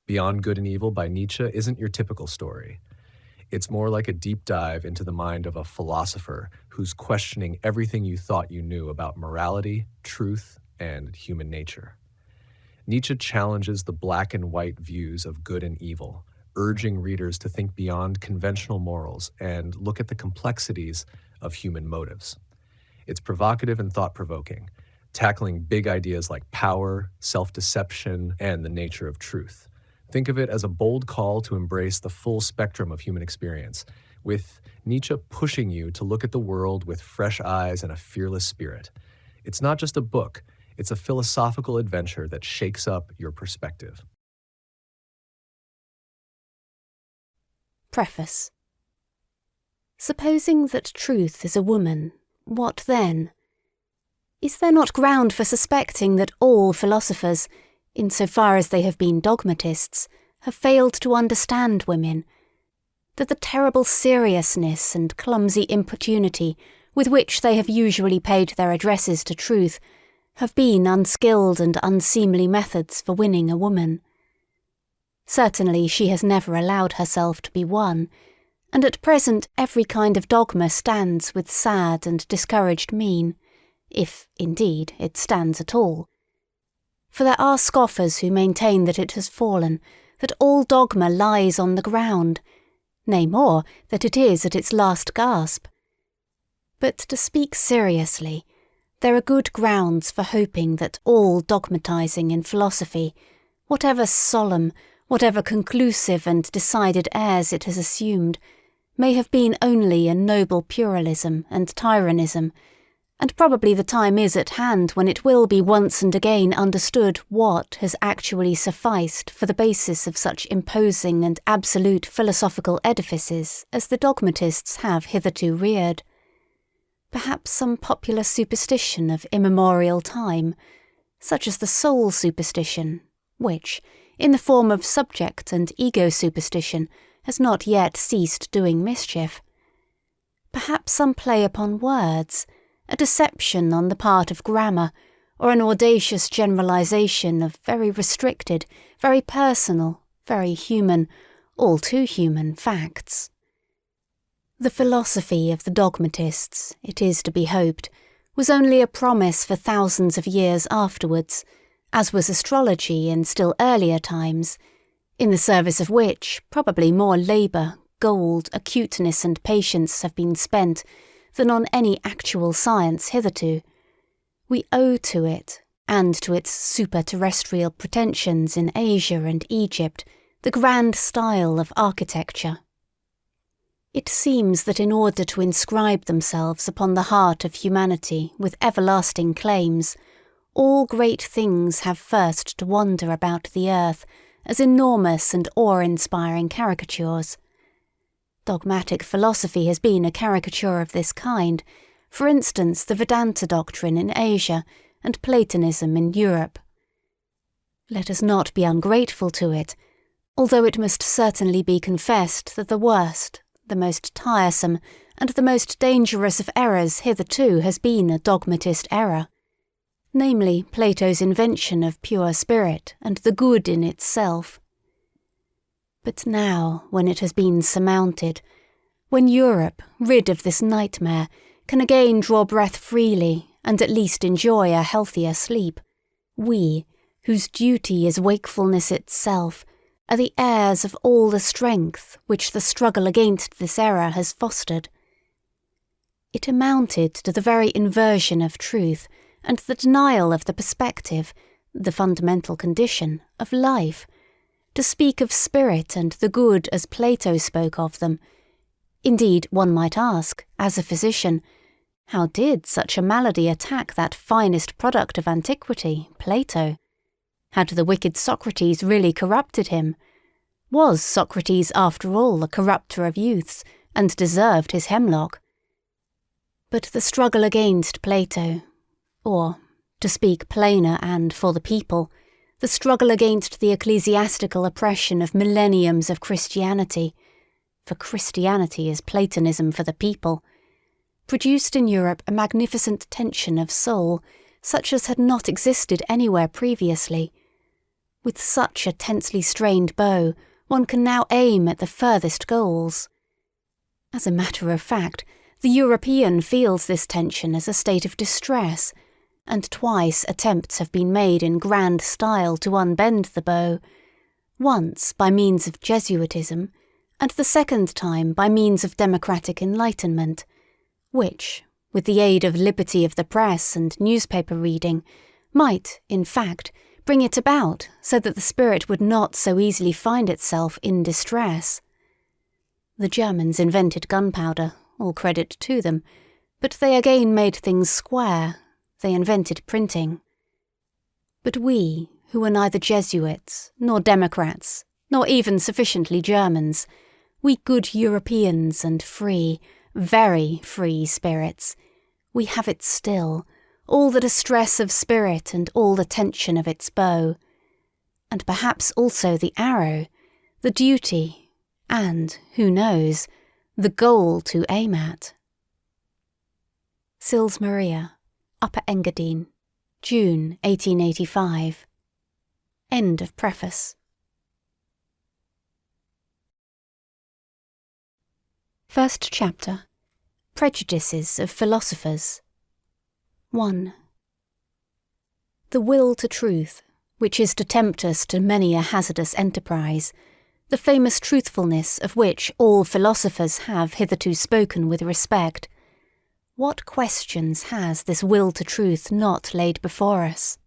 Beyond Good and Evil by Nietzsche isn't your typical story. It's more like a deep dive into the mind of a philosopher who's questioning everything you thought you knew about morality, truth, and human nature. Nietzsche challenges the black and white views of good and evil, urging readers to think beyond conventional morals and look at the complexities of human motives. It's provocative and thought-provoking, tackling big ideas like power, self-deception, and the nature of truth. Think of it as a bold call to embrace the full spectrum of human experience, with Nietzsche pushing you to look at the world with fresh eyes and a fearless spirit. It's not just a book, it's a philosophical adventure that shakes up your perspective. Preface. Supposing that truth is a woman, what then? Is there not ground for suspecting that all philosophers, insofar as they have been dogmatists, have failed to understand women, that the terrible seriousness and clumsy importunity with which they have usually paid their addresses to truth have been unskilled and unseemly methods for winning a woman? Certainly she has never allowed herself to be won, and at present every kind of dogma stands with sad and discouraged mien, if, indeed, it stands at all. For there are scoffers who maintain that it has fallen, that all dogma lies on the ground, nay more, that it is at its last gasp. But to speak seriously, there are good grounds for hoping that all dogmatizing in philosophy, whatever solemn, whatever conclusive and decided airs it has assumed, may have been only a noble pluralism and tyrannism, and probably the time is at hand when it will be once and again understood what has actually sufficed for the basis of such imposing and absolute philosophical edifices as the dogmatists have hitherto reared. Perhaps some popular superstition of immemorial time, such as the soul superstition, which, in the form of subject and ego superstition, has not yet ceased doing mischief. Perhaps some play upon words, a deception on the part of grammar, or an audacious generalization of very restricted, very personal, very human, all too human facts. The philosophy of the dogmatists, it is to be hoped, was only a promise for thousands of years afterwards, as was astrology in still earlier times, in the service of which probably more labour, gold, acuteness and patience have been spent than on any actual science hitherto. We owe to it, and to its super-terrestrial pretensions in Asia and Egypt, the grand style of architecture. It seems that in order to inscribe themselves upon the heart of humanity with everlasting claims, all great things have first to wander about the earth as enormous and awe-inspiring caricatures. Dogmatic philosophy has been a caricature of this kind, for instance the Vedanta doctrine in Asia and Platonism in Europe. Let us not be ungrateful to it, although it must certainly be confessed that the worst, the most tiresome, and the most dangerous of errors hitherto has been a dogmatist error, namely Plato's invention of pure spirit and the good in itself. But now, when it has been surmounted, when Europe, rid of this nightmare, can again draw breath freely and at least enjoy a healthier sleep, we, whose duty is wakefulness itself, are the heirs of all the strength which the struggle against this error has fostered. It amounted to the very inversion of truth and the denial of the perspective, the fundamental condition, of life, to speak of spirit and the good as Plato spoke of them. Indeed, one might ask, as a physician, how did such a malady attack that finest product of antiquity, Plato? Had the wicked Socrates really corrupted him? Was Socrates, after all, a corrupter of youths, and deserved his hemlock? But the struggle against Plato, or, to speak plainer and for the people, the struggle against the ecclesiastical oppression of millenniums of Christianity, for Christianity is Platonism for the people, produced in Europe a magnificent tension of soul, such as had not existed anywhere previously. With such a tensely strained bow, one can now aim at the furthest goals. As a matter of fact, the European feels this tension as a state of distress, and twice attempts have been made in grand style to unbend the bow, once by means of Jesuitism, and the second time by means of democratic enlightenment, which, with the aid of liberty of the press and newspaper reading, might, in fact, bring it about so that the spirit would not so easily find itself in distress. The Germans invented gunpowder, all credit to them, but they again made things square. They invented printing. But we, who were neither Jesuits, nor Democrats, nor even sufficiently Germans, we good Europeans and free, very free spirits, we have it still, all the distress of spirit and all the tension of its bow, and perhaps also the arrow, the duty, and, who knows, the goal to aim at. Sils Maria, Upper Engadine, June 1885. End of Preface. First chapter. Prejudices of Philosophers. 1. The will to truth, which is to tempt us to many a hazardous enterprise, the famous truthfulness of which all philosophers have hitherto spoken with respect, what questions has this will to truth not laid before us?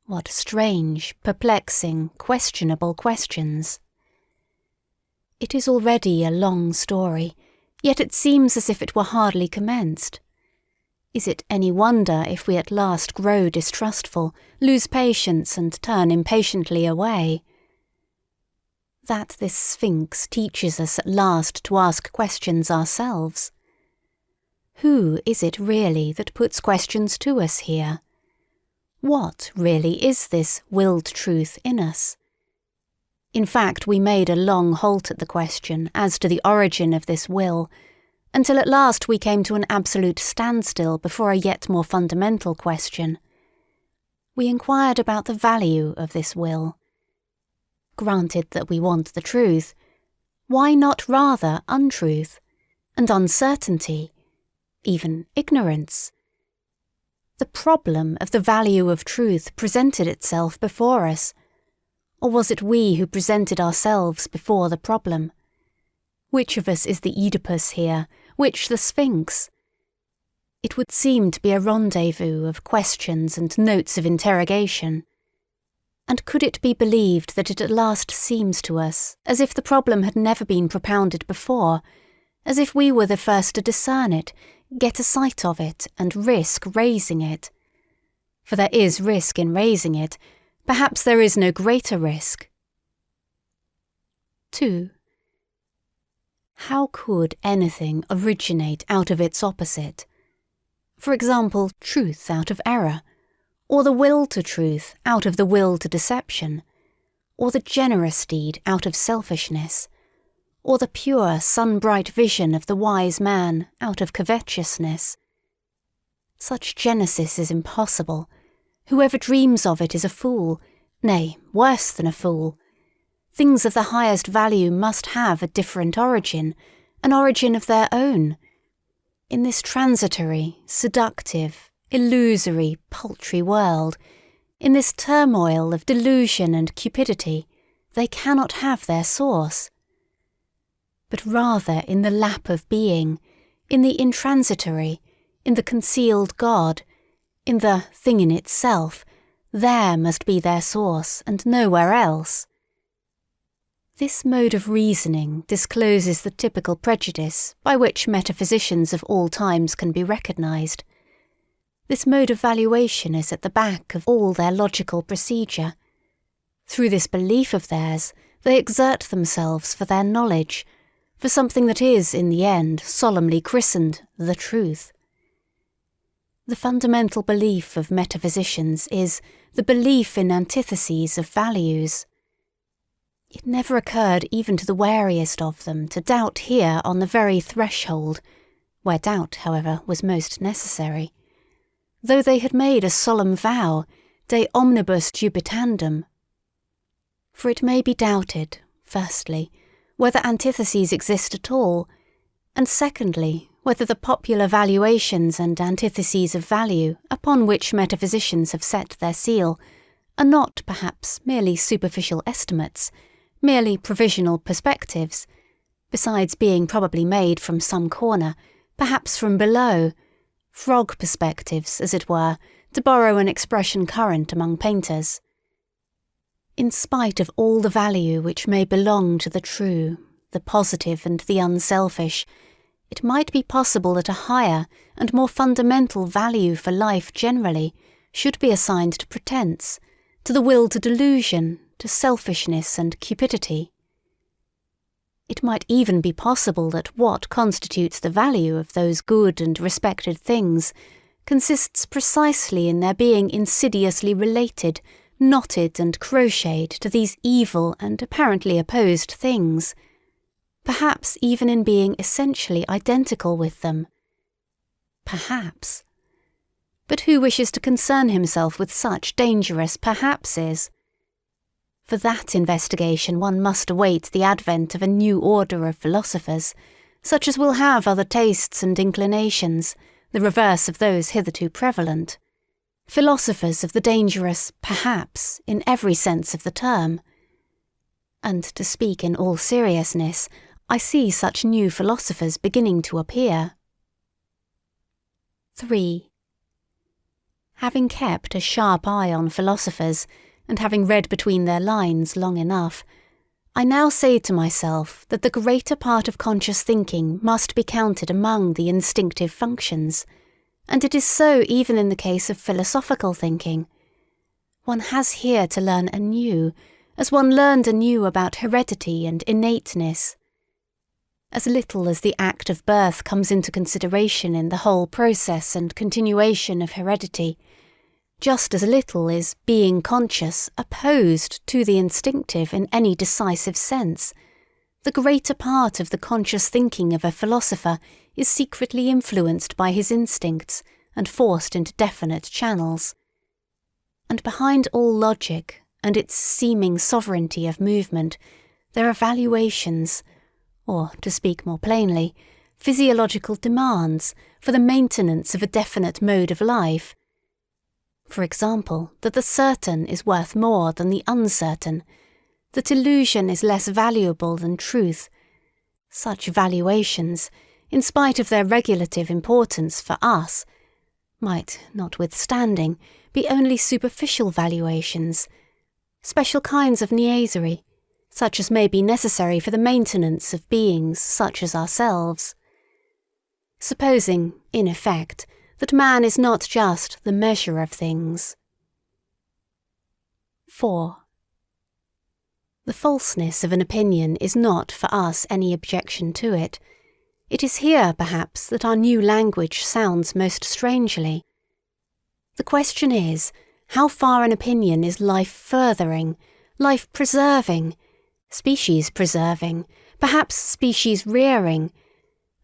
What strange, perplexing, questionable questions! It is already a long story, yet it seems as if it were hardly commenced. Is it any wonder if we at last grow distrustful, lose patience, and turn impatiently away? That this Sphinx teaches us at last to ask questions ourselves. Who is it really that puts questions to us here? What really is this willed truth in us? In fact, we made a long halt at the question as to the origin of this will, until at last we came to an absolute standstill before a yet more fundamental question. We inquired about the value of this will. Granted that we want the truth, why not rather untruth, and uncertainty, even ignorance? The problem of the value of truth presented itself before us, or was it we who presented ourselves before the problem? Which of us is the Oedipus here, which the Sphinx? It would seem to be a rendezvous of questions and notes of interrogation. And could it be believed that it at last seems to us as if the problem had never been propounded before, as if we were the first to discern it, get a sight of it, and risk raising it? For there is risk in raising it. Perhaps there is no greater risk. 2. How could anything originate out of its opposite? For example, truth out of error, or the will to truth out of the will to deception, or the generous deed out of selfishness, or the pure sun-bright vision of the wise man out of covetousness. Such genesis is impossible. Whoever dreams of it is a fool, nay, worse than a fool. Things of the highest value must have a different origin, an origin of their own. In this transitory, seductive, illusory, paltry world, in this turmoil of delusion and cupidity, they cannot have their source. But rather in the lap of being, in the intransitory, in the concealed God, in the thing in itself, there must be their source, and nowhere else. This mode of reasoning discloses the typical prejudice by which metaphysicians of all times can be recognized. This mode of valuation is at the back of all their logical procedure. Through this belief of theirs, they exert themselves for their knowledge, for something that is, in the end, solemnly christened the truth. The fundamental belief of metaphysicians is the belief in antitheses of values. It never occurred even to the wariest of them to doubt here on the very threshold, where doubt, however, was most necessary, though they had made a solemn vow, de omnibus dubitandum, For it may be doubted, firstly, whether antitheses exist at all, and secondly, whether the popular valuations and antitheses of value upon which metaphysicians have set their seal are not perhaps merely superficial estimates, merely provisional perspectives, besides being probably made from some corner, perhaps from below, frog perspectives, as it were, to borrow an expression current among painters. In spite of all the value which may belong to the true, the positive and the unselfish, it might be possible that a higher and more fundamental value for life generally should be assigned to pretense, to the will to delusion, to selfishness and cupidity. It might even be possible that what constitutes the value of those good and respected things consists precisely in their being insidiously related, knotted and crocheted to these evil and apparently opposed things, perhaps even in being essentially identical with them. Perhaps. But who wishes to concern himself with such dangerous perhapses? For that investigation one must await the advent of a new order of philosophers, such as will have other tastes and inclinations, the reverse of those hitherto prevalent. Philosophers of the dangerous perhaps in every sense of the term. And to speak in all seriousness, I see such new philosophers beginning to appear. 3. Having kept a sharp eye on philosophers, and having read between their lines long enough, I now say to myself that the greater part of conscious thinking must be counted among the instinctive functions, and it is so even in the case of philosophical thinking. One has here to learn anew, as one learned anew about heredity and innateness. As little as the act of birth comes into consideration in the whole process and continuation of heredity, just as little is being conscious opposed to the instinctive in any decisive sense. The greater part of the conscious thinking of a philosopher is secretly influenced by his instincts and forced into definite channels. And behind all logic and its seeming sovereignty of movement, there are valuations, or, to speak more plainly, physiological demands for the maintenance of a definite mode of life. For example, that the certain is worth more than the uncertain, that illusion is less valuable than truth. Such valuations, in spite of their regulative importance for us, might, notwithstanding, be only superficial valuations, special kinds of niaiserie, such as may be necessary for the maintenance of beings such as ourselves. Supposing, in effect, that man is not just the measure of things. 4. The falseness of an opinion is not for us any objection to it. It is here, perhaps, that our new language sounds most strangely. The question is, how far an opinion is life-furthering, life-preserving, species-preserving, perhaps species-rearing,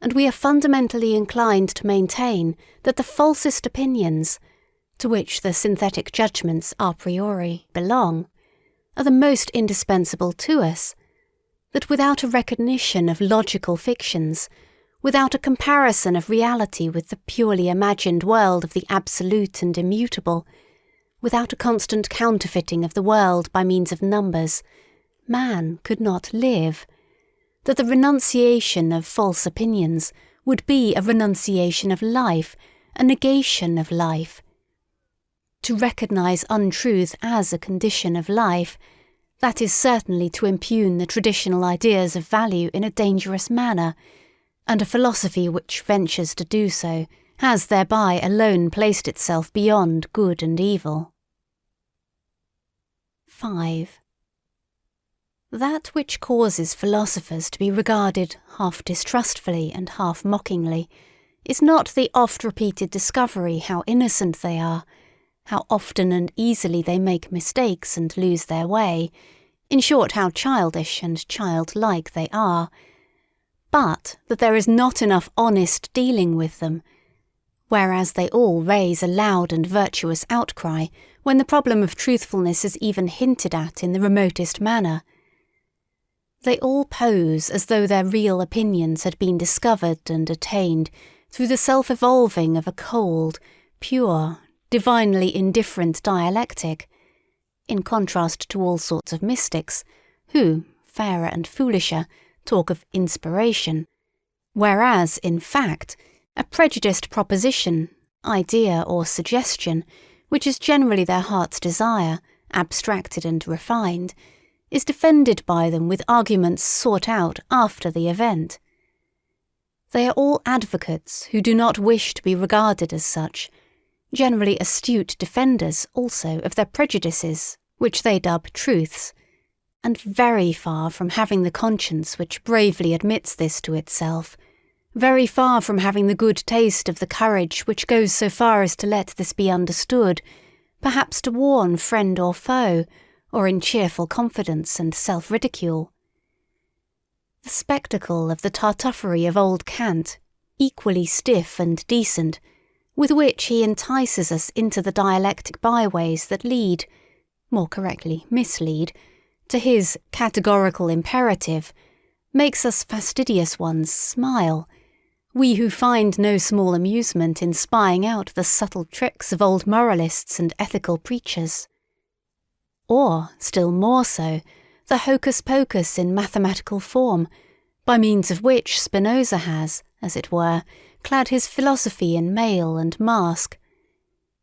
and we are fundamentally inclined to maintain that the falsest opinions, to which the synthetic judgments a priori belong, are the most indispensable to us, that without a recognition of logical fictions, without a comparison of reality with the purely imagined world of the absolute and immutable, without a constant counterfeiting of the world by means of numbers, man could not live, that the renunciation of false opinions would be a renunciation of life, a negation of life. To recognize untruth as a condition of life, that is certainly to impugn the traditional ideas of value in a dangerous manner, and a philosophy which ventures to do so has thereby alone placed itself beyond good and evil. 5. That which causes philosophers to be regarded half distrustfully and half mockingly is not the oft-repeated discovery how innocent they are, how often and easily they make mistakes and lose their way, in short how childish and childlike they are, but that there is not enough honest dealing with them, whereas they all raise a loud and virtuous outcry when the problem of truthfulness is even hinted at in the remotest manner. They all pose as though their real opinions had been discovered and attained through the self-evolving of a cold, pure, divinely indifferent dialectic, in contrast to all sorts of mystics, who, fairer and foolisher, talk of inspiration, whereas, in fact, a prejudiced proposition, idea or suggestion, which is generally their heart's desire, abstracted and refined, is defended by them with arguments sought out after the event. They are all advocates who do not wish to be regarded as such, generally astute defenders also of their prejudices, which they dub truths, and very far from having the conscience which bravely admits this to itself, very far from having the good taste of the courage which goes so far as to let this be understood, perhaps to warn friend or foe, or in cheerful confidence and self-ridicule. The spectacle of the tartuffery of old Kant, equally stiff and decent, with which he entices us into the dialectic byways that lead, more correctly mislead, to his categorical imperative, makes us fastidious ones smile, we who find no small amusement in spying out the subtle tricks of old moralists and ethical preachers. Or, still more so, the hocus-pocus in mathematical form, by means of which Spinoza has, as it were, clad his philosophy in mail and mask.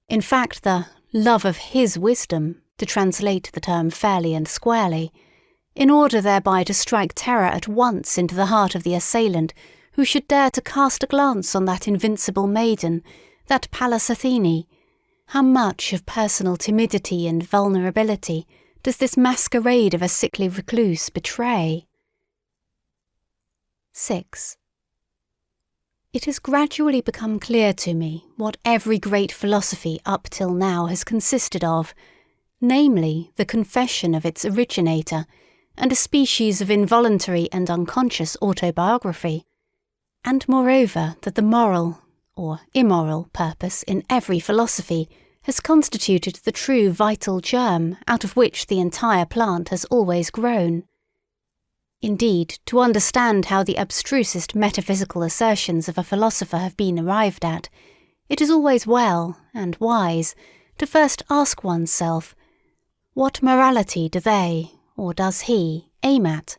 In fact, the love of his wisdom, to translate the term fairly and squarely, in order thereby to strike terror at once into the heart of the assailant who should dare to cast a glance on that invincible maiden, that Pallas Athene. How much of personal timidity and vulnerability does this masquerade of a sickly recluse betray? 6. It has gradually become clear to me what every great philosophy up till now has consisted of, namely the confession of its originator, and a species of involuntary and unconscious autobiography, and moreover that the moral, or immoral, purpose in every philosophy has constituted the true vital germ out of which the entire plant has always grown. Indeed, to understand how the abstrusest metaphysical assertions of a philosopher have been arrived at, it is always well, and wise, to first ask oneself, what morality do they, or does he, aim at?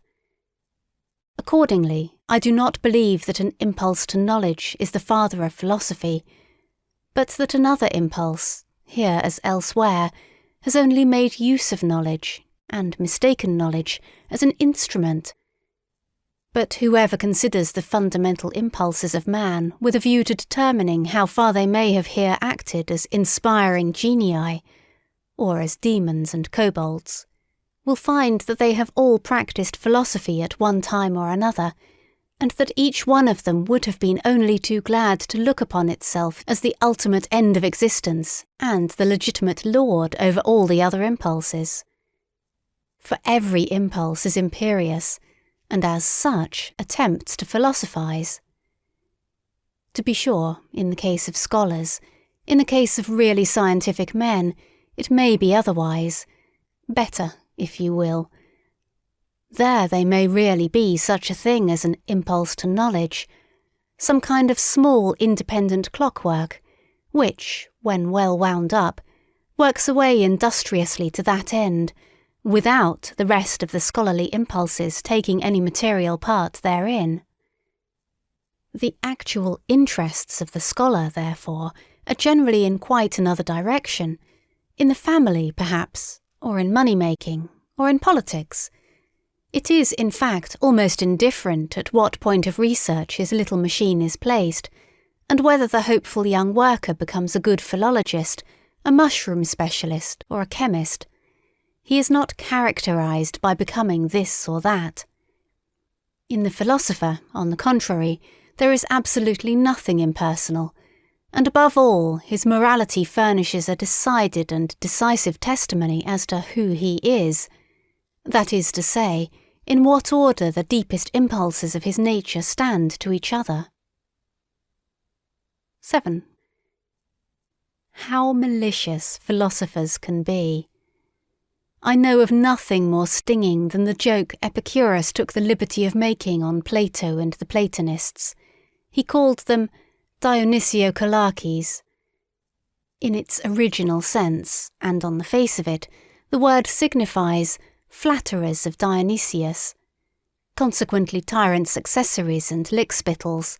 Accordingly, I do not believe that an impulse to knowledge is the father of philosophy, but that another impulse, here as elsewhere, has only made use of knowledge, and mistaken knowledge, as an instrument. But whoever considers the fundamental impulses of man with a view to determining how far they may have here acted as inspiring genii, or as demons and kobolds, will find that they have all practised philosophy at one time or another, and that each one of them would have been only too glad to look upon itself as the ultimate end of existence and the legitimate lord over all the other impulses. For every impulse is imperious, and as such attempts to philosophize. To be sure, in the case of scholars, in the case of really scientific men, it may be otherwise, better, if you will. There they may really be such a thing as an impulse to knowledge, some kind of small independent clockwork, which, when well wound up, works away industriously to that end, without the rest of the scholarly impulses taking any material part therein. The actual interests of the scholar, therefore, are generally in quite another direction, in the family, perhaps, or in money-making, or in politics. It is, in fact, almost indifferent at what point of research his little machine is placed, and whether the hopeful young worker becomes a good philologist, a mushroom specialist, or a chemist. He is not characterized by becoming this or that. In the philosopher, on the contrary, there is absolutely nothing impersonal, and above all, his morality furnishes a decided and decisive testimony as to who he is. That is to say, in what order the deepest impulses of his nature stand to each other. 7. How malicious philosophers can be. I know of nothing more stinging than the joke Epicurus took the liberty of making on Plato and the Platonists. He called them Dionysiokolakes. In its original sense, and on the face of it, the word signifies flatterers of Dionysius, consequently tyrants' accessories and lickspittles.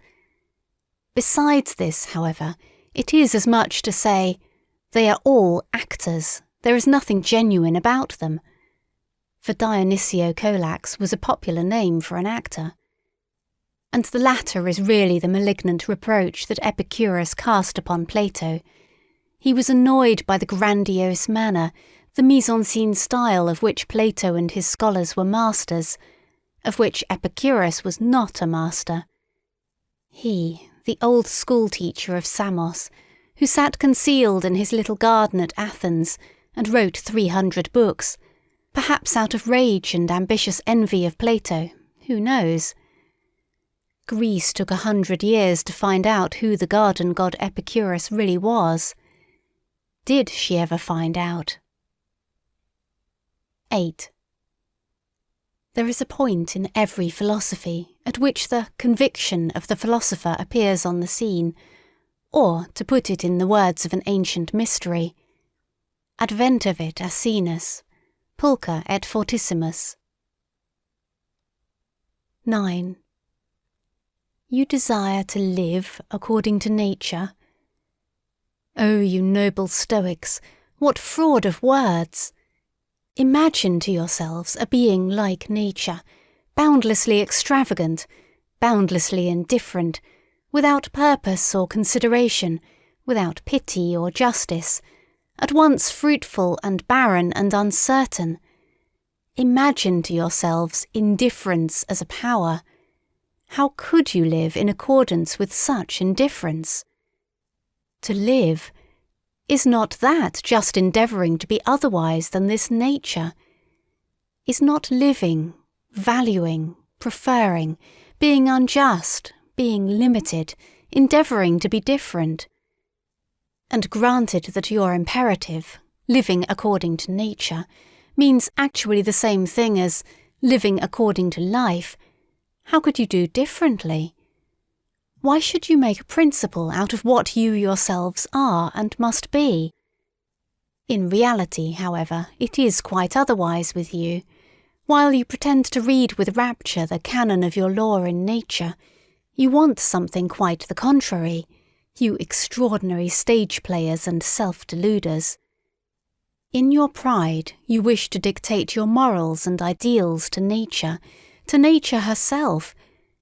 Besides this, however, it is as much to say, they are all actors, there is nothing genuine about them. For Dionysio-Colax was a popular name for an actor. And the latter is really the malignant reproach that Epicurus cast upon Plato. He was annoyed by the grandiose manner, the mise-en-scène style of which Plato and his scholars were masters, of which Epicurus was not a master. He, the old school-teacher of Samos, who sat concealed in his little garden at Athens and wrote 300 books, perhaps out of rage and ambitious envy of Plato, who knows? Greece took 100 years to find out who the garden god Epicurus really was. Did she ever find out? 8. There is a point in every philosophy at which the conviction of the philosopher appears on the scene, or, to put it in the words of an ancient mystery, adventavit asinus, pulcher et fortissimus. 9. You desire to live according to nature? Oh, you noble Stoics, what fraud of words! Imagine to yourselves a being like nature, boundlessly extravagant, boundlessly indifferent, without purpose or consideration, without pity or justice, at once fruitful and barren and uncertain. Imagine to yourselves indifference as a power. How could you live in accordance with such indifference? To live, is not that just endeavouring to be otherwise than this nature? Is not living, valuing, preferring, being unjust, being limited, endeavouring to be different? And granted that your imperative, living according to nature, means actually the same thing as living according to life, how could you do differently? Why should you make a principle out of what you yourselves are and must be? In reality, however, it is quite otherwise with you. While you pretend to read with rapture the canon of your law in nature, you want something quite the contrary, you extraordinary stage players and self-deluders. In your pride, you wish to dictate your morals and ideals to nature herself,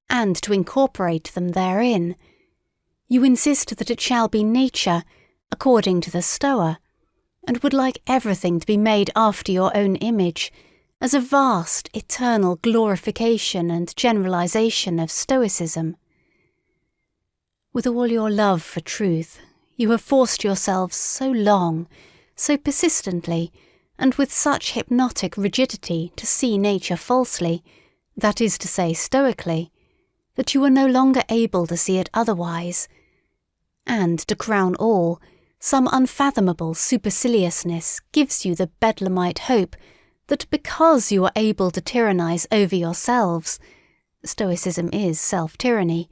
and to incorporate them therein. You insist that it shall be nature, according to the Stoa, and would like everything to be made after your own image, as a vast, eternal glorification and generalization of Stoicism. With all your love for truth, you have forced yourselves so long, so persistently, and with such hypnotic rigidity to see nature falsely, that is to say stoically, that you are no longer able to see it otherwise. And, to crown all, some unfathomable superciliousness gives you the bedlamite hope that because you are able to tyrannize over yourselves, Stoicism is self-tyranny,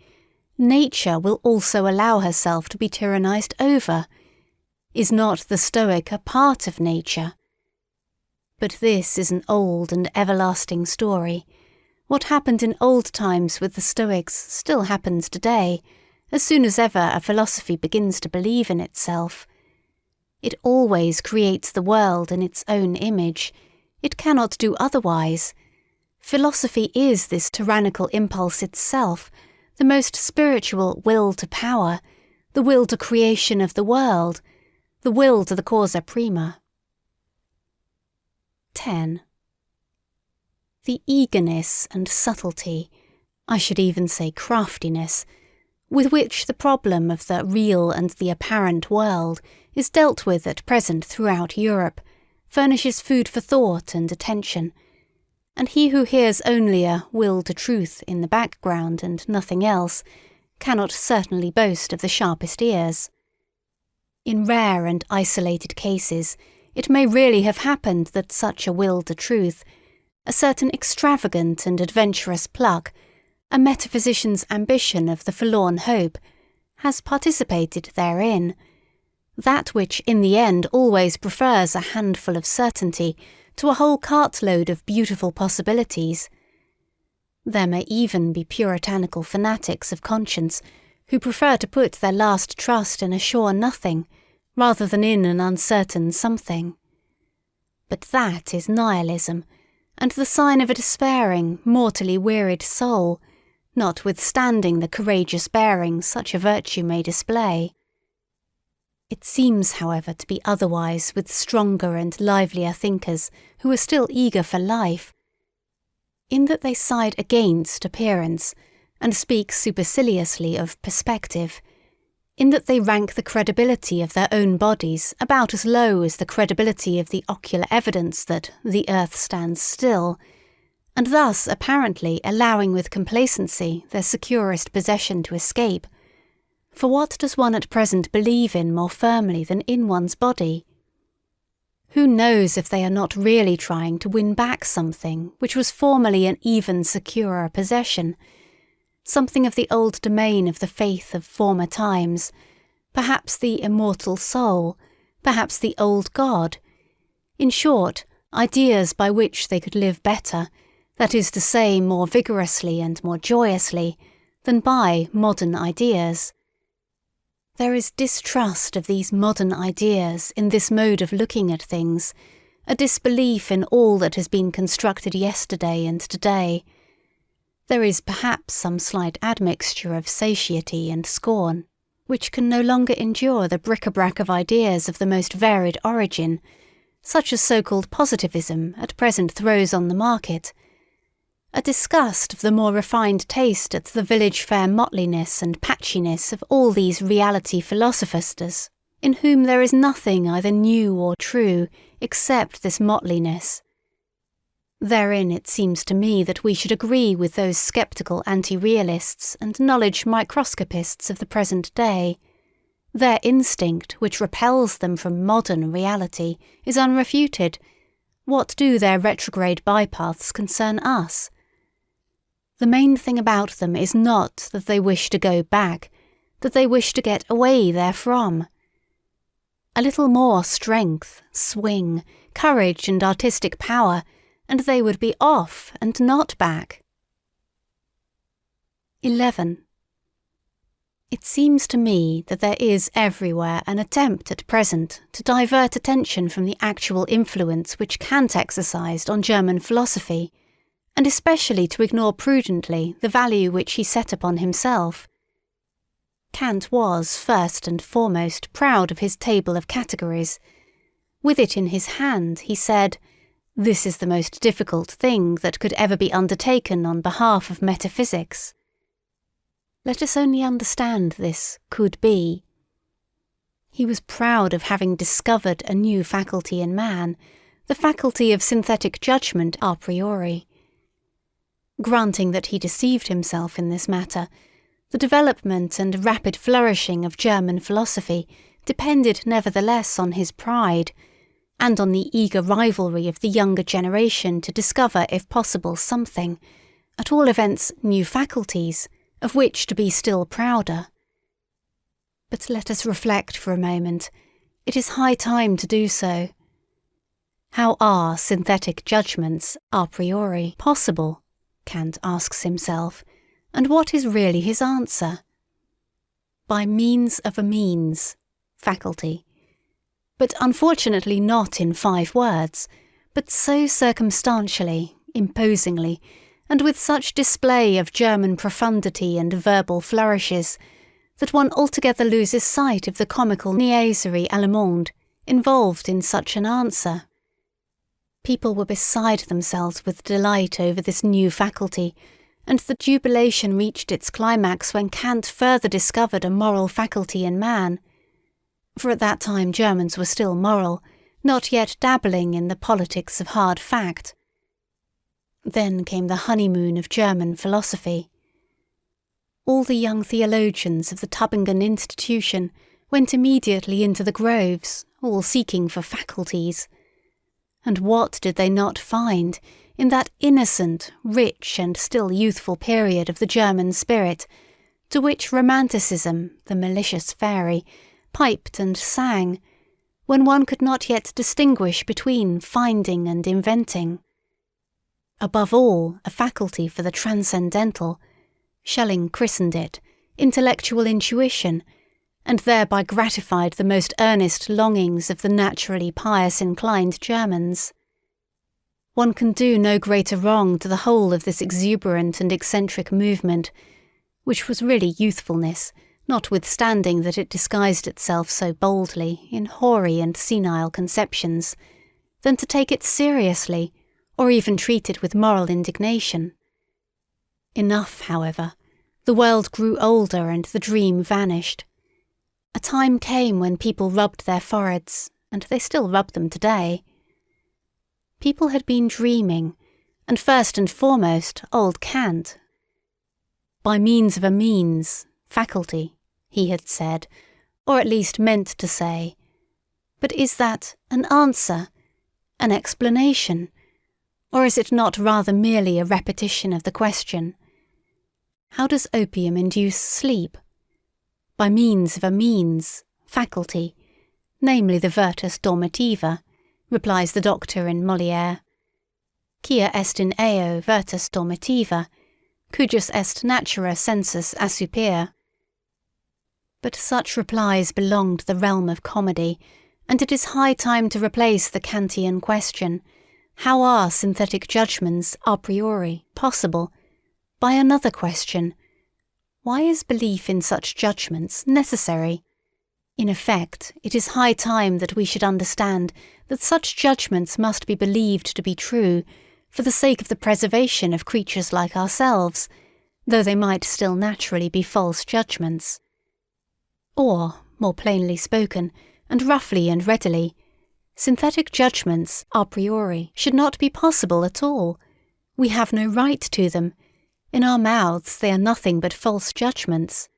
nature will also allow herself to be tyrannized over. Is not the Stoic a part of nature? But this is an old and everlasting story. What happened in old times with the Stoics still happens today, as soon as ever a philosophy begins to believe in itself. It always creates the world in its own image. It cannot do otherwise. Philosophy is this tyrannical impulse itself, the most spiritual will to power, the will to creation of the world, the will to the causa prima. 10. The eagerness and subtlety, I should even say craftiness, with which the problem of the real and the apparent world is dealt with at present throughout Europe, furnishes food for thought and attention, and he who hears only a will to truth in the background and nothing else cannot certainly boast of the sharpest ears. In rare and isolated cases, it may really have happened that such a will to truth, a certain extravagant and adventurous pluck, a metaphysician's ambition of the forlorn hope, has participated therein, that which in the end always prefers a handful of certainty to a whole cartload of beautiful possibilities. There may even be puritanical fanatics of conscience who prefer to put their last trust in a sure nothing rather than in an uncertain something. But that is nihilism, and the sign of a despairing, mortally wearied soul, notwithstanding the courageous bearing such a virtue may display. It seems, however, to be otherwise with stronger and livelier thinkers who are still eager for life, in that they side against appearance, and speak superciliously of perspective, in that they rank the credibility of their own bodies about as low as the credibility of the ocular evidence that the earth stands still, and thus apparently allowing with complacency their securest possession to escape. For what does one at present believe in more firmly than in one's body? Who knows if they are not really trying to win back something which was formerly an even securer possession, something of the old domain of the faith of former times, perhaps the immortal soul, perhaps the old God, in short, ideas by which they could live better, that is to say more vigorously and more joyously, than by modern ideas. There is distrust of these modern ideas in this mode of looking at things, a disbelief in all that has been constructed yesterday and today. There is perhaps some slight admixture of satiety and scorn, which can no longer endure the bric-a-brac of ideas of the most varied origin, such as so-called positivism at present throws on the market, a disgust of the more refined taste at the village fair mottliness and patchiness of all these reality philosophers, in whom there is nothing either new or true except this mottliness. Therein it seems to me that we should agree with those sceptical anti-realists and knowledge microscopists of the present day. Their instinct, which repels them from modern reality, is unrefuted. What do their retrograde bypaths concern us? The main thing about them is not that they wish to go back, that they wish to get away therefrom. A little more strength, swing, courage and artistic power, and they would be off and not back. 11. It seems to me that there is everywhere an attempt at present to divert attention from the actual influence which Kant exercised on German philosophy, and especially to ignore prudently the value which he set upon himself. Kant was, first and foremost, proud of his table of categories. With it in his hand, he said, "This is the most difficult thing that could ever be undertaken on behalf of metaphysics." Let us only understand this could be. He was proud of having discovered a new faculty in man, the faculty of synthetic judgment a priori. Granting that he deceived himself in this matter, the development and rapid flourishing of German philosophy depended nevertheless on his pride, and on the eager rivalry of the younger generation to discover, if possible, something, at all events new faculties, of which to be still prouder. But let us reflect for a moment. It is high time to do so. How are synthetic judgments, a priori, possible? Kant asks himself, and what is really his answer? By means of a means, faculty. But unfortunately not in 5 words, but so circumstantially, imposingly, and with such display of German profundity and verbal flourishes, that one altogether loses sight of the comical niaiserie allemande involved in such an answer. People were beside themselves with delight over this new faculty, and the jubilation reached its climax when Kant further discovered a moral faculty in man. For at that time Germans were still moral, not yet dabbling in the politics of hard fact. Then came the honeymoon of German philosophy. All the young theologians of the Tübingen institution went immediately into the groves, all seeking for faculties. And what did they not find in that innocent, rich, and still youthful period of the German spirit, to which romanticism, the malicious fairy, piped and sang, when one could not yet distinguish between finding and inventing? Above all, a faculty for the transcendental, Schelling christened it intellectual intuition, and thereby gratified the most earnest longings of the naturally pious-inclined Germans. One can do no greater wrong to the whole of this exuberant and eccentric movement, which was really youthfulness, notwithstanding that it disguised itself so boldly in hoary and senile conceptions, than to take it seriously, or even treat it with moral indignation. Enough, however, the world grew older and the dream vanished. A time came when people rubbed their foreheads, and they still rub them today. People had been dreaming, and first and foremost old Kant. By means of a means, faculty, he had said, or at least meant to say. But is that an answer, an explanation, or is it not rather merely a repetition of the question? How does opium induce sleep? By means of a means, faculty, namely the virtus dormitiva, replies the doctor in Molière. Quia est in eo virtus dormitiva, cujus est natura sensus assuper. But such replies belong to the realm of comedy, and it is high time to replace the Kantian question, how are synthetic judgments a priori possible, by another question, why is belief in such judgments necessary? In effect, it is high time that we should understand that such judgments must be believed to be true for the sake of the preservation of creatures like ourselves, though they might still naturally be false judgments. Or, more plainly spoken, and roughly and readily, synthetic judgments a priori should not be possible at all. We have no right to them. In our mouths they are nothing but false judgments.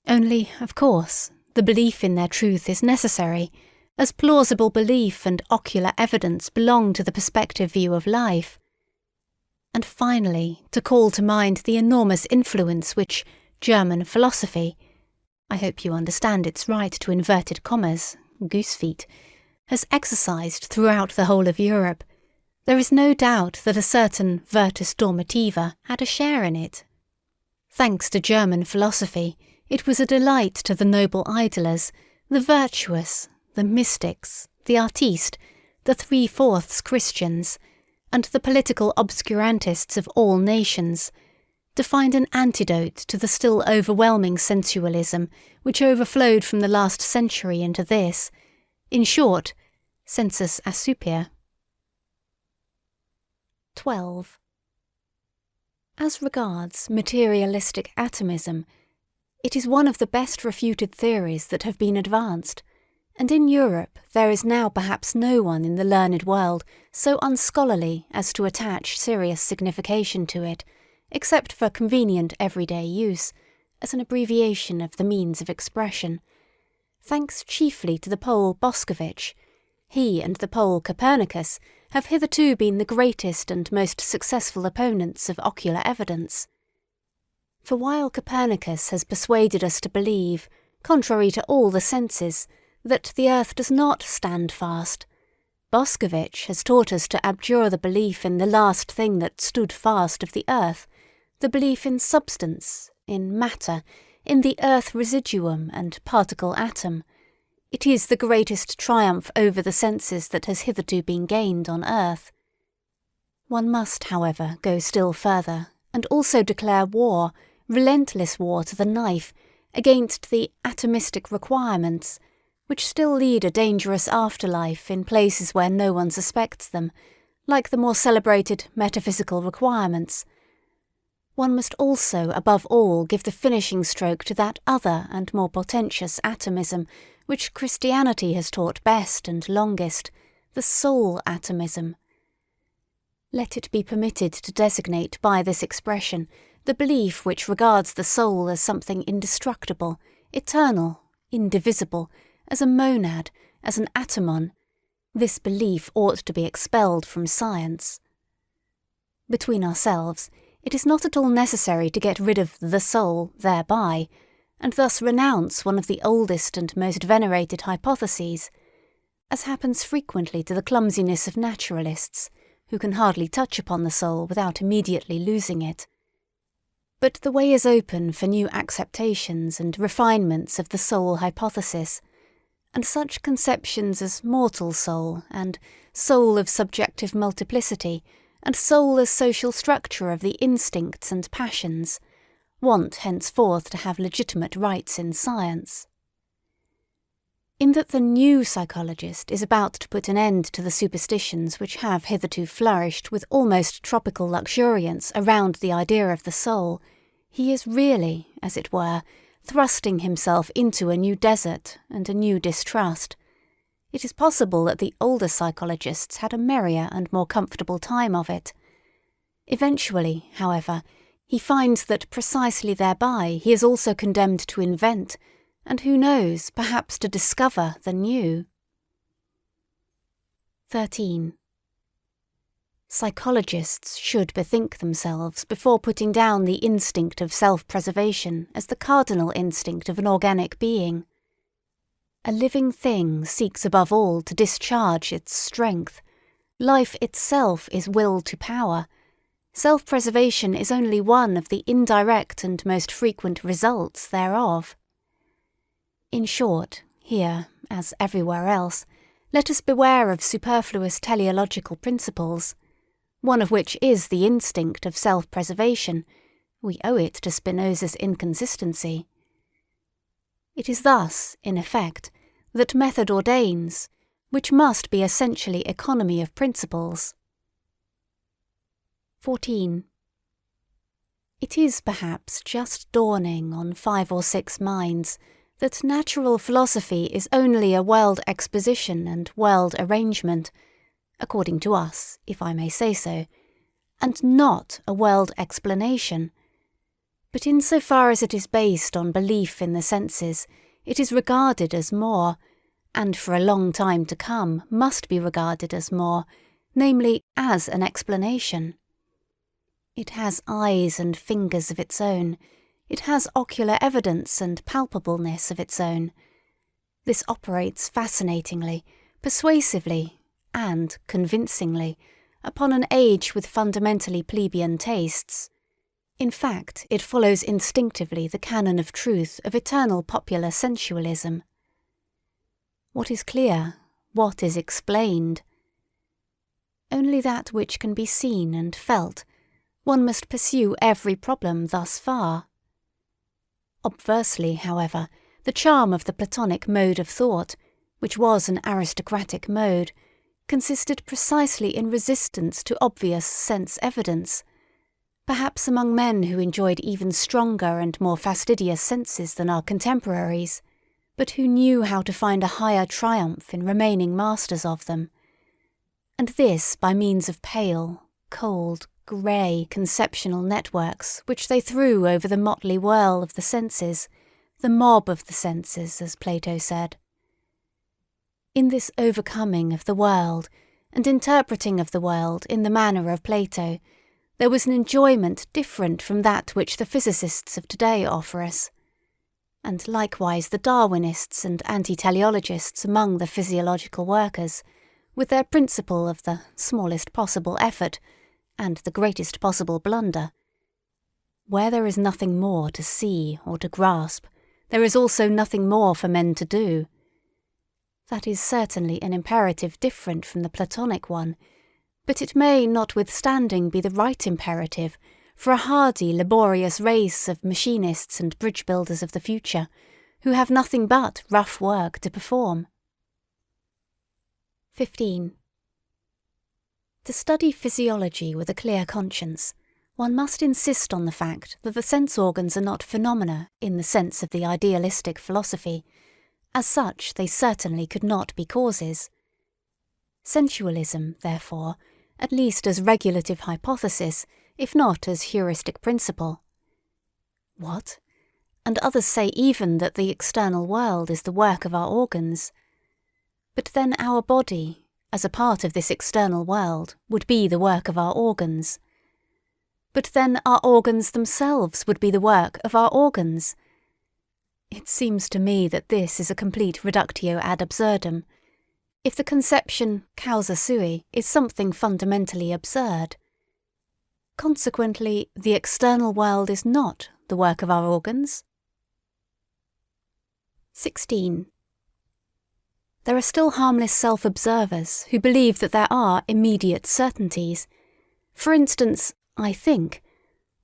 Only, of course, the belief in their truth is necessary, as plausible belief and ocular evidence belong to the perspective view of life. And finally, to call to mind the enormous influence which German philosophy, I hope you understand its right to inverted commas, goose feet, has exercised throughout the whole of Europe, there is no doubt that a certain virtus dormitiva had a share in it. Thanks to German philosophy, it was a delight to the noble idlers, the virtuous, the mystics, the artistes, the 3/4 Christians, and the political obscurantists of all nations, to find an antidote to the still overwhelming sensualism which overflowed from the last century into this, in short, sensus assuper. 12. As regards materialistic atomism, it is one of the best refuted theories that have been advanced, and in Europe there is now perhaps no one in the learned world so unscholarly as to attach serious signification to it, except for convenient everyday use, as an abbreviation of the means of expression, thanks chiefly to the Pole Boskowicz. He and the Pole Copernicus have hitherto been the greatest and most successful opponents of ocular evidence. For while Copernicus has persuaded us to believe, contrary to all the senses, that the earth does not stand fast, Boskowicz has taught us to abjure the belief in the last thing that stood fast of the earth, the belief in substance, in matter, in the earth residuum and particle atom. It is the greatest triumph over the senses that has hitherto been gained on earth. One must, however, go still further, and also declare war, relentless war to the knife, against the atomistic requirements, which still lead a dangerous afterlife in places where no one suspects them, like the more celebrated metaphysical requirements. One must also, above all, give the finishing stroke to that other and more portentous atomism which Christianity has taught best and longest, the soul atomism. Let it be permitted to designate by this expression the belief which regards the soul as something indestructible, eternal, indivisible, as a monad, as an atomon, this belief ought to be expelled from science. Between ourselves, it is not at all necessary to get rid of the soul thereby, and thus renounce one of the oldest and most venerated hypotheses, as happens frequently to the clumsiness of naturalists, who can hardly touch upon the soul without immediately losing it. But the way is open for new acceptations and refinements of the soul hypothesis, and such conceptions as mortal soul and soul of subjective multiplicity and soul as social structure of the instincts and passions want henceforth to have legitimate rights in science. In that the new psychologist is about to put an end to the superstitions which have hitherto flourished with almost tropical luxuriance around the idea of the soul, he is really, as it were, thrusting himself into a new desert and a new distrust. It is possible that the older psychologists had a merrier and more comfortable time of it. Eventually, however, he finds that precisely thereby he is also condemned to invent, and who knows, perhaps to discover the new. 13. Psychologists should bethink themselves before putting down the instinct of self-preservation as the cardinal instinct of an organic being. A living thing seeks above all to discharge its strength. Life itself is will to power. Self-preservation is only one of the indirect and most frequent results thereof. In short, here, as everywhere else, let us beware of superfluous teleological principles, one of which is the instinct of self-preservation. We owe it to Spinoza's inconsistency. It is thus, in effect, that method ordains, which must be essentially economy of principles. 14. It is perhaps just dawning on 5 or 6 minds that natural philosophy is only a world exposition and world arrangement, according to us, if I may say so, and not a world explanation. But insofar as it is based on belief in the senses, it is regarded as more, and for a long time to come must be regarded as more, namely as an explanation. It has eyes and fingers of its own. It has ocular evidence and palpableness of its own. This operates fascinatingly, persuasively, and convincingly upon an age with fundamentally plebeian tastes. In fact, it follows instinctively the canon of truth of eternal popular sensualism. What is clear? What is explained? Only that which can be seen and felt. One must pursue every problem thus far. Obversely, however, the charm of the Platonic mode of thought, which was an aristocratic mode, consisted precisely in resistance to obvious sense evidence, perhaps among men who enjoyed even stronger and more fastidious senses than our contemporaries, but who knew how to find a higher triumph in remaining masters of them, and this by means of pale, cold, grey conceptional networks which they threw over the motley whirl of the senses, the mob of the senses, as Plato said. In this overcoming of the world and interpreting of the world in the manner of Plato, there was an enjoyment different from that which the physicists of today offer us, and likewise the Darwinists and anti-teleologists among the physiological workers, with their principle of the smallest possible effort and the greatest possible blunder. Where there is nothing more to see or to grasp, there is also nothing more for men to do. That is certainly an imperative different from the Platonic one, but it may notwithstanding be the right imperative for a hardy, laborious race of machinists and bridge builders of the future, who have nothing but rough work to perform. 15. To study physiology with a clear conscience, one must insist on the fact that the sense organs are not phenomena in the sense of the idealistic philosophy. As such, they certainly could not be causes. Sensualism, therefore, at least as regulative hypothesis, if not as heuristic principle. What? and others say even that the external world is the work of our organs. But then our body, as a part of this external world, would be the work of our organs. But then our organs themselves would be the work of our organs. It seems to me that this is a complete reductio ad absurdum. If the conception causa sui is something fundamentally absurd, consequently the external world is not the work of our organs. 16. There are still harmless self-observers who believe that there are immediate certainties. For instance, I think,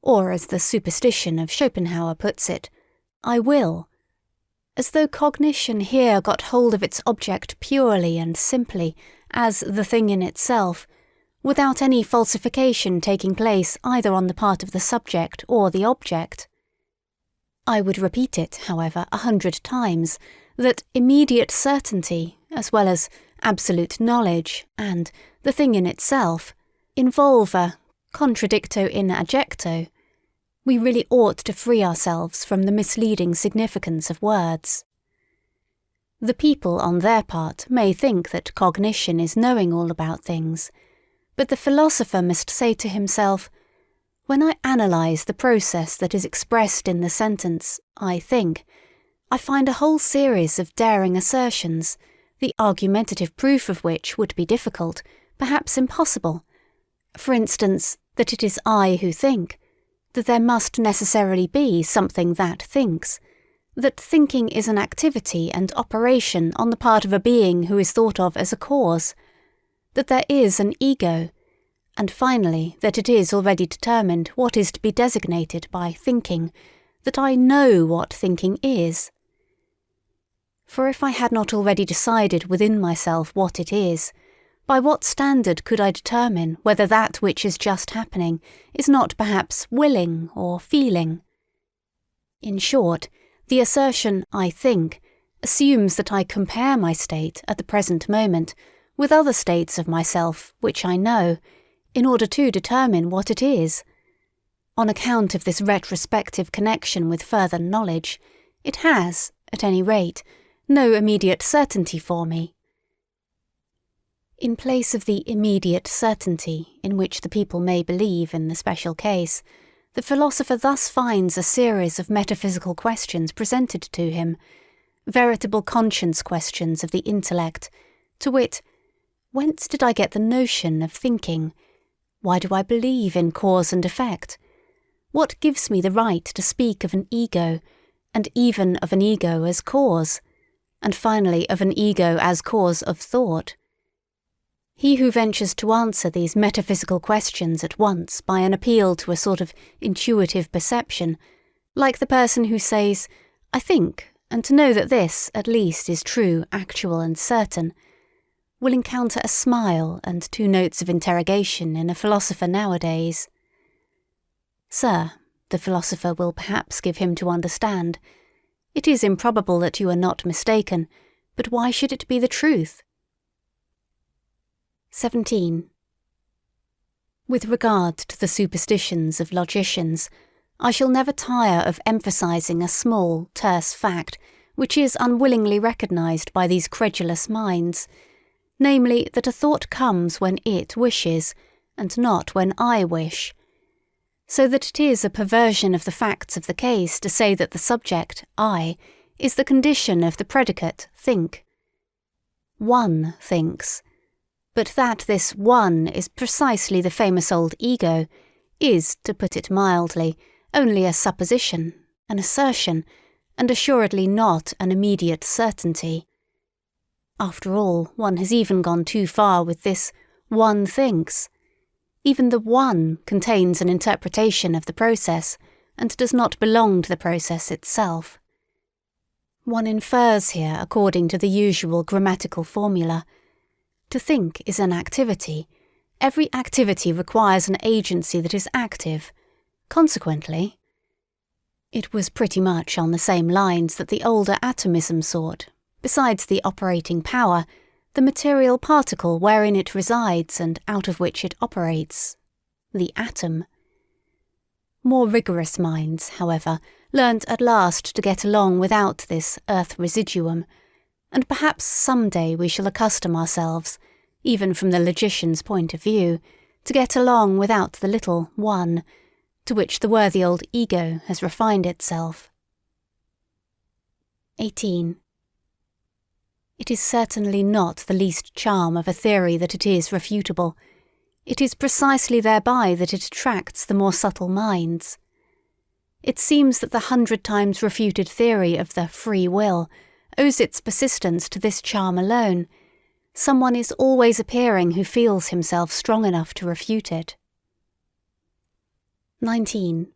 or as the superstition of Schopenhauer puts it, I will, as though cognition here got hold of its object purely and simply as the thing in itself, without any falsification taking place either on the part of the subject or the object. I would repeat it, however, 100 times, that immediate certainty, as well as absolute knowledge and the thing in itself, involve a contradicto in adjecto. We really ought to free ourselves from the misleading significance of words. The people, on their part, may think that cognition is knowing all about things, but the philosopher must say to himself, when I analyse the process that is expressed in the sentence, I think, I find a whole series of daring assertions, the argumentative proof of which would be difficult, perhaps impossible. For instance, that it is I who think, that there must necessarily be something that thinks, that thinking is an activity and operation on the part of a being who is thought of as a cause, that there is an ego, and finally that it is already determined what is to be designated by thinking, that I know what thinking is. For if I had not already decided within myself what it is, by what standard could I determine whether that which is just happening is not perhaps willing or feeling? In short, the assertion I think assumes that I compare my state at the present moment with other states of myself which I know, in order to determine what it is. On account of this retrospective connection with further knowledge, it has, at any rate, no immediate certainty for me. In place of the immediate certainty in which the people may believe in the special case, the philosopher thus finds a series of metaphysical questions presented to him, veritable conscience questions of the intellect, to wit, whence did I get the notion of thinking? Why do I believe in cause and effect? What gives me the right to speak of an ego, and even of an ego as cause, and finally of an ego as cause of thought? He who ventures to answer these metaphysical questions at once by an appeal to a sort of intuitive perception, like the person who says, I think, and to know that this, at least, is true, actual and certain, will encounter a smile and 2 notes of interrogation in a philosopher nowadays. Sir, the philosopher will perhaps give him to understand, it is improbable that you are not mistaken, but why should it be the truth? 17. With regard to the superstitions of logicians, I shall never tire of emphasizing a small, terse fact which is unwillingly recognized by these credulous minds, namely that a thought comes when it wishes, and not when I wish, so that it is a perversion of the facts of the case to say that the subject, I, is the condition of the predicate, think. One thinks, but that this one is precisely the famous old ego is, to put it mildly, only a supposition, an assertion, and assuredly not an immediate certainty. After all, one has even gone too far with this one thinks. Even the one contains an interpretation of the process, and does not belong to the process itself. One infers here according to the usual grammatical formula. To think is an activity. Every activity requires an agency that is active. Consequently, it was pretty much on the same lines that the older atomism sought, besides the operating power, the material particle wherein it resides and out of which it operates, the atom. More rigorous minds, however, learnt at last to get along without this earth residuum, and perhaps some day we shall accustom ourselves, even from the logician's point of view, to get along without the little one, to which the worthy old ego has refined itself. 18. It is certainly not the least charm of a theory that it is refutable. It is precisely thereby that it attracts the more subtle minds. It seems that the 100 times refuted theory of the free will owes its persistence to this charm alone. Someone is always appearing who feels himself strong enough to refute it. 19.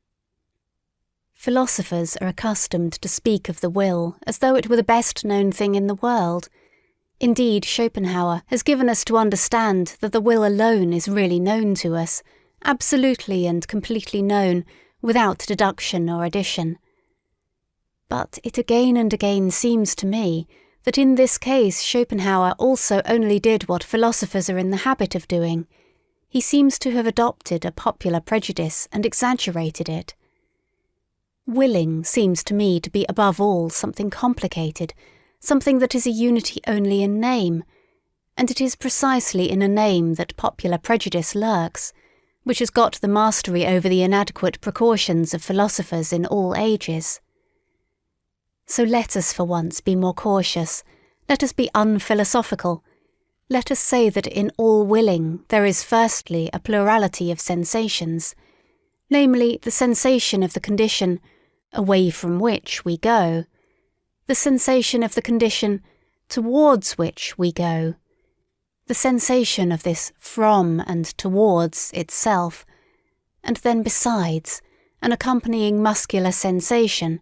Philosophers are accustomed to speak of the will as though it were the best known thing in the world. Indeed, Schopenhauer has given us to understand that the will alone is really known to us, absolutely and completely known, without deduction or addition. But it again and again seems to me that in this case Schopenhauer also only did what philosophers are in the habit of doing. He seems to have adopted a popular prejudice and exaggerated it. Willing seems to me to be above all something complicated, something that is a unity only in name, and it is precisely in a name that popular prejudice lurks, which has got the mastery over the inadequate precautions of philosophers in all ages. So let us for once be more cautious, let us be unphilosophical, let us say that in all willing there is firstly a plurality of sensations, namely the sensation of the condition away from which we go, the sensation of the condition towards which we go, the sensation of this from and towards itself, and then besides an accompanying muscular sensation,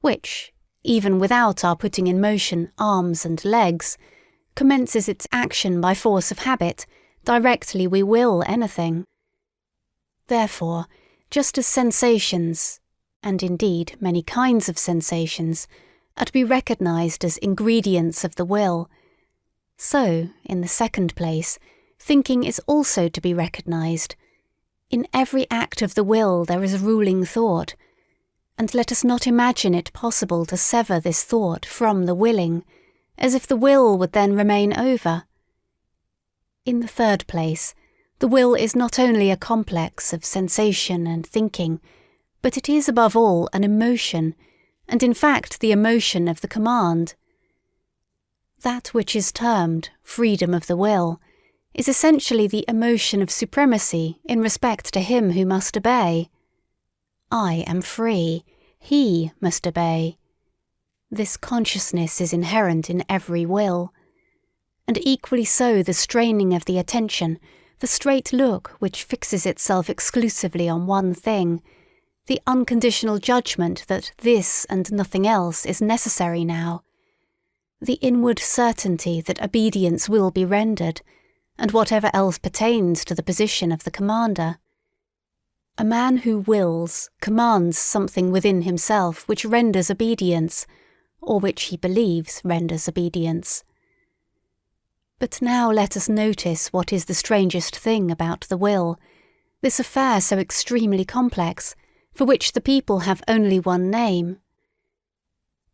which, even without our putting in motion arms and legs, commences its action by force of habit directly we will anything. Therefore, just as sensations, and indeed many kinds of sensations, are to be recognized as ingredients of the will, so, in the second place, thinking is also to be recognized. In every act of the will there is a ruling thought, and let us not imagine it possible to sever this thought from the willing, as if the will would then remain over. In the third place, the will is not only a complex of sensation and thinking, but it is above all an emotion, and in fact the emotion of the command. That which is termed freedom of the will is essentially the emotion of supremacy in respect to him who must obey. I am free, he must obey. This consciousness is inherent in every will, and equally so the straining of the attention, the straight look which fixes itself exclusively on one thing, the unconditional judgment that this and nothing else is necessary now, the inward certainty that obedience will be rendered, and whatever else pertains to the position of the commander. A man who wills commands something within himself which renders obedience, or which he believes renders obedience. But now let us notice what is the strangest thing about the will, this affair so extremely complex, for which the people have only one name.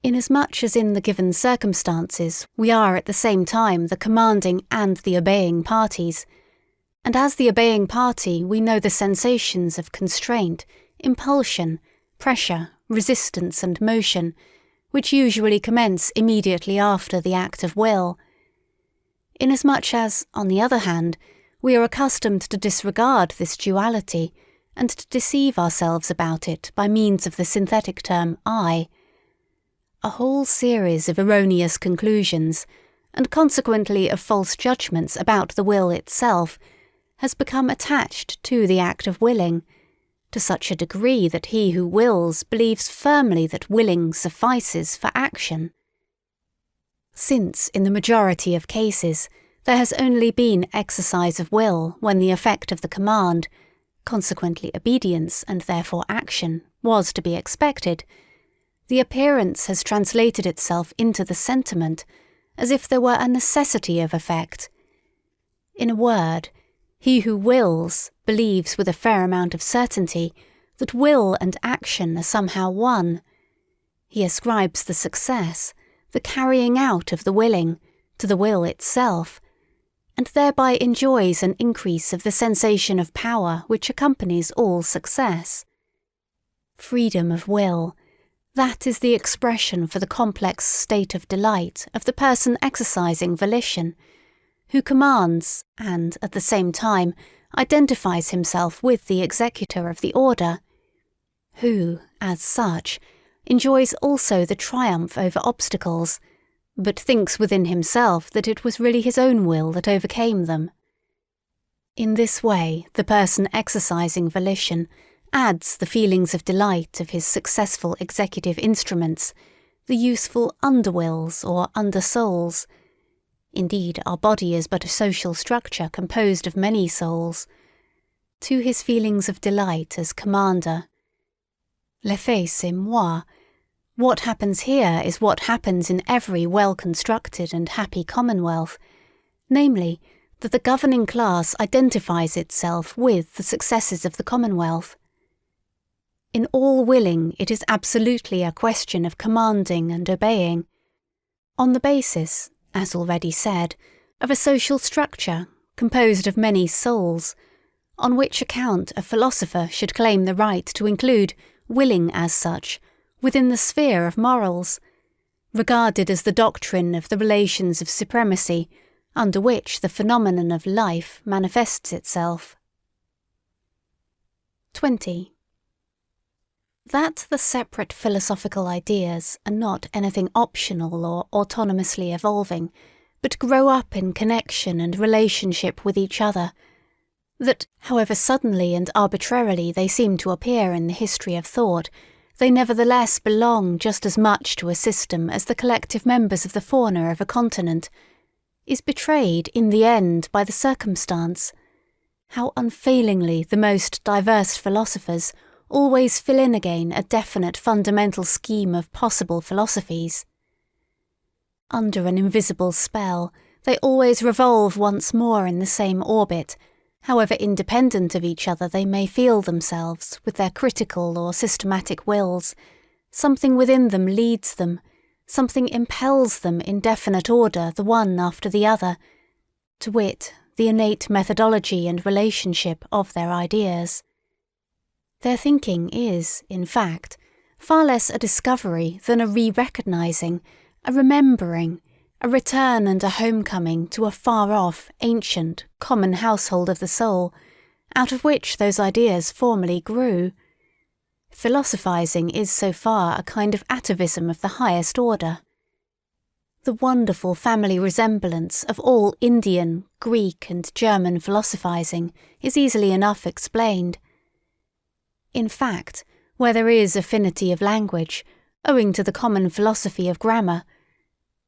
Inasmuch as in the given circumstances we are at the same time the commanding and the obeying parties, and as the obeying party we know the sensations of constraint, impulsion, pressure, resistance and motion, which usually commence immediately after the act of will. Inasmuch as, on the other hand, we are accustomed to disregard this duality, and to deceive ourselves about it by means of the synthetic term I, a whole series of erroneous conclusions, and consequently of false judgments about the will itself, has become attached to the act of willing, to such a degree that he who wills believes firmly that willing suffices for action. Since, in the majority of cases, there has only been exercise of will when the effect of the command, consequently obedience and therefore action, was to be expected, the appearance has translated itself into the sentiment, as if there were a necessity of effect. In a word, he who wills believes with a fair amount of certainty that will and action are somehow one, He ascribes the success, the carrying out of the willing, to the will itself, and thereby enjoys an increase of the sensation of power which accompanies all success. Freedom of will, that is the expression for the complex state of delight of the person exercising volition, who commands and, at the same time, identifies himself with the executor of the order, who, as such, enjoys also the triumph over obstacles, but thinks within himself that it was really his own will that overcame them. In this way, the person exercising volition adds the feelings of delight of his successful executive instruments, the useful underwills or undersouls. Indeed, our body is but a social structure composed of many souls, to his feelings of delight as commander. L'effet c'est moi. What happens here is what happens in every well-constructed and happy commonwealth, namely, that the governing class identifies itself with the successes of the commonwealth. In all willing, it is absolutely a question of commanding and obeying, on the basis, as already said, of a social structure composed of many souls, on which account a philosopher should claim the right to include willing as such within the sphere of morals, regarded as the doctrine of the relations of supremacy under which the phenomenon of life manifests itself. 20. That the separate philosophical ideas are not anything optional or autonomously evolving, but grow up in connection and relationship with each other, that, however suddenly and arbitrarily they seem to appear in the history of thought, they nevertheless belong just as much to a system as the collective members of the fauna of a continent, is betrayed in the end by the circumstance, how unfailingly the most diverse philosophers always fill in again a definite fundamental scheme of possible philosophies. Under an invisible spell, they always revolve once more in the same orbit, however independent of each other they may feel themselves with their critical or systematic wills. Something within them leads them, something impels them in definite order the one after the other, to wit, the innate methodology and relationship of their ideas. Their thinking is, in fact, far less a discovery than a re-recognizing, a remembering, a return and a homecoming to a far-off, ancient, common household of the soul, out of which those ideas formerly grew. Philosophizing is so far a kind of atavism of the highest order. The wonderful family resemblance of all Indian, Greek and German philosophizing is easily enough explained. In fact, where there is affinity of language, owing to the common philosophy of grammar,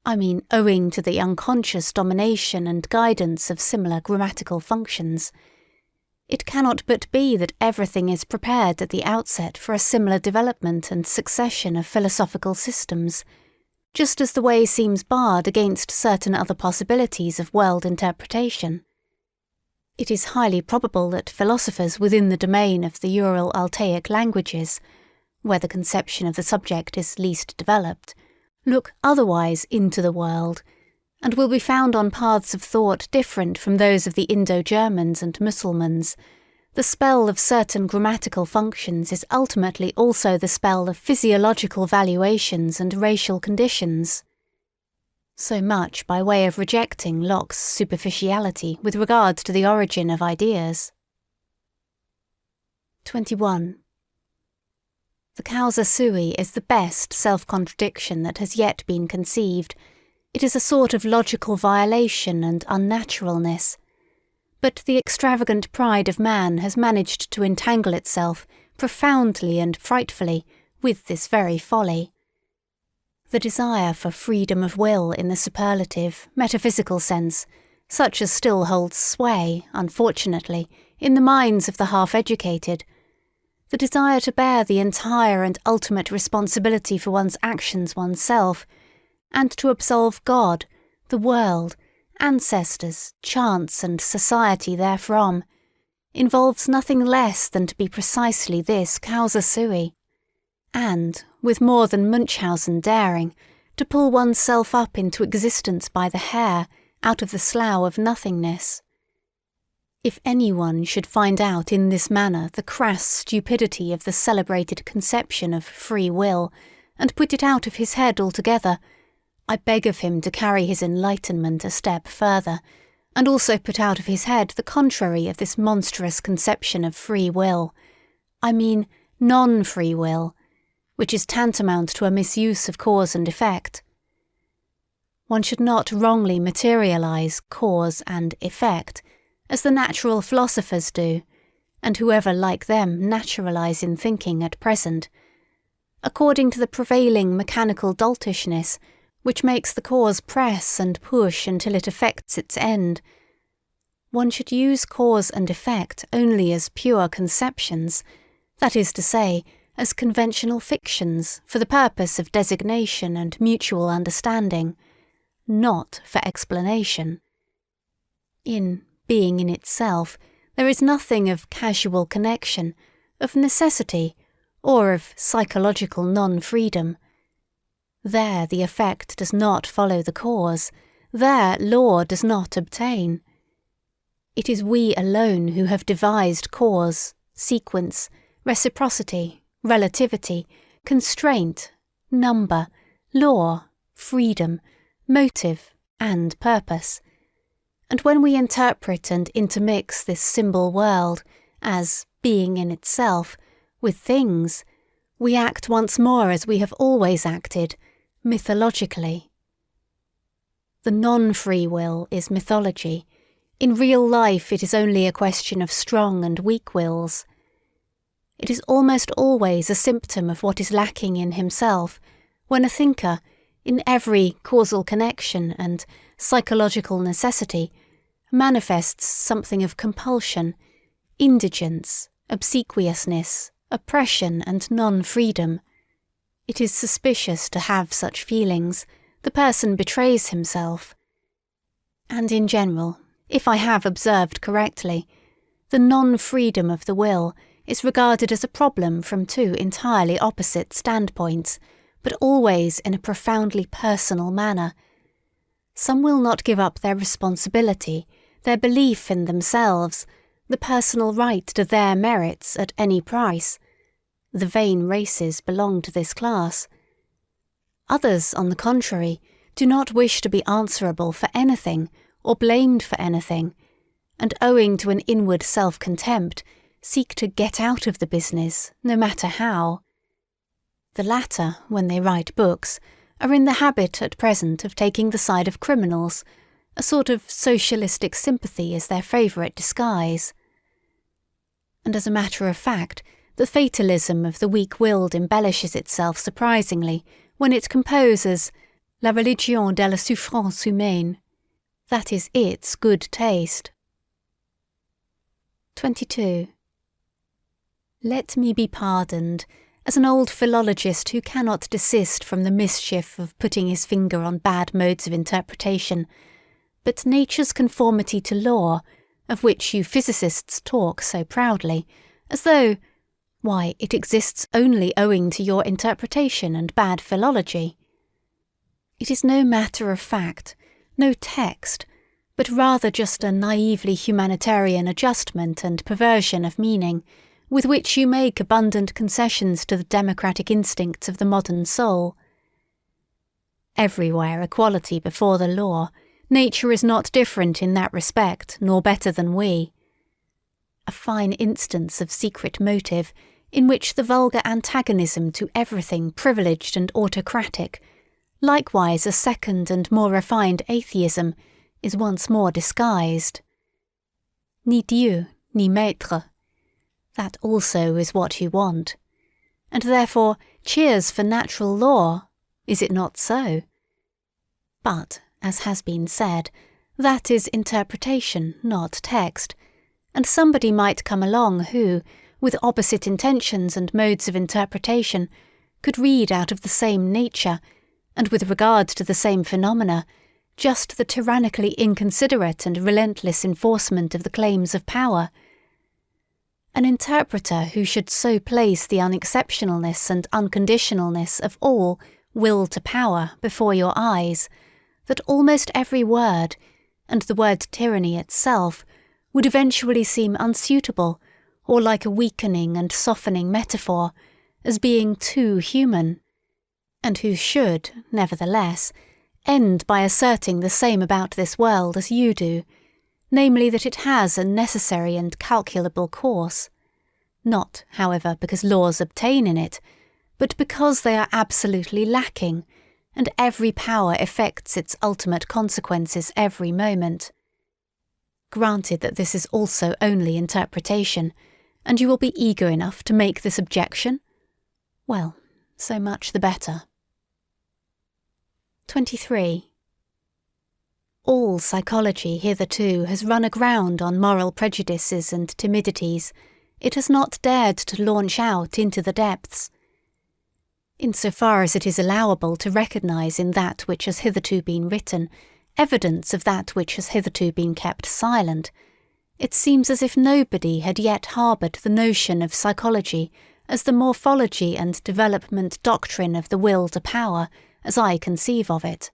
owing to the unconscious domination and guidance of similar grammatical functions, it cannot but be that everything is prepared at the outset for a similar development and succession of philosophical systems, just as the way seems barred against certain other possibilities of world interpretation. It is highly probable that philosophers within the domain of the Ural-Altaic languages, where the conception of the subject is least developed, look otherwise into the world, and will be found on paths of thought different from those of the Indo-Germans and Mussulmans. The spell of certain grammatical functions is ultimately also the spell of physiological valuations and racial conditions. So much by way of rejecting Locke's superficiality with regard to the origin of ideas. 21. The causa sui is the best self-contradiction that has yet been conceived. It is a sort of logical violation and unnaturalness. But the extravagant pride of man has managed to entangle itself, profoundly and frightfully, with this very folly. The desire for freedom of will in the superlative, metaphysical sense, such as still holds sway, unfortunately, in the minds of the half-educated, the desire to bear the entire and ultimate responsibility for one's actions oneself, and to absolve God, the world, ancestors, chance and society therefrom, involves nothing less than to be precisely this causa sui. and, with more than Munchausen daring, to pull oneself up into existence by the hair out of the slough of nothingness. If anyone should find out in this manner the crass stupidity of the celebrated conception of free will, and put it out of his head altogether, I beg of him to carry his enlightenment a step further, and also put out of his head the contrary of this monstrous conception of free will. I mean non-free will, which is tantamount to a misuse of cause and effect. One should not wrongly materialize cause and effect, as the natural philosophers do, and whoever like them naturalize in thinking at present, according to the prevailing mechanical doltishness which makes the cause press and push until it effects its end. One should use cause and effect only as pure conceptions, that is to say, as conventional fictions for the purpose of designation and mutual understanding, not for explanation. In being in itself, there is nothing of casual connection, of necessity, or of psychological non-freedom. There the effect does not follow the cause, there law does not obtain. It is we alone who have devised cause, sequence, reciprocity, relativity, constraint, number, law, freedom, motive, and purpose. And when we interpret and intermix this symbol world, as being in itself, with things, we act once more as we have always acted, mythologically. The non-free will is mythology. In real life it is only a question of strong and weak wills. It is almost always a symptom of what is lacking in himself, when a thinker, in every causal connection and psychological necessity, manifests something of compulsion, indigence, obsequiousness, oppression and non-freedom. It is suspicious to have such feelings. The person betrays himself. And in general, if I have observed correctly, the non-freedom of the will is regarded as a problem from two entirely opposite standpoints, but always in a profoundly personal manner. Some will not give up their responsibility, their belief in themselves, the personal right to their merits at any price. The vain races belong to this class. Others, on the contrary, do not wish to be answerable for anything or blamed for anything, and owing to an inward self-contempt, seek to get out of the business, no matter how. The latter, when they write books, are in the habit at present of taking the side of criminals. A sort of socialistic sympathy is their favourite disguise. And as a matter of fact, the fatalism of the weak-willed embellishes itself surprisingly when it composes La religion de la souffrance humaine. That is its good taste. 22. Let me be pardoned, as an old philologist who cannot desist from the mischief of putting his finger on bad modes of interpretation, but nature's conformity to law, of which you physicists talk so proudly, as though, why, it exists only owing to your interpretation and bad philology. It is no matter of fact, no text, but rather just a naively humanitarian adjustment and perversion of meaning, with which you make abundant concessions to the democratic instincts of the modern soul. Everywhere equality before the law, nature is not different in that respect, nor better than we. A fine instance of secret motive, in which the vulgar antagonism to everything privileged and autocratic, likewise a second and more refined atheism, is once more disguised. Ni Dieu, ni maître. That also is what you want. And therefore, cheers for natural law, is it not so? But, as has been said, that is interpretation, not text, and somebody might come along who, with opposite intentions and modes of interpretation, could read out of the same nature, and with regard to the same phenomena, just the tyrannically inconsiderate and relentless enforcement of the claims of power. An interpreter who should so place the unexceptionalness and unconditionalness of all will to power before your eyes, that almost every word, and the word tyranny itself, would eventually seem unsuitable, or like a weakening and softening metaphor, as being too human, and who should, nevertheless, end by asserting the same about this world as you do, namely that it has a necessary and calculable course, not, however, because laws obtain in it, but because they are absolutely lacking, and every power effects its ultimate consequences every moment. Granted that this is also only interpretation, and you will be eager enough to make this objection? Well, so much the better. 23. All psychology hitherto has run aground on moral prejudices and timidities. It has not dared to launch out into the depths. Insofar as it is allowable to recognise in that which has hitherto been written evidence of that which has hitherto been kept silent, it seems as if nobody had yet harboured the notion of psychology as the morphology and development doctrine of the will to power, as I conceive of it.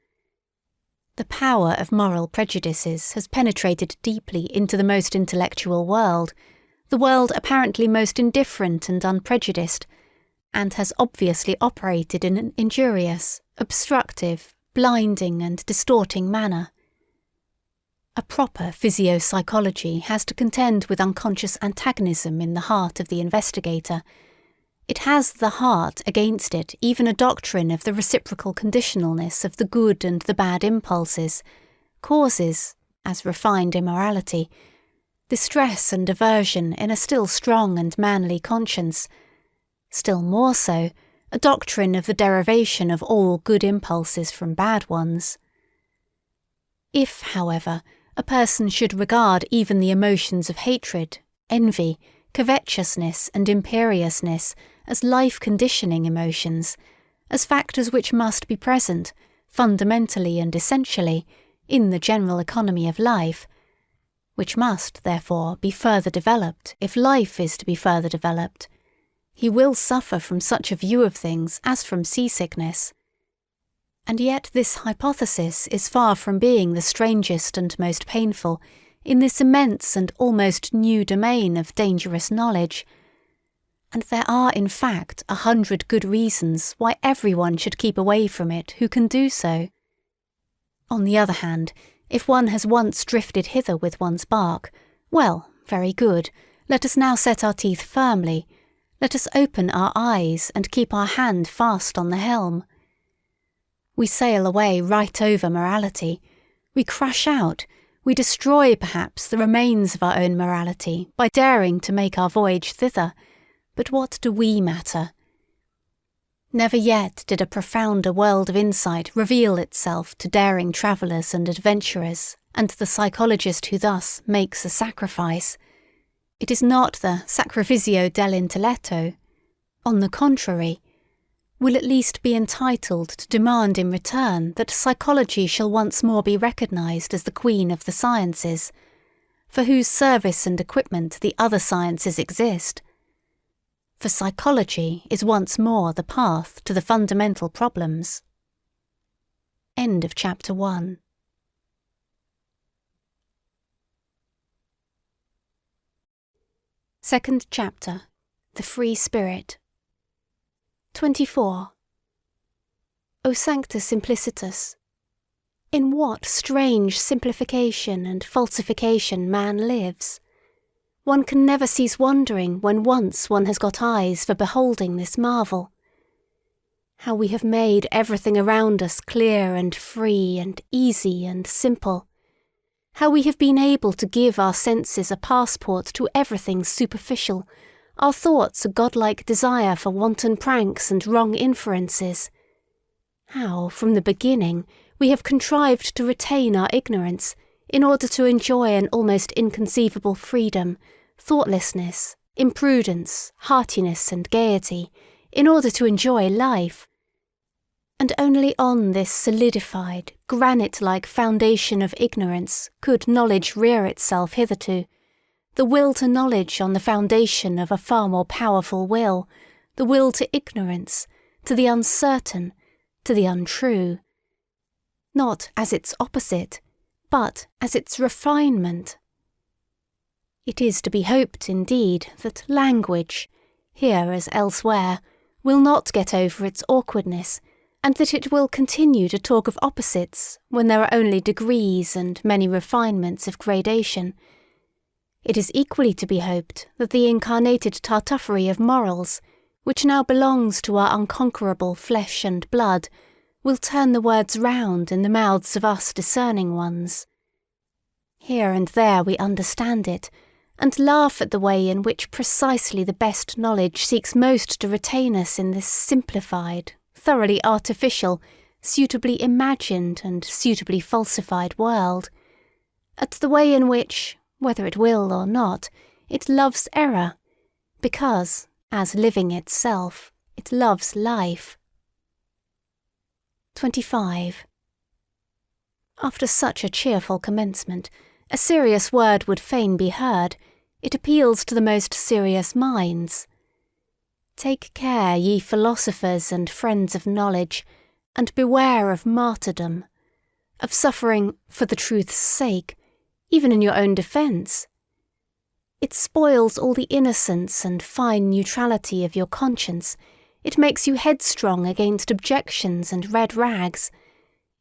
The power of moral prejudices has penetrated deeply into the most intellectual world, the world apparently most indifferent and unprejudiced, and has obviously operated in an injurious, obstructive, blinding and distorting manner. A proper physio-psychology has to contend with unconscious antagonism in the heart of the investigator. It has the heart against it even a doctrine of the reciprocal conditionalness of the good and the bad impulses, causes, as refined immorality, distress and aversion in a still strong and manly conscience, still more so, a doctrine of the derivation of all good impulses from bad ones. If, however, a person should regard even the emotions of hatred, envy, covetousness and imperiousness as life-conditioning emotions, as factors which must be present, fundamentally and essentially, in the general economy of life, which must, therefore, be further developed if life is to be further developed, he will suffer from such a view of things as from seasickness. And yet this hypothesis is far from being the strangest and most painful in this immense and almost new domain of dangerous knowledge, and there are in fact 100 good reasons why everyone should keep away from it who can do so. On the other hand, if one has once drifted hither with one's bark, well, very good, let us now set our teeth firmly, let us open our eyes and keep our hand fast on the helm. We sail away right over morality, we crush out, we destroy perhaps the remains of our own morality by daring to make our voyage thither, but what do we matter? Never yet did a profounder world of insight reveal itself to daring travellers and adventurers, and the psychologist who thus makes a sacrifice. It is not the sacrificio dell'intelletto. On the contrary, will at least be entitled to demand in return that psychology shall once more be recognised as the queen of the sciences, for whose service and equipment the other sciences exist. For psychology is once more the path to the fundamental problems. End of chapter 1. Second chapter, The Free Spirit. 24. O Sanctus Simplicitus! In what strange simplification and falsification man lives! One can never cease wondering when once one has got eyes for beholding this marvel. How we have made everything around us clear and free and easy and simple. How we have been able to give our senses a passport to everything superficial, our thoughts a godlike desire for wanton pranks and wrong inferences. How, from the beginning, we have contrived to retain our ignorance, in order to enjoy an almost inconceivable freedom, thoughtlessness, imprudence, heartiness and gaiety, in order to enjoy life. And only on this solidified, granite-like foundation of ignorance could knowledge rear itself hitherto, the will to knowledge on the foundation of a far more powerful will, the will to ignorance, to the uncertain, to the untrue. Not as its opposite, but as its refinement. It is to be hoped, indeed, that language, here as elsewhere, will not get over its awkwardness, and that it will continue to talk of opposites when there are only degrees and many refinements of gradation. It is equally to be hoped that the incarnated tartuffery of morals, which now belongs to our unconquerable flesh and blood, will turn the words round in the mouths of us discerning ones. Here and there we understand it, and laugh at the way in which precisely the best knowledge seeks most to retain us in this simplified, thoroughly artificial, suitably imagined and suitably falsified world, at the way in which, whether it will or not, it loves error, because, as living itself, it loves life. 25. After such a cheerful commencement, a serious word would fain be heard. It appeals to the most serious minds. Take care, ye philosophers and friends of knowledge, and beware of martyrdom, of suffering for the truth's sake, even in your own defence. It spoils all the innocence and fine neutrality of your conscience. It makes you headstrong against objections and red rags.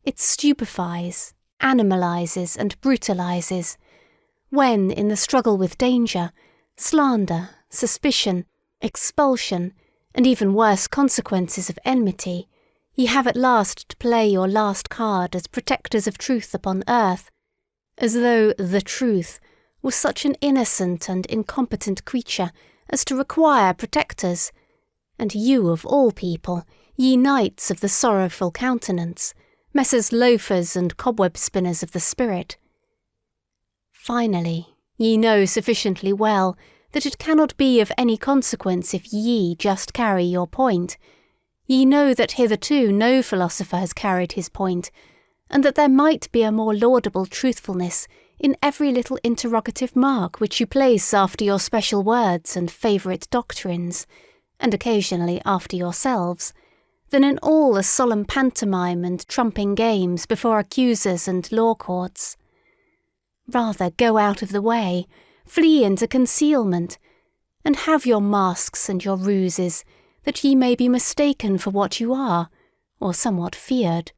It stupefies, animalizes, and brutalizes, when, in the struggle with danger, slander, suspicion, expulsion, and even worse consequences of enmity, ye have at last to play your last card as protectors of truth upon earth, as though the truth was such an innocent and incompetent creature as to require protectors, and you of all people, ye knights of the sorrowful countenance, messrs loafers and cobweb-spinners of the spirit. Finally, ye know sufficiently well that it cannot be of any consequence if ye just carry your point. Ye know that hitherto no philosopher has carried his point, and that there might be a more laudable truthfulness in every little interrogative mark which you place after your special words and favourite doctrines, and occasionally after yourselves, than in all the solemn pantomime and trumping games before accusers and law courts. Rather go out of the way, flee into concealment, and have your masks and your ruses, that ye may be mistaken for what you are, or somewhat feared.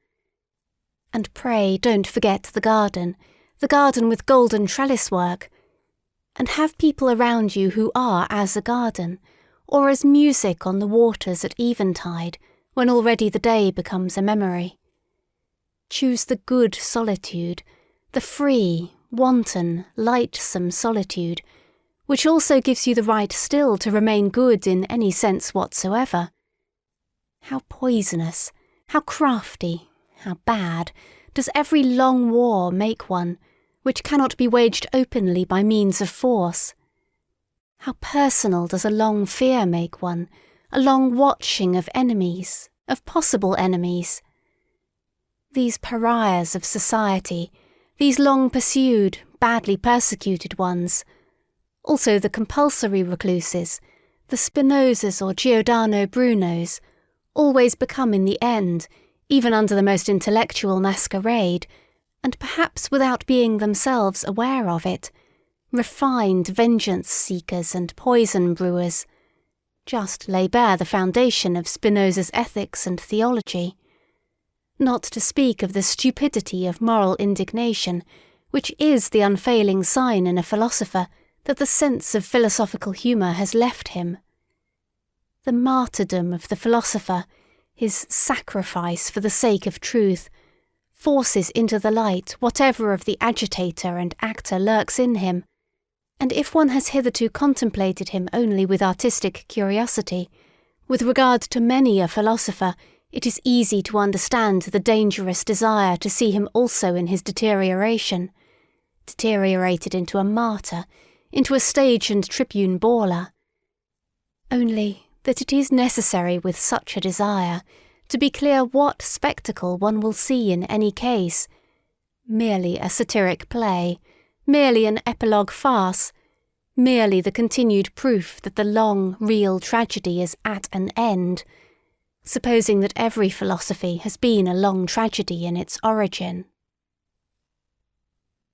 And pray don't forget the garden with golden trellis work, and have people around you who are as a garden, or as music on the waters at eventide, when already the day becomes a memory. Choose the good solitude, the free, wanton, lightsome solitude, which also gives you the right still to remain good in any sense whatsoever. How poisonous, how crafty, how bad, does every long war make one, which cannot be waged openly by means of force. How personal does a long fear make one, a long watching of enemies, of possible enemies. These pariahs of society, these long pursued, badly persecuted ones, also the compulsory recluses, the Spinozas or Giordano Brunos, always become in the end, even under the most intellectual masquerade, and perhaps without being themselves aware of it, refined vengeance-seekers and poison-brewers. Just lay bare the foundation of Spinoza's ethics and theology. Not to speak of the stupidity of moral indignation, which is the unfailing sign in a philosopher that the sense of philosophical humour has left him. The martyrdom of the philosopher, his sacrifice for the sake of truth, forces into the light whatever of the agitator and actor lurks in him, and if one has hitherto contemplated him only with artistic curiosity, with regard to many a philosopher, it is easy to understand the dangerous desire to see him also in his deteriorated into a martyr, into a stage and tribune bawler. Only that it is necessary with such a desire to be clear what spectacle one will see in any case, merely a satiric play, merely an epilogue farce, merely the continued proof that the long, real tragedy is at an end, supposing that every philosophy has been a long tragedy in its origin.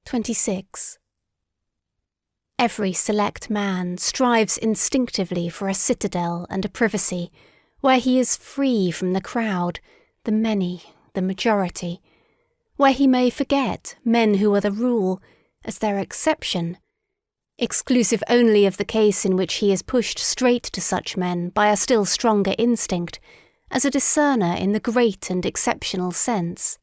26. Every select man strives instinctively for a citadel and a privacy, where he is free from the crowd, the many, the majority, where he may forget men who are the rule, as their exception, exclusive only of the case in which he is pushed straight to such men by a still stronger instinct, as a discerner in the great and exceptional sense.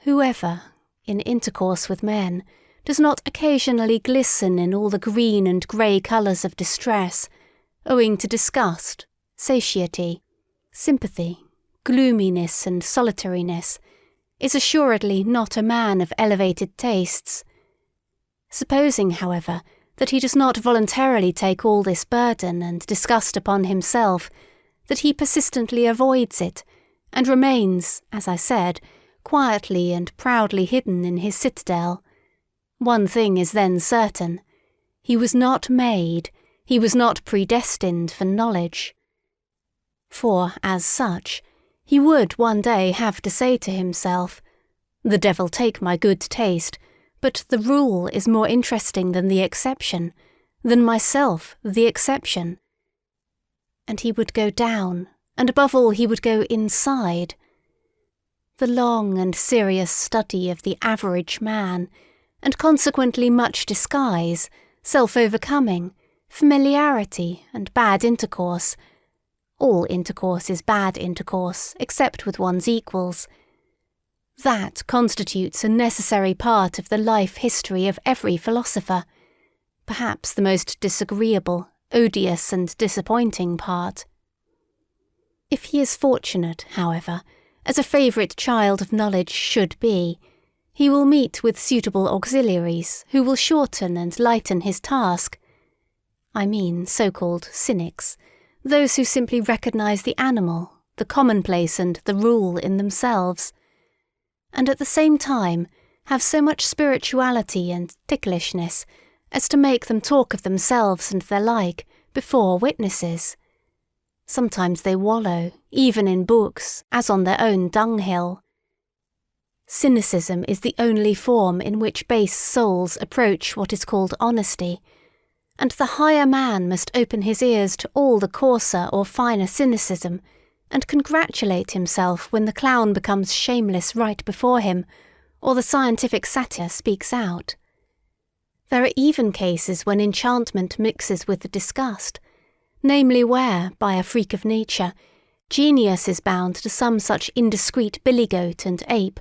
Whoever, in intercourse with men, does not occasionally glisten in all the green and grey colours of distress, owing to disgust, satiety, sympathy, gloominess and solitariness, is assuredly not a man of elevated tastes. Supposing, however, that he does not voluntarily take all this burden and disgust upon himself, that he persistently avoids it, and remains, as I said, quietly and proudly hidden in his citadel, one thing is then certain: he was not made, he was not predestined for knowledge. For, as such, he would one day have to say to himself, "The devil take my good taste, but the rule is more interesting than the exception, than myself the exception." And he would go down, and above all he would go inside. The long and serious study of the average man, and consequently much disguise, self-overcoming, familiarity, and bad intercourse — all intercourse is bad intercourse, except with one's equals — that constitutes a necessary part of the life history of every philosopher, perhaps the most disagreeable, odious, and disappointing part. If he is fortunate, however, as a favourite child of knowledge should be, he will meet with suitable auxiliaries who will shorten and lighten his task. I mean so-called cynics, those who simply recognise the animal, the commonplace and the rule in themselves, and at the same time have so much spirituality and ticklishness as to make them talk of themselves and their like before witnesses. Sometimes they wallow, even in books, as on their own dunghill. Cynicism is the only form in which base souls approach what is called honesty, and the higher man must open his ears to all the coarser or finer cynicism, and congratulate himself when the clown becomes shameless right before him, or the scientific satyr speaks out. There are even cases when enchantment mixes with the disgust, namely where, by a freak of nature, genius is bound to some such indiscreet billy-goat and ape,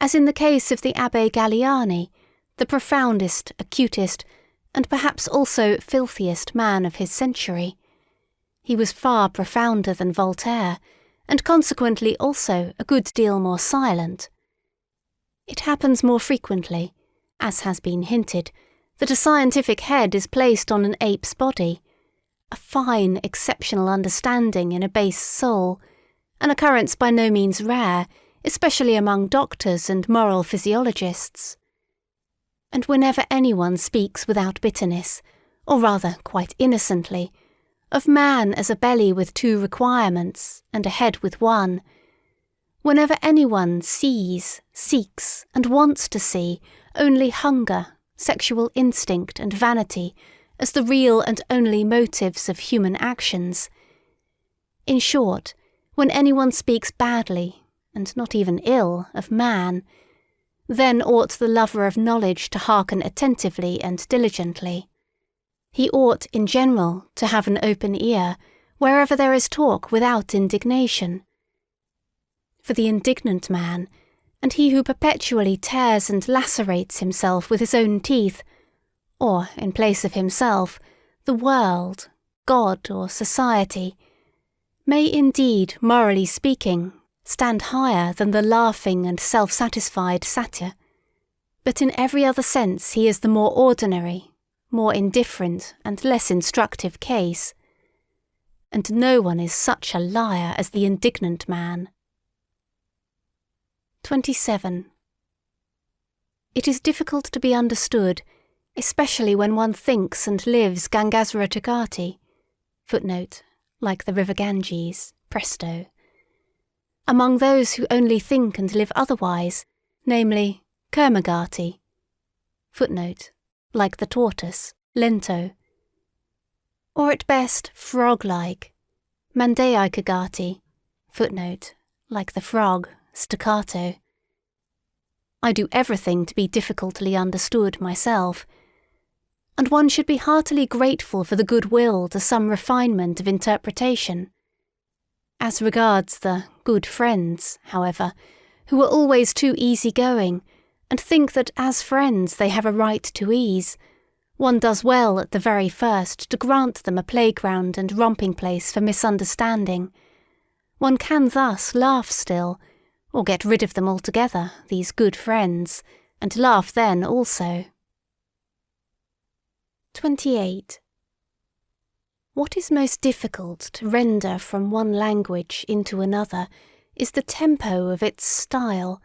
as in the case of the Abbé Galliani, the profoundest, acutest, and perhaps also filthiest man of his century. He was far profounder than Voltaire, and consequently also a good deal more silent. It happens more frequently, as has been hinted, that a scientific head is placed on an ape's body, a fine, exceptional understanding in a base soul, an occurrence by no means rare, especially among doctors and moral physiologists. And whenever anyone speaks without bitterness, or rather quite innocently, of man as a belly with two requirements and a head with one, whenever anyone sees, seeks, and wants to see only hunger, sexual instinct, and vanity as the real and only motives of human actions, in short, when anyone speaks badly, and not even ill, of man, then ought the lover of knowledge to hearken attentively and diligently. He ought, in general, to have an open ear, wherever there is talk without indignation. For the indignant man, and he who perpetually tears and lacerates himself with his own teeth, or, in place of himself, the world, God, or society, may indeed, morally speaking, stand higher than the laughing and self-satisfied satyr, but in every other sense he is the more ordinary, more indifferent and less instructive case. And no one is such a liar as the indignant man. 27. It is difficult to be understood, especially when one thinks and lives Gangasratakati, footnote, like the river Ganges, presto. Among those who only think and live otherwise, namely Kurmagati, footnote, like the tortoise, lento. Or at best frog-like, Mandaikagati, footnote, like the frog, staccato. I do everything to be difficultly understood myself, and one should be heartily grateful for the goodwill to some refinement of interpretation. As regards the good friends, however, who are always too easy-going, and think that as friends they have a right to ease, one does well at the very first to grant them a playground and romping place for misunderstanding. One can thus laugh still, or get rid of them altogether, these good friends, and laugh then also. 28. What is most difficult to render from one language into another is the tempo of its style,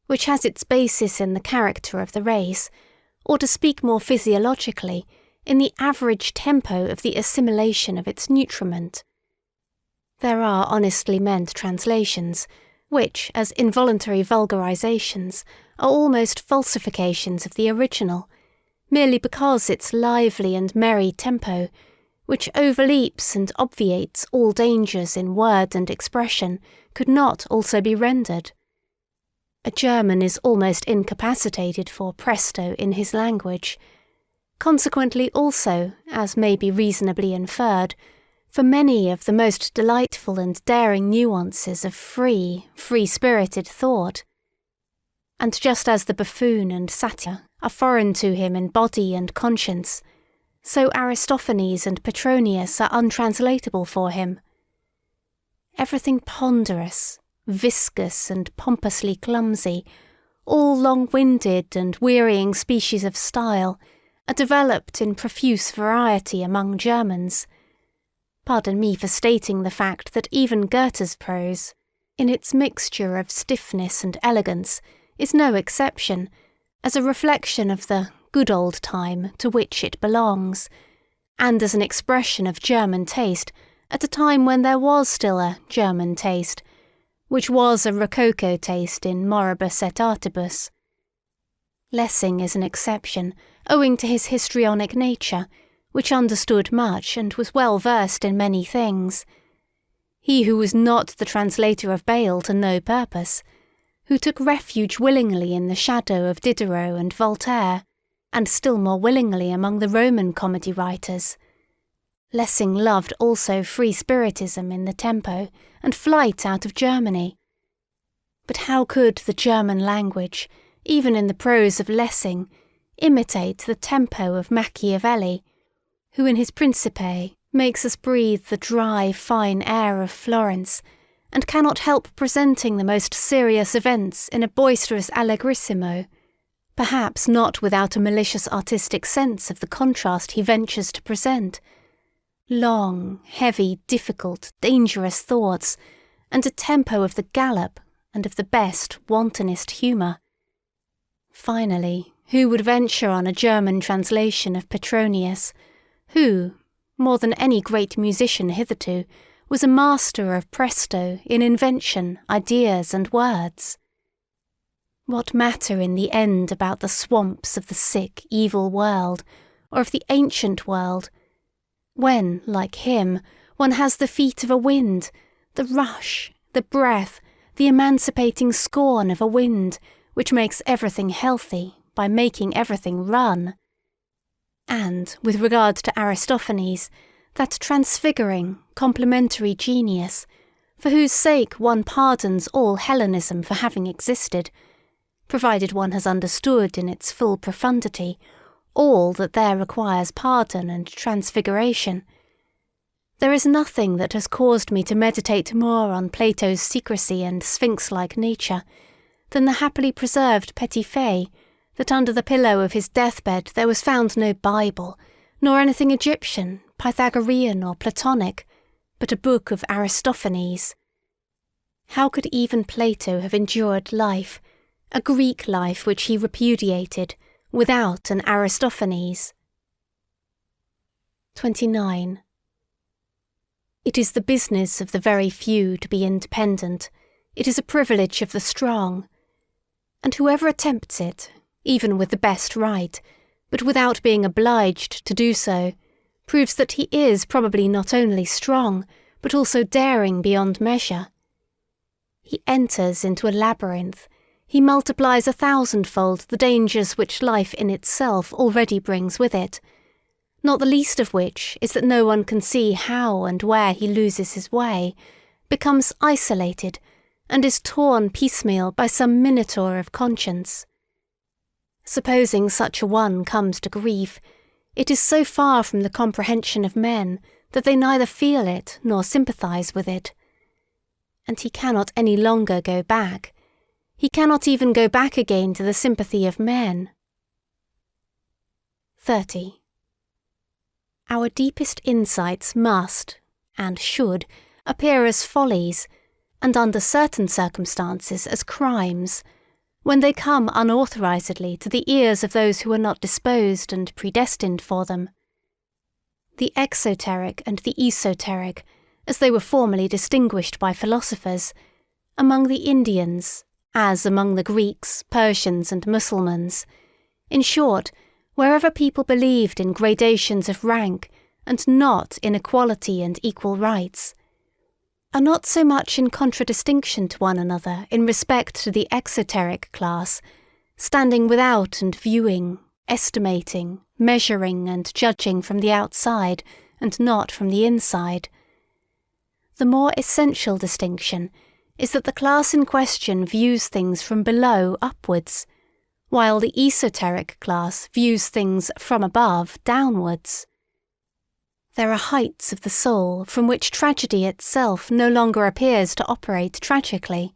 which has its basis in the character of the race, or to speak more physiologically, in the average tempo of the assimilation of its nutriment. There are honestly meant translations, which, as involuntary vulgarizations, are almost falsifications of the original, merely because its lively and merry tempo, which overleaps and obviates all dangers in word and expression, could not also be rendered. A German is almost incapacitated for presto in his language, consequently also, as may be reasonably inferred, for many of the most delightful and daring nuances of free-spirited thought. And just as the buffoon and satyr are foreign to him in body and conscience, so Aristophanes and Petronius are untranslatable for him. Everything ponderous, viscous and pompously clumsy, all long-winded and wearying species of style, are developed in profuse variety among Germans. Pardon me for stating the fact that even Goethe's prose, in its mixture of stiffness and elegance, is no exception, as a reflection of the good old time to which it belongs, and as an expression of German taste at a time when there was still a German taste, which was a Rococo taste in moribus et artibus. Lessing is an exception, owing to his histrionic nature, which understood much and was well versed in many things. He who was not the translator of Bayle to no purpose, who took refuge willingly in the shadow of Diderot and Voltaire, and still more willingly among the Roman comedy writers. Lessing loved also free-spiritism in the tempo, and flight out of Germany. But how could the German language, even in the prose of Lessing, imitate the tempo of Machiavelli, who in his Principe makes us breathe the dry, fine air of Florence, and cannot help presenting the most serious events in a boisterous allegrissimo, perhaps not without a malicious artistic sense of the contrast he ventures to present. Long, heavy, difficult, dangerous thoughts, and a tempo of the gallop and of the best, wantonest humour. Finally, who would venture on a German translation of Petronius, who, more than any great musician hitherto, was a master of presto in invention, ideas, and words? What matter in the end about the swamps of the sick, evil world, or of the ancient world, when, like him, one has the feet of a wind, the rush, the breath, the emancipating scorn of a wind, which makes everything healthy by making everything run? And, with regard to Aristophanes, that transfiguring, complementary genius, for whose sake one pardons all Hellenism for having existed, provided one has understood in its full profundity all that there requires pardon and transfiguration. There is nothing that has caused me to meditate more on Plato's secrecy and sphinx-like nature than the happily preserved petit fait that under the pillow of his deathbed there was found no Bible, nor anything Egyptian, Pythagorean or Platonic, but a book of Aristophanes. How could even Plato have endured life, a Greek life which he repudiated, without an Aristophanes. 29. It is the business of the very few to be independent. It is a privilege of the strong. And whoever attempts it, even with the best right, but without being obliged to do so, proves that he is probably not only strong, but also daring beyond measure. He enters into a labyrinth. He multiplies 1,000-fold the dangers which life in itself already brings with it, not the least of which is that no one can see how and where he loses his way, becomes isolated, and is torn piecemeal by some minotaur of conscience. Supposing such a one comes to grief, it is so far from the comprehension of men that they neither feel it nor sympathize with it. And he cannot any longer go back. He cannot even go back again to the sympathy of men. 30. Our deepest insights must, and should, appear as follies, and under certain circumstances as crimes, when they come unauthorizedly to the ears of those who are not disposed and predestined for them. The exoteric and the esoteric, as they were formerly distinguished by philosophers, among the Indians, as among the Greeks, Persians, and Mussulmans, in short, wherever people believed in gradations of rank and not in equality and equal rights, are not so much in contradistinction to one another in respect to the exoteric class, standing without and viewing, estimating, measuring and judging from the outside and not from the inside. The more essential distinction is that the class in question views things from below upwards, while the esoteric class views things from above downwards. There are heights of the soul from which tragedy itself no longer appears to operate tragically.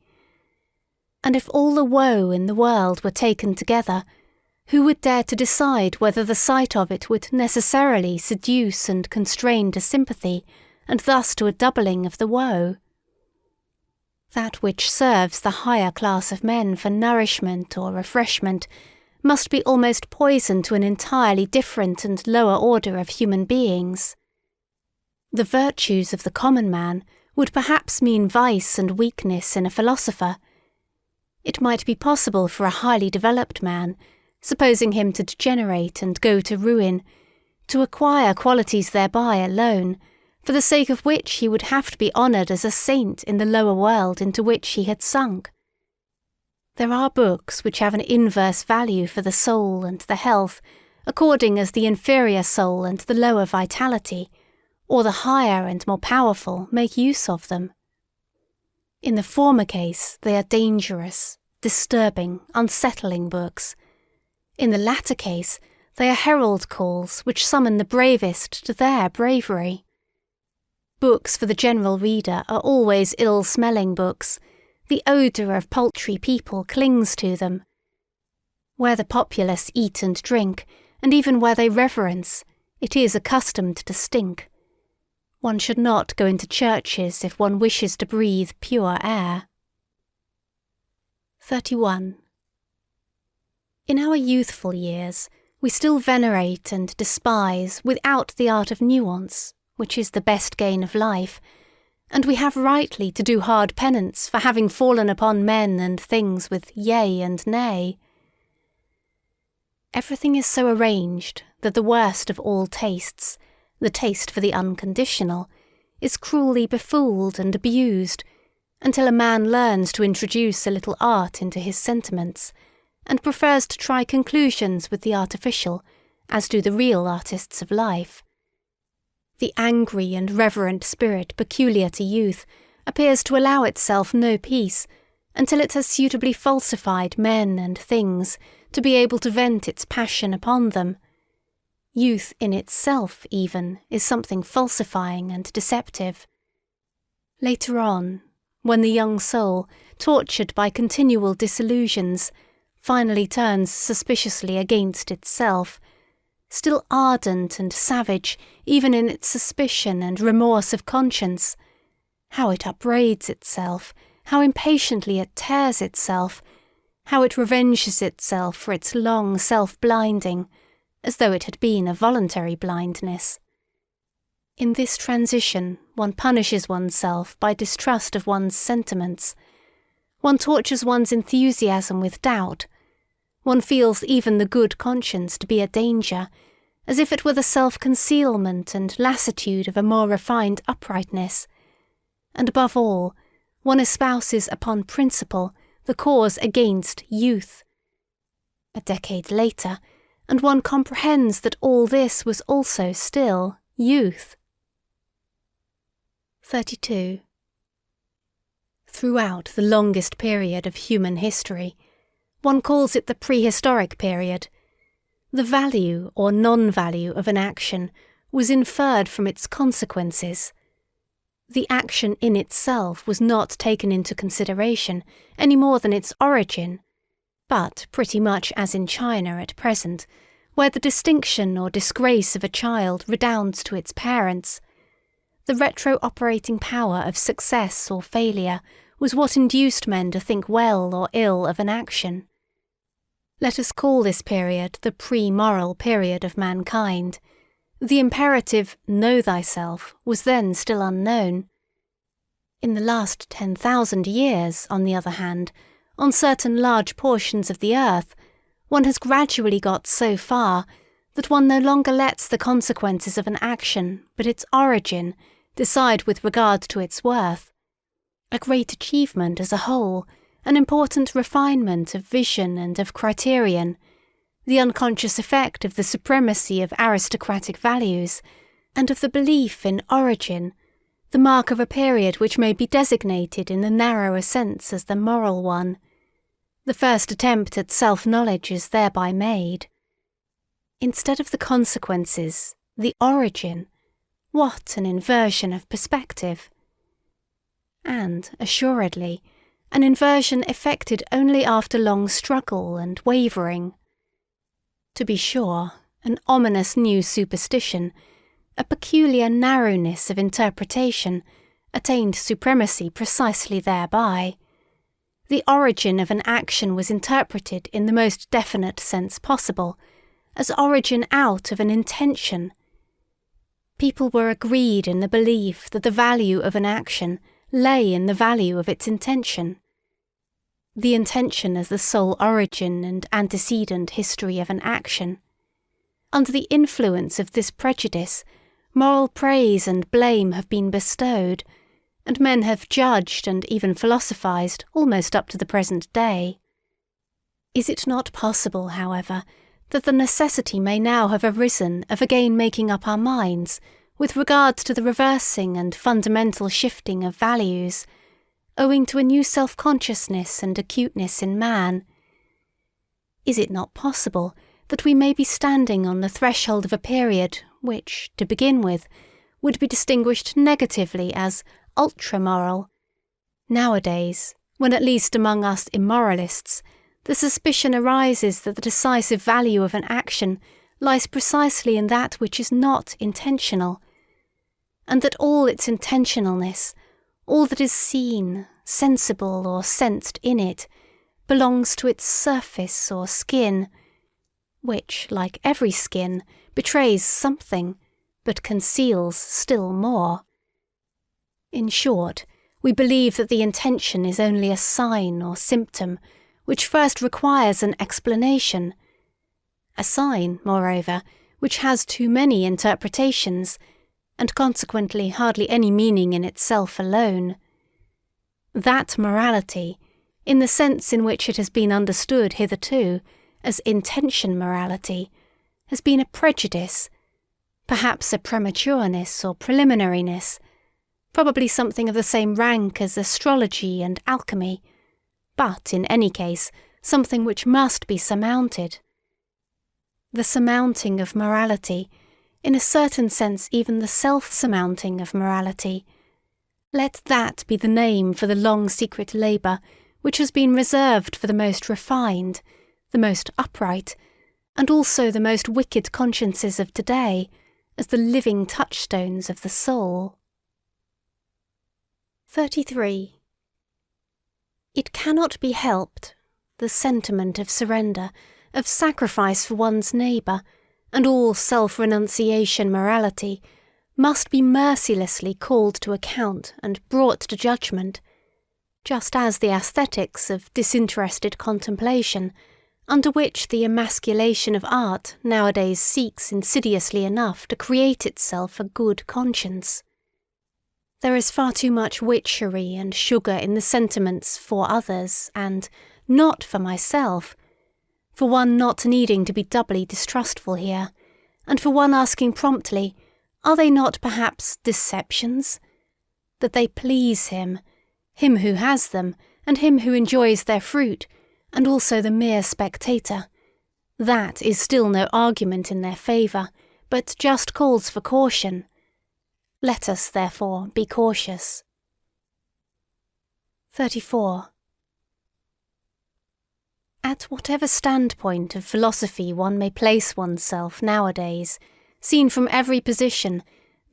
And if all the woe in the world were taken together, who would dare to decide whether the sight of it would necessarily seduce and constrain to sympathy, and thus to a doubling of the woe? That which serves the higher class of men for nourishment or refreshment must be almost poison to an entirely different and lower order of human beings. The virtues of the common man would perhaps mean vice and weakness in a philosopher. It might be possible for a highly developed man, supposing him to degenerate and go to ruin, to acquire qualities thereby alone, for the sake of which he would have to be honoured as a saint in the lower world into which he had sunk. There are books which have an inverse value for the soul and the health, according as the inferior soul and the lower vitality, or the higher and more powerful, make use of them. In the former case, they are dangerous, disturbing, unsettling books. In the latter case, they are herald calls which summon the bravest to their bravery. Books for the general reader are always ill-smelling books. The odour of paltry people clings to them. Where the populace eat and drink, and even where they reverence, it is accustomed to stink. One should not go into churches if one wishes to breathe pure air. 31. In our youthful years, we still venerate and despise without the art of nuance, which is the best gain of life, and we have rightly to do hard penance for having fallen upon men and things with yea and nay. Everything is so arranged that the worst of all tastes, the taste for the unconditional, is cruelly befooled and abused, until a man learns to introduce a little art into his sentiments, and prefers to try conclusions with the artificial, as do the real artists of life. The angry and reverent spirit peculiar to youth appears to allow itself no peace, until it has suitably falsified men and things to be able to vent its passion upon them. Youth in itself, even, is something falsifying and deceptive. Later on, when the young soul, tortured by continual disillusions, finally turns suspiciously against itself, still ardent and savage even in its suspicion and remorse of conscience, how it upbraids itself, how impatiently it tears itself, how it revenges itself for its long self-blinding, as though it had been a voluntary blindness. In this transition, one punishes oneself by distrust of one's sentiments. One tortures one's enthusiasm with doubt. One feels even the good conscience to be a danger, as if it were the self-concealment and lassitude of a more refined uprightness. And above all, one espouses upon principle the cause against youth. A decade later, and one comprehends that all this was also still youth. 32. Throughout the longest period of human history, one calls it the prehistoric period, the value or non-value of an action was inferred from its consequences. The action in itself was not taken into consideration any more than its origin, but pretty much as in China at present, where the distinction or disgrace of a child redounds to its parents, the retro-operating power of success or failure was what induced men to think well or ill of an action. Let us call this period the pre-moral period of mankind. The imperative, know thyself, was then still unknown. In the last 10,000 years, on the other hand, on certain large portions of the earth, one has gradually got so far that one no longer lets the consequences of an action, but its origin, decide with regard to its worth. A great achievement as a whole, an important refinement of vision and of criterion, the unconscious effect of the supremacy of aristocratic values, and of the belief in origin, the mark of a period which may be designated in the narrower sense as the moral one. The first attempt at self-knowledge is thereby made. Instead of the consequences, the origin, what an inversion of perspective! And, assuredly, an inversion effected only after long struggle and wavering. To be sure, an ominous new superstition, a peculiar narrowness of interpretation, attained supremacy precisely thereby. The origin of an action was interpreted in the most definite sense possible, as origin out of an intention. People were agreed in the belief that the value of an action lay in the value of its intention. The intention as the sole origin and antecedent history of an action. Under the influence of this prejudice, moral praise and blame have been bestowed, and men have judged and even philosophized almost up to the present day. Is it not possible, however, that the necessity may now have arisen of again making up our minds with regard to the reversing and fundamental shifting of values, owing to a new self-consciousness and acuteness in man? Is it not possible that we may be standing on the threshold of a period which, to begin with, would be distinguished negatively as ultra-moral? Nowadays, when at least among us immoralists, the suspicion arises that the decisive value of an action lies precisely in that which is not intentional, and that all its intentionalness, all that is seen, sensible or sensed in it, belongs to its surface or skin, which, like every skin, betrays something, but conceals still more. In short, we believe that the intention is only a sign or symptom, which first requires an explanation. A sign, moreover, which has too many interpretations, and consequently hardly any meaning in itself alone. That morality, in the sense in which it has been understood hitherto, as intention morality, has been a prejudice, perhaps a prematureness or preliminariness, probably something of the same rank as astrology and alchemy, but in any case something which must be surmounted. The surmounting of morality, in a certain sense even the self-surmounting of morality, let that be the name for the long secret labour which has been reserved for the most refined, the most upright, and also the most wicked consciences of today, as the living touchstones of the soul. 33. It cannot be helped, the sentiment of surrender, of sacrifice for one's neighbour, and all self-renunciation morality, must be mercilessly called to account and brought to judgment, just as the aesthetics of disinterested contemplation, under which the emasculation of art nowadays seeks insidiously enough to create itself a good conscience. There is far too much witchery and sugar in the sentiments for others and not for myself, for one not needing to be doubly distrustful here, and for one asking promptly, are they not perhaps deceptions? That they please him who has them, and him who enjoys their fruit, and also the mere spectator. That is still no argument in their favour, but just calls for caution. Let us, therefore, be cautious. 34. At whatever standpoint of philosophy one may place oneself nowadays, seen from every position,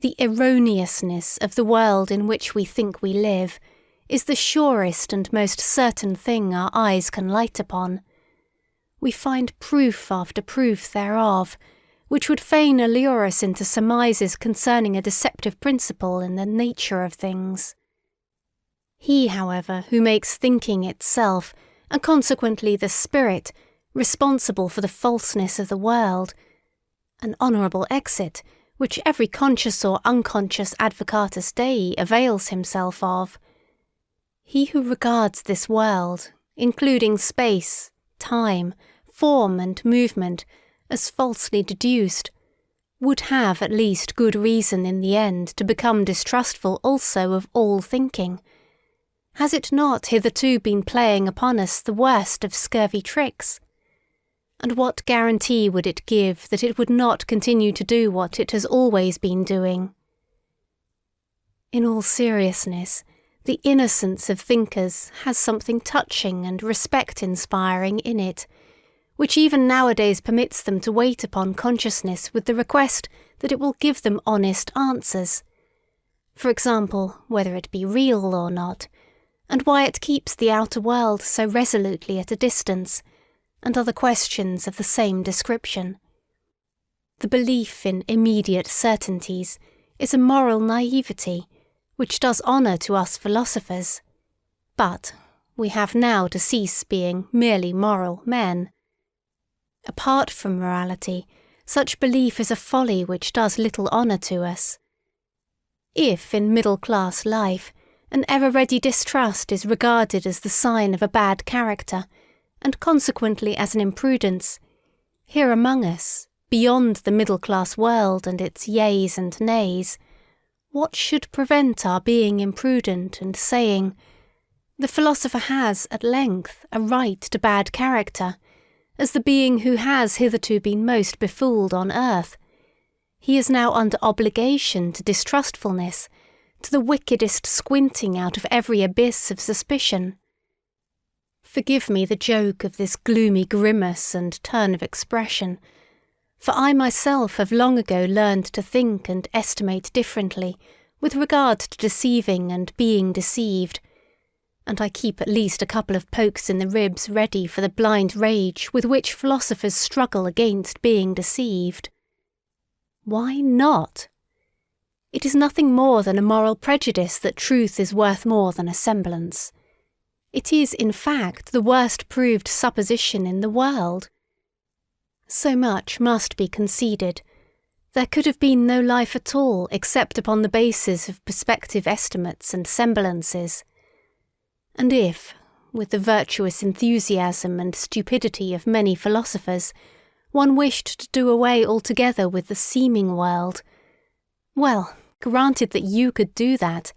the erroneousness of the world in which we think we live is the surest and most certain thing our eyes can light upon. We find proof after proof thereof, which would fain allure us into surmises concerning a deceptive principle in the nature of things. He, however, who makes thinking itself, and consequently the spirit, responsible for the falseness of the world, an honourable exit, which every conscious or unconscious advocatus Dei avails himself of. He who regards this world, including space, time, form and movement, as falsely deduced, would have at least good reason in the end to become distrustful also of all thinking. Has it not hitherto been playing upon us the worst of scurvy tricks? And what guarantee would it give that it would not continue to do what it has always been doing? In all seriousness, the innocence of thinkers has something touching and respect-inspiring in it, which even nowadays permits them to wait upon consciousness with the request that it will give them honest answers. For example, whether it be real or not, and why it keeps the outer world so resolutely at a distance, and other questions of the same description. The belief in immediate certainties is a moral naivety, which does honour to us philosophers. But we have now to cease being merely moral men. Apart from morality, such belief is a folly which does little honour to us. If in middle-class life an ever-ready distrust is regarded as the sign of a bad character, and consequently as an imprudence, here among us, beyond the middle-class world and its yeas and nays, what should prevent our being imprudent and saying, the philosopher has, at length, a right to bad character, as the being who has hitherto been most befooled on earth. He is now under obligation to distrustfulness, to the wickedest squinting out of every abyss of suspicion. Forgive me the joke of this gloomy grimace and turn of expression, for I myself have long ago learned to think and estimate differently with regard to deceiving and being deceived, and I keep at least a couple of pokes in the ribs ready for the blind rage with which philosophers struggle against being deceived. Why not? It is nothing more than a moral prejudice that truth is worth more than a semblance. It is, in fact, the worst proved supposition in the world. So much must be conceded. There could have been no life at all except upon the basis of perspective estimates and semblances. And if, with the virtuous enthusiasm and stupidity of many philosophers, one wished to do away altogether with the seeming world, well, granted that you could do that,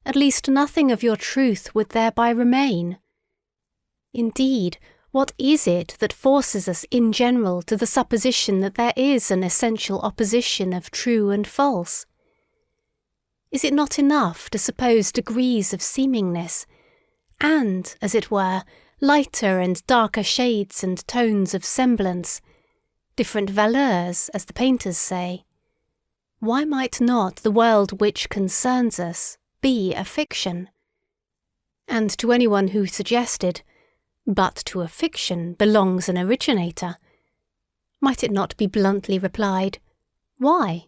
at least nothing of your truth would thereby remain. Indeed, what is it that forces us in general to the supposition that there is an essential opposition of true and false? Is it not enough to suppose degrees of seemingness, and, as it were, lighter and darker shades and tones of semblance, different valeurs, as the painters say? Why might not the world which concerns us be a fiction? And to anyone who suggested, But to a fiction belongs an originator. Might it not be bluntly replied, why?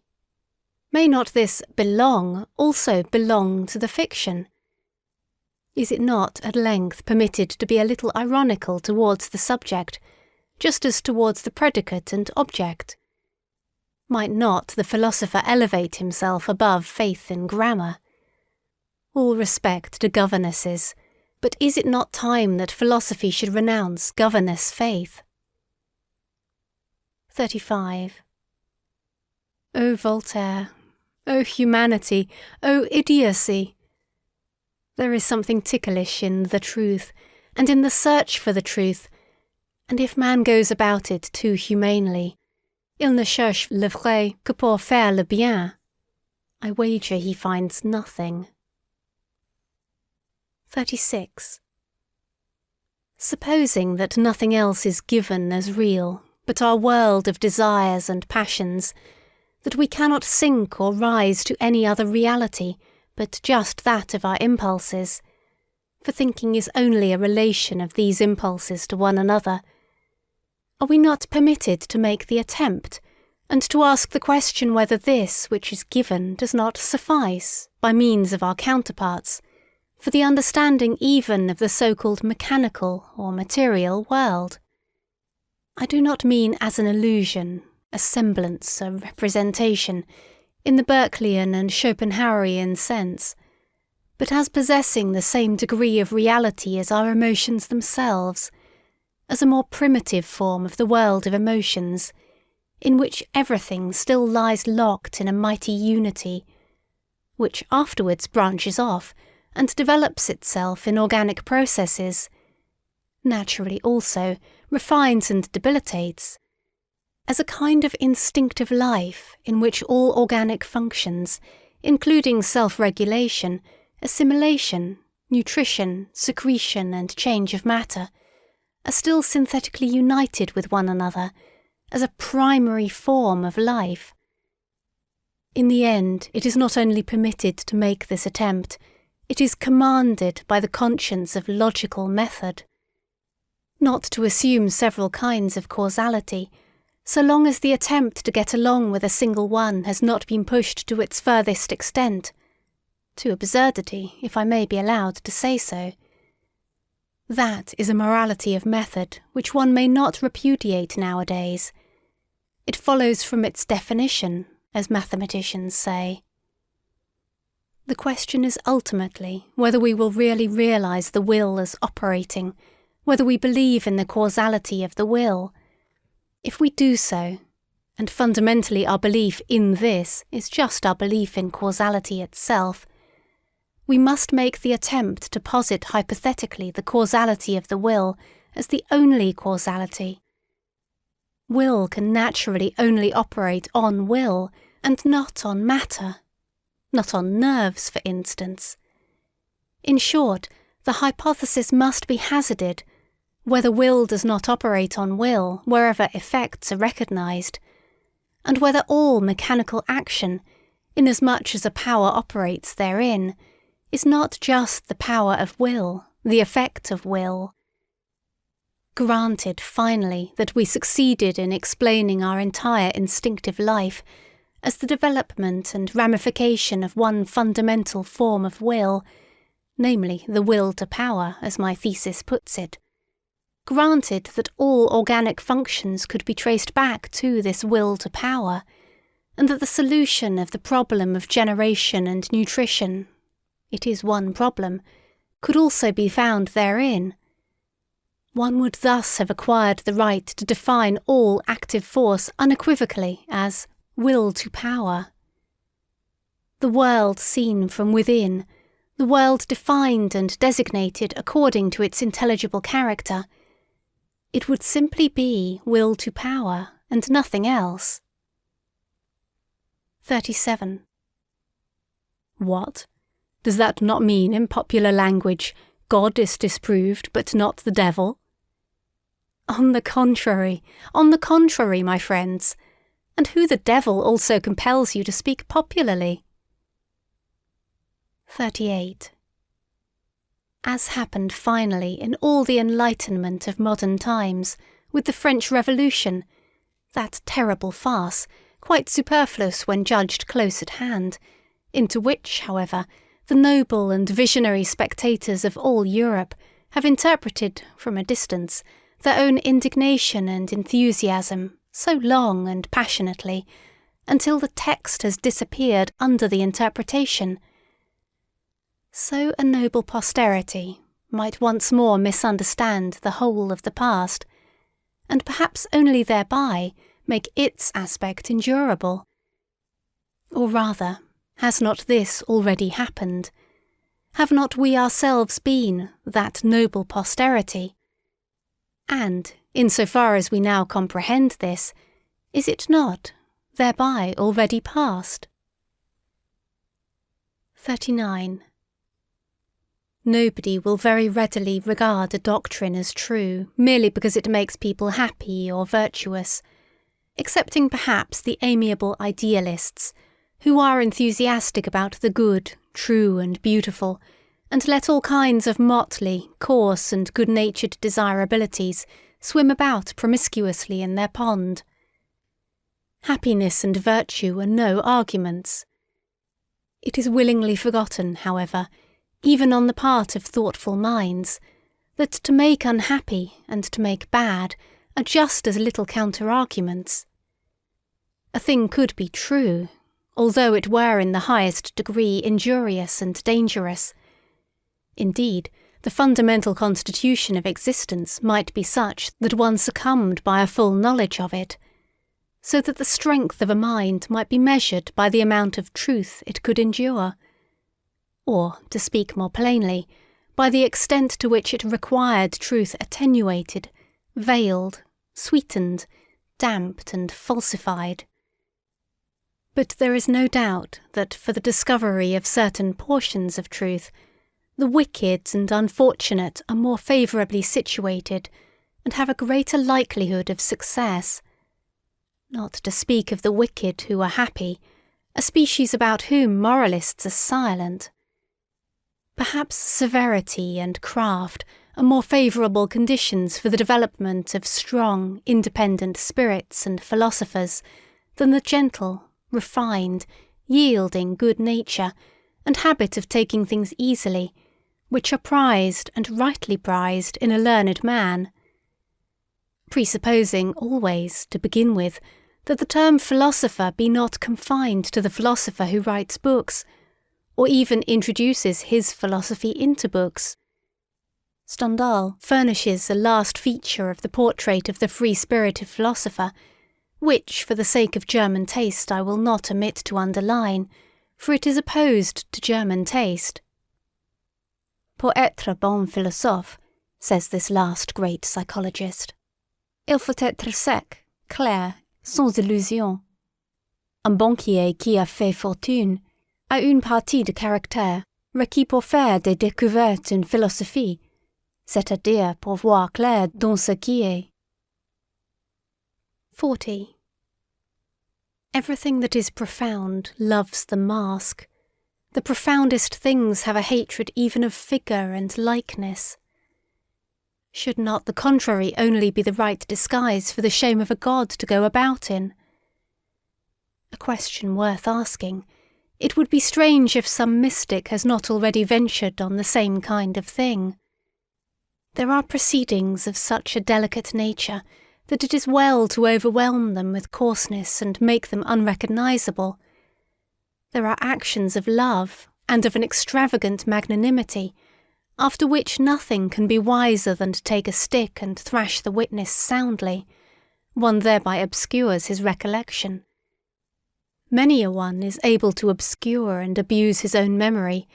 May not this belong also belong to the fiction? Is it not at length permitted to be a little ironical towards the subject, just as towards the predicate and object? Might not the philosopher elevate himself above faith in grammar? All respect to governesses, but is it not time that philosophy should renounce governess faith? 35. O Voltaire, O humanity, O idiocy! There is something ticklish in the truth, and in the search for the truth, and if man goes about it too humanely, il ne cherche le vrai que pour faire le bien, I wager he finds nothing. 36. Supposing that nothing else is given as real, but our world of desires and passions, that we cannot sink or rise to any other reality but just that of our impulses, for thinking is only a relation of these impulses to one another, are we not permitted to make the attempt, and to ask the question whether this which is given does not suffice, by means of our counterparts, for the understanding even of the so-called mechanical or material world? I do not mean as an illusion, a semblance, a representation, in the Berkeleyan and Schopenhauerian sense, but as possessing the same degree of reality as our emotions themselves, as a more primitive form of the world of emotions, in which everything still lies locked in a mighty unity, which afterwards branches off and develops itself in organic processes, naturally also refines and debilitates, as a kind of instinctive life in which all organic functions, including self-regulation, assimilation, nutrition, secretion and change of matter, are still synthetically united with one another as a primary form of life. In the end, it is not only permitted to make this attempt, it is commanded by the conscience of logical method. Not to assume several kinds of causality, so long as the attempt to get along with a single one has not been pushed to its furthest extent, to absurdity, if I may be allowed to say so. That is a morality of method which one may not repudiate nowadays. It follows from its definition, as mathematicians say. The question is ultimately whether we will really realize the will as operating, whether we believe in the causality of the will. If we do so, and fundamentally our belief in this is just our belief in causality itself, we must make the attempt to posit hypothetically the causality of the will as the only causality. Will can naturally only operate on will, and not on matter, not on nerves, for instance. In short, the hypothesis must be hazarded, whether will does not operate on will wherever effects are recognized, and whether all mechanical action, inasmuch as a power operates therein, is not just the power of will, the effect of will. Granted, finally, that we succeeded in explaining our entire instinctive life as the development and ramification of one fundamental form of will, namely the will to power, as my thesis puts it. Granted that all organic functions could be traced back to this will to power, and that the solution of the problem of generation and nutrition, it is one problem, could also be found therein. One would thus have acquired the right to define all active force unequivocally as will to power. The world seen from within, the world defined and designated according to its intelligible character, it would simply be will to power and nothing else. 37. What? Does that not mean in popular language, God is disproved but not the devil? On the contrary, my friends, and who the devil also compels you to speak popularly. 38. as happened finally in all the enlightenment of modern times, with the French Revolution, that terrible farce, quite superfluous when judged close at hand, into which, however, the noble and visionary spectators of all Europe have interpreted, from a distance, their own indignation and enthusiasm so long and passionately, until the text has disappeared under the interpretation. So a noble posterity might once more misunderstand the whole of the past, and perhaps only thereby make its aspect endurable. Or rather, has not this already happened? Have not we ourselves been that noble posterity? And, in so far as we now comprehend this, is it not thereby already past? 39. Nobody will very readily regard a doctrine as true merely because it makes people happy or virtuous, excepting perhaps the amiable idealists, who are enthusiastic about the good, true and beautiful, and let all kinds of motley, coarse and good-natured desirabilities swim about promiscuously in their pond. Happiness and virtue are no arguments. It is willingly forgotten, however, even on the part of thoughtful minds, that to make unhappy and to make bad are just as little counter-arguments. A thing could be true, although it were in the highest degree injurious and dangerous. Indeed, the fundamental constitution of existence might be such that one succumbed by a full knowledge of it, so that the strength of a mind might be measured by the amount of truth it could endure, or, to speak more plainly, by the extent to which it required truth attenuated, veiled, sweetened, damped and falsified. But there is no doubt that for the discovery of certain portions of truth, the wicked and unfortunate are more favourably situated and have a greater likelihood of success. Not to speak of the wicked who are happy, a species about whom moralists are silent. Perhaps severity and craft are more favourable conditions for the development of strong, independent spirits and philosophers than the gentle, refined, yielding good nature and habit of taking things easily, which are prized and rightly prized in a learned man. Presupposing always, to begin with, that the term philosopher be not confined to the philosopher who writes books, or even introduces his philosophy into books. Stendhal furnishes a last feature of the portrait of the free-spirited philosopher, which for the sake of German taste I will not omit to underline, for it is opposed to German taste. Pour être bon philosophe, says this last great psychologist, il faut être sec, clair, sans illusion. Un banquier qui a fait fortune a une partie de caractère requis pour faire des découvertes en philosophie, c'est-à-dire pour voir clair dans ce qui est. 40. Everything that is profound loves the mask. The profoundest things have a hatred even of figure and likeness. Should not the contrary only be the right disguise for the shame of a god to go about in? A question worth asking. It would be strange if some mystic has not already ventured on the same kind of thing. There are proceedings of such a delicate nature that it is well to overwhelm them with coarseness and make them unrecognizable. There are actions of love and of an extravagant magnanimity, after which nothing can be wiser than to take a stick and thrash the witness soundly. One thereby obscures his recollection. Many a one is able to obscure and abuse his own memory,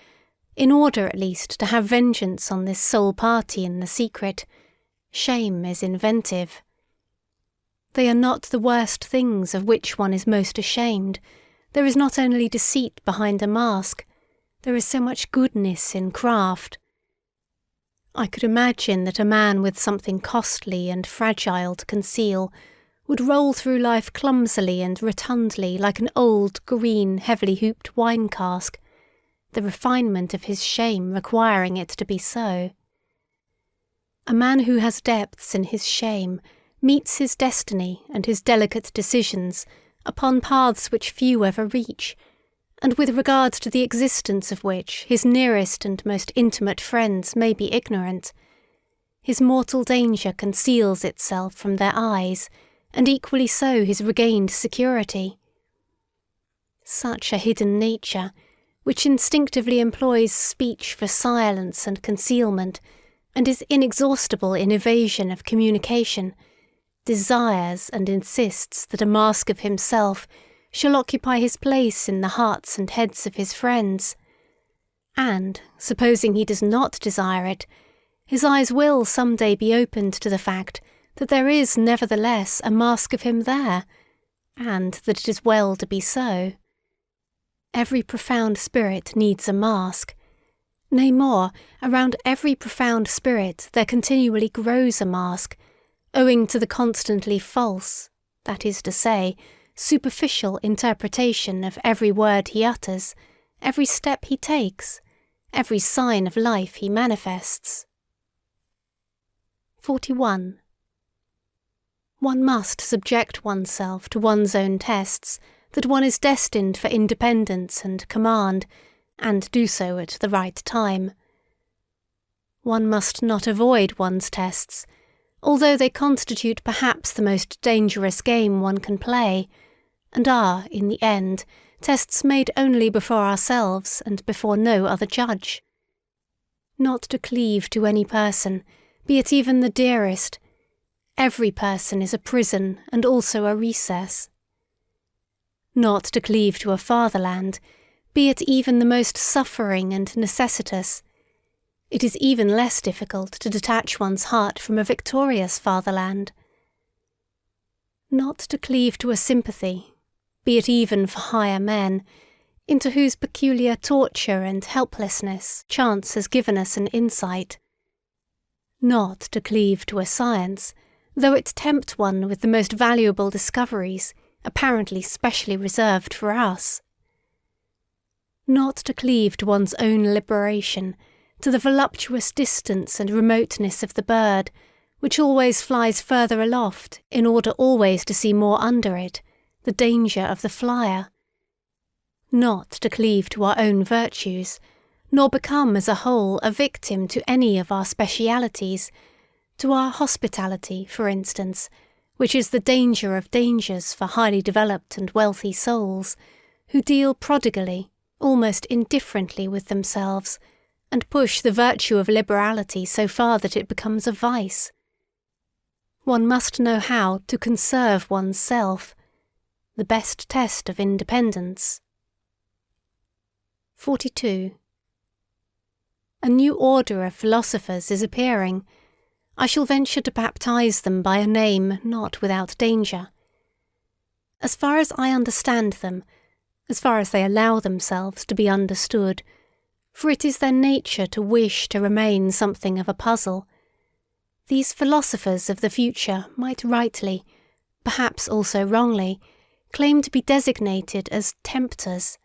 in order at least to have vengeance on this sole party in the secret. Shame is inventive. They are not the worst things of which one is most ashamed. There is not only deceit behind a mask, there is so much goodness in craft. I could imagine that a man with something costly and fragile to conceal would roll through life clumsily and rotundly like an old, green, heavily hooped wine cask, the refinement of his shame requiring it to be so. A man who has depths in his shame meets his destiny and his delicate decisions upon paths which few ever reach, and with regard to the existence of which his nearest and most intimate friends may be ignorant. His mortal danger conceals itself from their eyes, and equally so his regained security. Such a hidden nature, which instinctively employs speech for silence and concealment, and is inexhaustible in evasion of communication, desires and insists that a mask of himself shall occupy his place in the hearts and heads of his friends. And, supposing he does not desire it, his eyes will some day be opened to the fact that there is nevertheless a mask of him there, and that it is well to be so. Every profound spirit needs a mask. Nay more, around every profound spirit there continually grows a mask, owing to the constantly false, that is to say, superficial interpretation of every word he utters, every step he takes, every sign of life he manifests. 41. One must subject oneself to one's own tests, that one is destined for independence and command, and do so at the right time. One must not avoid one's tests, although they constitute perhaps the most dangerous game one can play, and are, in the end, tests made only before ourselves and before no other judge. Not to cleave to any person, be it even the dearest. Every person is a prison and also a recess. Not to cleave to a fatherland, be it even the most suffering and necessitous. It is even less difficult to detach one's heart from a victorious fatherland. Not to cleave to a sympathy, be it even for higher men, into whose peculiar torture and helplessness chance has given us an insight. Not to cleave to a science, though it tempt one with the most valuable discoveries, apparently specially reserved for us. Not to cleave to one's own liberation, to the voluptuous distance and remoteness of the bird, which always flies further aloft in order always to see more under it, the danger of the flyer. Not to cleave to our own virtues, nor become as a whole a victim to any of our specialities, to our hospitality, for instance, which is the danger of dangers for highly developed and wealthy souls, who deal prodigally, almost indifferently with themselves, and push the virtue of liberality so far that it becomes a vice. One must know how to conserve one's self, the best test of independence. 42. A new order of philosophers is appearing. I shall venture to baptize them by a name not without danger. As far as I understand them, as far as they allow themselves to be understood, for it is their nature to wish to remain something of a puzzle, these philosophers of the future might rightly, perhaps also wrongly, claim to be designated as tempters.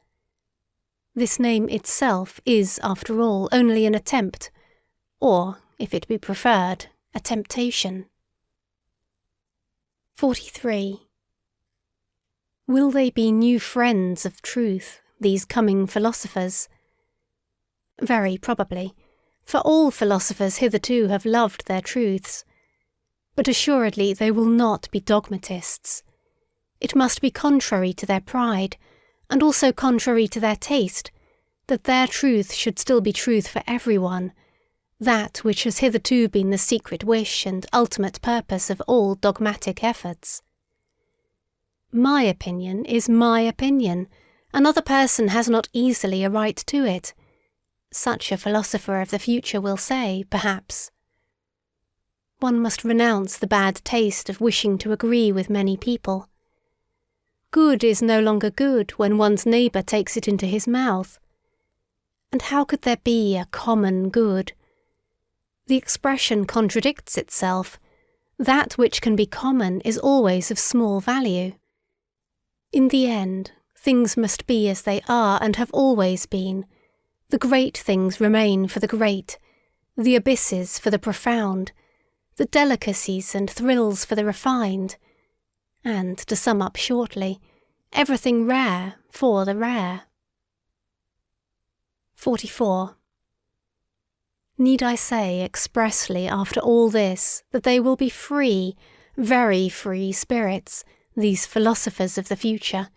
This name itself is, after all, only an attempt, or, if it be preferred, a temptation. 43. Will they be new friends of truth, these coming philosophers? Very probably, for all philosophers hitherto have loved their truths. But assuredly they will not be dogmatists. It must be contrary to their pride, and also contrary to their taste, that their truth should still be truth for everyone, that which has hitherto been the secret wish and ultimate purpose of all dogmatic efforts. My opinion is my opinion. Another person has not easily a right to it. Such a philosopher of the future will say, perhaps. One must renounce the bad taste of wishing to agree with many people. Good is no longer good when one's neighbour takes it into his mouth. And how could there be a common good? The expression contradicts itself. That which can be common is always of small value. In the end, things must be as they are and have always been, The great things remain for the great, the abysses for the profound, the delicacies and thrills for the refined, and, to sum up shortly, everything rare for the rare. 44. Need I say expressly after all this that they will be free, very free spirits, these philosophers of the future?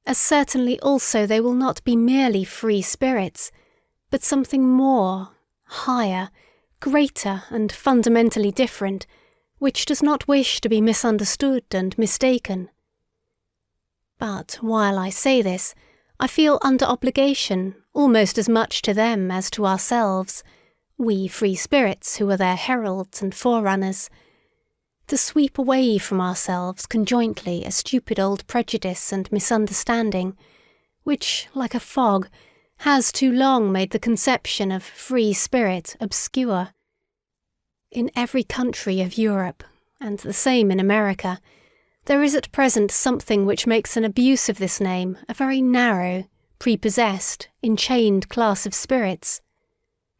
As certainly also they will not be merely free spirits, but something more, higher, greater and fundamentally different, which does not wish to be misunderstood and mistaken. But while I say this, I feel under obligation almost as much to them as to ourselves, we free spirits who are their heralds and forerunners, to sweep away from ourselves conjointly a stupid old prejudice and misunderstanding, which, like a fog, has too long made the conception of free spirit obscure. In every country of Europe, and the same in America, there is at present something which makes an abuse of this name a very narrow, prepossessed, enchained class of spirits,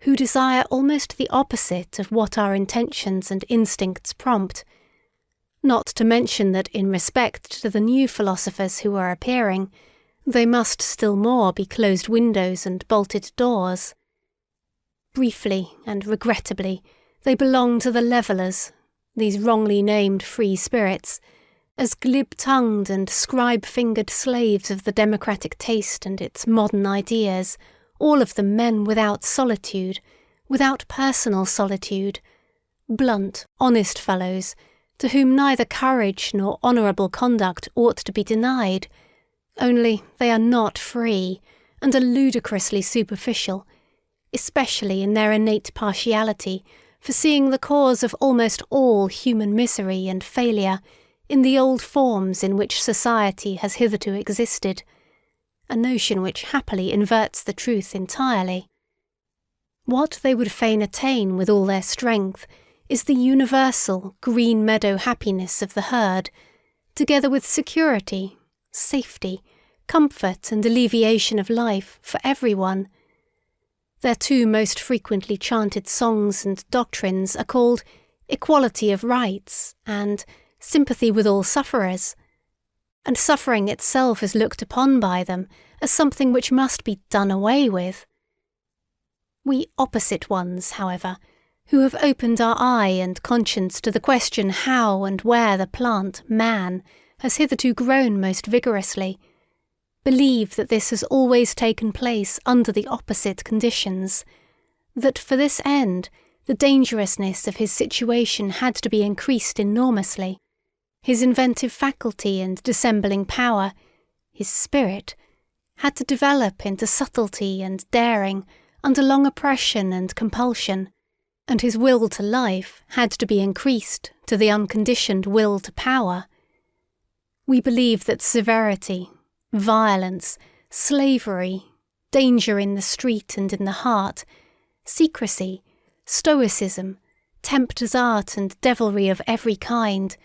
who desire almost the opposite of what our intentions and instincts prompt, not to mention that in respect to the new philosophers who are appearing, they must still more be closed windows and bolted doors. Briefly and regrettably, they belong to the levellers, these wrongly named free spirits, as glib-tongued and scribe-fingered slaves of the democratic taste and its modern ideas, all of them men without solitude, without personal solitude, blunt, honest fellows, to whom neither courage nor honourable conduct ought to be denied, only they are not free, and are ludicrously superficial, especially in their innate partiality for seeing the cause of almost all human misery and failure in the old forms in which society has hitherto existed, a notion which happily inverts the truth entirely. What they would fain attain with all their strength is the universal green meadow happiness of the herd, together with security, safety, comfort and alleviation of life for everyone. Their two most frequently chanted songs and doctrines are called equality of rights and sympathy with all sufferers, and suffering itself is looked upon by them as something which must be done away with. We opposite ones, however, who have opened our eye and conscience to the question how and where the plant, man, has hitherto grown most vigorously, believe that this has always taken place under the opposite conditions, that for this end the dangerousness of his situation had to be increased enormously, his inventive faculty and dissembling power, his spirit, had to develop into subtlety and daring under long oppression and compulsion, and his will to life had to be increased to the unconditioned will to power. We believe that severity, violence, slavery, danger in the street and in the heart, secrecy, stoicism, tempter's art and devilry of every kind,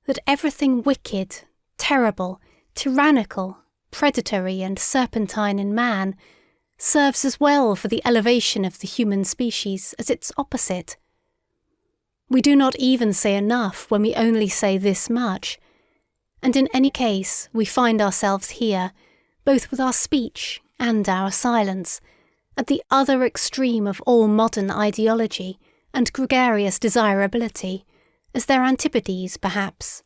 that everything wicked, terrible, tyrannical, predatory and serpentine in man serves as well for the elevation of the human species as its opposite. We do not even say enough when we only say this much, and in any case we find ourselves here, both with our speech and our silence, at the other extreme of all modern ideology and gregarious desirability, as their antipodes perhaps.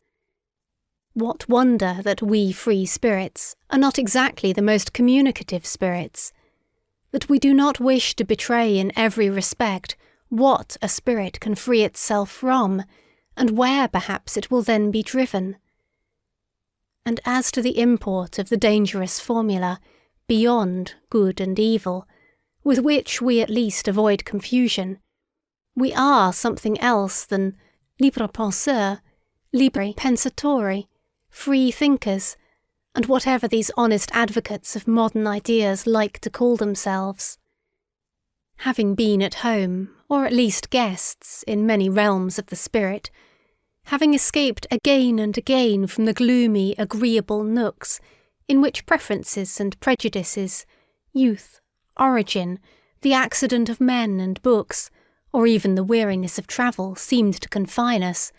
What wonder that we free spirits are not exactly the most communicative spirits, that we do not wish to betray in every respect what a spirit can free itself from, and where perhaps it will then be driven. And as to the import of the dangerous formula, beyond good and evil, with which we at least avoid confusion, we are something else than libres penseurs, liberi pensatori, free thinkers, and whatever these honest advocates of modern ideas like to call themselves. Having been at home, or at least guests, in many realms of the spirit, having escaped again and again from the gloomy, agreeable nooks in which preferences and prejudices, youth, origin, the accident of men and books, or even the weariness of travel seemed to confine us,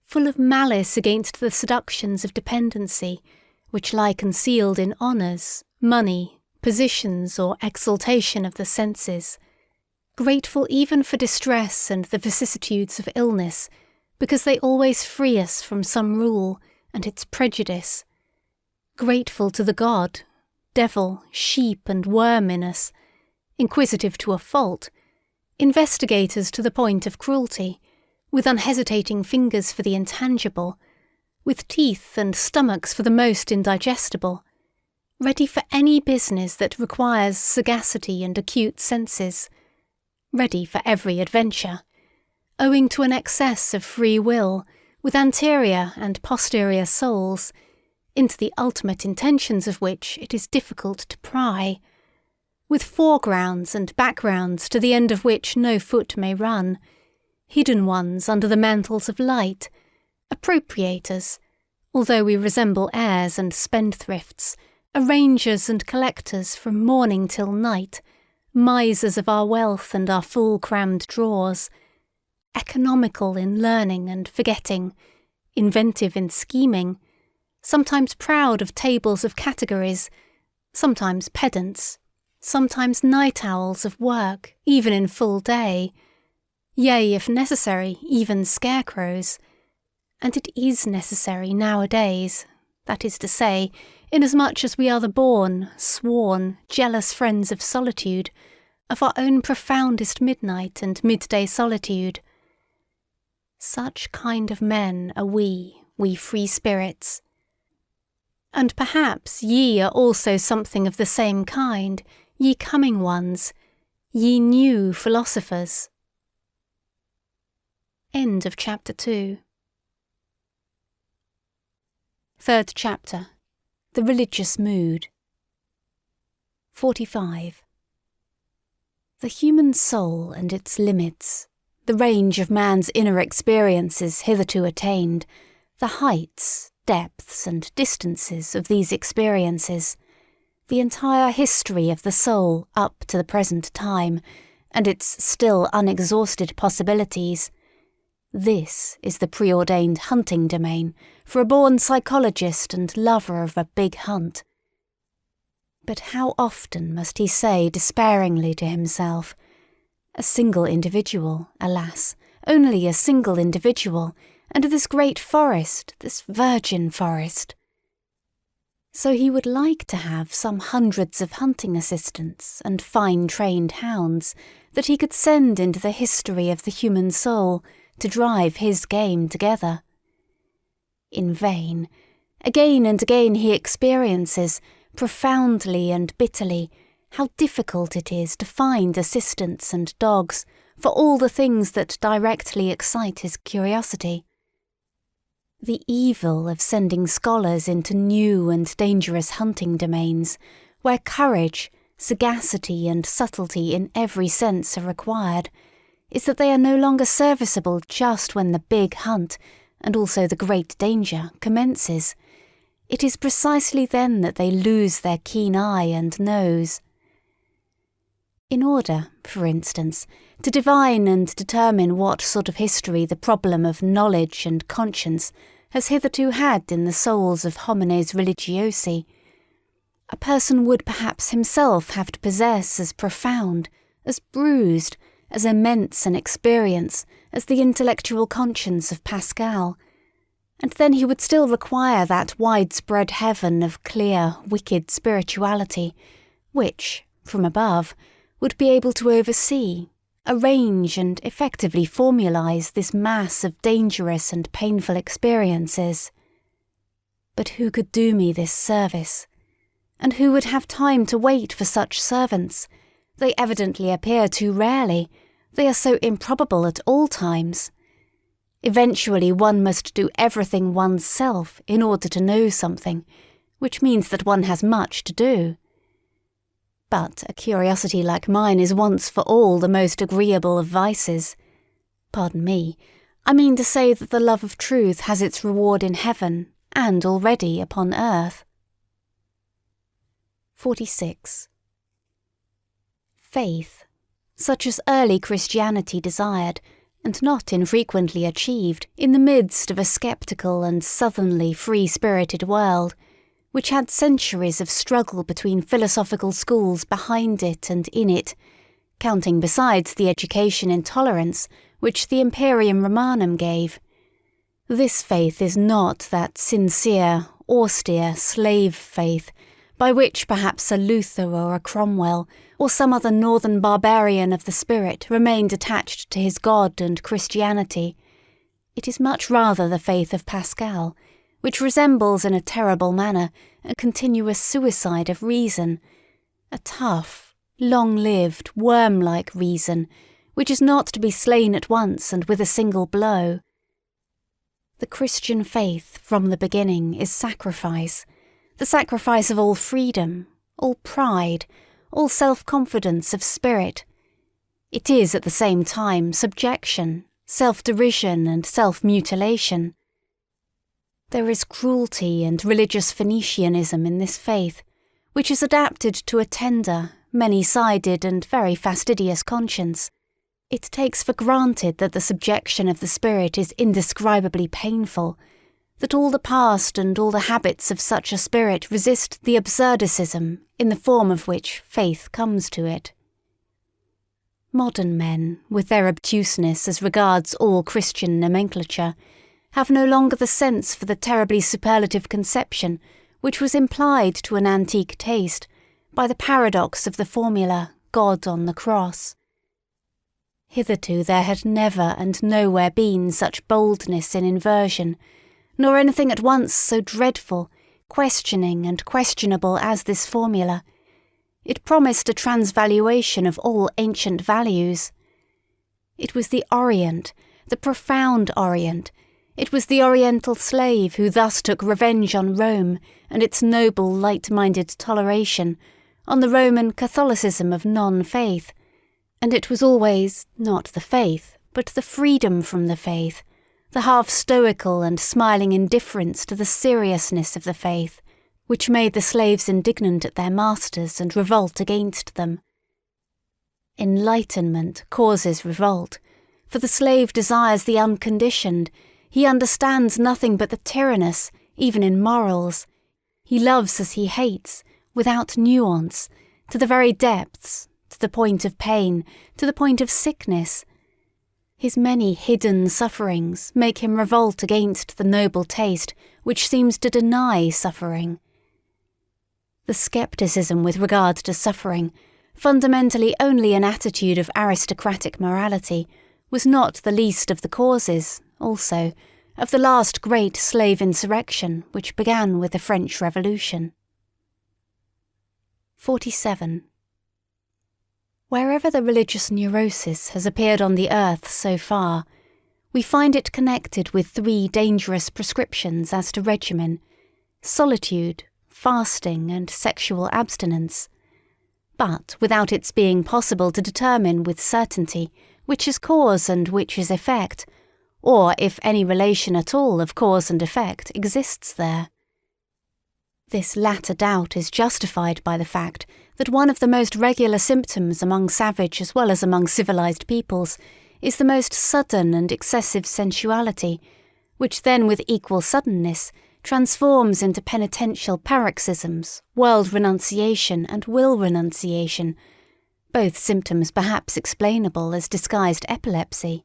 full of malice against the seductions of dependency, which lie concealed in honours, money, positions, or exaltation of the senses, grateful even for distress and the vicissitudes of illness, because they always free us from some rule and its prejudice, grateful to the god, devil, sheep and worm in us, inquisitive to a fault, investigators to the point of cruelty, with unhesitating fingers for the intangible, with teeth and stomachs for the most indigestible, ready for any business that requires sagacity and acute senses, ready for every adventure, owing to an excess of free will, with anterior and posterior souls, into the ultimate intentions of which it is difficult to pry, with foregrounds and backgrounds to the end of which no foot may run, hidden ones under the mantles of light, appropriators, although we resemble heirs and spendthrifts, arrangers and collectors from morning till night, misers of our wealth and our full-crammed drawers, economical in learning and forgetting, inventive in scheming, sometimes proud of tables of categories, sometimes pedants, sometimes night owls of work, even in full day, yea, if necessary, even scarecrows. And it is necessary nowadays, that is to say, inasmuch as we are the born, sworn, jealous friends of solitude, of our own profoundest midnight and midday solitude. Such kind of men are we free spirits. And perhaps ye are also something of the same kind, ye coming ones, ye new philosophers. End of chapter 2. Third chapter. The religious mood. 45. The human soul and its limits, the range of man's inner experiences hitherto attained, the heights, depths and distances of these experiences, the entire history of the soul up to the present time, and its still unexhausted possibilities. This is the preordained hunting domain for a born psychologist and lover of a big hunt. But how often must he say despairingly to himself, a single individual, alas, only a single individual, and this great forest, this virgin forest. So he would like to have some hundreds of hunting assistants and fine-trained hounds that he could send into the history of the human soul to drive his game together. In vain. Again and again he experiences, profoundly and bitterly, how difficult it is to find assistants and dogs for all the things that directly excite his curiosity. The evil of sending scholars into new and dangerous hunting domains, where courage, sagacity and subtlety in every sense are required, is that they are no longer serviceable just when the big hunt, and also the great danger, commences. It is precisely then that they lose their keen eye and nose. In order, for instance, to divine and determine what sort of history the problem of knowledge and conscience has hitherto had in the souls of homines religiosi, a person would perhaps himself have to possess as profound, as bruised, as immense an experience as the intellectual conscience of Pascal, and then he would still require that widespread heaven of clear, wicked spirituality, which, from above, would be able to oversee, arrange and effectively formalize this mass of dangerous and painful experiences. But who could do me this service? And who would have time to wait for such servants? They evidently appear too rarely. They are so improbable at all times. Eventually one must do everything oneself in order to know something, which means that one has much to do. But a curiosity like mine is once for all the most agreeable of vices. Pardon me, I mean to say that the love of truth has its reward in heaven, and already upon earth. 46. Faith, such as early Christianity desired, and not infrequently achieved, in the midst of a sceptical and southernly free-spirited world, which had centuries of struggle between philosophical schools behind it and in it, counting besides the education in tolerance which the Imperium Romanum gave. This faith is not that sincere, austere slave faith, by which perhaps a Luther or a Cromwell, or some other northern barbarian of the spirit remained attached to his God and Christianity. It is much rather the faith of Pascal, which resembles in a terrible manner a continuous suicide of reason, a tough, long-lived, worm-like reason, which is not to be slain at once and with a single blow. The Christian faith, from the beginning, is sacrifice, the sacrifice of all freedom, all pride, all self-confidence of spirit. It is at the same time subjection, self-derision and self-mutilation. There is cruelty and religious Phoenicianism in this faith, which is adapted to a tender, many-sided and very fastidious conscience. It takes for granted that the subjection of the spirit is indescribably painful, that all the past and all the habits of such a spirit resist the absurdicism in the form of which faith comes to it. Modern men, with their obtuseness as regards all Christian nomenclature, have no longer the sense for the terribly superlative conception which was implied to an antique taste by the paradox of the formula God on the cross. Hitherto there had never and nowhere been such boldness in inversion, nor anything at once so dreadful, questioning and questionable as this formula. It promised a transvaluation of all ancient values. It was the Orient, the profound Orient. It was the Oriental slave who thus took revenge on Rome and its noble light-minded toleration, on the Roman Catholicism of non-faith. And it was always not the faith, but the freedom from the faith, the half-stoical and smiling indifference to the seriousness of the faith, which made the slaves indignant at their masters and revolt against them. Enlightenment causes revolt, for the slave desires the unconditioned. He understands nothing but the tyrannous, even in morals. He loves as he hates, without nuance, to the very depths, to the point of pain, to the point of sickness. His many hidden sufferings make him revolt against the noble taste which seems to deny suffering. The scepticism with regard to suffering, fundamentally only an attitude of aristocratic morality, was not the least of the causes, also, of the last great slave insurrection which began with the French Revolution. 47. Wherever the religious neurosis has appeared on the earth so far, we find it connected with three dangerous prescriptions as to regimen: solitude, fasting, and sexual abstinence. But without its being possible to determine with certainty which is cause and which is effect, or if any relation at all of cause and effect exists there. This latter doubt is justified by the fact that one of the most regular symptoms among savage as well as among civilized peoples is the most sudden and excessive sensuality, which then with equal suddenness transforms into penitential paroxysms, world renunciation and will renunciation, both symptoms perhaps explainable as disguised epilepsy.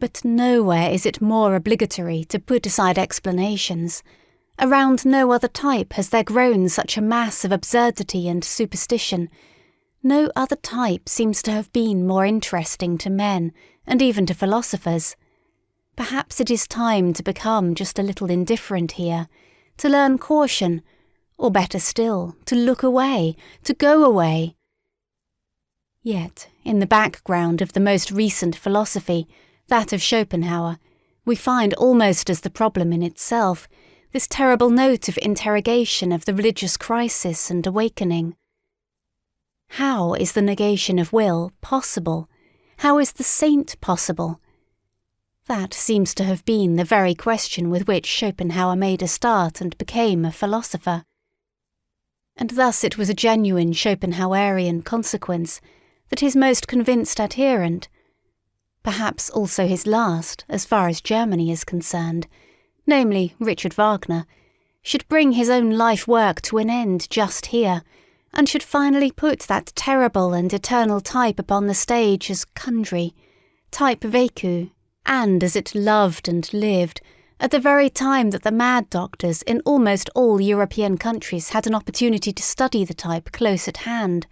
But nowhere is it more obligatory to put aside explanations. Around no other type has there grown such a mass of absurdity and superstition. No other type seems to have been more interesting to men, and even to philosophers. Perhaps it is time to become just a little indifferent here, to learn caution, or better still, to look away, to go away. Yet, in the background of the most recent philosophy, that of Schopenhauer, we find almost as the problem in itself, this terrible note of interrogation of the religious crisis and awakening. How is the negation of will possible? How is the saint possible? That seems to have been the very question with which Schopenhauer made a start and became a philosopher. and thus it was a genuine Schopenhauerian consequence that his most convinced adherent, perhaps also his last as far as Germany is concerned, namely Richard Wagner, should bring his own life work to an end just here, and should finally put that terrible and eternal type upon the stage as Kundry, type vécu, and as it loved and lived, at the very time that the mad doctors in almost all European countries had an opportunity to study the type close at hand,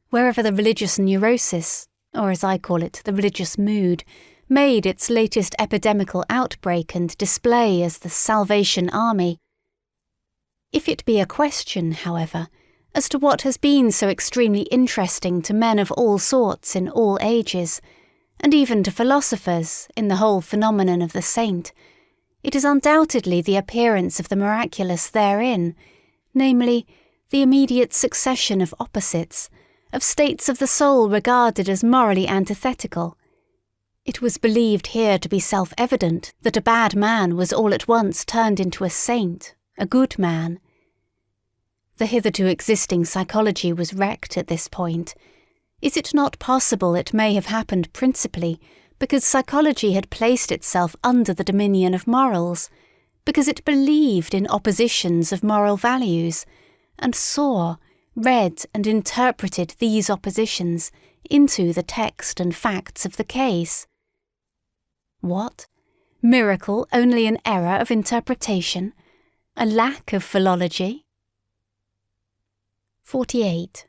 wherever the religious neurosis, or as I call it, the religious mood, made its latest epidemical outbreak and display as the Salvation Army. If it be a question, however, as to what has been so extremely interesting to men of all sorts in all ages, and even to philosophers in the whole phenomenon of the saint, it is undoubtedly the appearance of the miraculous therein, namely, the immediate succession of opposites, of states of the soul regarded as morally antithetical. It was believed here to be self-evident that a bad man was all at once turned into a saint, a good man. The hitherto existing psychology was wrecked at this point. Is it not possible it may have happened principally because psychology had placed itself under the dominion of morals, because it believed in oppositions of moral values, and saw, read and interpreted these oppositions into the text and facts of the case? What? Miracle only an error of interpretation? A lack of philology? 48.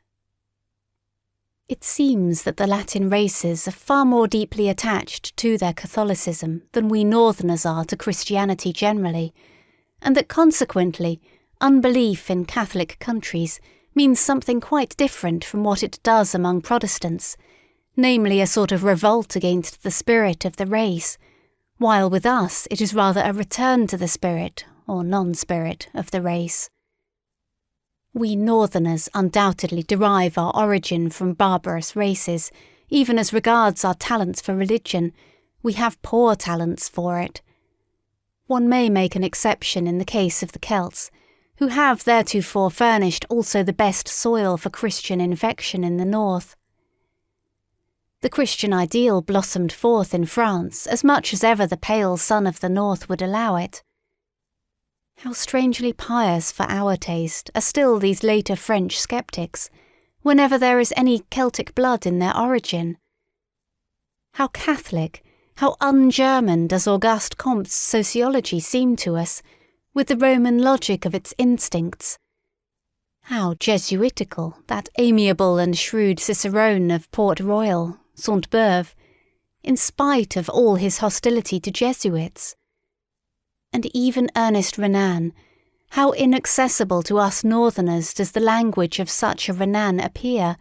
It seems that the Latin races are far more deeply attached to their Catholicism than we Northerners are to Christianity generally, and that consequently unbelief in Catholic countries means something quite different from what it does among Protestants, namely a sort of revolt against the spirit of the race, while with us it is rather a return to the spirit, or non-spirit, of the race. We Northerners undoubtedly derive our origin from barbarous races, even as regards our talents for religion. We have poor talents for it. One may make an exception in the case of the Celts, who have theretofore furnished also the best soil for Christian infection in the north. The Christian ideal blossomed forth in France as much as ever the pale sun of the north would allow it. How strangely pious for our taste are still these later French sceptics, whenever there is any Celtic blood in their origin. How Catholic, how un-German does Auguste Comte's sociology seem to us, with the Roman logic of its instincts. How Jesuitical that amiable and shrewd Cicerone of Port Royal, Sainte-Beuve, in spite of all his hostility to Jesuits. And even Ernest Renan, how inaccessible to us Northerners does the language of such a Renan appear,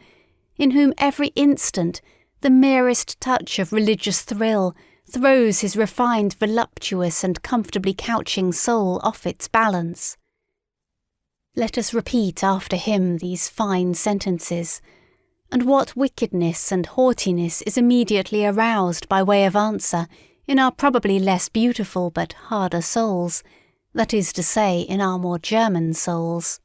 in whom every instant the merest touch of religious thrill throws his refined, voluptuous and comfortably couching soul off its balance. Let us repeat after him these fine sentences, and what wickedness and haughtiness is immediately aroused by way of answer in our probably less beautiful but harder souls, that is to say, in our more German souls.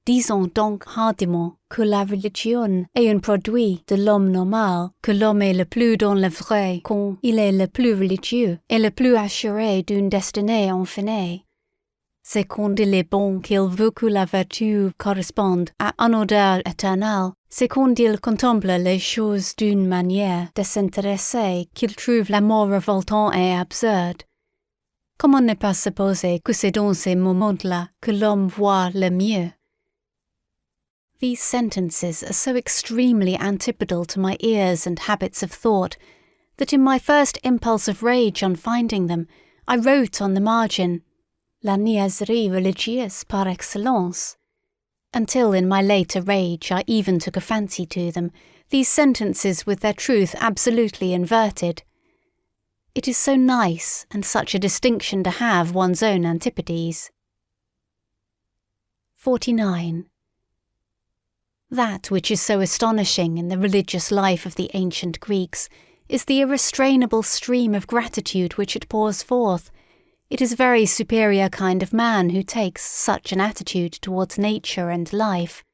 Disons donc hardiment que la religion est un produit de l'homme normal, que l'homme est le plus dans le vrai quand il est le plus religieux et le plus assuré d'une destinée infinie. C'est quand il est bon qu'il veut que la vertu corresponde à un odeur éternel. C'est quand il contemple les choses d'une manière désintéressée qu'il trouve la mort révoltant et absurde. Comment ne pas supposer que c'est dans ces moments-là que l'homme voit le mieux? These sentences are so extremely antipodal to my ears and habits of thought that in my first impulse of rage on finding them, I wrote on the margin, La niaiserie religieuse par excellence, until in my later rage I even took a fancy to them, these sentences with their truth absolutely inverted. It is so nice and such a distinction to have one's own antipodes. 49. That which is so astonishing in the religious life of the ancient Greeks is the irrestrainable stream of gratitude which it pours forth, It is a very superior kind of man who takes such an attitude towards nature and life.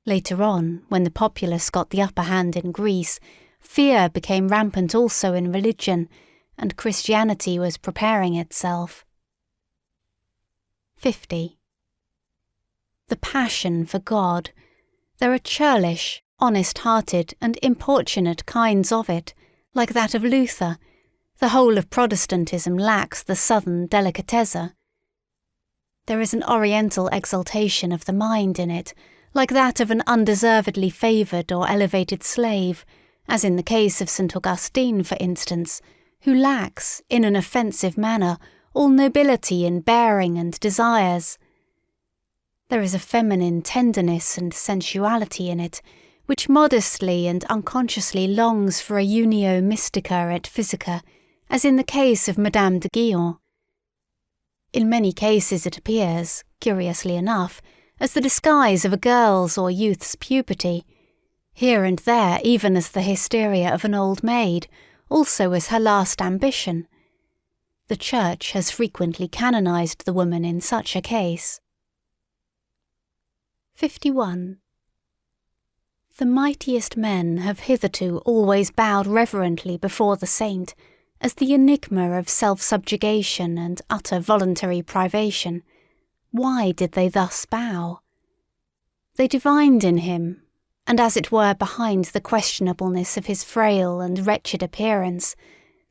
Later on, when the populace got the upper hand in Greece, fear became rampant also in religion, and Christianity was preparing itself. 50. The passion for God. There are churlish, honest-hearted and importunate kinds of it, like that of Luther. The whole of Protestantism lacks the southern delicatezza. There is an oriental exaltation of the mind in it, like that of an undeservedly favoured or elevated slave, as in the case of St. Augustine, for instance, who lacks, in an offensive manner, all nobility in bearing and desires. There is a feminine tenderness and sensuality in it, which modestly and unconsciously longs for a unio mystica et physica, as in the case of Madame de Guion. In many cases it appears, curiously enough, as the disguise of a girl's or youth's puberty, here and there even as the hysteria of an old maid, also as her last ambition. The Church has frequently canonized the woman in such a case. 51. The mightiest men have hitherto always bowed reverently before the saint, as the enigma of self-subjugation and utter voluntary privation. Why did they thus bow? They divined in him, and as it were behind the questionableness of his frail and wretched appearance,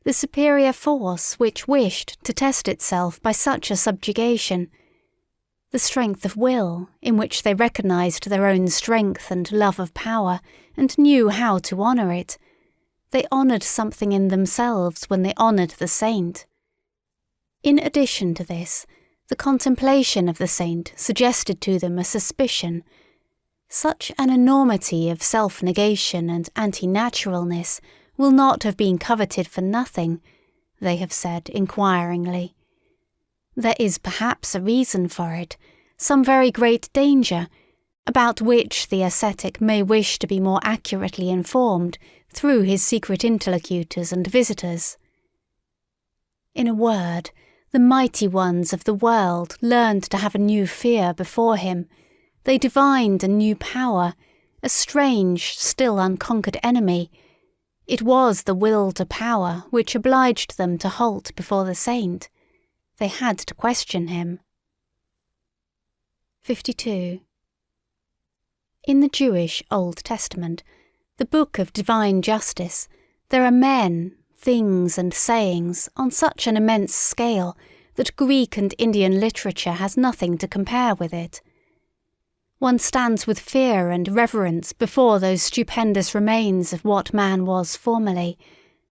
the superior force which wished to test itself by such a subjugation, the strength of will in which they recognized their own strength and love of power and knew how to honour it. They honoured something in themselves when they honoured the saint. In addition to this, the contemplation of the saint suggested to them a suspicion. Such an enormity of self-negation and anti-naturalness will not have been coveted for nothing, they have said inquiringly. There is perhaps a reason for it, some very great danger, about which the ascetic may wish to be more accurately informed through his secret interlocutors and visitors. In a word, the mighty ones of the world learned to have a new fear before him. They divined a new power, a strange, still unconquered enemy. It was the will to power which obliged them to halt before the saint. They had to question him. 52. In the Jewish Old Testament, the book of divine justice, there are men, things and sayings on such an immense scale that Greek and Indian literature has nothing to compare with it. One stands with fear and reverence before those stupendous remains of what man was formerly,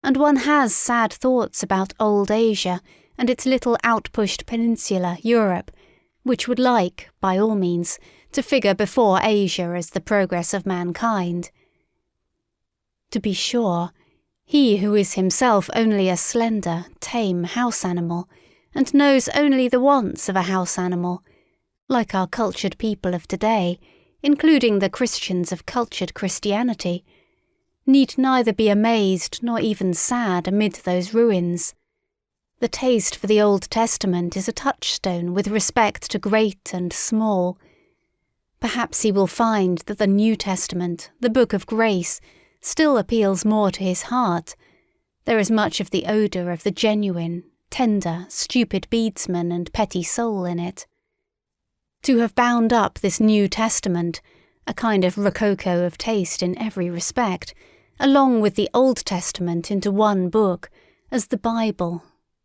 and one has sad thoughts about old Asia and its little outpushed peninsula, Europe, which would like, by all means, to figure before Asia as the progress of mankind. To be sure, he who is himself only a slender, tame house animal, and knows only the wants of a house animal, like our cultured people of today, including the Christians of cultured Christianity, need neither be amazed nor even sad amid those ruins. The taste for the Old Testament is a touchstone with respect to great and small. Perhaps he will find that the New Testament, the Book of Grace, still appeals more to his heart. There is much of the odour of the genuine, tender, stupid beadsman and petty soul in it. To have bound up this New Testament, a kind of rococo of taste in every respect, along with the Old Testament into one book, as the Bible,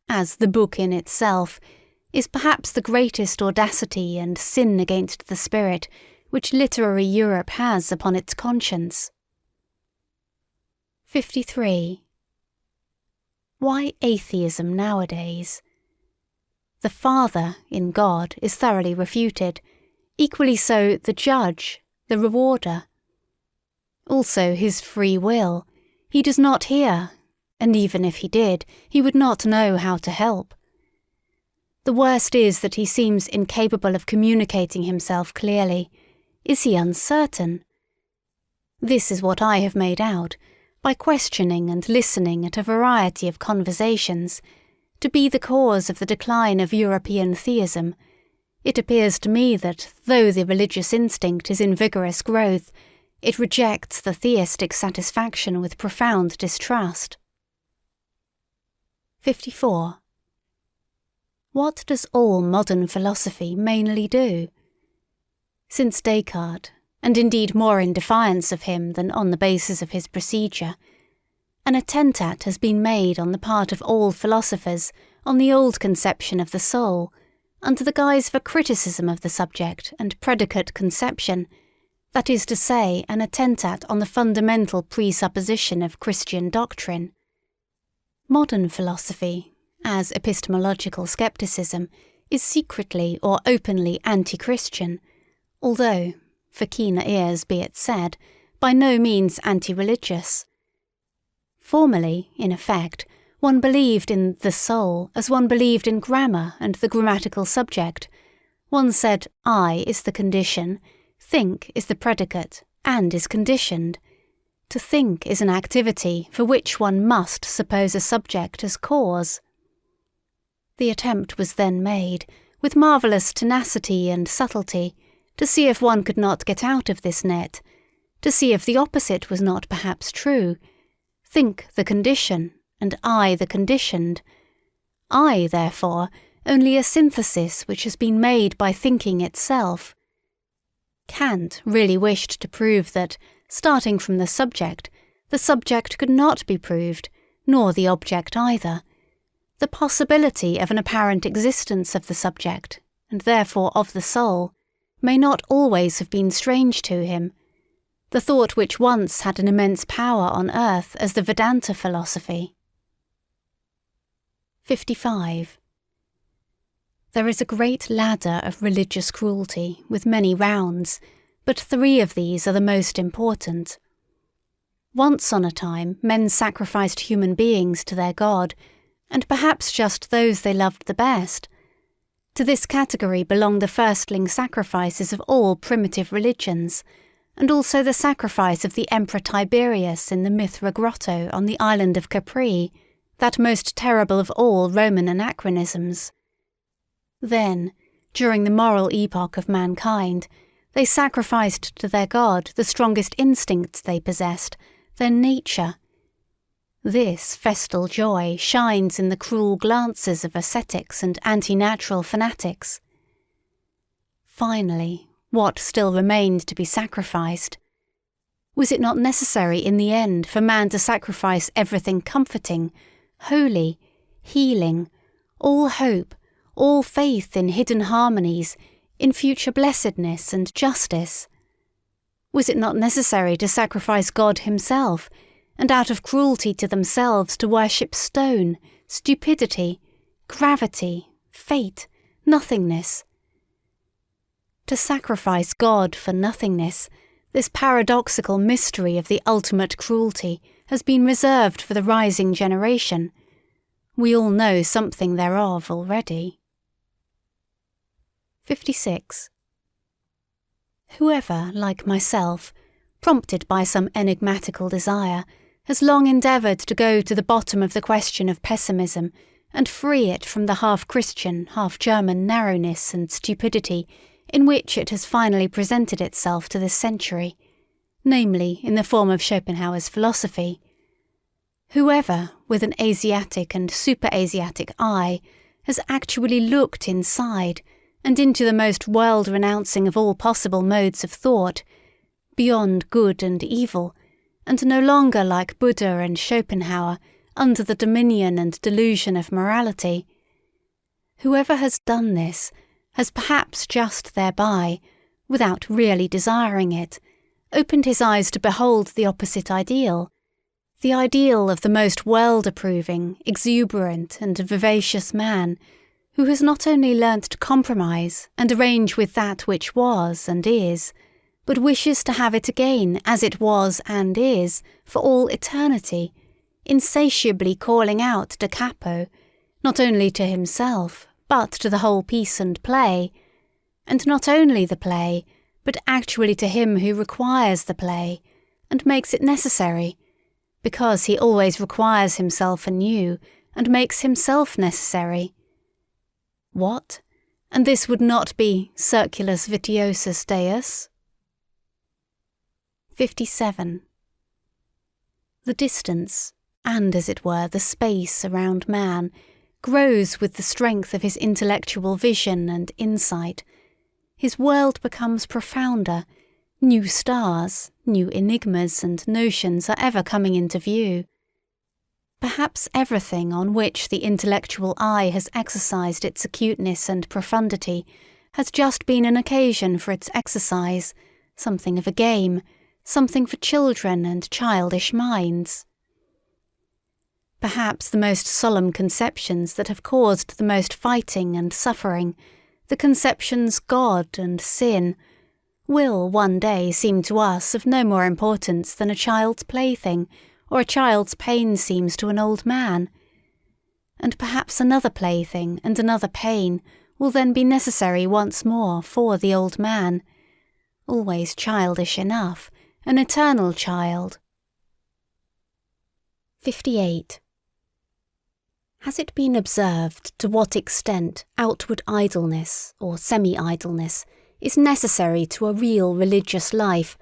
as the book in itself, is perhaps the greatest audacity and sin against the spirit which literary Europe has upon its conscience. 53. Why atheism nowadays? The Father, in God, is thoroughly refuted, equally so the Judge, the Rewarder. Also his free will. He does not hear, and even if he did, he would not know how to help. The worst is that he seems incapable of communicating himself clearly. Is he uncertain? This is what I have made out, by questioning and listening at a variety of conversations, to be the cause of the decline of European theism, it appears to me that, though the religious instinct is in vigorous growth, it rejects the theistic satisfaction with profound distrust. 54. What does all modern philosophy mainly do? Since Descartes, and indeed more in defiance of him than on the basis of his procedure, an attentat has been made on the part of all philosophers on the old conception of the soul, under the guise of a criticism of the subject and predicate conception, that is to say, an attentat on the fundamental presupposition of Christian doctrine. Modern philosophy, as epistemological skepticism, is secretly or openly anti-Christian, although, for keener ears be it said, by no means anti-religious. Formerly, in effect, one believed in the soul as one believed in grammar and the grammatical subject. One said I is the condition, think is the predicate, and is conditioned. To think is an activity for which one must suppose a subject as cause. The attempt was then made, with marvellous tenacity and subtlety, to see if one could not get out of this net, to see if the opposite was not perhaps true. Think the condition, and I the conditioned. I, therefore, only a synthesis which has been made by thinking itself. Kant really wished to prove that, starting from the subject could not be proved, nor the object either. The possibility of an apparent existence of the subject, and therefore of the soul, may not always have been strange to him. The thought which once had an immense power on earth as the Vedanta philosophy. 55. There is a great ladder of religious cruelty, with many rounds, but 3 of these are the most important. Once on a time, men sacrificed human beings to their God, and perhaps just those they loved the best. To this category belong the firstling sacrifices of all primitive religions, and also the sacrifice of the Emperor Tiberius in the Mithra grotto on the island of Capri, that most terrible of all Roman anachronisms. Then, during the moral epoch of mankind, they sacrificed to their God the strongest instincts they possessed, their nature. This festal joy shines in the cruel glances of ascetics and anti-natural fanatics. Finally, what still remained to be sacrificed? Was it not necessary in the end for man to sacrifice everything comforting, holy, healing, all hope, all faith in hidden harmonies, in future blessedness and justice? Was it not necessary to sacrifice God himself, and out of cruelty to themselves to worship stone, stupidity, gravity, fate, nothingness? To sacrifice God for nothingness, this paradoxical mystery of the ultimate cruelty has been reserved for the rising generation. We all know something thereof already. 56. Whoever, like myself, prompted by some enigmatical desire, has long endeavoured to go to the bottom of the question of pessimism and free it from the half-Christian, half-German narrowness and stupidity in which it has finally presented itself to this century, namely in the form of Schopenhauer's philosophy. Whoever, with an Asiatic and super-Asiatic eye, has actually looked inside and into the most world-renouncing of all possible modes of thought, beyond good and evil, and no longer like Buddha and Schopenhauer, under the dominion and delusion of morality. Whoever has done this has perhaps just thereby, without really desiring it, opened his eyes to behold the opposite ideal, the ideal of the most world-approving, exuberant and vivacious man, who has not only learnt to compromise and arrange with that which was and is, but wishes to have it again as it was and is for all eternity, insatiably calling out da capo, not only to himself, but to the whole piece and play, and not only the play, but actually to him who requires the play, and makes it necessary, because he always requires himself anew, and makes himself necessary. What? And this would not be circulus vitiosus Deus? 57. The distance, and as it were the space around man, grows with the strength of his intellectual vision and insight. His world becomes profounder. New stars, new enigmas and notions are ever coming into view. Perhaps everything on which the intellectual eye has exercised its acuteness and profundity has just been an occasion for its exercise, something of a game, something for children and childish minds. Perhaps the most solemn conceptions that have caused the most fighting and suffering, the conceptions God and sin, will one day seem to us of no more importance than a child's plaything, or a child's pain seems to an old man. And perhaps another plaything and another pain will then be necessary once more for the old man, always childish enough, an eternal child. 58. Has it been observed to what extent outward idleness, or semi-idleness, is necessary to a real religious life,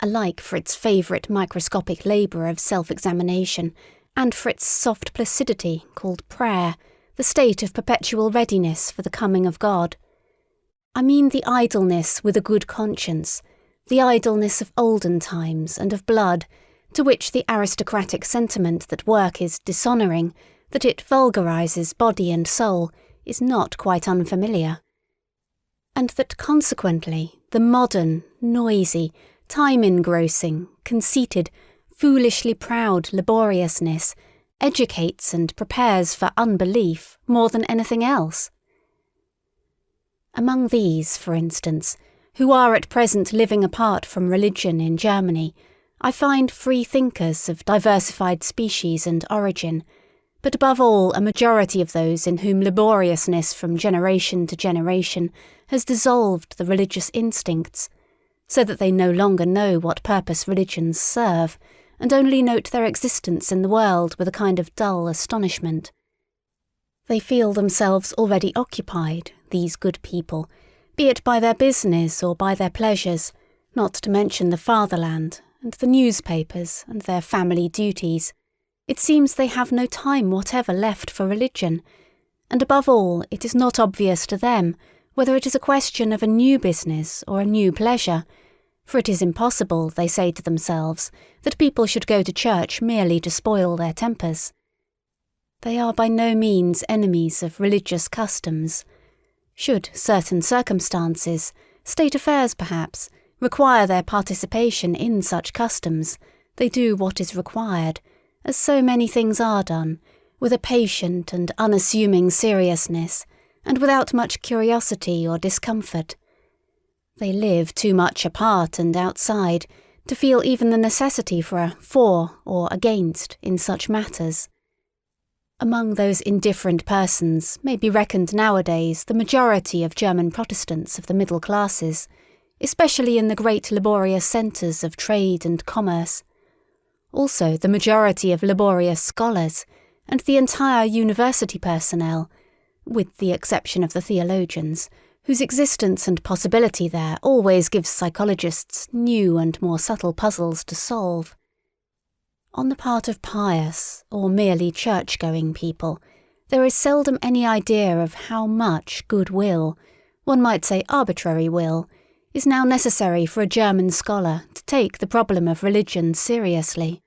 alike for its favourite microscopic labour of self-examination, and for its soft placidity called prayer, the state of perpetual readiness for the coming of God? I mean the idleness with a good conscience, the idleness of olden times and of blood, to which the aristocratic sentiment that work is dishonouring, that it vulgarizes body and soul, is not quite unfamiliar. And that consequently the modern, noisy, time-engrossing, conceited, foolishly proud laboriousness educates and prepares for unbelief more than anything else. Among these, for instance, who are at present living apart from religion in Germany, I find free thinkers of diversified species and origin, but above all a majority of those in whom laboriousness from generation to generation has dissolved the religious instincts, so that they no longer know what purpose religions serve, and only note their existence in the world with a kind of dull astonishment. They feel themselves already occupied, these good people, be it by their business or by their pleasures, not to mention the fatherland, and the newspapers, and their family duties. It seems they have no time whatever left for religion, and above all it is not obvious to them whether it is a question of a new business or a new pleasure, for it is impossible, they say to themselves, that people should go to church merely to spoil their tempers. They are by no means enemies of religious customs. Should certain circumstances, state affairs perhaps, require their participation in such customs, they do what is required, as so many things are done, with a patient and unassuming seriousness, and without much curiosity or discomfort. They live too much apart and outside to feel even the necessity for a for or against in such matters. Among those indifferent persons may be reckoned nowadays the majority of German Protestants of the middle classes, especially in the great laborious centres of trade and commerce. Also the majority of laborious scholars, and the entire university personnel, with the exception of the theologians, whose existence and possibility there always gives psychologists new and more subtle puzzles to solve. On the part of pious, or merely church-going people, there is seldom any idea of how much goodwill, one might say arbitrary will, is now necessary for a German scholar to take the problem of religion seriously.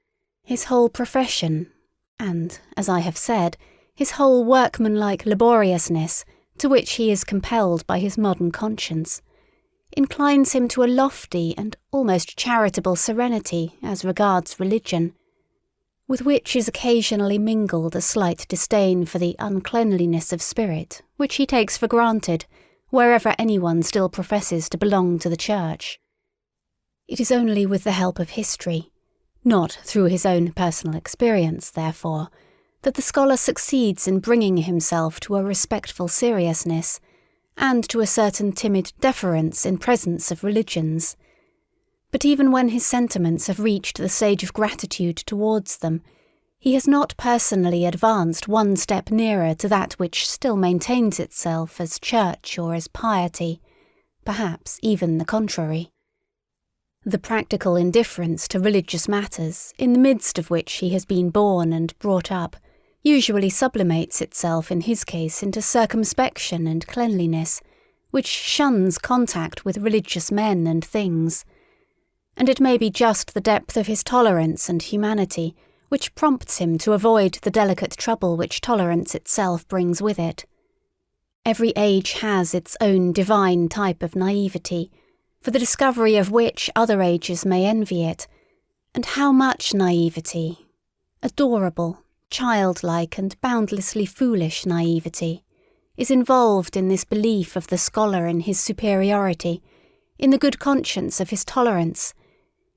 His whole profession, and, as I have said, his whole workmanlike laboriousness, to which he is compelled by his modern conscience, inclines him to a lofty and almost charitable serenity as regards religion, with which is occasionally mingled a slight disdain for the uncleanliness of spirit which he takes for granted wherever anyone still professes to belong to the church. It is only with the help of history, not through his own personal experience, therefore, that the scholar succeeds in bringing himself to a respectful seriousness, and to a certain timid deference in presence of religions. But even when his sentiments have reached the stage of gratitude towards them, He has not personally advanced one step nearer to that which still maintains itself as church or as piety, perhaps even the contrary. The practical indifference to religious matters, in the midst of which he has been born and brought up, usually sublimates itself in his case into circumspection and cleanliness, which shuns contact with religious men and things. And it may be just the depth of his tolerance and humanity which prompts him to avoid the delicate trouble which tolerance itself brings with it. Every age has its own divine type of naivety, for the discovery of which other ages may envy it, and how much naivety, adorable, childlike and boundlessly foolish naivety, is involved in this belief of the scholar in his superiority, in the good conscience of his tolerance,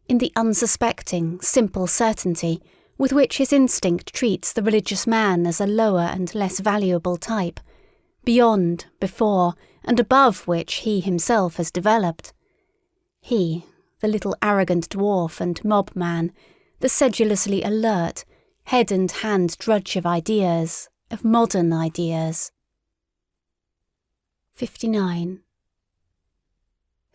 in the unsuspecting, simple certainty with which his instinct treats the religious man as a lower and less valuable type, beyond, before, and above which he himself has developed. He, the little arrogant dwarf and mob man, the sedulously alert, head and hand drudge of ideas, of modern ideas. 59.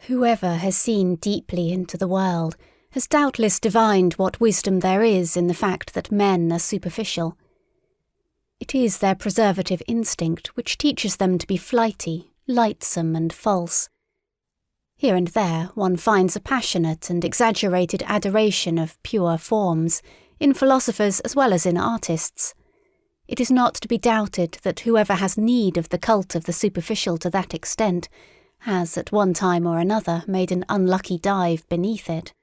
Whoever has seen deeply into the world has doubtless divined what wisdom there is in the fact that men are superficial. It is their preservative instinct which teaches them to be flighty, lightsome and false. Here and there one finds a passionate and exaggerated adoration of pure forms, in philosophers as well as in artists. It is not to be doubted that whoever has need of the cult of the superficial to that extent has at one time or another made an unlucky dive beneath it.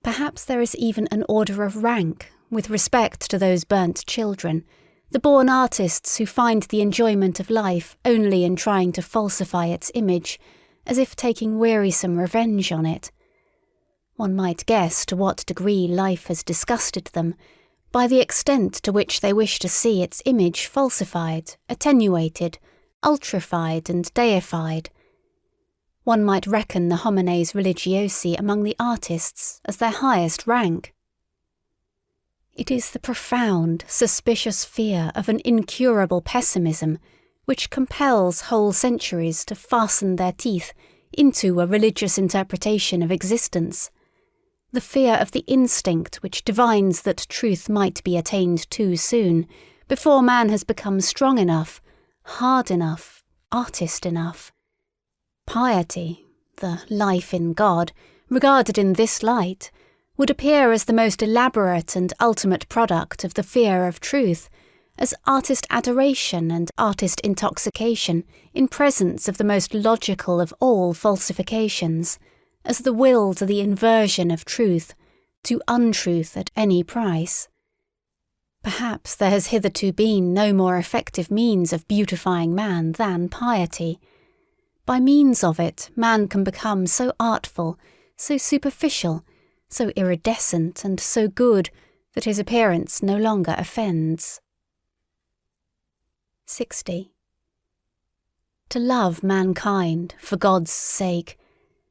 Perhaps there is even an order of rank with respect to those burnt children, the born artists who find the enjoyment of life only in trying to falsify its image, as if taking wearisome revenge on it. One might guess to what degree life has disgusted them, by the extent to which they wish to see its image falsified, attenuated, ultrified and deified. One might reckon the homines religiosi among the artists as their highest rank. It is the profound, suspicious fear of an incurable pessimism which compels whole centuries to fasten their teeth into a religious interpretation of existence. The fear of the instinct which divines that truth might be attained too soon, before man has become strong enough, hard enough, artist enough. Piety, the life in God, regarded in this light, would appear as the most elaborate and ultimate product of the fear of truth, as artist adoration and artist intoxication in presence of the most logical of all falsifications, as the will to the inversion of truth, to untruth at any price. Perhaps there has hitherto been no more effective means of beautifying man than piety. By means of it, man can become so artful, so superficial, so iridescent and so good that his appearance no longer offends. 60. To love mankind for God's sake,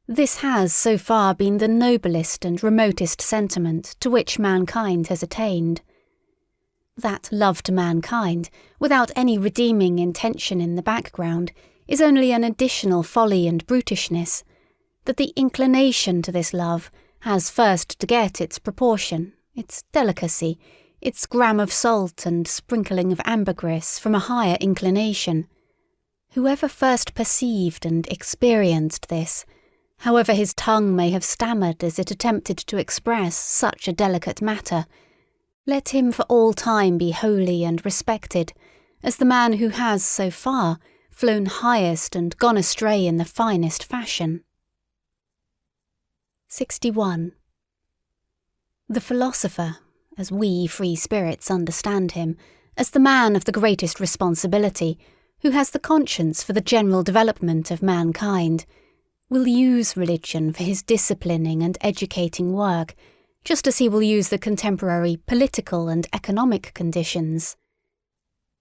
this has so far been the noblest and remotest sentiment to which mankind has attained. That love to mankind, without any redeeming intention in the background, is only an additional folly and brutishness, that the inclination to this love has first to get its proportion, its delicacy, its gram of salt and sprinkling of ambergris from a higher inclination. Whoever first perceived and experienced this, however his tongue may have stammered as it attempted to express such a delicate matter, let him for all time be holy and respected, as the man who has so far flown highest and gone astray in the finest fashion. 61. The philosopher, as we free spirits understand him, as the man of the greatest responsibility, who has the conscience for the general development of mankind, will use religion for his disciplining and educating work, just as he will use the contemporary political and economic conditions.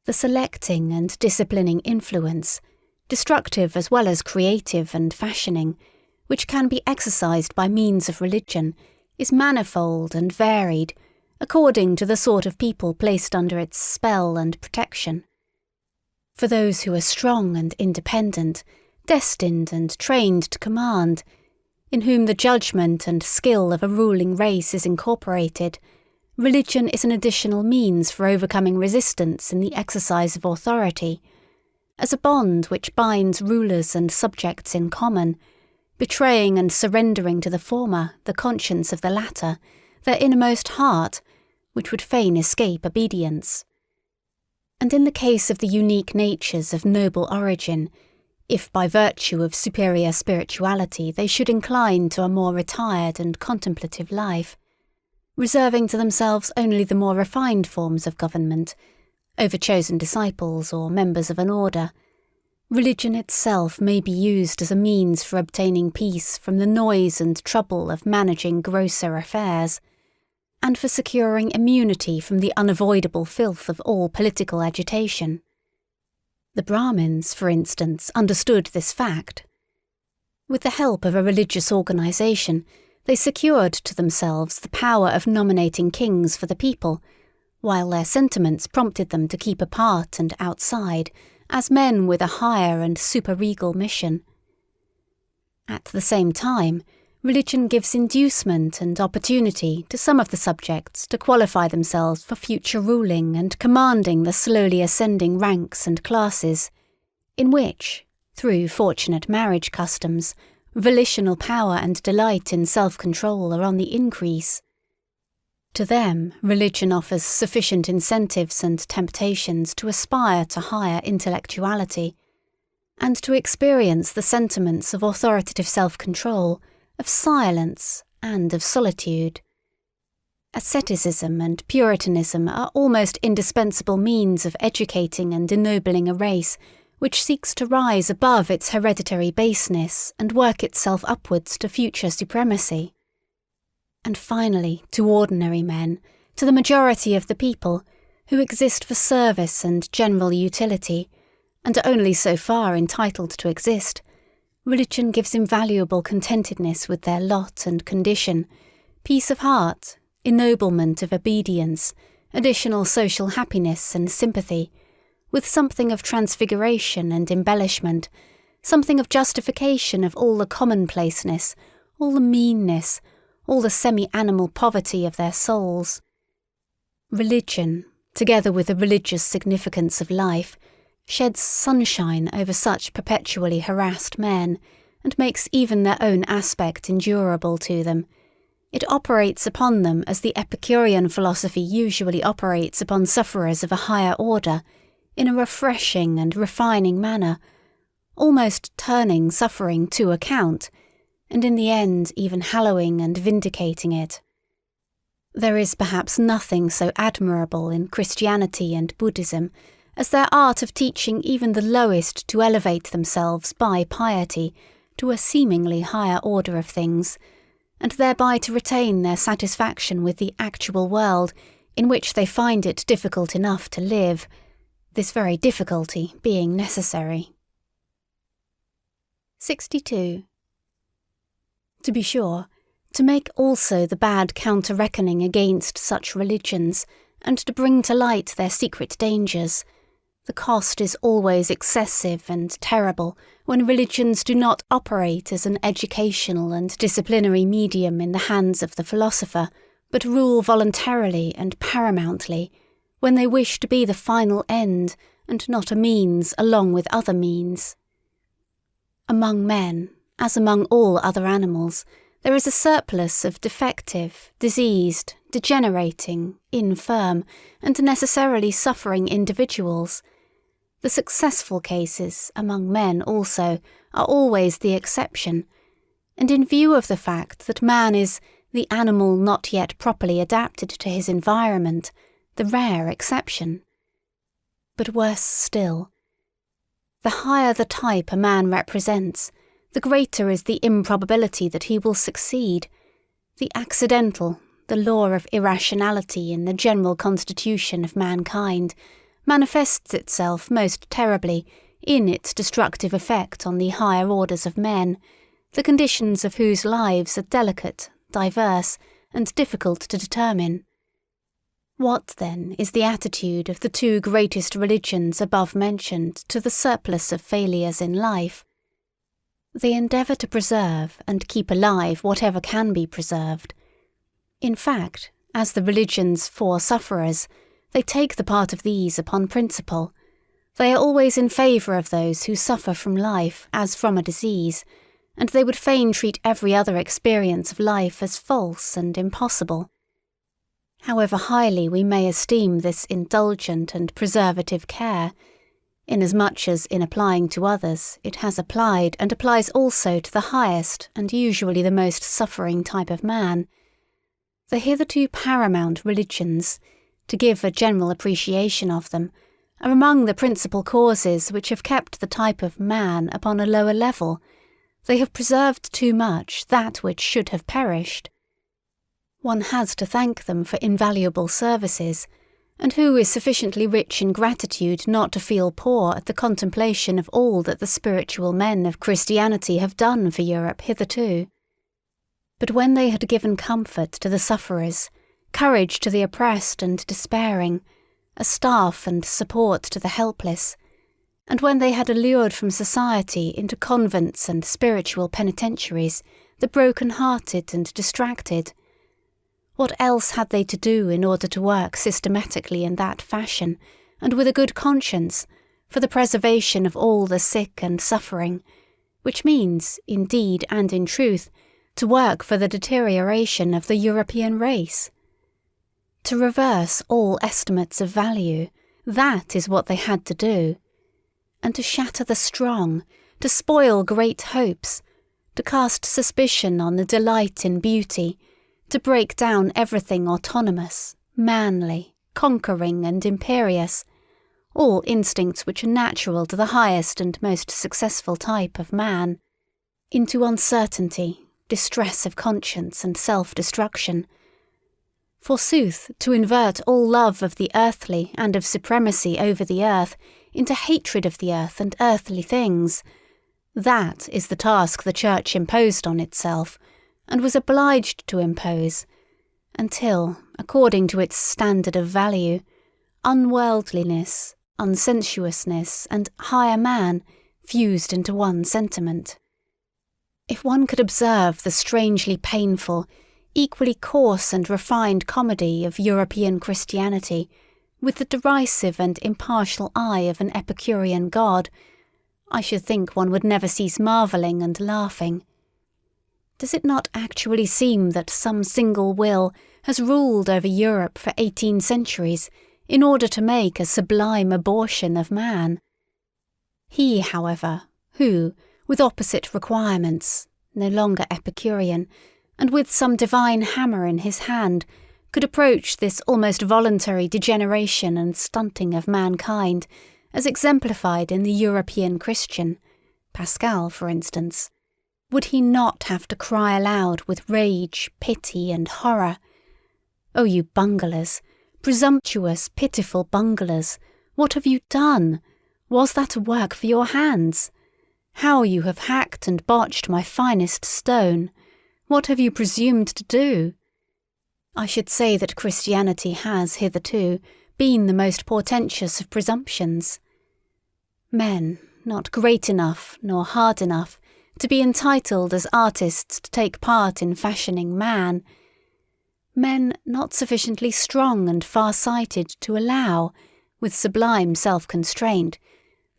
The selecting and disciplining influence, destructive as well as creative and fashioning, which can be exercised by means of religion, is manifold and varied, according to the sort of people placed under its spell and protection. For those who are strong and independent, destined and trained to command, in whom the judgment and skill of a ruling race is incorporated, religion is an additional means for overcoming resistance in the exercise of authority, as a bond which binds rulers and subjects in common, betraying and surrendering to the former the conscience of the latter, their innermost heart, which would fain escape obedience. And in the case of the unique natures of noble origin, if by virtue of superior spirituality they should incline to a more retired and contemplative life, reserving to themselves only the more refined forms of government, over chosen disciples or members of an order, religion itself may be used as a means for obtaining peace from the noise and trouble of managing grosser affairs, and for securing immunity from the unavoidable filth of all political agitation. The Brahmins, for instance, understood this fact. With the help of a religious organisation, they secured to themselves the power of nominating kings for the people, while their sentiments prompted them to keep apart and outside, as men with a higher and superregal mission. At the same time, religion gives inducement and opportunity to some of the subjects to qualify themselves for future ruling and commanding the slowly ascending ranks and classes, in which, through fortunate marriage customs, volitional power and delight in self-control are on the increase. To them, religion offers sufficient incentives and temptations to aspire to higher intellectuality, and to experience the sentiments of authoritative self-control, of silence, and of solitude. Asceticism and Puritanism are almost indispensable means of educating and ennobling a race which seeks to rise above its hereditary baseness and work itself upwards to future supremacy. And finally, to ordinary men, to the majority of the people, who exist for service and general utility, and are only so far entitled to exist, religion gives invaluable contentedness with their lot and condition, peace of heart, ennoblement of obedience, additional social happiness and sympathy, with something of transfiguration and embellishment, something of justification of all the commonplaceness, all the meanness, all the semi-animal poverty of their souls. Religion, together with the religious significance of life, sheds sunshine over such perpetually harassed men, and makes even their own aspect endurable to them. It operates upon them as the Epicurean philosophy usually operates upon sufferers of a higher order, in a refreshing and refining manner, almost turning suffering to account, and in the end even hallowing and vindicating it. There is perhaps nothing so admirable in Christianity and Buddhism as their art of teaching even the lowest to elevate themselves by piety to a seemingly higher order of things, and thereby to retain their satisfaction with the actual world in which they find it difficult enough to live, this very difficulty being necessary. 62. To be sure, to make also the bad counter-reckoning against such religions, and to bring to light their secret dangers, the cost is always excessive and terrible when religions do not operate as an educational and disciplinary medium in the hands of the philosopher, but rule voluntarily and paramountly, when they wish to be the final end and not a means along with other means. Among men, as among all other animals, there is a surplus of defective, diseased, degenerating, infirm, and necessarily suffering individuals. The successful cases, among men also, are always the exception, and in view of the fact that man is the animal not yet properly adapted to his environment, the rare exception. But worse still, the higher the type a man represents, the greater is the improbability that he will succeed. The accidental, the law of irrationality in the general constitution of mankind, manifests itself most terribly in its destructive effect on the higher orders of men, the conditions of whose lives are delicate, diverse, and difficult to determine. What, then, is the attitude of the two greatest religions above mentioned to the surplus of failures in life? They endeavour to preserve and keep alive whatever can be preserved. In fact, as the religion's foresufferers, they take the part of these upon principle. They are always in favour of those who suffer from life as from a disease, and they would fain treat every other experience of life as false and impossible. However highly we may esteem this indulgent and preservative care, inasmuch as in applying to others it has applied and applies also to the highest and usually the most suffering type of man, the hitherto paramount religions, to give a general appreciation of them, are among the principal causes which have kept the type of man upon a lower level. They have preserved too much that which should have perished. One has to thank them for invaluable services, and who is sufficiently rich in gratitude not to feel poor at the contemplation of all that the spiritual men of Christianity have done for Europe hitherto? But when they had given comfort to the sufferers, courage to the oppressed and despairing, a staff and support to the helpless, and when they had allured from society into convents and spiritual penitentiaries the broken-hearted and distracted, what else had they to do in order to work systematically in that fashion, and with a good conscience, for the preservation of all the sick and suffering, which means, in deed and in truth, to work for the deterioration of the European race? To reverse all estimates of value, that is what they had to do. And to shatter the strong, to spoil great hopes, to cast suspicion on the delight in beauty, to break down everything autonomous, manly, conquering and imperious, all instincts which are natural to the highest and most successful type of man, into uncertainty, distress of conscience and self-destruction. Forsooth, to invert all love of the earthly and of supremacy over the earth into hatred of the earth and earthly things, that is the task the Church imposed on itself, and was obliged to impose, until, according to its standard of value, unworldliness, unsensuousness, and higher man fused into one sentiment. If one could observe the strangely painful, equally coarse and refined comedy of European Christianity with the derisive and impartial eye of an Epicurean god, I should think one would never cease marvelling and laughing. Does it not actually seem that some single will has ruled over Europe for 18 centuries in order to make a sublime abortion of man? He, however, who, with opposite requirements, no longer Epicurean, and with some divine hammer in his hand, could approach this almost voluntary degeneration and stunting of mankind, as exemplified in the European Christian, Pascal, for instance, would he not have to cry aloud with rage, pity, and horror, "O you bunglers, presumptuous, pitiful bunglers, what have you done? Was that a work for your hands? How you have hacked and botched my finest stone! What have you presumed to do?" I should say that Christianity has hitherto been the most portentous of presumptions. Men, not great enough nor hard enough to be entitled as artists to take part in fashioning man. Men not sufficiently strong and far-sighted to allow, with sublime self-constraint,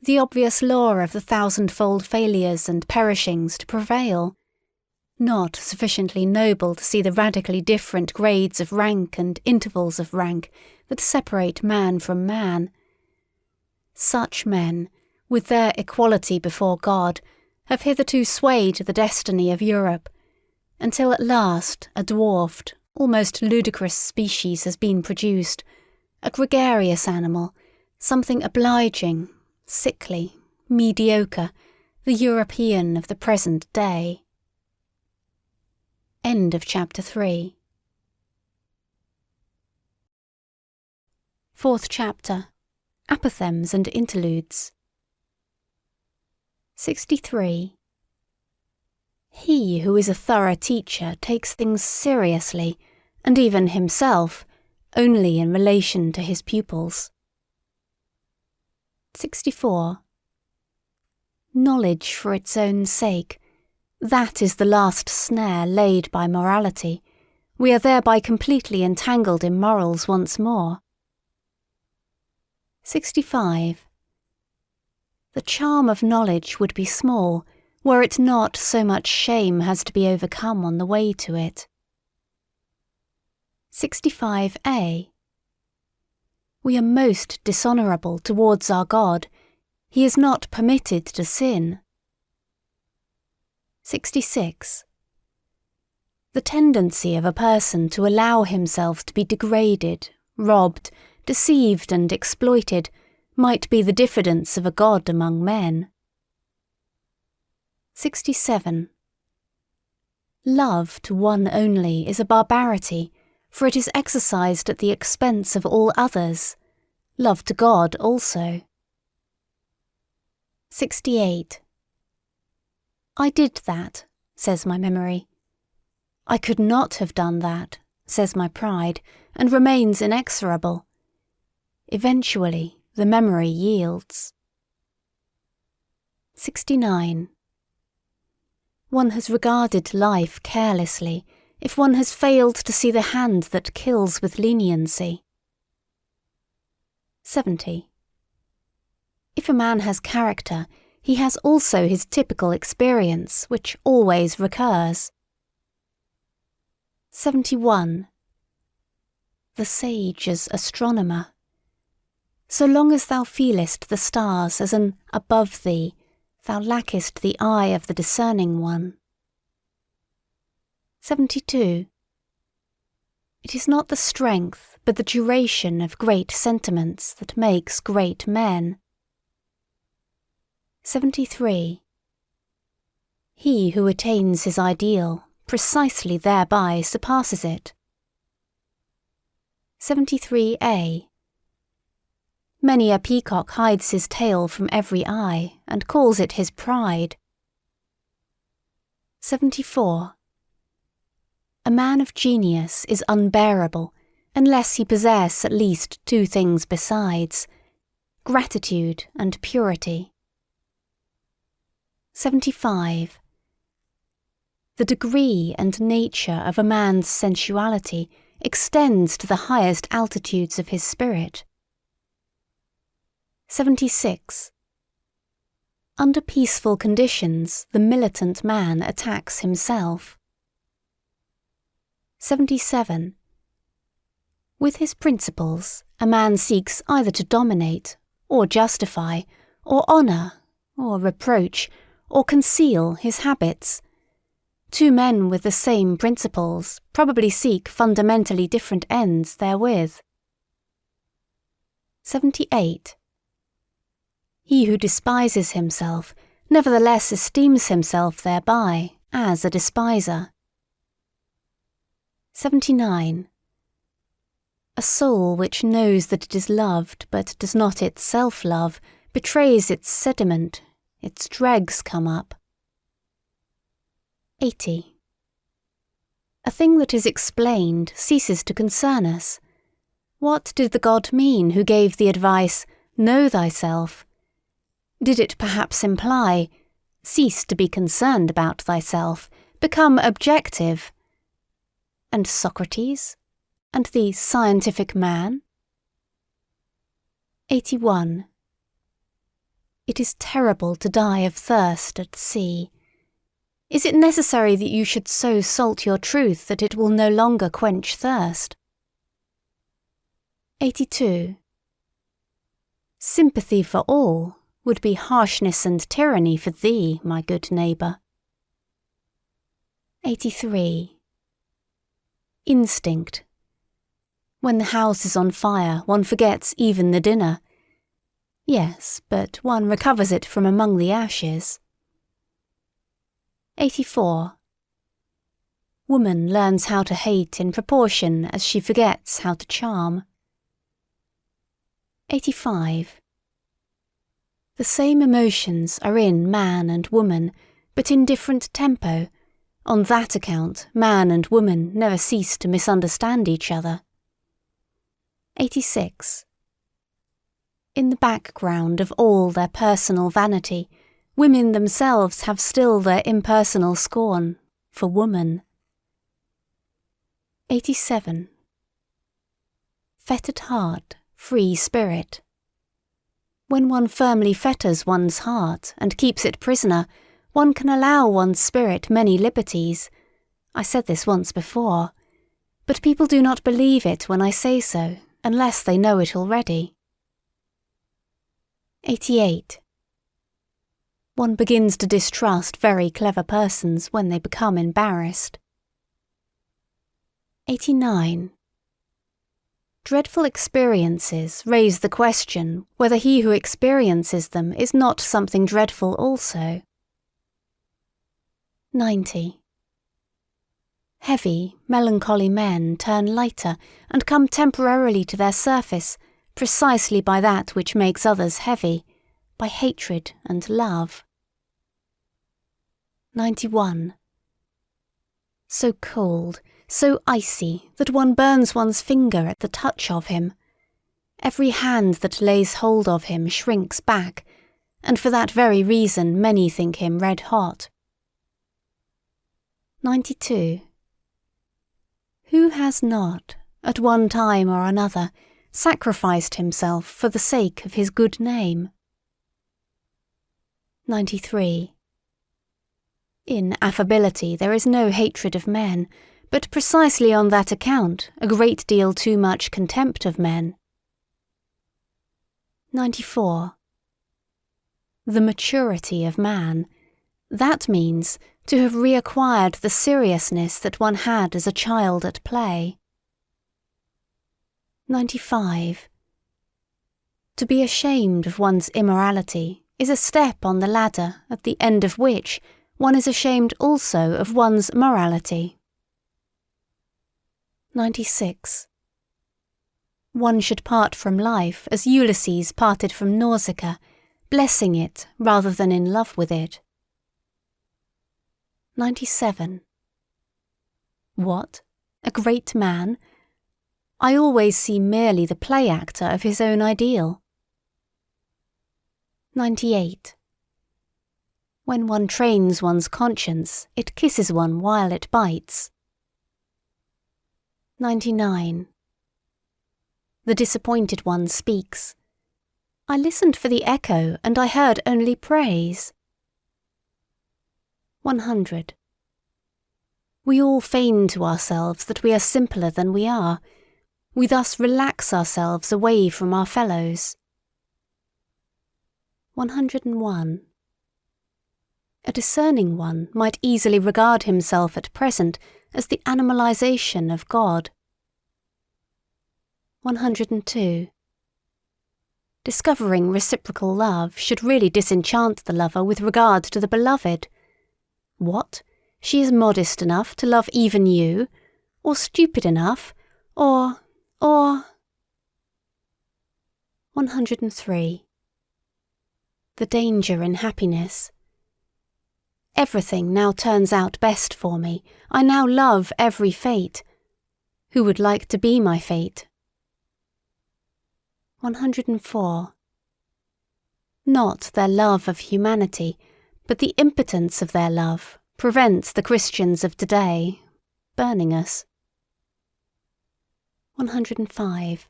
the obvious law of the thousand-fold failures and perishings to prevail. Not sufficiently noble to see the radically different grades of rank and intervals of rank that separate man from man. Such men, with their equality before God, have hitherto swayed the destiny of Europe, until at last a dwarfed, almost ludicrous species has been produced, a gregarious animal, something obliging, sickly, mediocre, the European of the present day. End of chapter 3. Fourth chapter. Apophthegms and Interludes. 63. He who is a thorough teacher takes things seriously, and even himself, only in relation to his pupils. 64. Knowledge for its own sake. That is the last snare laid by morality. We are thereby completely entangled in morals once more. 65. The charm of knowledge would be small were it not so much shame has to be overcome on the way to it. 65a. We are most dishonourable towards our God. He is not permitted to sin. 66. The tendency of a person to allow himself to be degraded, robbed, deceived and exploited might be the diffidence of a god among men. 67. Love to one only is a barbarity, for it is exercised at the expense of all others. Love to God also. 68. I did that, says my memory. I could not have done that, says my pride, and remains inexorable. Eventually, the memory yields. 69. One has regarded life carelessly if one has failed to see the hand that kills with leniency. 70. If a man has character, he has also his typical experience, which always recurs. 71. The sage as astronomer. So long as thou feelest the stars as an above thee, thou lackest the eye of the discerning one. 72. It is not the strength, but the duration of great sentiments that makes great men. 73. He who attains his ideal precisely thereby surpasses it. 73a. Many a peacock hides his tail from every eye and calls it his pride. 74. A man of genius is unbearable unless he possess at least two things besides, gratitude and purity. 75. The degree and nature of a man's sensuality extends to the highest altitudes of his spirit. 76. Under peaceful conditions, the militant man attacks himself. 77. With his principles, a man seeks either to dominate, or justify, or honour, or reproach, or conceal his habits. Two men with the same principles probably seek fundamentally different ends therewith. 78. He who despises himself nevertheless esteems himself thereby as a despiser. 79. A soul which knows that it is loved but does not itself love betrays its sediment, its dregs come up. 80. A thing that is explained ceases to concern us. What did the God mean who gave the advice, "Know thyself"? Did it perhaps imply, "Cease to be concerned about thyself, become objective"? And Socrates? And the scientific man? 81. It is terrible to die of thirst at sea. Is it necessary that you should so salt your truth that it will no longer quench thirst? 82. Sympathy for all would be harshness and tyranny for thee, my good neighbour. 83. Instinct. When the house is on fire, one forgets even the dinner. Yes, but one recovers it from among the ashes. 84. Woman learns how to hate in proportion as she forgets how to charm. 85. The same emotions are in man and woman, but in different tempo. On that account, man and woman never cease to misunderstand each other. 86. In the background of all their personal vanity, women themselves have still their impersonal scorn for woman. 87. Fettered heart, free spirit. When one firmly fetters one's heart and keeps it prisoner, one can allow one's spirit many liberties. I said this once before, but people do not believe it when I say so, unless they know it already. 88. One begins to distrust very clever persons when they become embarrassed. 89. Dreadful experiences raise the question whether he who experiences them is not something dreadful also. 90. Heavy, melancholy men turn lighter and come temporarily to their surface precisely by that which makes others heavy, by hatred and love. 91. So cold, so icy that one burns one's finger at the touch of him. Every hand that lays hold of him shrinks back, and for that very reason many think him red hot. 92. Who has not, at one time or another, sacrificed himself for the sake of his good name? 93. In affability there is no hatred of men, but precisely on that account a great deal too much contempt of men. 94. The maturity of man. That means to have reacquired the seriousness that one had as a child at play. 95. To be ashamed of one's immorality is a step on the ladder at the end of which one is ashamed also of one's morality. 96. One should part from life as Ulysses parted from Nausicaa, blessing it rather than in love with it. 97. What? A great man? I always see merely the play actor of his own ideal. 98. When one trains one's conscience, it kisses one while it bites. 99. The disappointed one speaks. I listened for the echo, and I heard only praise. 100. We all feign to ourselves that we are simpler than we are. We thus relax ourselves away from our fellows. 101. A discerning one might easily regard himself at present as the animalization of God. 102. Discovering reciprocal love should really disenchant the lover with regard to the beloved. What? She is modest enough to love even you? Or stupid enough? Or... 103. The danger in happiness. Everything now turns out best for me. I now love every fate. Who would like to be my fate? 104. Not their love of humanity, but the impotence of their love prevents the Christians of today burning us. 105.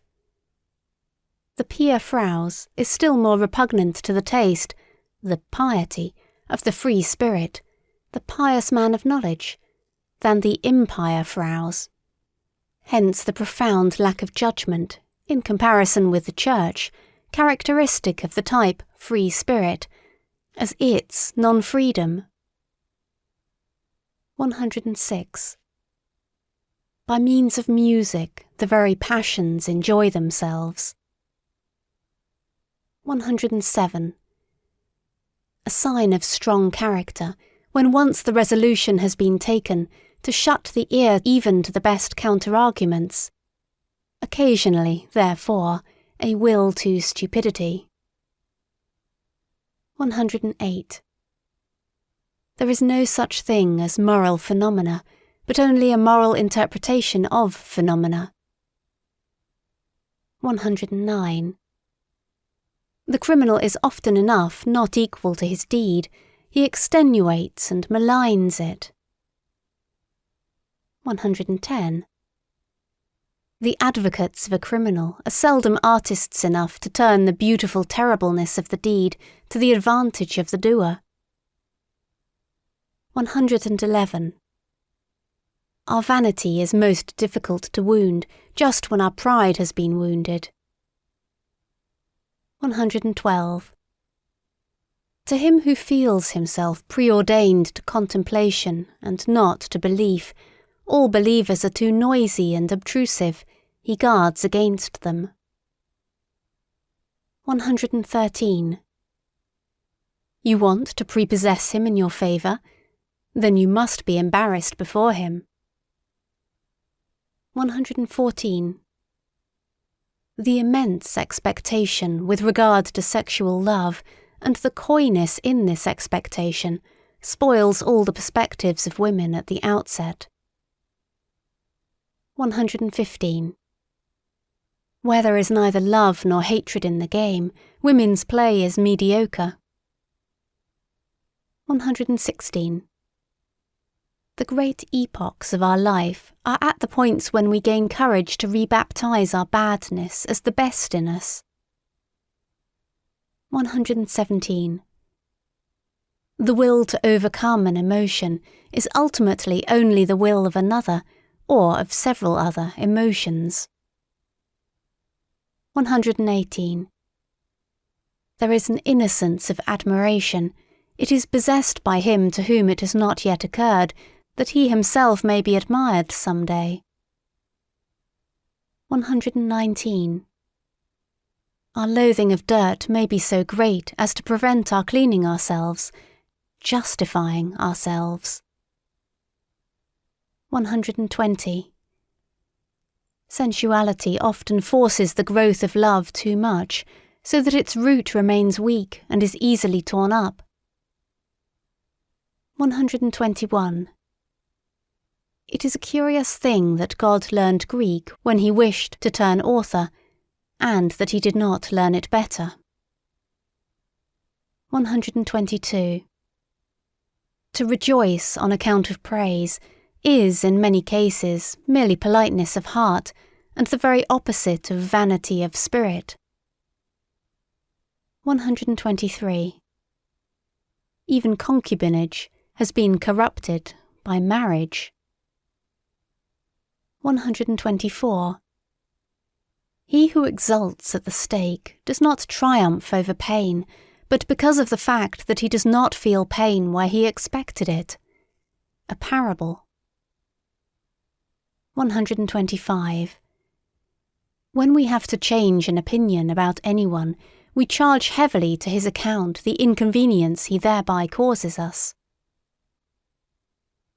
The pia fraus is still more repugnant to the taste, the piety, of the free spirit, the pious man of knowledge, than the impia fraus. Hence the profound lack of judgment, in comparison with the Church, characteristic of the type free spirit, as its non-freedom. 106. By means of music, the very passions enjoy themselves. 107. A sign of strong character, when once the resolution has been taken, to shut the ear even to the best counter-arguments. Occasionally, therefore, a will to stupidity. 108. There is no such thing as moral phenomena, but only a moral interpretation of phenomena. 109. The criminal is often enough not equal to his deed. He extenuates and maligns it. 110. The advocates of a criminal are seldom artists enough to turn the beautiful terribleness of the deed to the advantage of the doer. 111. Our vanity is most difficult to wound just when our pride has been wounded. 112. To him who feels himself preordained to contemplation and not to belief, all believers are too noisy and obtrusive. He guards against them. 113. You want to prepossess him in your favour? Then you must be embarrassed before him. 114. The immense expectation with regard to sexual love and the coyness in this expectation spoils all the perspectives of women at the outset. 115. Where there is neither love nor hatred in the game, women's play is mediocre. 116. The great epochs of our life are at the points when we gain courage to rebaptize our badness as the best in us. 117. The will to overcome an emotion is ultimately only the will of another, or of several other emotions. 118. There is an innocence of admiration. It is possessed by him to whom it has not yet occurred that he himself may be admired some day. 119. Our loathing of dirt may be so great as to prevent our cleaning ourselves, justifying ourselves. 120. Sensuality often forces the growth of love too much, so that its root remains weak and is easily torn up. 121. It is a curious thing that God learned Greek when he wished to turn author, and that he did not learn it better. 122. To rejoice on account of praise is, in many cases, merely politeness of heart, and the very opposite of vanity of spirit. 123. Even concubinage has been corrupted by marriage. 124. He who exults at the stake does not triumph over pain, but because of the fact that he does not feel pain where he expected it. A parable. 125. When we have to change an opinion about anyone, we charge heavily to his account the inconvenience he thereby causes us.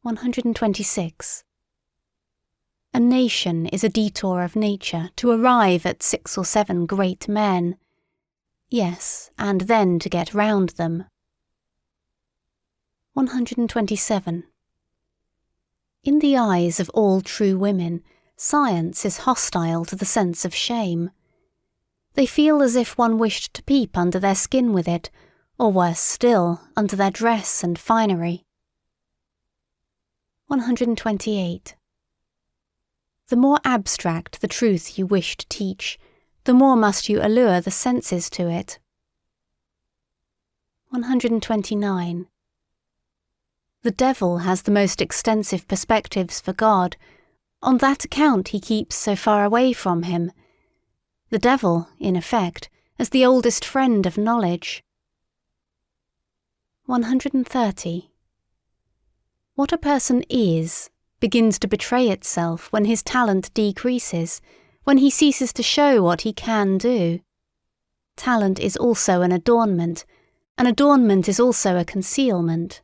126. A nation is a detour of nature to arrive at 6 or 7 great men. Yes, and then to get round them. 127. In the eyes of all true women, science is hostile to the sense of shame. They feel as if one wished to peep under their skin with it, or worse still, under their dress and finery. 128. The more abstract the truth you wish to teach, the more must you allure the senses to it. 129. The devil has the most extensive perspectives for God. On that account he keeps so far away from him. The devil, in effect, as the oldest friend of knowledge. 130. What a person is begins to betray itself when his talent decreases, when he ceases to show what he can do. Talent is also an adornment is also a concealment.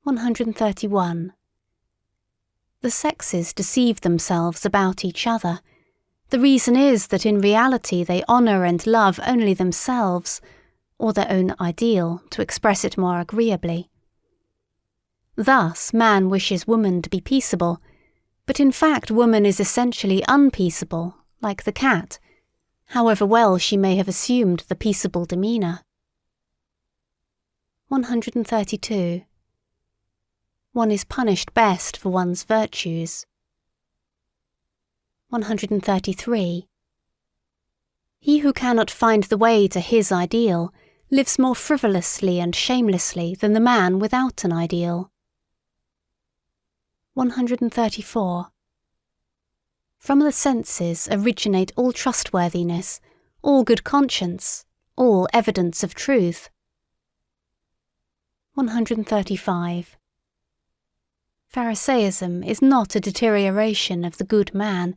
131. The sexes deceive themselves about each other. The reason is that in reality they honour and love only themselves, or their own ideal, to express it more agreeably. Thus man wishes woman to be peaceable, but in fact woman is essentially unpeaceable, like the cat, however well she may have assumed the peaceable demeanour. 132. One is punished best for one's virtues. 133. He who cannot find the way to his ideal lives more frivolously and shamelessly than the man without an ideal. 134. From the senses originate all trustworthiness, all good conscience, all evidence of truth. 135. Pharisaism is not a deterioration of the good man.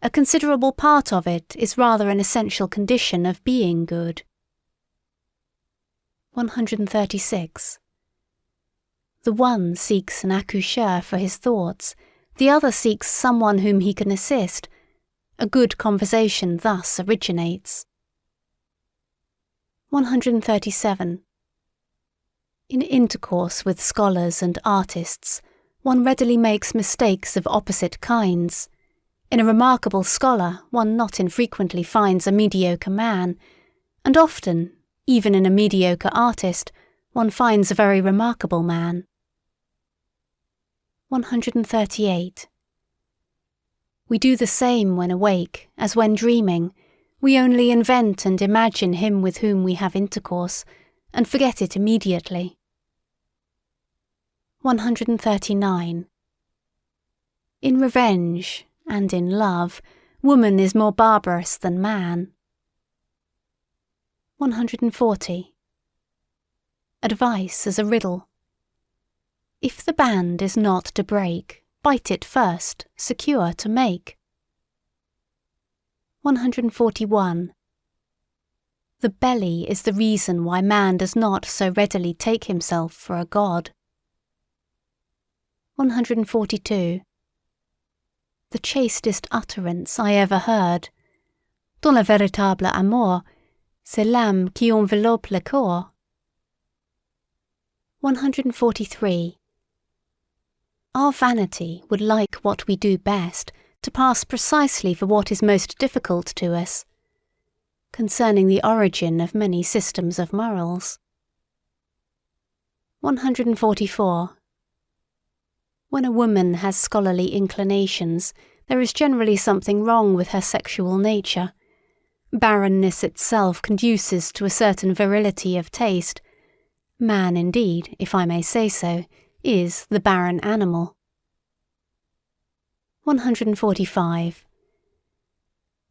A considerable part of it is rather an essential condition of being good. 136. The one seeks an accoucheur for his thoughts, the other seeks someone whom he can assist. A good conversation thus originates. 137. In intercourse with scholars and artists, one readily makes mistakes of opposite kinds. In a remarkable scholar, one not infrequently finds a mediocre man, and often, even in a mediocre artist, one finds a very remarkable man. 138. We do the same when awake as when dreaming. We only invent and imagine him with whom we have intercourse, and forget it immediately. 139. In revenge, and in love, woman is more barbarous than man. 140. Advice as a riddle. If the band is not to break, bite it first, secure to make. 141. The belly is the reason why man does not so readily take himself for a god. 142. The chastest utterance I ever heard. Dans le véritable amour, c'est l'âme qui enveloppe le corps. 143. Our vanity would like what we do best to pass precisely for what is most difficult to us. Concerning the origin of many systems of morals. 144. When a woman has scholarly inclinations, there is generally something wrong with her sexual nature. Barrenness itself conduces to a certain virility of taste. Man, indeed, if I may say so, is the barren animal. 145.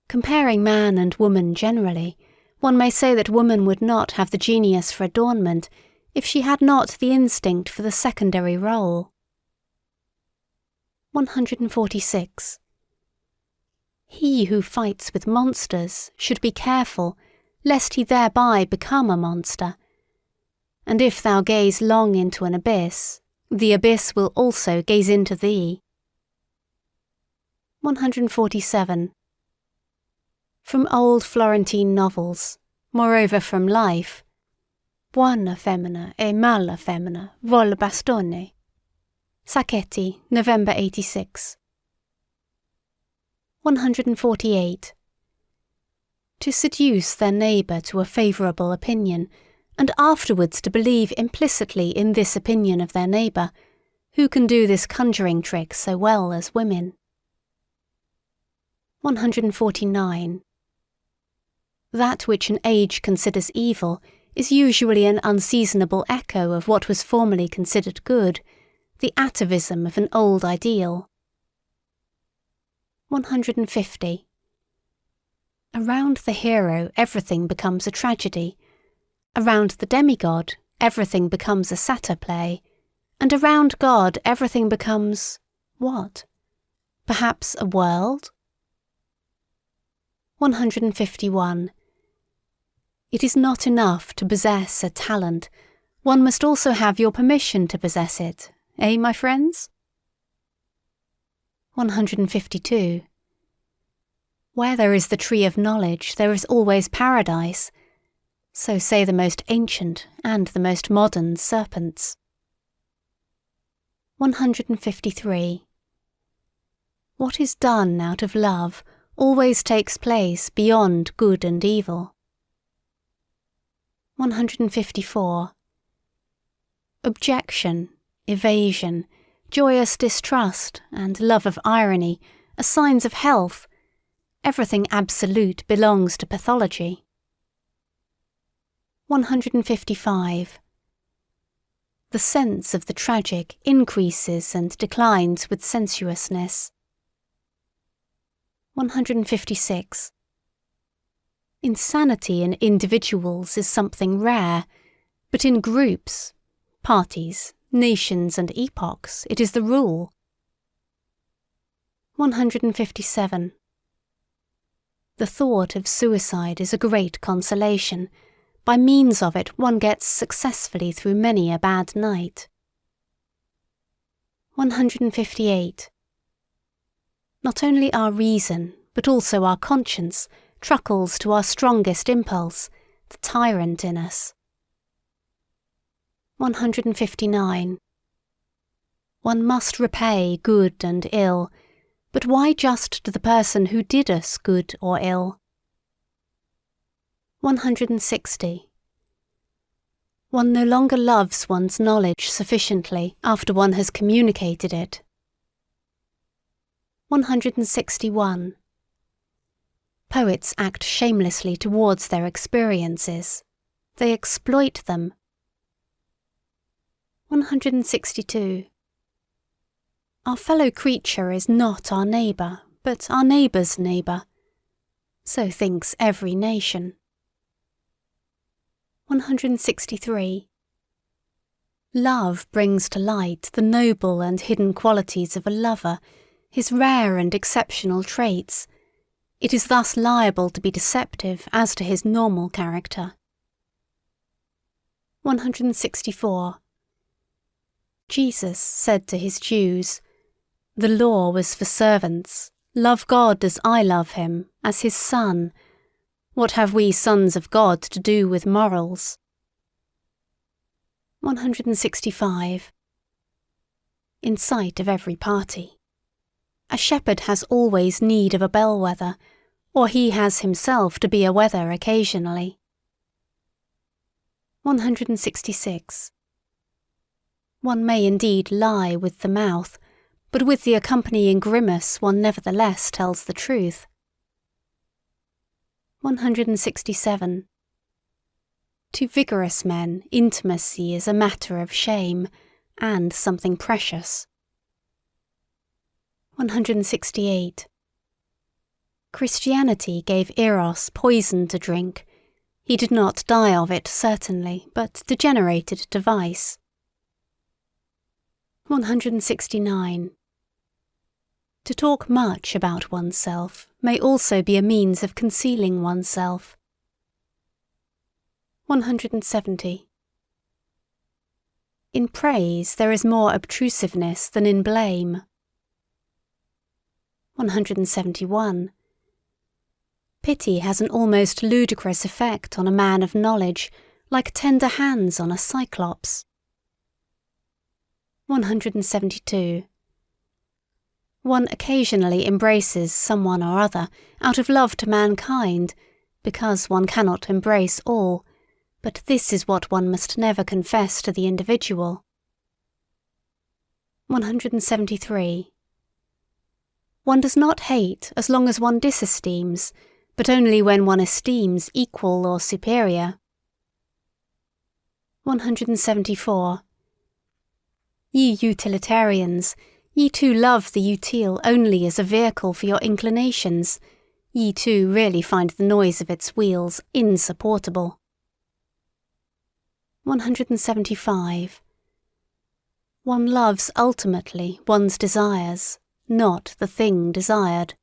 Comparing man and woman generally, one may say that woman would not have the genius for adornment if she had not the instinct for the secondary role. 146. He who fights with monsters should be careful, lest he thereby become a monster. And if thou gaze long into an abyss, the abyss will also gaze into thee. 147. From old Florentine novels, moreover from life, buona femmina e mala femmina vol bastone. Sacchetti, November 86. 148. To seduce their neighbour to a favourable opinion, and afterwards to believe implicitly in this opinion of their neighbour, who can do this conjuring trick so well as women? 149. That which an age considers evil is usually an unseasonable echo of what was formerly considered good, the atavism of an old ideal. 150. Around the hero everything becomes a tragedy. Around the demigod everything becomes a satyr play. And around God everything becomes what? Perhaps a world? 151. It is not enough to possess a talent. One must also have your permission to possess it. Eh, my friends? 152. Where there is the tree of knowledge, there is always paradise. So say the most ancient and the most modern serpents. 153. What is done out of love always takes place beyond good and evil. 154. Objection, evasion, joyous distrust, and love of irony are signs of health. Everything absolute belongs to pathology. 155. The sense of the tragic increases and declines with sensuousness. 156. Insanity in individuals is something rare, but in groups, parties, nations and epochs it is the rule. 157. The thought of suicide is a great consolation. By means of it one gets successfully through many a bad night. 158. Not only our reason, but also our conscience, truckles to our strongest impulse, the tyrant in us. 159. One must repay good and ill, but why just to the person who did us good or ill? 160. One no longer loves one's knowledge sufficiently after one has communicated it. 161. Poets act shamelessly towards their experiences. They exploit them. 162. Our fellow creature is not our neighbour, but our neighbour's neighbour. So thinks every nation. 163. Love brings to light the noble and hidden qualities of a lover, his rare and exceptional traits. It is thus liable to be deceptive as to his normal character. 164. Jesus said to his Jews, "The law was for servants. Love God as I love him, as his son. What have we sons of God to do with morals?" 165. In sight of every party. A shepherd has always need of a bellwether, or he has himself to be a wether occasionally. 166. One may indeed lie with the mouth, but with the accompanying grimace one nevertheless tells the truth. 167. To vigorous men, intimacy is a matter of shame, and something precious. 168. Christianity gave Eros poison to drink. He did not die of it, certainly, but degenerated to vice. 169. To talk much about oneself may also be a means of concealing oneself. 170. In praise there is more obtrusiveness than in blame. 171. Pity has an almost ludicrous effect on a man of knowledge, like tender hands on a cyclops. 172. One occasionally embraces someone or other out of love to mankind, because one cannot embrace all, but this is what one must never confess to the individual. 173. One does not hate as long as one disesteems, but only when one esteems equal or superior. 174. Ye utilitarians, ye too love the utile only as a vehicle for your inclinations. Ye too really find the noise of its wheels insupportable. 175. One loves ultimately one's desires, not the thing desired.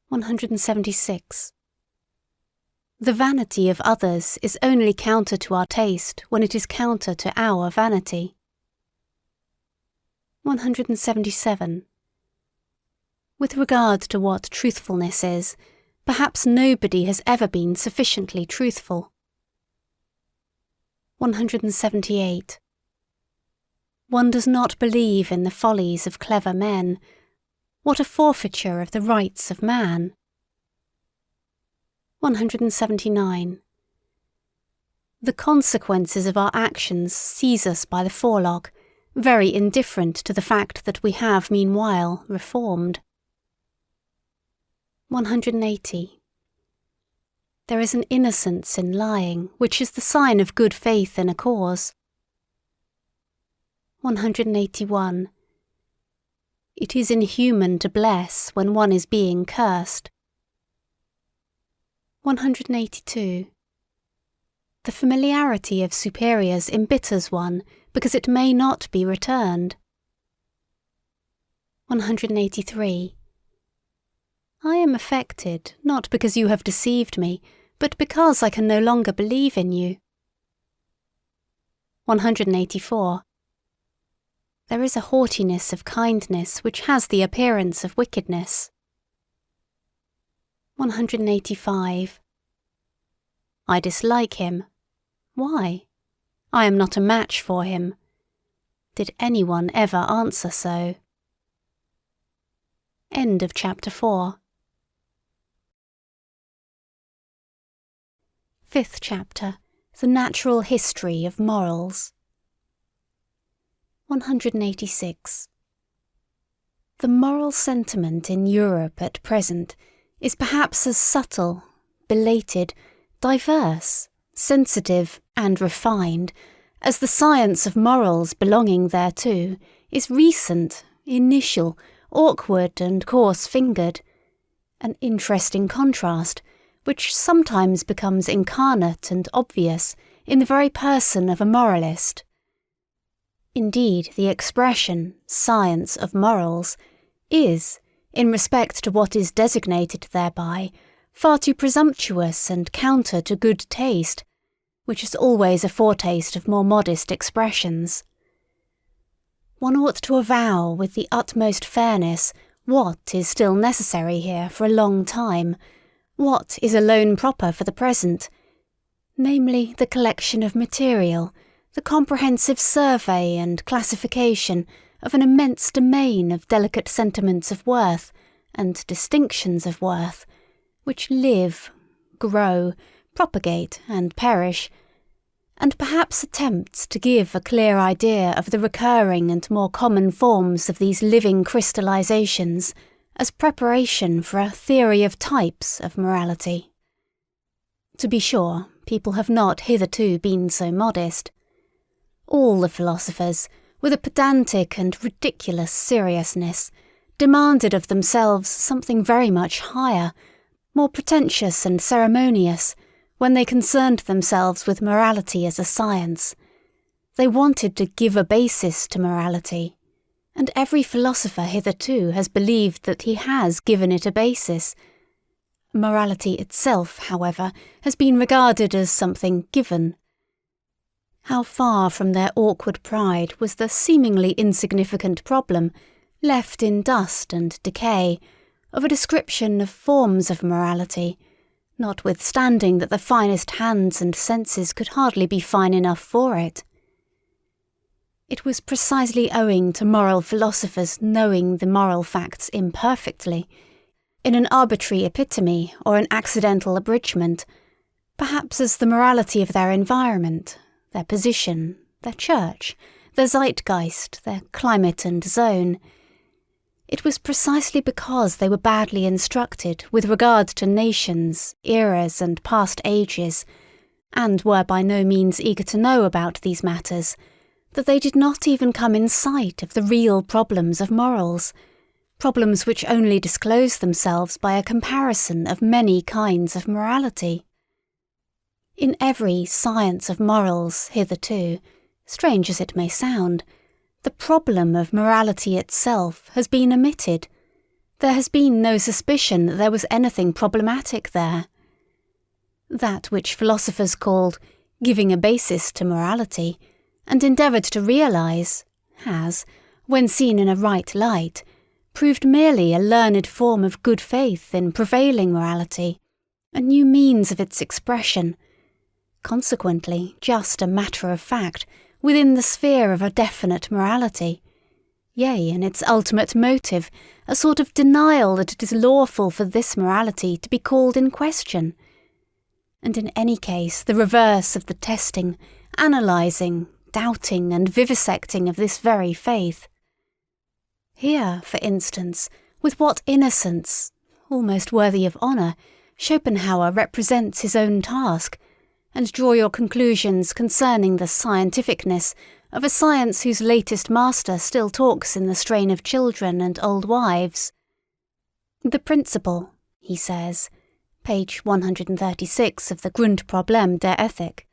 176. The vanity of others is only counter to our taste when it is counter to our vanity. 177. With regard to what truthfulness is, perhaps nobody has ever been sufficiently truthful. 178. One does not believe in the follies of clever men. What a forfeiture of the rights of man. 179. The consequences of our actions seize us by the forelock, very indifferent to the fact that we have meanwhile reformed. 180. There is an innocence in lying which is the sign of good faith in a cause. 181. It is inhuman to bless when one is being cursed. 182. The familiarity of superiors embitters one because it may not be returned. 183. I am affected not because you have deceived me, but because I can no longer believe in you. 184. There is a haughtiness of kindness which has the appearance of wickedness. 185. I dislike him. Why? I am not a match for him. Did anyone ever answer so? End of chapter 4. Fifth chapter, The Natural History of Morals. 186. The moral sentiment in Europe at present is perhaps as subtle, belated, diverse, sensitive, and refined as the science of morals belonging thereto is recent, initial, awkward, and coarse-fingered, an interesting contrast which sometimes becomes incarnate and obvious in the very person of a moralist. Indeed, the expression science of morals is, in respect to what is designated thereby, far too presumptuous and counter to good taste, which is always a foretaste of more modest expressions. One ought to avow with the utmost fairness what is still necessary here for a long time, what is alone proper for the present, namely the collection of material, the comprehensive survey and classification of an immense domain of delicate sentiments of worth and distinctions of worth, which live, grow, propagate, and perish, and perhaps attempts to give a clear idea of the recurring and more common forms of these living crystallizations as preparation for a theory of types of morality. To be sure, people have not hitherto been so modest. All the philosophers, with a pedantic and ridiculous seriousness, demanded of themselves something very much higher, more pretentious and ceremonious, when they concerned themselves with morality as a science. They wanted to give a basis to morality, and every philosopher hitherto has believed that he has given it a basis. Morality itself, however, has been regarded as something given. How far from their awkward pride was the seemingly insignificant problem, left in dust and decay, of a description of forms of morality, notwithstanding that the finest hands and senses could hardly be fine enough for it. It was precisely owing to moral philosophers knowing the moral facts imperfectly, in an arbitrary epitome or an accidental abridgment, perhaps as the morality of their environment, their position, their church, their zeitgeist, their climate and zone. It was precisely because they were badly instructed with regard to nations, eras, and past ages, and were by no means eager to know about these matters, that they did not even come in sight of the real problems of morals, problems which only disclose themselves by a comparison of many kinds of morality. In every science of morals hitherto, strange as it may sound, the problem of morality itself has been omitted. There has been no suspicion that there was anything problematic there. That which philosophers called giving a basis to morality, and endeavoured to realise, has, when seen in a right light, proved merely a learned form of good faith in prevailing morality, a new means of its expression, consequently just a matter of fact within the sphere of a definite morality, yea, in its ultimate motive, a sort of denial that it is lawful for this morality to be called in question. And in any case, the reverse of the testing, analysing, doubting and vivisecting of this very faith. Here, for instance, with what innocence, almost worthy of honour, Schopenhauer represents his own task, and draw your conclusions concerning the scientificness of a science whose latest master still talks in the strain of children and old wives. The principle, he says, page 136 of the Grundproblem der Ethik,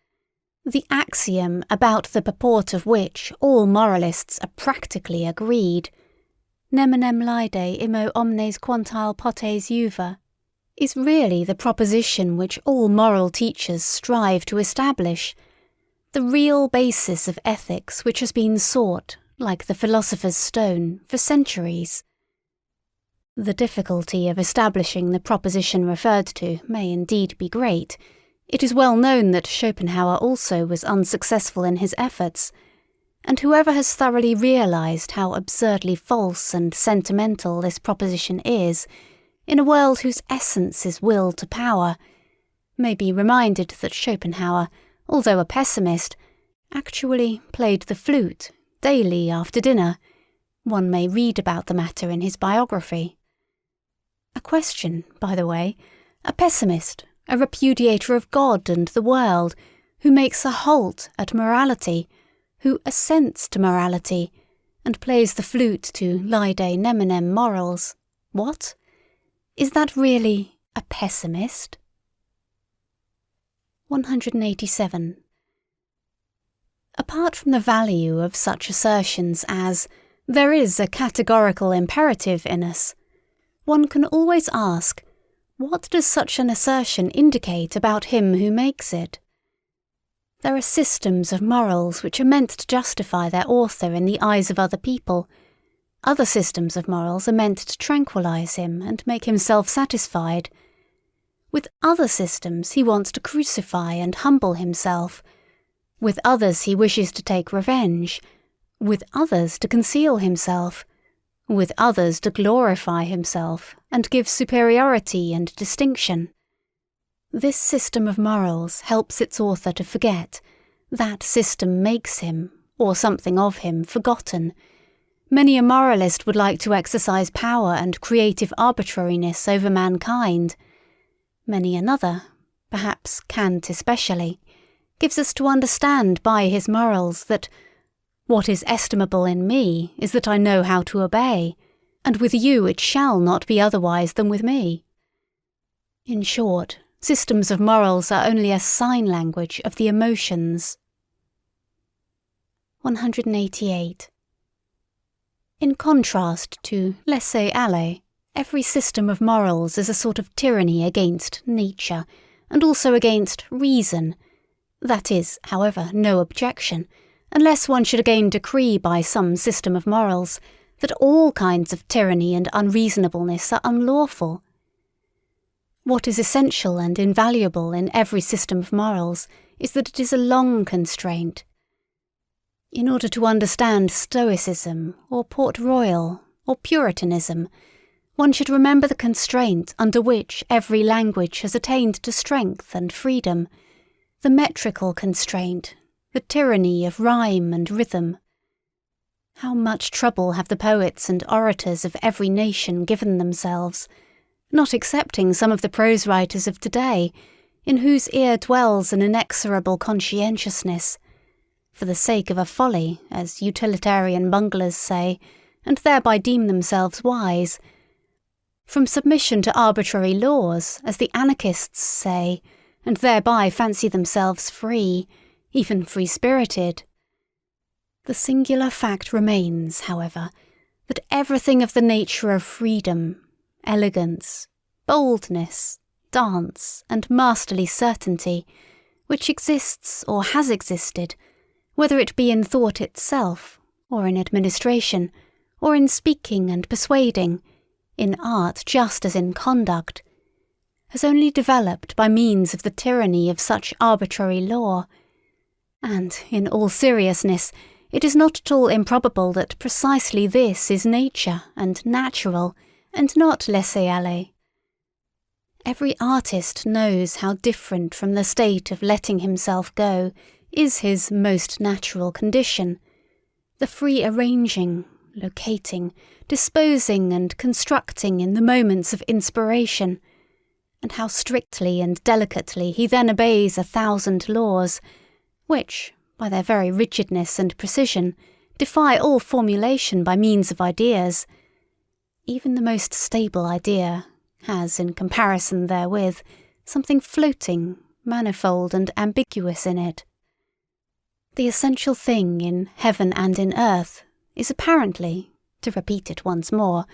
the axiom about the purport of which all moralists are practically agreed, neminem laede immo omnes quantile potes juva, is really the proposition which all moral teachers strive to establish, the real basis of ethics which has been sought, like the philosopher's stone, for centuries. The difficulty of establishing the proposition referred to may indeed be great. It is well known that Schopenhauer also was unsuccessful in his efforts, and whoever has thoroughly realised how absurdly false and sentimental this proposition is, in a world whose essence is will to power, may be reminded that Schopenhauer, although a pessimist, actually played the flute daily after dinner. One may read about the matter in his biography. A question, by the way, a pessimist, a repudiator of God and the world, who makes a halt at morality, who assents to morality, and plays the flute to laede neminem morals. What? Is that really a pessimist? 187. Apart from the value of such assertions as, there is a categorical imperative in us, one can always ask, what does such an assertion indicate about him who makes it? There are systems of morals which are meant to justify their author in the eyes of other people. Other systems of morals are meant to tranquilise him and make him self-satisfied. With other systems he wants to crucify and humble himself. With others he wishes to take revenge. With others to conceal himself. With others to glorify himself and give superiority and distinction. This system of morals helps its author to forget. That system makes him, or something of him, forgotten. Many a moralist would like to exercise power and creative arbitrariness over mankind. Many another, perhaps Kant especially, gives us to understand by his morals that what is estimable in me is that I know how to obey, and with you it shall not be otherwise than with me. In short, systems of morals are only a sign language of the emotions. 188. In contrast to laissez-aller, every system of morals is a sort of tyranny against nature, and also against reason. That is, however, no objection, unless one should again decree by some system of morals that all kinds of tyranny and unreasonableness are unlawful. What is essential and invaluable in every system of morals is that it is a long constraint. In order to understand Stoicism, or Port Royal, or Puritanism, one should remember the constraint under which every language has attained to strength and freedom, the metrical constraint, the tyranny of rhyme and rhythm. How much trouble have the poets and orators of every nation given themselves, not excepting some of the prose writers of today, in whose ear dwells an inexorable conscientiousness, for the sake of a folly, as utilitarian bunglers say, and thereby deem themselves wise, from submission to arbitrary laws, as the anarchists say, and thereby fancy themselves free, even free-spirited. The singular fact remains, however, that everything of the nature of freedom, elegance, boldness, dance, and masterly certainty, which exists or has existed, whether it be in thought itself, or in administration, or in speaking and persuading, in art just as in conduct, has only developed by means of the tyranny of such arbitrary law, and, in all seriousness, it is not at all improbable that precisely this is nature and natural, and not laisser-aller. Every artist knows how different from the state of letting himself go is his most natural condition, the free arranging, locating, disposing and constructing in the moments of inspiration, and how strictly and delicately he then obeys 1,000 laws, which, by their very rigidness and precision, defy all formulation by means of ideas. Even the most stable idea has, in comparison therewith, something floating, manifold and ambiguous in it. The essential thing in heaven and in earth is apparently, to repeat it once more,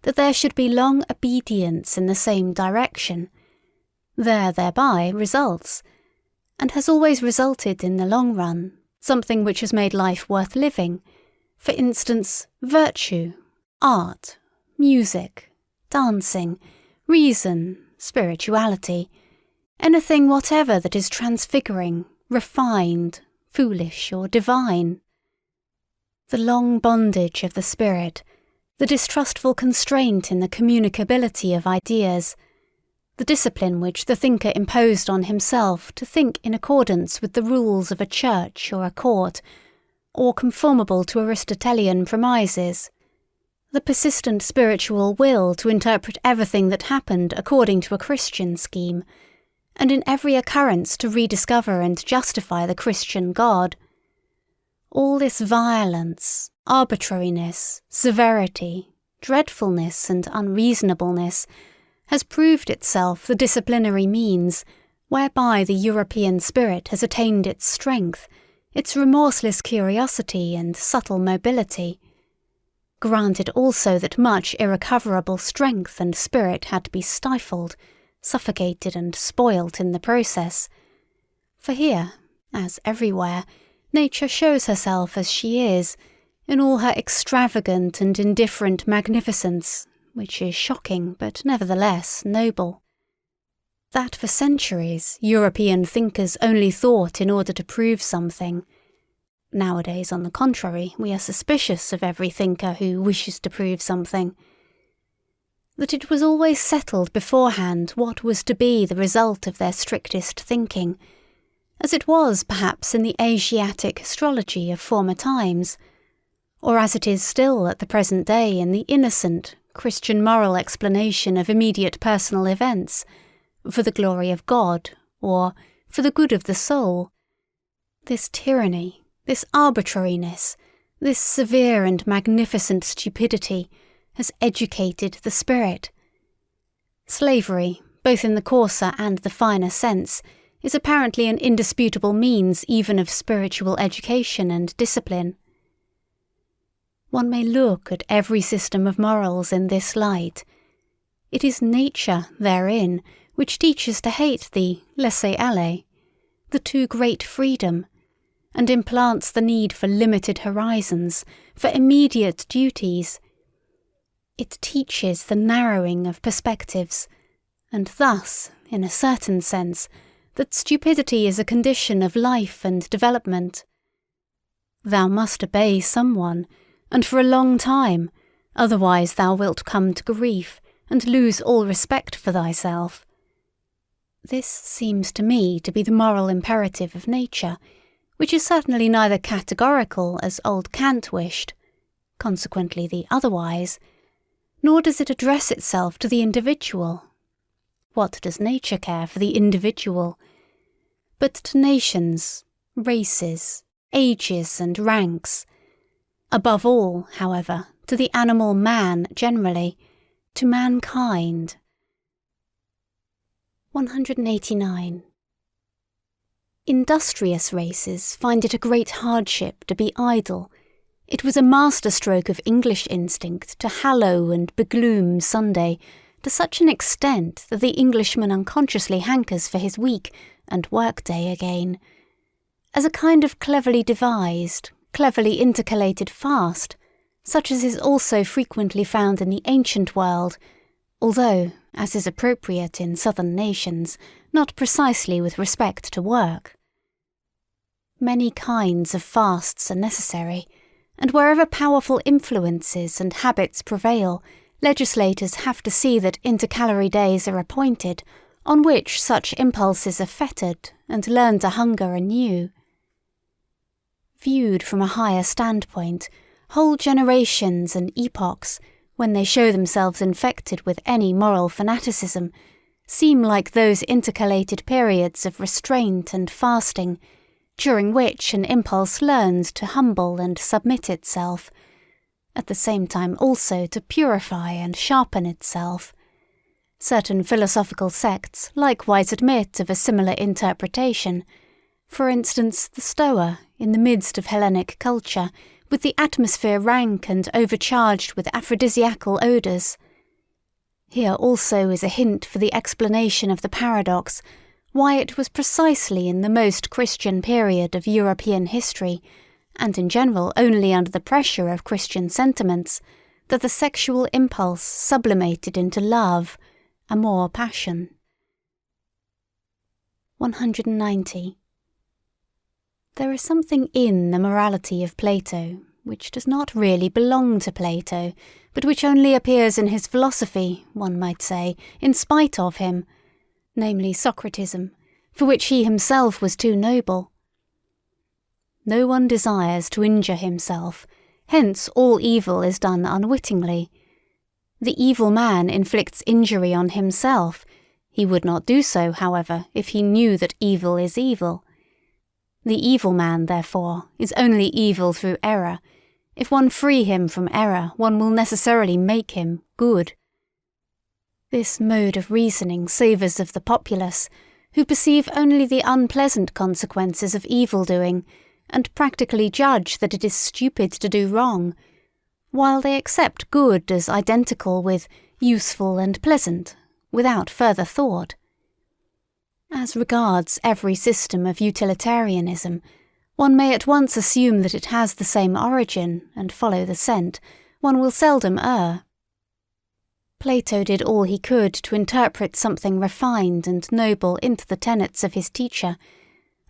that there should be long obedience in the same direction. Thereby results, and has always resulted in the long run, something which has made life worth living, for instance, virtue, art, music, dancing, reason, spirituality, anything whatever that is transfiguring, refined, foolish or divine. The long bondage of the spirit, the distrustful constraint in the communicability of ideas, the discipline which the thinker imposed on himself to think in accordance with the rules of a church or a court, or conformable to Aristotelian premises, the persistent spiritual will to interpret everything that happened according to a Christian scheme, and in every occurrence to rediscover and justify the Christian God. All this violence, arbitrariness, severity, dreadfulness and unreasonableness has proved itself the disciplinary means whereby the European spirit has attained its strength, its remorseless curiosity and subtle mobility. Granted also that much irrecoverable strength and spirit had to be stifled, suffocated and spoilt in the process. For here, as everywhere, nature shows herself as she is, in all her extravagant and indifferent magnificence, which is shocking but nevertheless noble. That for centuries European thinkers only thought in order to prove something. Nowadays, on the contrary, we are suspicious of every thinker who wishes to prove something. That it was always settled beforehand what was to be the result of their strictest thinking, as it was perhaps in the Asiatic astrology of former times, or as it is still at the present day in the innocent, Christian moral explanation of immediate personal events, for the glory of God, or for the good of the soul. This tyranny, this arbitrariness, this severe and magnificent stupidity has educated the spirit. Slavery, both in the coarser and the finer sense, is apparently an indisputable means even of spiritual education and discipline. One may look at every system of morals in this light. It is nature therein which teaches to hate the laisser-aller, the too great freedom, and implants the need for limited horizons, for immediate duties. It teaches the narrowing of perspectives, and thus, in a certain sense, that stupidity is a condition of life and development. Thou must obey someone, and for a long time, otherwise thou wilt come to grief, and lose all respect for thyself. This seems to me to be the moral imperative of nature, which is certainly neither categorical as old Kant wished, consequently the otherwise, nor does it address itself to the individual. What does nature care for the individual? But to nations, races, ages and ranks. Above all, however, to the animal man generally, to mankind. 189. Industrious races find it a great hardship to be idle. It was a masterstroke of English instinct to hallow and begloom Sunday to such an extent that the Englishman unconsciously hankers for his week and work-day again, as a kind of cleverly devised, cleverly intercalated fast, such as is also frequently found in the ancient world, although, as is appropriate in southern nations, not precisely with respect to work. Many kinds of fasts are necessary, and wherever powerful influences and habits prevail, legislators have to see that intercalary days are appointed, on which such impulses are fettered and learn to hunger anew. Viewed from a higher standpoint, whole generations and epochs, when they show themselves infected with any moral fanaticism, seem like those intercalated periods of restraint and fasting, during which an impulse learns to humble and submit itself, at the same time also to purify and sharpen itself. Certain philosophical sects likewise admit of a similar interpretation. For instance, the Stoa, in the midst of Hellenic culture, with the atmosphere rank and overcharged with aphrodisiacal odours. Here also is a hint for the explanation of the paradox, why it was precisely in the most Christian period of European history, and in general only under the pressure of Christian sentiments, that the sexual impulse sublimated into love, amor passion. 190. There is something in the morality of Plato which does not really belong to Plato, but which only appears in his philosophy, one might say, in spite of him, namely Socratism, for which he himself was too noble. No one desires to injure himself, hence all evil is done unwittingly. The evil man inflicts injury on himself. He would not do so, however, if he knew that evil is evil. The evil man, therefore, is only evil through error. If one free him from error, one will necessarily make him good. This mode of reasoning savours of the populace, who perceive only the unpleasant consequences of evil-doing, and practically judge that it is stupid to do wrong, while they accept good as identical with useful and pleasant, without further thought. As regards every system of utilitarianism, one may at once assume that it has the same origin, and follow the scent. One will seldom err. Plato did all he could to interpret something refined and noble into the tenets of his teacher,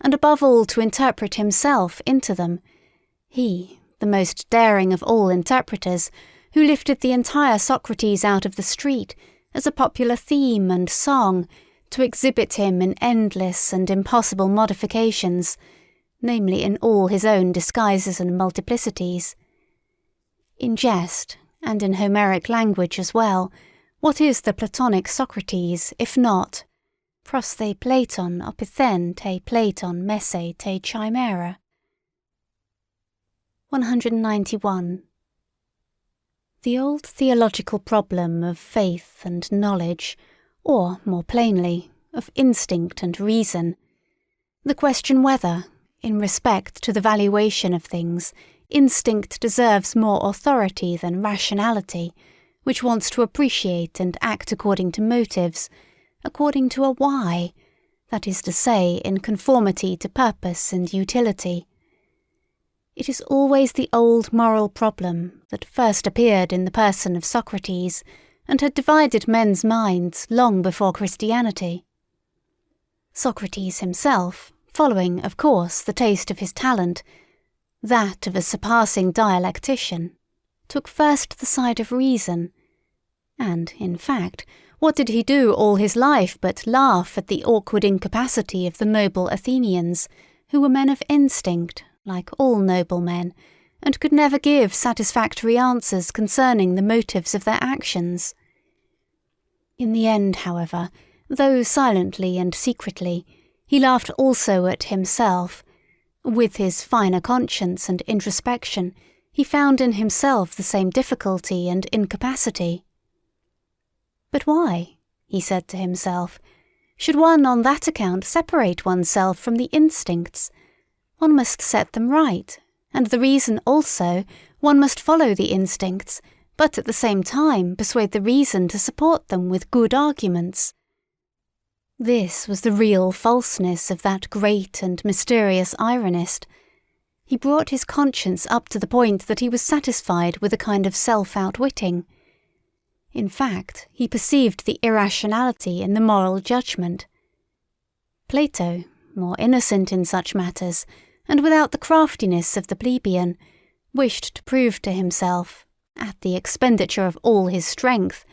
and above all to interpret himself into them. He, the most daring of all interpreters, who lifted the entire Socrates out of the street as a popular theme and song, to exhibit him in endless and impossible modifications, namely in all his own disguises and multiplicities. In jest, and in Homeric language as well, what is the Platonic Socrates, if not pros the Platon opithen te Platon messe te chimera? 191. The old theological problem of faith and knowledge, or, more plainly, of instinct and reason. The question whether, in respect to the valuation of things, instinct deserves more authority than rationality, which wants to appreciate and act according to motives, according to a why, that is to say, in conformity to purpose and utility. It is always the old moral problem that first appeared in the person of Socrates, and had divided men's minds long before Christianity. Socrates himself, following, of course, the taste of his talent, that of a surpassing dialectician, took first the side of reason, and, in fact, what did he do all his life but laugh at the awkward incapacity of the noble Athenians, who were men of instinct, like all noble men, and could never give satisfactory answers concerning the motives of their actions. In the end, however, though silently and secretly, he laughed also at himself. With his finer conscience and introspection, he found in himself the same difficulty and incapacity. But why, he said to himself, should one on that account separate oneself from the instincts? One must set them right, and the reason also, one must follow the instincts, but at the same time persuade the reason to support them with good arguments. This was the real falseness of that great and mysterious ironist. He brought his conscience up to the point that he was satisfied with a kind of self-outwitting. In fact, he perceived the irrationality in the moral judgment. Plato, more innocent in such matters, and without the craftiness of the plebeian, wished to prove to himself, at the expenditure of all his strength,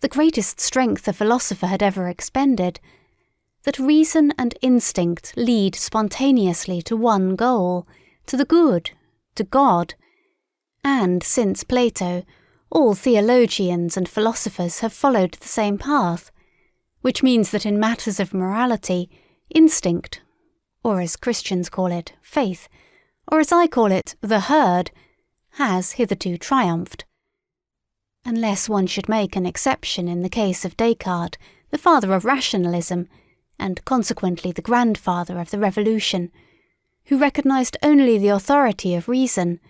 the greatest strength a philosopher had ever expended, that reason and instinct lead spontaneously to one goal, to the good, to God. And since Plato, all theologians and philosophers have followed the same path, which means that in matters of morality, instinct, or as Christians call it, faith, or as I call it, the herd, has hitherto triumphed. Unless one should make an exception in the case of Descartes, the father of rationalism, and consequently the grandfather of the Revolution, who recognised only the authority of reason.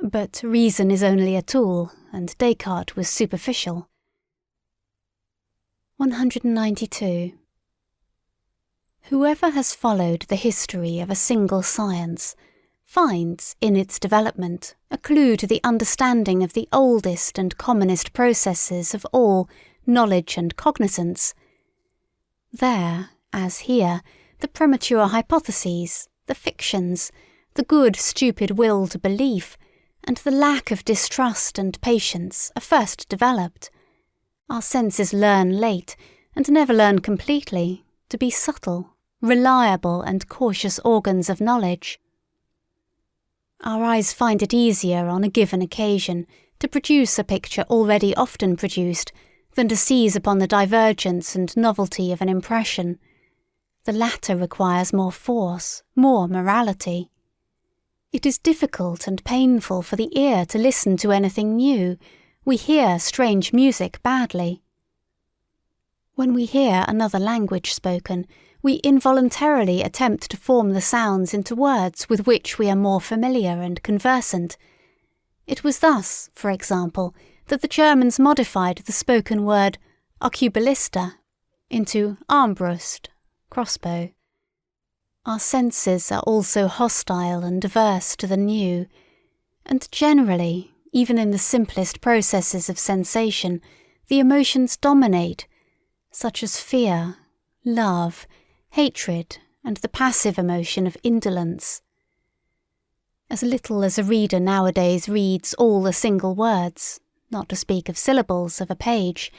But reason is only a tool, and Descartes was superficial. 192. Whoever has followed the history of a single science finds in its development a clue to the understanding of the oldest and commonest processes of all knowledge and cognizance. There, as here, the premature hypotheses, the fictions, the good stupid will to belief, and the lack of distrust and patience are first developed. Our senses learn late, and never learn completely, to be subtle, reliable and cautious organs of knowledge. Our eyes find it easier on a given occasion to produce a picture already often produced than to seize upon the divergence and novelty of an impression. The latter requires more force, more morality. It is difficult and painful for the ear to listen to anything new. We hear strange music badly. When we hear another language spoken, we involuntarily attempt to form the sounds into words with which we are more familiar and conversant. It was thus, for example, that the Germans modified the spoken word Arqueballista into Armbrust, crossbow. Our senses are also hostile and averse to the new, and generally, even in the simplest processes of sensation, the emotions dominate, such as fear, love, hatred, and the passive emotion of indolence. As little as a reader nowadays reads all the single words, not to speak of syllables, of a page,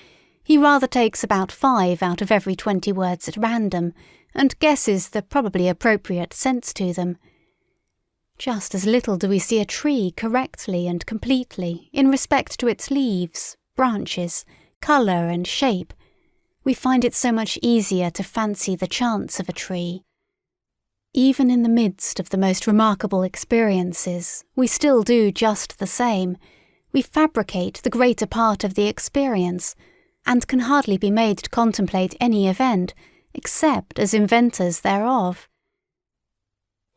he rather takes about 5 out of every 20 words at random, and guesses the probably appropriate sense to them. Just as little do we see a tree correctly and completely in respect to its leaves, branches, colour and shape. We find it so much easier to fancy the chance of a tree. Even in the midst of the most remarkable experiences, we still do just the same. We fabricate the greater part of the experience, and can hardly be made to contemplate any event, except as inventors thereof.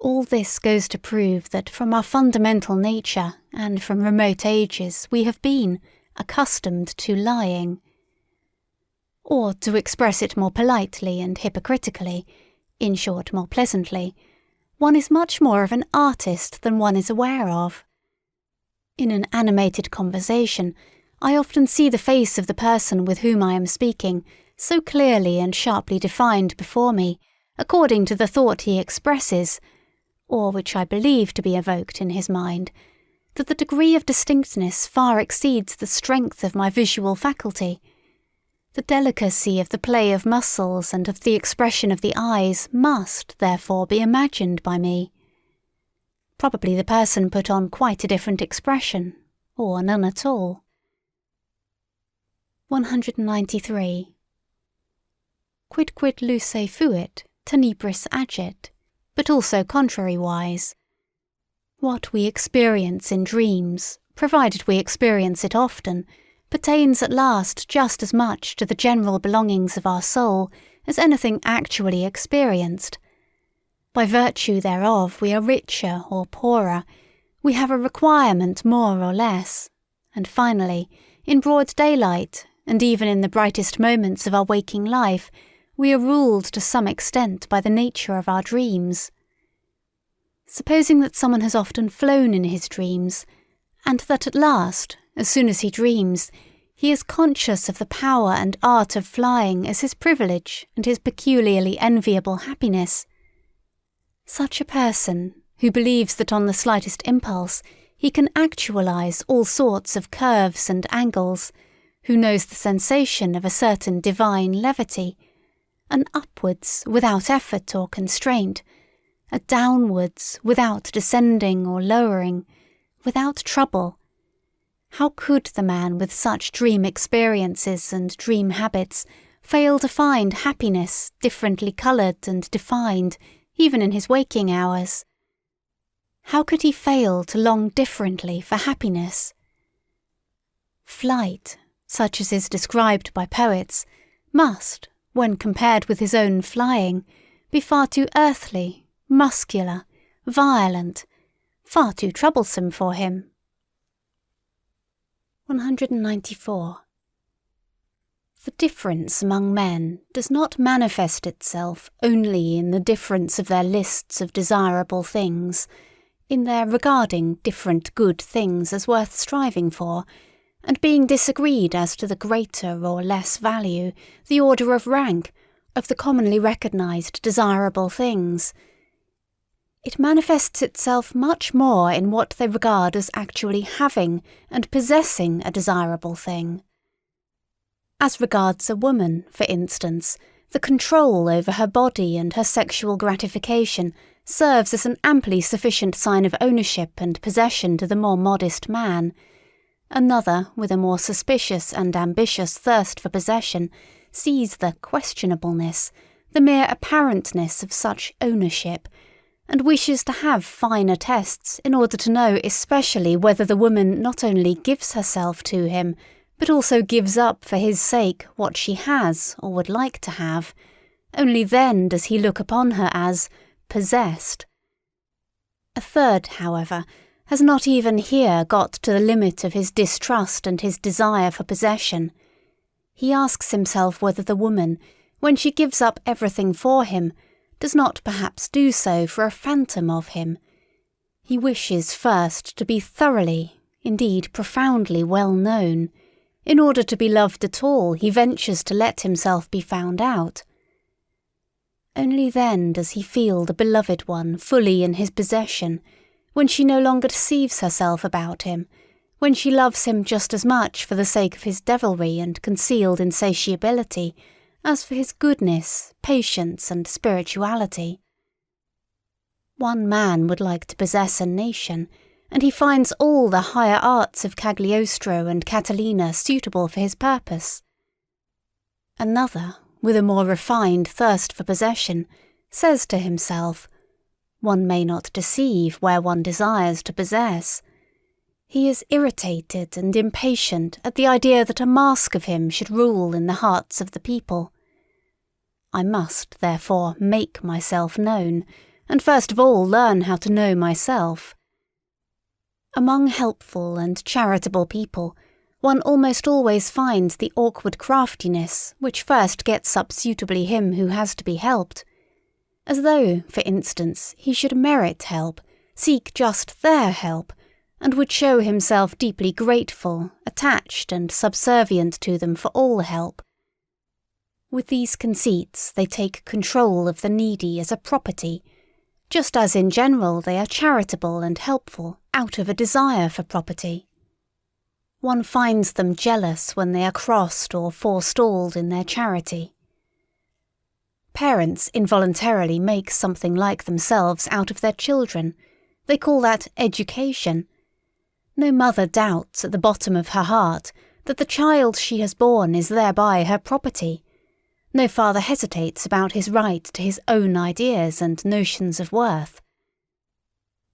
All this goes to prove that from our fundamental nature, and from remote ages, we have been accustomed to lying. Or, to express it more politely and hypocritically, in short more pleasantly, one is much more of an artist than one is aware of. In an animated conversation, I often see the face of the person with whom I am speaking so clearly and sharply defined before me, according to the thought he expresses, or which I believe to be evoked in his mind, that the degree of distinctness far exceeds the strength of my visual faculty. The delicacy of the play of muscles and of the expression of the eyes must, therefore, be imagined by me. Probably the person put on quite a different expression, or none at all. 193. Quidquid luce fuit, tenebris agit, but also contrariwise. What we experience in dreams, provided we experience it often, pertains at last just as much to the general belongings of our soul as anything actually experienced. By virtue thereof we are richer or poorer, we have a requirement more or less, and finally, in broad daylight, and even in the brightest moments of our waking life, we are ruled to some extent by the nature of our dreams. Supposing that someone has often flown in his dreams, and that at last, as soon as he dreams, he is conscious of the power and art of flying as his privilege and his peculiarly enviable happiness. Such a person, who believes that on the slightest impulse he can actualize all sorts of curves and angles, who knows the sensation of a certain divine levity, an upwards without effort or constraint, a downwards without descending or lowering, without trouble. How could the man with such dream experiences and dream habits fail to find happiness differently coloured and defined, even in his waking hours? How could he fail to long differently for happiness? Flight, such as is described by poets, must, when compared with his own flying, be far too earthly, muscular, violent, far too troublesome for him. 194. The difference among men does not manifest itself only in the difference of their lists of desirable things, in their regarding different good things as worth striving for, and being disagreed as to the greater or less value, the order of rank, of the commonly recognized desirable things. It manifests itself much more in what they regard as actually having and possessing a desirable thing. As regards a woman, for instance, the control over her body and her sexual gratification serves as an amply sufficient sign of ownership and possession to the more modest man. Another, with a more suspicious and ambitious thirst for possession, sees the questionableness, the mere apparentness of such ownership, and wishes to have finer tests in order to know especially whether the woman not only gives herself to him, but also gives up for his sake what she has or would like to have. Only then does he look upon her as possessed. A third, however, has not even here got to the limit of his distrust and his desire for possession. He asks himself whether the woman, when she gives up everything for him, does not perhaps do so for a phantom of him. He wishes first to be thoroughly, indeed profoundly well known. In order to be loved at all, he ventures to let himself be found out. Only then does he feel the beloved one fully in his possession, when she no longer deceives herself about him, when she loves him just as much for the sake of his devilry and concealed insatiability, as for his goodness, patience, and spirituality. One man would like to possess a nation, and he finds all the higher arts of Cagliostro and Catalina suitable for his purpose. Another, with a more refined thirst for possession, says to himself, "One may not deceive where one desires to possess." He is irritated and impatient at the idea that a mask of him should rule in the hearts of the people. I must, therefore, make myself known, and first of all learn how to know myself. Among helpful and charitable people, one almost always finds the awkward craftiness which first gets up suitably him who has to be helped. As though, for instance, he should merit help, seek just their help, and would show himself deeply grateful, attached and subservient to them for all help. With these conceits they take control of the needy as a property, just as in general they are charitable and helpful out of a desire for property. One finds them jealous when they are crossed or forestalled in their charity. Parents involuntarily make something like themselves out of their children. They call that education. No mother doubts at the bottom of her heart that the child she has borne is thereby her property. No father hesitates about his right to his own ideas and notions of worth.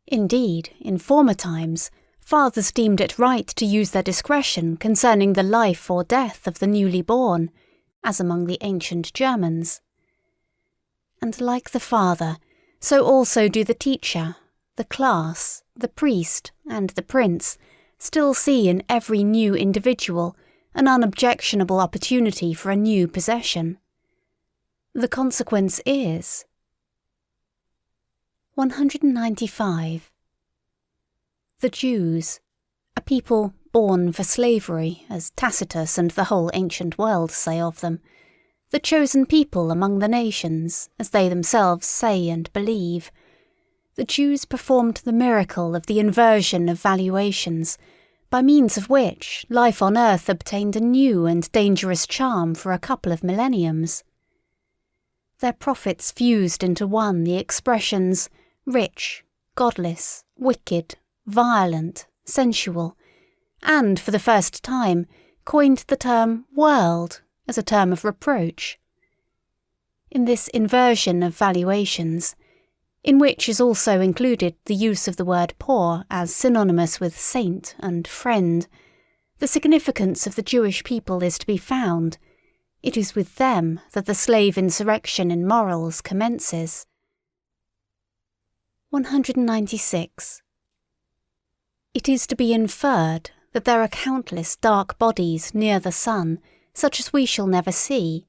Indeed, in former times, fathers deemed it right to use their discretion concerning the life or death of the newly born, as among the ancient Germans. And like the father, so also do the teacher, the class, the priest, and the prince still see in every new individual an unobjectionable opportunity for a new possession. The consequence is 195. The Jews, a people born for slavery, as Tacitus and the whole ancient world say of them, the chosen people among the nations, as they themselves say and believe, the Jews performed the miracle of the inversion of valuations, by means of which life on earth obtained a new and dangerous charm for a couple of millenniums. Their prophets fused into one the expressions rich, godless, wicked, violent, sensual, and for the first time coined the term world as a term of reproach. In this inversion of valuations, in which is also included the use of the word poor as synonymous with saint and friend, the significance of the Jewish people is to be found. It is with them that the slave insurrection in morals commences. 196. It is to be inferred that there are countless dark bodies near the sun, such as we shall never see.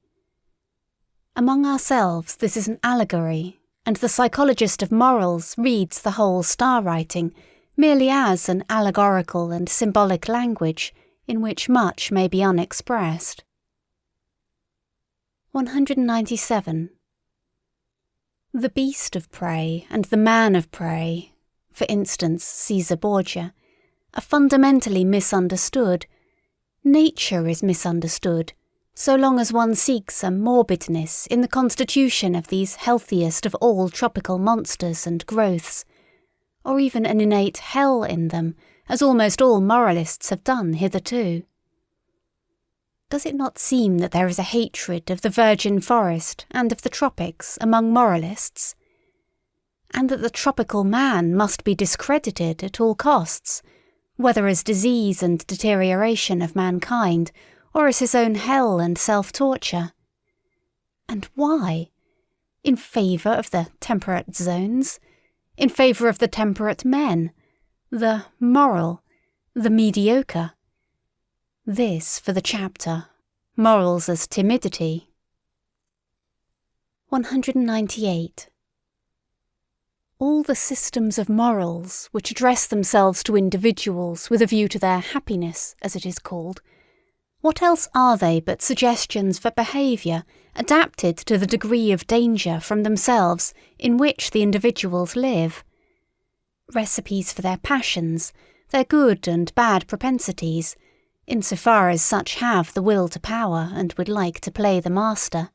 Among ourselves this is an allegory, and the psychologist of morals reads the whole star-writing merely as an allegorical and symbolic language in which much may be unexpressed. 197. The beast of prey and the man of prey, for instance Caesar Borgia, are fundamentally misunderstood. Nature is misunderstood, so long as one seeks a morbidness in the constitution of these healthiest of all tropical monsters and growths, or even an innate hell in them, as almost all moralists have done hitherto. Does it not seem that there is a hatred of the virgin forest and of the tropics among moralists? And that the tropical man must be discredited at all costs, whether as disease and deterioration of mankind, or as his own hell and self-torture? And why? In favour of the temperate zones? In favour of the temperate men? The moral? The mediocre? This for the chapter. Morals as timidity. 198. All the systems of morals which address themselves to individuals with a view to their happiness, as it is called, what else are they but suggestions for behaviour adapted to the degree of danger from themselves in which the individuals live? Recipes for their passions, their good and bad propensities, insofar as such have the will to power and would like to play the master.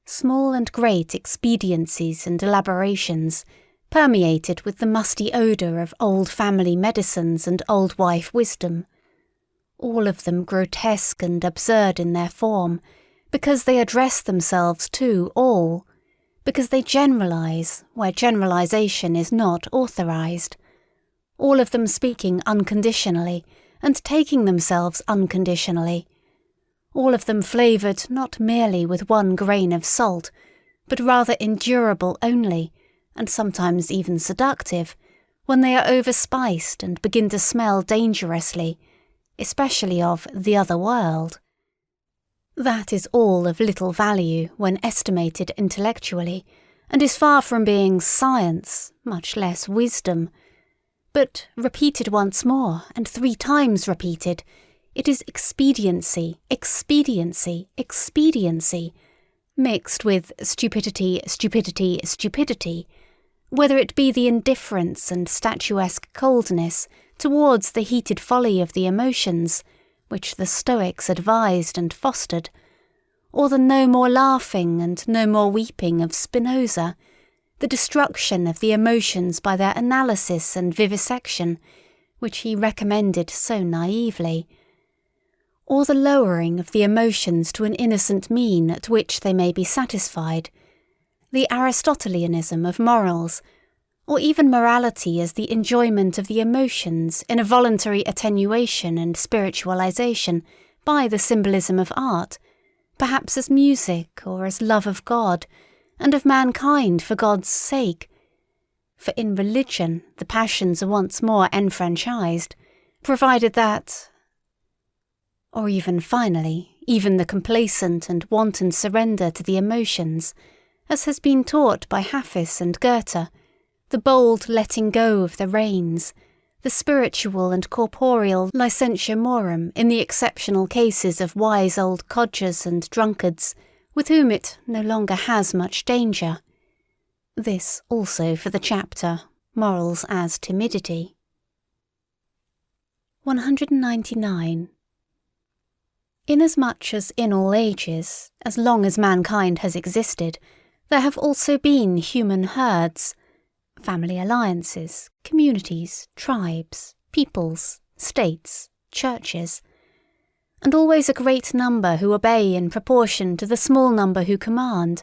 Small and great expediencies and elaborations, permeated with the musty odour of old family medicines and old wife wisdom, all of them grotesque and absurd in their form, because they address themselves to all, because they generalize where generalization is not authorized, all of them speaking unconditionally and taking themselves unconditionally, all of them flavoured not merely with one grain of salt, but rather endurable only, and sometimes even seductive, when they are overspiced and begin to smell dangerously, especially of the other world. That is all of little value when estimated intellectually, and is far from being science, much less wisdom. But repeated once more, and 3 times repeated, it is expediency, expediency, expediency, mixed with stupidity, stupidity, stupidity, whether it be the indifference and statuesque coldness towards the heated folly of the emotions, which the Stoics advised and fostered, or the no more laughing and no more weeping of Spinoza, the destruction of the emotions by their analysis and vivisection, which he recommended so naively, or the lowering of the emotions to an innocent mean at which they may be satisfied, the Aristotelianism of morals, or even morality as the enjoyment of the emotions in a voluntary attenuation and spiritualization by the symbolism of art, perhaps as music or as love of God, and of mankind for God's sake. For in religion the passions are once more enfranchised, provided that... Or even finally, even the complacent and wanton surrender to the emotions, as has been taught by Hafiz and Goethe, the bold letting go of the reins, the spiritual and corporeal licentia morum in the exceptional cases of wise old codgers and drunkards, with whom it no longer has much danger. This also for the chapter Morals as Timidity. 199. Inasmuch as in all ages, as long as mankind has existed, there have also been human herds, family alliances, communities, tribes, peoples, states, churches, and always a great number who obey in proportion to the small number who command.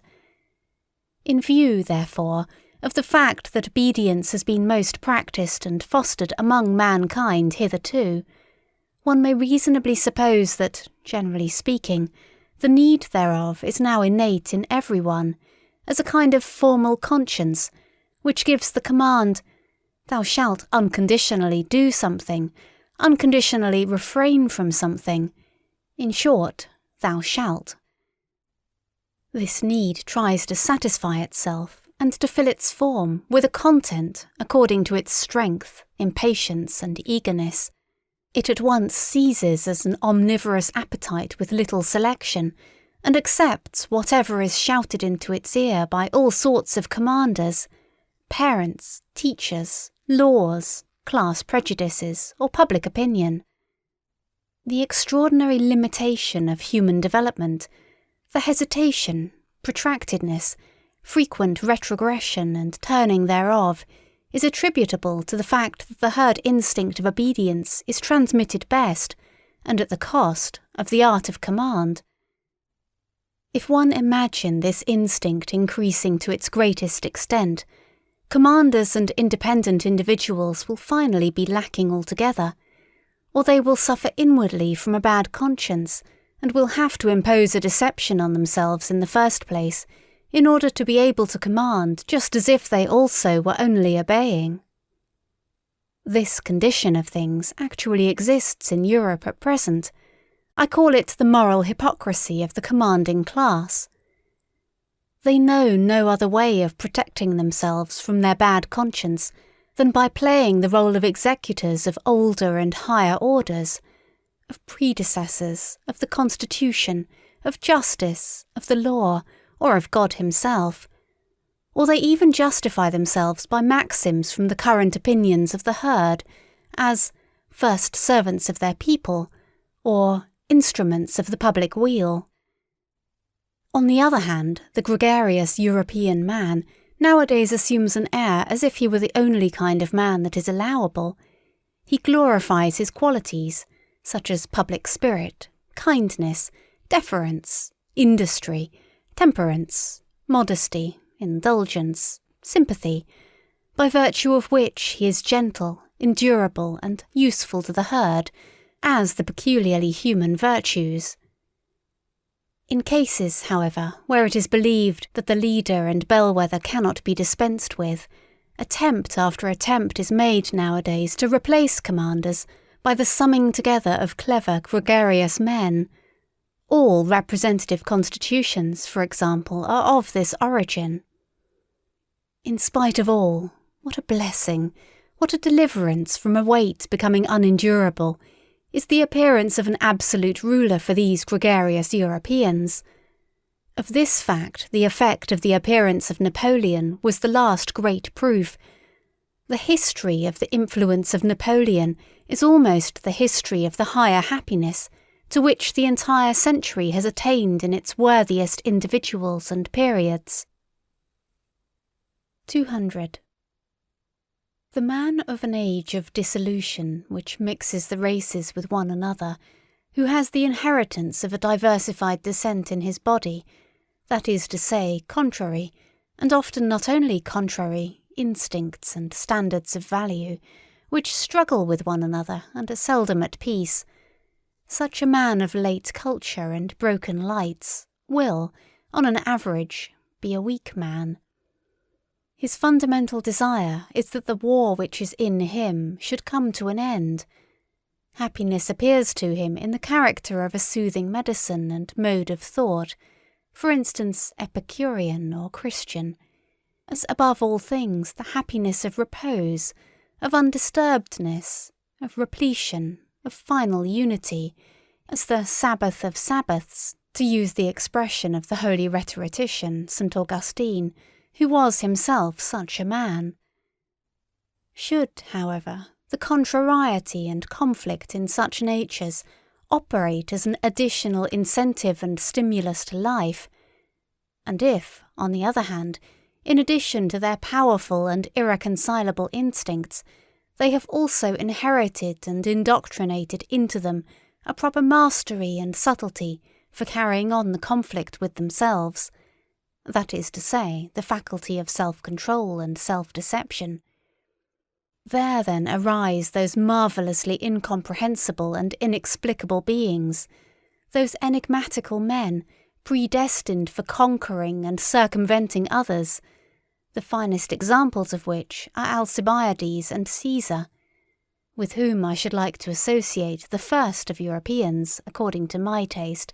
In view, therefore, of the fact that obedience has been most practised and fostered among mankind hitherto, one may reasonably suppose that, generally speaking, the need thereof is now innate in every one, as a kind of formal conscience, which gives the command, "Thou shalt unconditionally do something, unconditionally refrain from something. In short, thou shalt." This need tries to satisfy itself and to fill its form with a content according to its strength, impatience, and eagerness. It at once seizes as an omnivorous appetite with little selection, and accepts whatever is shouted into its ear by all sorts of commanders, parents, teachers, laws, class prejudices, or public opinion. The extraordinary limitation of human development, the hesitation, protractedness, frequent retrogression and turning thereof, is attributable to the fact that the herd instinct of obedience is transmitted best, and at the cost, of the art of command. If one imagine this instinct increasing to its greatest extent, commanders and independent individuals will finally be lacking altogether, or they will suffer inwardly from a bad conscience, and will have to impose a deception on themselves in the first place, in order to be able to command just as if they also were only obeying. This condition of things actually exists in Europe at present. I call it the moral hypocrisy of the commanding class. They know no other way of protecting themselves from their bad conscience than by playing the role of executors of older and higher orders, of predecessors, of the Constitution, of justice, of the law, or of God himself, or they even justify themselves by maxims from the current opinions of the herd, as first servants of their people, or instruments of the public weal. On the other hand, the gregarious European man nowadays assumes an air as if he were the only kind of man that is allowable. He glorifies his qualities, such as public spirit, kindness, deference, industry, temperance, modesty, indulgence, sympathy, by virtue of which he is gentle, endurable, and useful to the herd, as the peculiarly human virtues. In cases, however, where it is believed that the leader and bellwether cannot be dispensed with, attempt after attempt is made nowadays to replace commanders by the summing together of clever, gregarious men. All representative constitutions, for example, are of this origin. In spite of all, what a blessing, what a deliverance from a weight becoming unendurable, is the appearance of an absolute ruler for these gregarious Europeans. Of this fact the effect of the appearance of Napoleon was the last great proof. The history of the influence of Napoleon is almost the history of the higher happiness to which the entire century has attained in its worthiest individuals and periods. 200. The man of an age of dissolution which mixes the races with one another, who has the inheritance of a diversified descent in his body, that is to say, contrary, and often not only contrary, instincts and standards of value, which struggle with one another and are seldom at peace, such a man of late culture and broken lights will, on an average, be a weak man. His fundamental desire is that the war which is in him should come to an end. Happiness appears to him in the character of a soothing medicine and mode of thought, for instance Epicurean or Christian, as above all things the happiness of repose, of undisturbedness, of repletion, of final unity, as the Sabbath of Sabbaths, to use the expression of the holy rhetorician St. Augustine, who was himself such a man. Should, however, the contrariety and conflict in such natures operate as an additional incentive and stimulus to life, and if, on the other hand, in addition to their powerful and irreconcilable instincts, they have also inherited and indoctrinated into them a proper mastery and subtlety for carrying on the conflict with themselves, that is to say, the faculty of self-control and self-deception, there then arise those marvellously incomprehensible and inexplicable beings, those enigmatical men predestined for conquering and circumventing others, the finest examples of which are Alcibiades and Caesar, with whom I should like to associate the first of Europeans, according to my taste,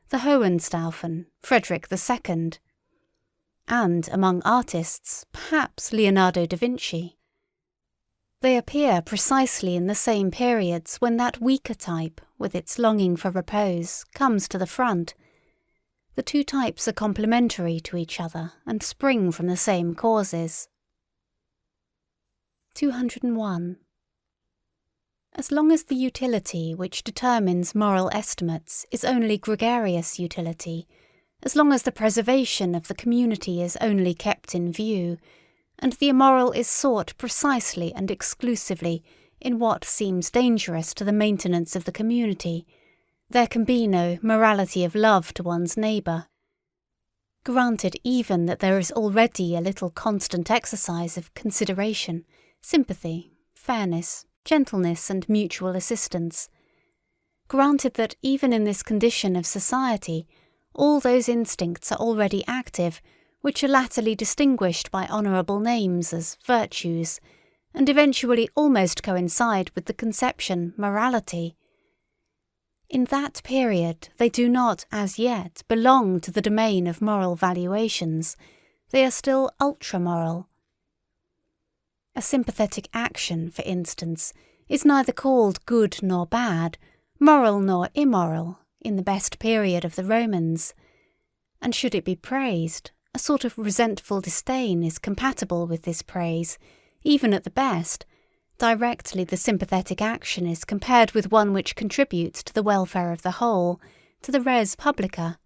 the Hohenstaufen, Friedrich II, and among artists, perhaps Leonardo da Vinci. They appear precisely in the same periods when that weaker type, with its longing for repose, comes to the front. The two types are complementary to each other and spring from the same causes. 201. As long as the utility which determines moral estimates is only gregarious utility, as long as the preservation of the community is only kept in view, and the immoral is sought precisely and exclusively in what seems dangerous to the maintenance of the community, there can be no morality of love to one's neighbour. Granted even that there is already a little constant exercise of consideration, sympathy, fairness, gentleness, and mutual assistance. Granted that even in this condition of society, all those instincts are already active, which are latterly distinguished by honourable names as virtues, and eventually almost coincide with the conception morality. In that period they do not, as yet, belong to the domain of moral valuations. They are still ultra-moral. A sympathetic action, for instance, is neither called good nor bad, moral nor immoral, in the best period of the Romans, and should it be praised, a sort of resentful disdain is compatible with this praise, even at the best, directly the sympathetic action is compared with one which contributes to the welfare of the whole, to the res publica.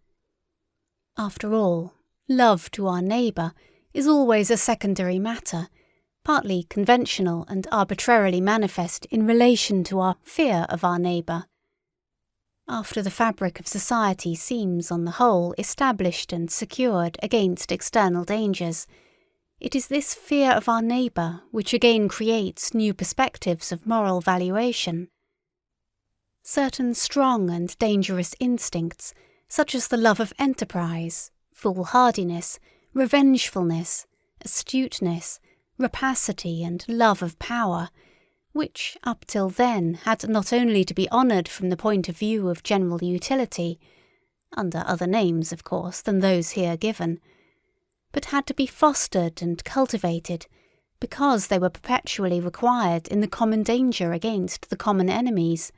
After all, love to our neighbour is always a secondary matter, partly conventional and arbitrarily manifest in relation to our fear of our neighbour. After the fabric of society seems on the whole established and secured against external dangers, it is this fear of our neighbour which again creates new perspectives of moral valuation. Certain strong and dangerous instincts, such as the love of enterprise, foolhardiness, revengefulness, astuteness, rapacity, and love of power, which up till then had not only to be honoured from the point of view of general utility, under other names, of course, than those here given, but had to be fostered and cultivated because they were perpetually required in the common danger against the common enemies,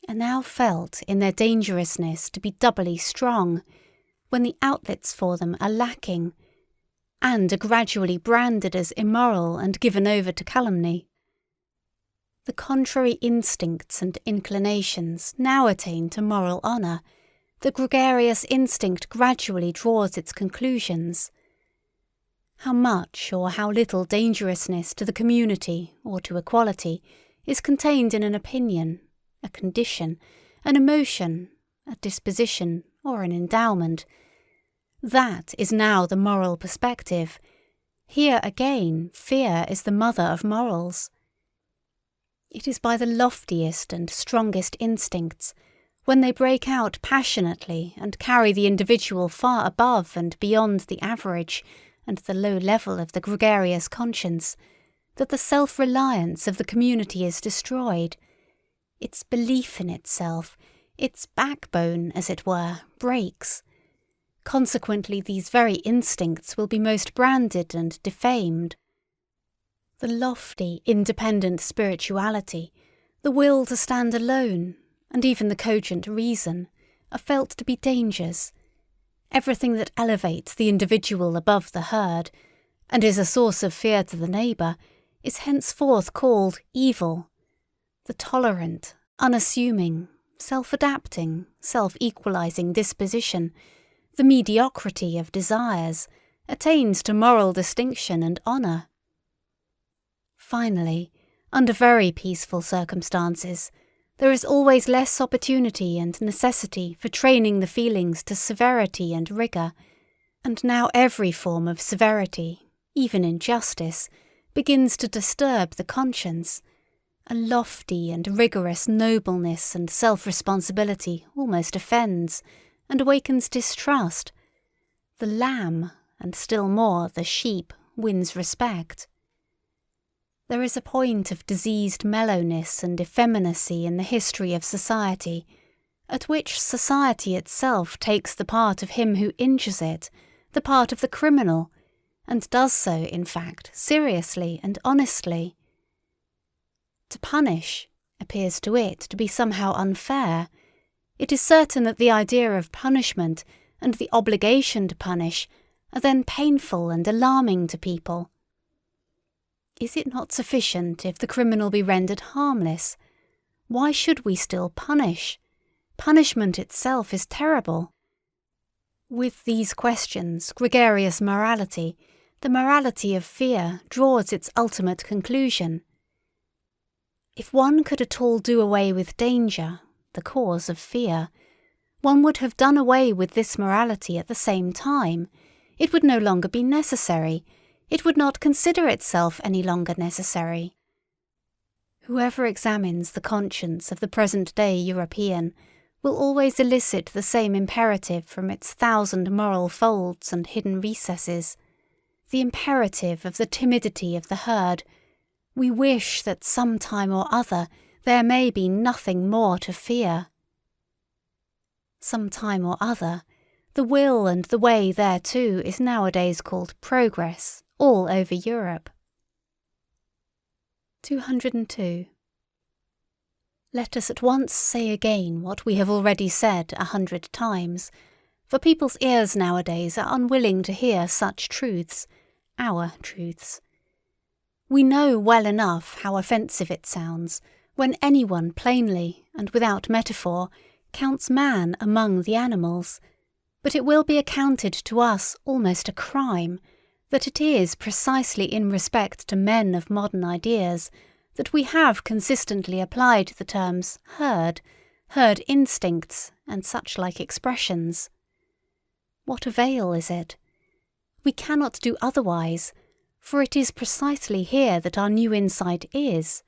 are now felt in their dangerousness to be doubly strong, when the outlets for them are lacking, and are gradually branded as immoral and given over to calumny. The contrary instincts and inclinations now attain to moral honour. The gregarious instinct gradually draws its conclusions. How much or how little dangerousness to the community or to equality is contained in an opinion, a condition, an emotion, a disposition, or an endowment, that is now the moral perspective. Here again fear is the mother of morals. It is by the loftiest and strongest instincts, when they break out passionately and carry the individual far above and beyond the average and the low level of the gregarious conscience, that the self-reliance of the community is destroyed. Its belief in itself, its backbone, as it were, breaks. Consequently, these very instincts will be most branded and defamed. The lofty, independent spirituality, the will to stand alone, and even the cogent reason, are felt to be dangers. everything that elevates the individual above the herd, and is a source of fear to the neighbour, is henceforth called evil. The tolerant, unassuming, self-adapting, self-equalizing disposition, the mediocrity of desires, attains to moral distinction and honour. Finally, under very peaceful circumstances, there is always less opportunity and necessity for training the feelings to severity and rigour, and now every form of severity, even injustice, begins to disturb the conscience. A lofty and rigorous nobleness and self-responsibility almost offends and awakens distrust. The lamb, and still more the sheep, wins respect. There is a point of diseased mellowness and effeminacy in the history of society, at which society itself takes the part of him who injures it, the part of the criminal, and does so, in fact, seriously and honestly. To punish appears to it to be somehow unfair. It is certain that the idea of punishment and the obligation to punish are then painful and alarming to people. Is it not sufficient if the criminal be rendered harmless? Why should we still punish? Punishment itself is terrible. With these questions, gregarious morality, the morality of fear, draws its ultimate conclusion. If one could at all do away with danger, the cause of fear, one would have done away with this morality at the same time. It would no longer be necessary. It would not consider itself any longer necessary. Whoever examines the conscience of the present-day European will always elicit the same imperative from its 1,000 moral folds and hidden recesses. The imperative of the timidity of the herd. We wish that some time or other there may be nothing more to fear. Some time or other, the will and the way thereto is nowadays called progress all over Europe. 202. Let us at once say again what we have already said 100 times, for people's ears nowadays are unwilling to hear such truths, our truths. We know well enough how offensive it sounds when anyone plainly and without metaphor counts man among the animals, but it will be accounted to us almost a crime that it is precisely in respect to men of modern ideas that we have consistently applied the terms herd instincts, and such like expressions. What avail is it? We cannot do otherwise, for it is precisely here that our new insight is.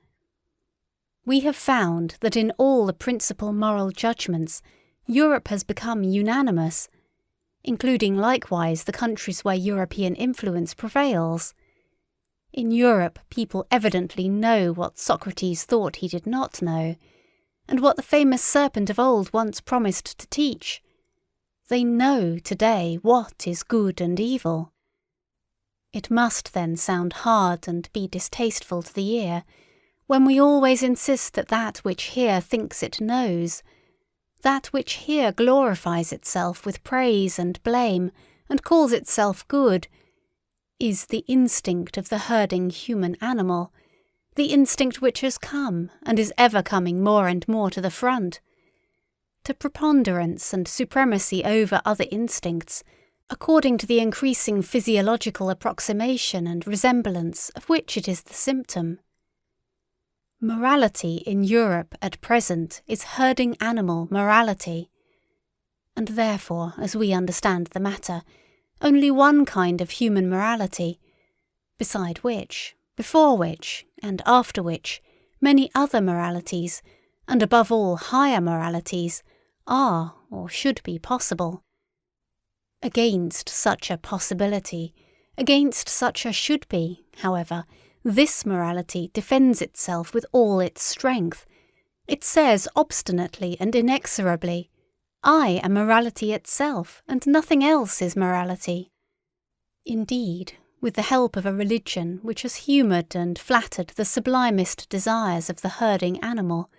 We have found that in all the principal moral judgments, Europe has become unanimous, including likewise the countries where European influence prevails. In Europe, people evidently know what Socrates thought he did not know, and what the famous serpent of old once promised to teach. They know today what is good and evil. It must then sound hard and be distasteful to the ear, when we always insist that that which here thinks it knows, that which here glorifies itself with praise and blame, and calls itself good, is the instinct of the herding human animal, the instinct which has come and is ever coming more and more to the front. To preponderance and supremacy over other instincts, according to the increasing physiological approximation and resemblance of which it is the symptom. Morality in Europe at present is herding animal morality, and therefore, as we understand the matter, only one kind of human morality, beside which, before which, and after which, many other moralities, and above all higher moralities, are or should be possible. Against such a possibility, against such a should be, however, this morality defends itself with all its strength. It says obstinately and inexorably, I am morality itself, and nothing else is morality. Indeed, with the help of a religion which has humoured and flattered the sublimest desires of the herding animal,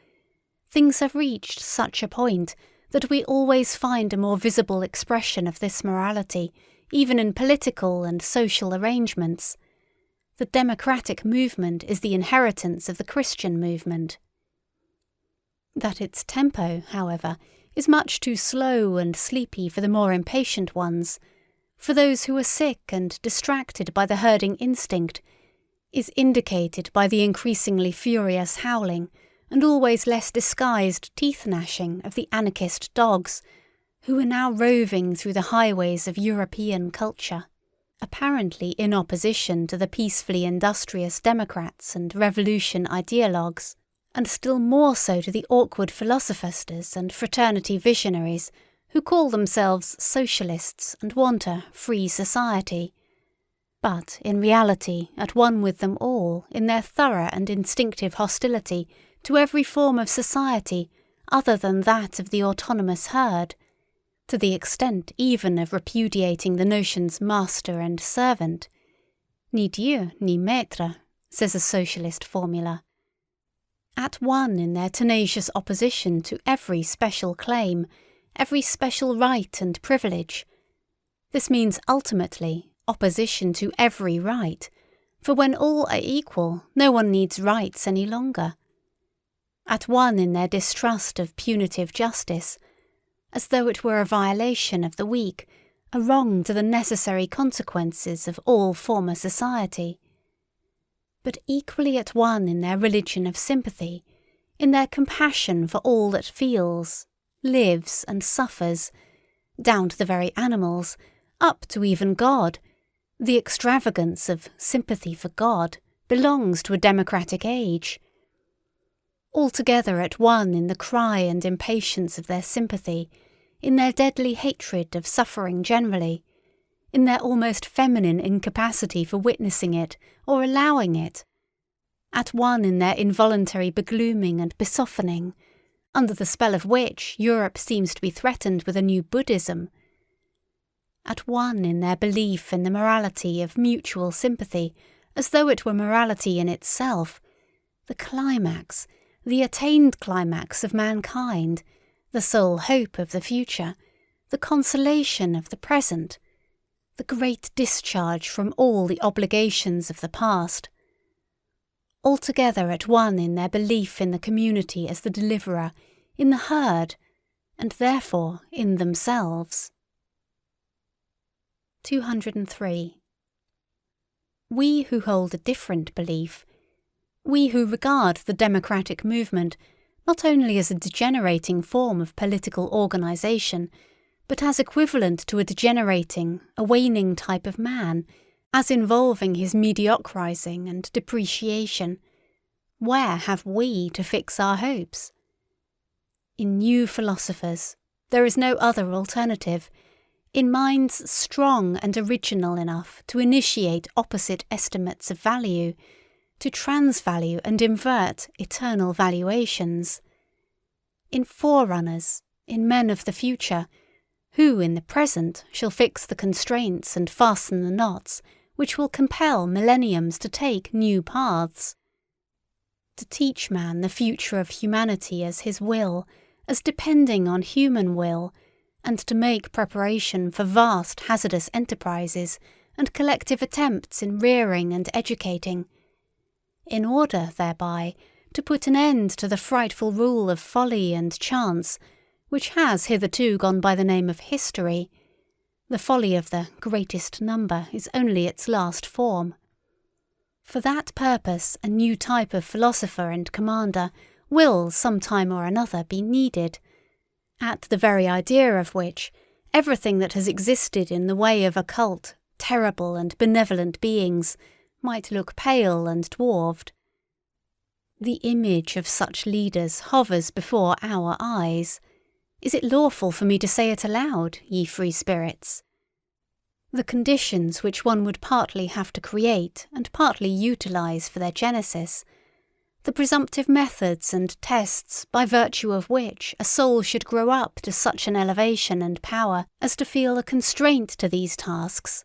things have reached such a point that we always find a more visible expression of this morality, even in political and social arrangements. The democratic movement is the inheritance of the Christian movement. That its tempo, however, is much too slow and sleepy for the more impatient ones, for those who are sick and distracted by the herding instinct, is indicated by the increasingly furious howling and always less disguised teeth-gnashing of the anarchist dogs, who are now roving through the highways of European culture, apparently in opposition to the peacefully industrious democrats and revolution ideologues, and still more so to the awkward philosophisters and fraternity visionaries who call themselves socialists and want a free society, but in reality at one with them all in their thorough and instinctive hostility to every form of society other than that of the autonomous herd, to the extent even of repudiating the notions master and servant. Ni Dieu ni maître, says a socialist formula. At one in their tenacious opposition to every special claim, every special right and privilege. This means ultimately opposition to every right, for when all are equal, no one needs rights any longer. At one in their distrust of punitive justice, as though it were a violation of the weak, a wrong to the necessary consequences of all former society. But equally at one in their religion of sympathy, in their compassion for all that feels, lives and suffers, down to the very animals, up to even God. The extravagance of sympathy for God belongs to a democratic age. Altogether at one in the cry and impatience of their sympathy, in their deadly hatred of suffering generally, in their almost feminine incapacity for witnessing it or allowing it, at one in their involuntary beglooming and besoftening, under the spell of which Europe seems to be threatened with a new Buddhism, at one in their belief in the morality of mutual sympathy, as though it were morality in itself, the climax, the attained climax of mankind, the sole hope of the future, the consolation of the present, the great discharge from all the obligations of the past. Altogether at one in their belief in the community as the deliverer, in the herd, and therefore in themselves. 203. We who hold a different belief, we who regard the democratic movement not only as a degenerating form of political organisation, but as equivalent to a degenerating, a waning type of man, as involving his mediocrising and depreciation, where have we to fix our hopes? In new philosophers, there is no other alternative, in minds strong and original enough to initiate opposite estimates of value, to transvalue and invert eternal valuations, in forerunners, in men of the future, who in the present shall fix the constraints and fasten the knots which will compel millenniums to take new paths, to teach man the future of humanity as his will, as depending on human will, and to make preparation for vast hazardous enterprises and collective attempts in rearing and educating, in order thereby to put an end to the frightful rule of folly and chance, which has hitherto gone by the name of history. The folly of the greatest number is only its last form. For that purpose a new type of philosopher and commander will some time or another be needed, at the very idea of which everything that has existed in the way of occult, terrible and benevolent beings might look pale and dwarfed. The image of such leaders hovers before our eyes. Is it lawful for me to say it aloud, ye free spirits? The conditions which one would partly have to create and partly utilize for their genesis, the presumptive methods and tests by virtue of which a soul should grow up to such an elevation and power as to feel a constraint to these tasks,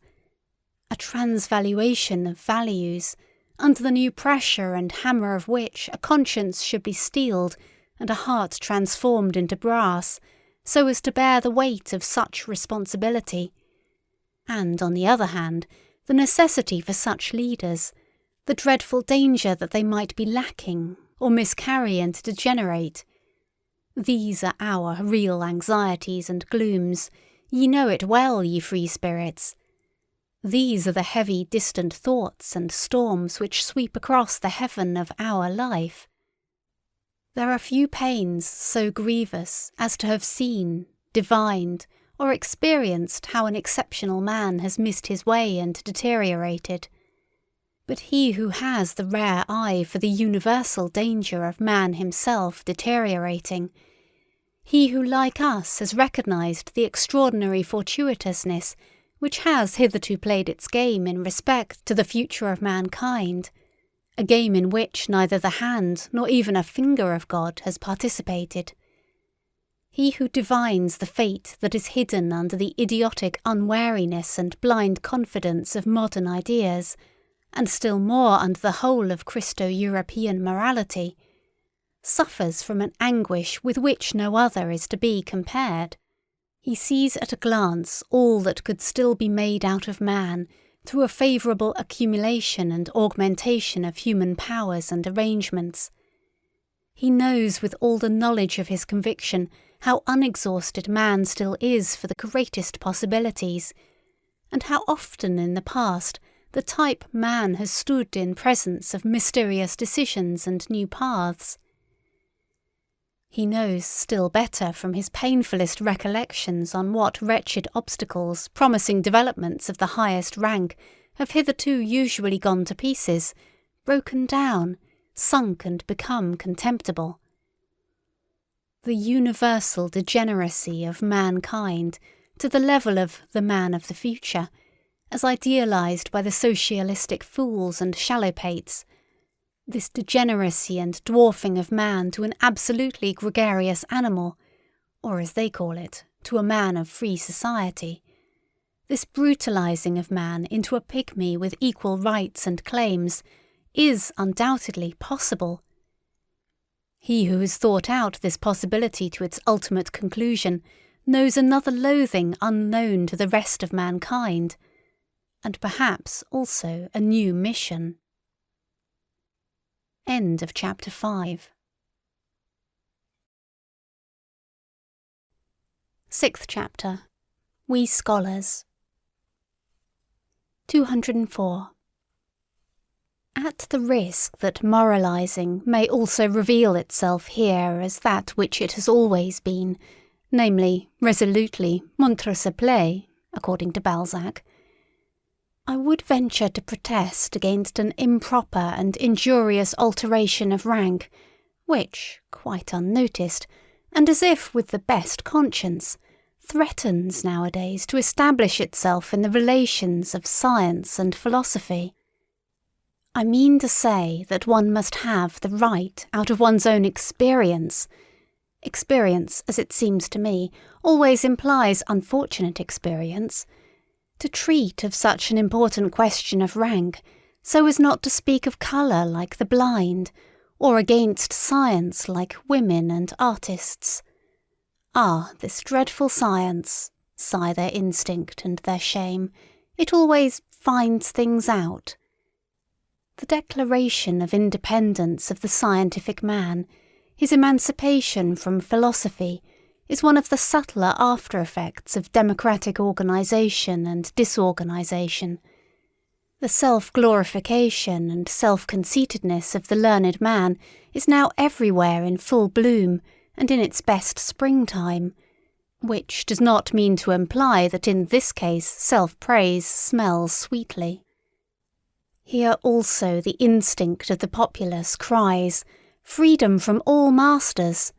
a transvaluation of values, under the new pressure and hammer of which a conscience should be steeled and a heart transformed into brass, so as to bear the weight of such responsibility, and, on the other hand, the necessity for such leaders, the dreadful danger that they might be lacking, or miscarry and degenerate. These are our real anxieties and glooms. Ye know it well, ye free spirits. These are the heavy, distant thoughts and storms which sweep across the heaven of our life. There are few pains so grievous as to have seen, divined, or experienced how an exceptional man has missed his way and deteriorated. But he who has the rare eye for the universal danger of man himself deteriorating, he who like us has recognized the extraordinary fortuitousness which has hitherto played its game in respect to the future of mankind, a game in which neither the hand nor even a finger of God has participated. He who divines the fate that is hidden under the idiotic unwariness and blind confidence of modern ideas, and still more under the whole of Christo-European morality, suffers from an anguish with which no other is to be compared. He sees at a glance all that could still be made out of man through a favourable accumulation and augmentation of human powers and arrangements. He knows with all the knowledge of his conviction how unexhausted man still is for the greatest possibilities, and how often in the past the type man has stood in presence of mysterious decisions and new paths. He knows still better from his painfullest recollections on what wretched obstacles promising developments of the highest rank have hitherto usually gone to pieces, broken down, sunk and become contemptible. The universal degeneracy of mankind to the level of the man of the future, as idealized by the socialistic fools and shallowpates, this degeneracy and dwarfing of man to an absolutely gregarious animal, or as they call it, to a man of free society, this brutalizing of man into a pygmy with equal rights and claims, is undoubtedly possible. He who has thought out this possibility to its ultimate conclusion knows another loathing unknown to the rest of mankind, and perhaps also a new mission. End of chapter 5. 6th chapter. We Scholars. 204. At the risk that moralizing may also reveal itself here as that which it has always been, namely, resolutely montre se plaît, according to Balzac, I would venture to protest against an improper and injurious alteration of rank, which, quite unnoticed, and as if with the best conscience, threatens nowadays to establish itself in the relations of science and philosophy. I mean to say that one must have the right out of one's own experience. Experience, as it seems to me, always implies unfortunate experience, to treat of such an important question of rank, so as not to speak of colour like the blind, or against science like women and artists. Ah, this dreadful science, sigh their instinct and their shame, it always finds things out. The declaration of independence of the scientific man, his emancipation from philosophy, is one of the subtler after-effects of democratic organisation and disorganisation. The self-glorification and self-conceitedness of the learned man is now everywhere in full bloom and in its best springtime, which does not mean to imply that in this case self-praise smells sweetly. Here also the instinct of the populace cries, "Freedom from all masters!"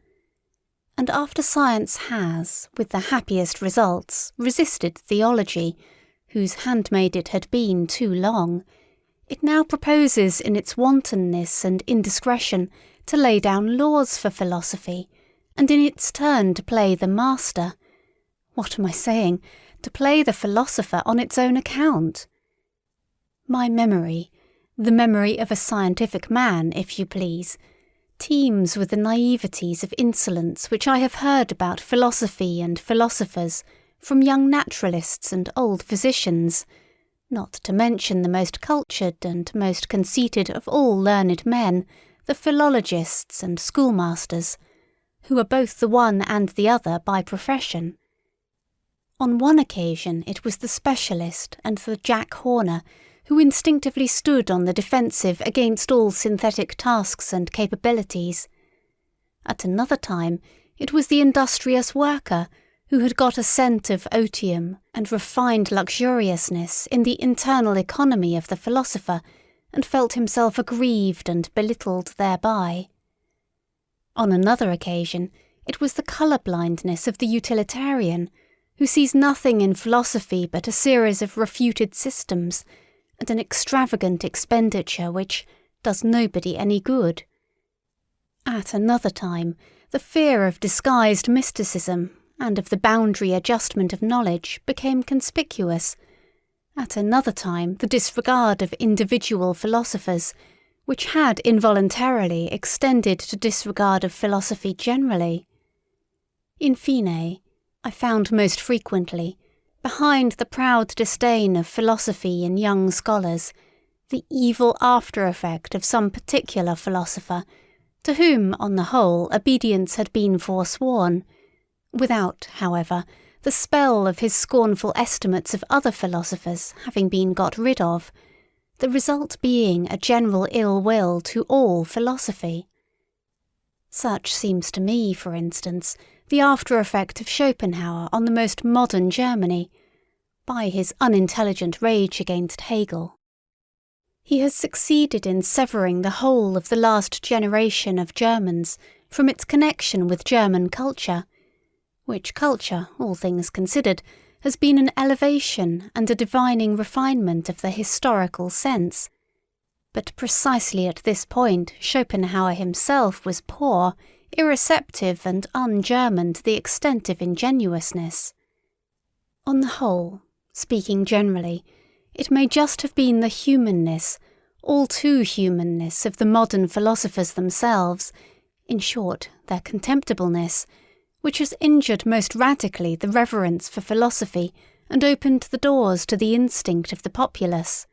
And after science has, with the happiest results, resisted theology, whose handmaid it had been too long, it now proposes in its wantonness and indiscretion to lay down laws for philosophy, and in its turn to play the master. What am I saying? To play the philosopher on its own account. My memory, the memory of a scientific man, if you please, teems with the naiveties of insolence which I have heard about philosophy and philosophers from young naturalists and old physicians, not to mention the most cultured and most conceited of all learned men, the philologists and schoolmasters, who are both the one and the other by profession. On one occasion it was the specialist and the Jack Horner who instinctively stood on the defensive against all synthetic tasks and capabilities. At another time it was the industrious worker who had got a scent of otium and refined luxuriousness in the internal economy of the philosopher, and felt himself aggrieved and belittled thereby. On another occasion it was the colour-blindness of the utilitarian, who sees nothing in philosophy but a series of refuted systems, and an extravagant expenditure which does nobody any good. At another time, the fear of disguised mysticism and of the boundary adjustment of knowledge became conspicuous. At another time, the disregard of individual philosophers, which had involuntarily extended to disregard of philosophy generally. In fine, I found most frequently, behind the proud disdain of philosophy in young scholars, the evil after-effect of some particular philosopher, to whom, on the whole, obedience had been forsworn, without, however, the spell of his scornful estimates of other philosophers having been got rid of, the result being a general ill-will to all philosophy. Such seems to me, for instance, the after-effect of Schopenhauer on the most modern Germany, by his unintelligent rage against Hegel. He has succeeded in severing the whole of the last generation of Germans from its connection with German culture, which culture, all things considered, has been an elevation and a divining refinement of the historical sense. But precisely at this point Schopenhauer himself was poor, irreceptive and un-German to the extent of ingenuousness. On the whole, speaking generally, it may just have been the humanness, all too humanness of the modern philosophers themselves, in short, their contemptibleness, which has injured most radically the reverence for philosophy and opened the doors to the instinct of the populace.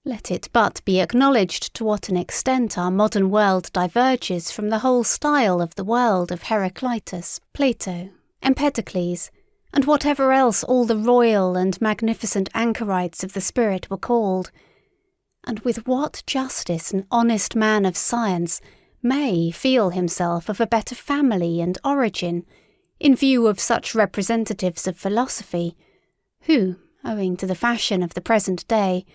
Let it but be acknowledged to what an extent our modern world diverges from the whole style of the world of Heraclitus, Plato, Empedocles, and whatever else all the royal and magnificent anchorites of the spirit were called, and with what justice an honest man of science may feel himself of a better family and origin, in view of such representatives of philosophy, who, owing to the fashion of the present day,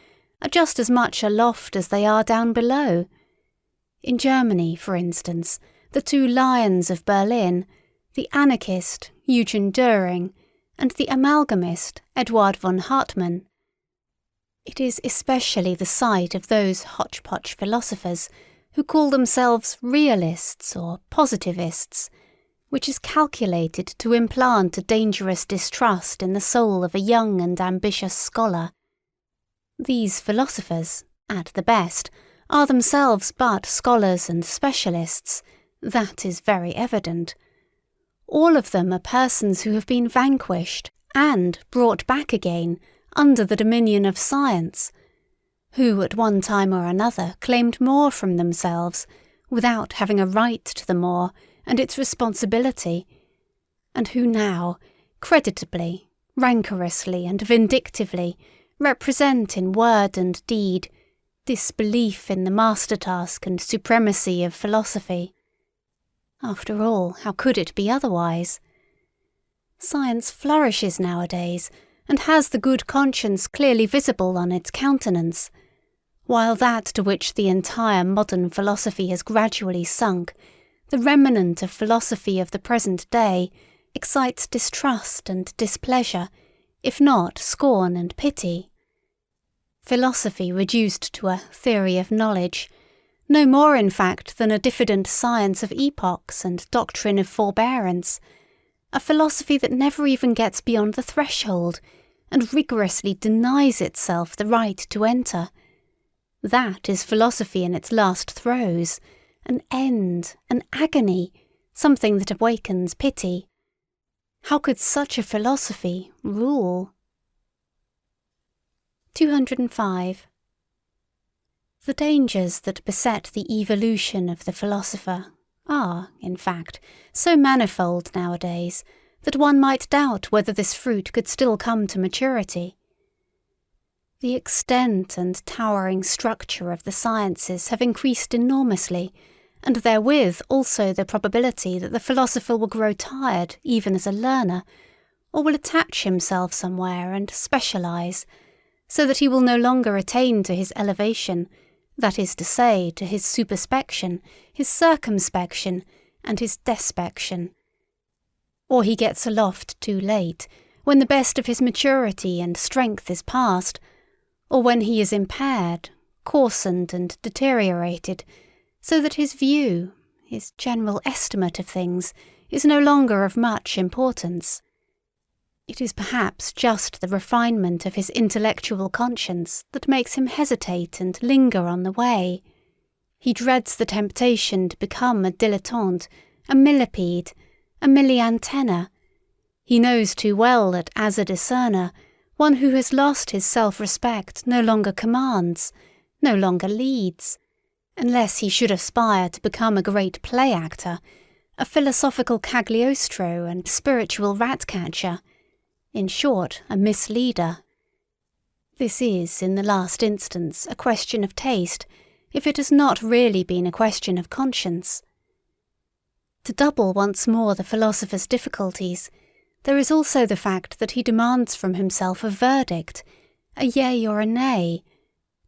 are just as much aloft as they are down below. In Germany, for instance, the two lions of Berlin, the anarchist Eugen Dühring, and the amalgamist Eduard von Hartmann. It is especially the sight of those hotchpotch philosophers who call themselves realists or positivists, which is calculated to implant a dangerous distrust in the soul of a young and ambitious scholar. These philosophers, at the best, are themselves but scholars and specialists, that is very evident. All of them are persons who have been vanquished and brought back again under the dominion of science, who at one time or another claimed more from themselves without having a right to the more and its responsibility, and who now, creditably, rancorously and vindictively, represent in word and deed disbelief in the master-task and supremacy of philosophy. After all, how could it be otherwise? Science flourishes nowadays, and has the good conscience clearly visible on its countenance, while that to which the entire modern philosophy has gradually sunk, the remnant of philosophy of the present day, excites distrust and displeasure, if not scorn and pity. Philosophy reduced to a theory of knowledge, no more in fact than a diffident science of epochs and doctrine of forbearance, a philosophy that never even gets beyond the threshold, and rigorously denies itself the right to enter. That is philosophy in its last throes, an end, an agony, something that awakens pity. How could such a philosophy rule? 205. The dangers that beset the evolution of the philosopher are, in fact, so manifold nowadays that one might doubt whether this fruit could still come to maturity. The extent and towering structure of the sciences have increased enormously, and therewith also the probability that the philosopher will grow tired even as a learner, or will attach himself somewhere and specialize, so that he will no longer attain to his elevation, that is to say, to his superspection, his circumspection, and his despection. Or he gets aloft too late, when the best of his maturity and strength is past, or when he is impaired, coarsened and deteriorated, so that his view, his general estimate of things, is no longer of much importance. It is perhaps just the refinement of his intellectual conscience that makes him hesitate and linger on the way. He dreads the temptation to become a dilettante, a millipede, a milliantenna. He knows too well that as a discerner, one who has lost his self-respect no longer commands, no longer leads, unless he should aspire to become a great play-actor, a philosophical Cagliostro and spiritual rat-catcher, in short, a misleader. This is, in the last instance, a question of taste, if it has not really been a question of conscience. To double once more the philosopher's difficulties, there is also the fact that he demands from himself a verdict, a yea or a nay,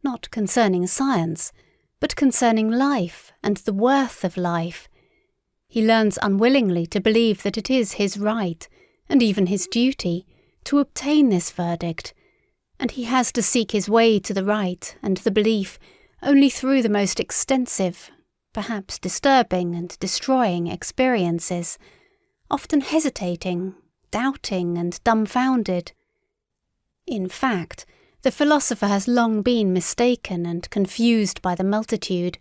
not concerning science, but concerning life and the worth of life. He learns unwillingly to believe that it is his right, and even his duty, to obtain this verdict, and he has to seek his way to the right and the belief only through the most extensive, perhaps disturbing and destroying experiences, often hesitating, doubting and dumbfounded. In fact, the philosopher has long been mistaken and confused by the multitude,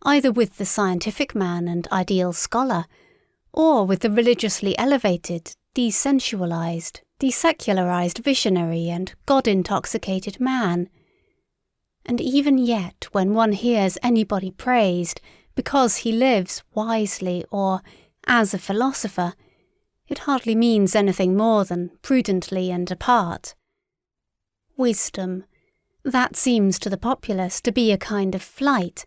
either with the scientific man and ideal scholar, or with the religiously elevated, desensualized, desecularized visionary and God-intoxicated man. And even yet, when one hears anybody praised because he lives wisely or as a philosopher, it hardly means anything more than prudently and apart. Wisdom, that seems to the populace to be a kind of flight,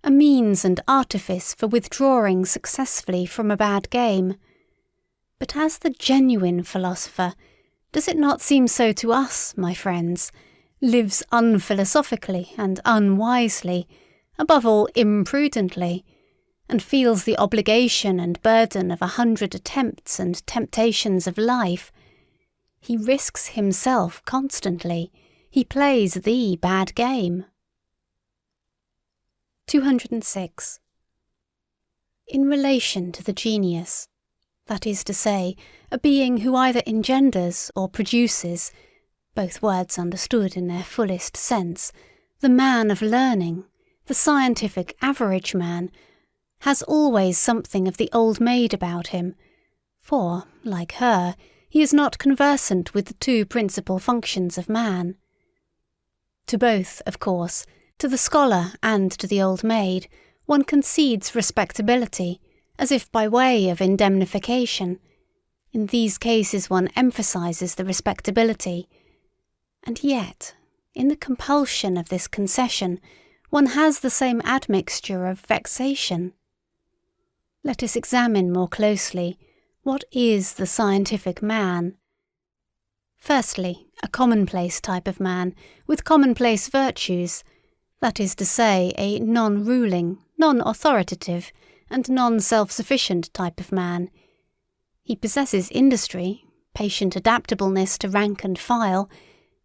a means and artifice for withdrawing successfully from a bad game. But as the genuine philosopher, does it not seem so to us, my friends, lives unphilosophically and unwisely, above all imprudently, and feels the obligation and burden of 100 attempts and temptations of life? He risks himself constantly. He plays the bad game. 206. In relation to the genius, that is to say, a being who either engenders or produces, both words understood in their fullest sense, the man of learning, the scientific average man, has always something of the old maid about him, for, like her, he is not conversant with the two principal functions of man. To both, of course, to the scholar and to the old maid, one concedes respectability, as if by way of indemnification. In these cases one emphasizes the respectability. And yet, in the compulsion of this concession, one has the same admixture of vexation. Let us examine more closely what is the scientific man. Firstly, a commonplace type of man with commonplace virtues, that is to say, a non-ruling, non-authoritative, and non-self-sufficient type of man. He possesses industry, patient adaptableness to rank and file,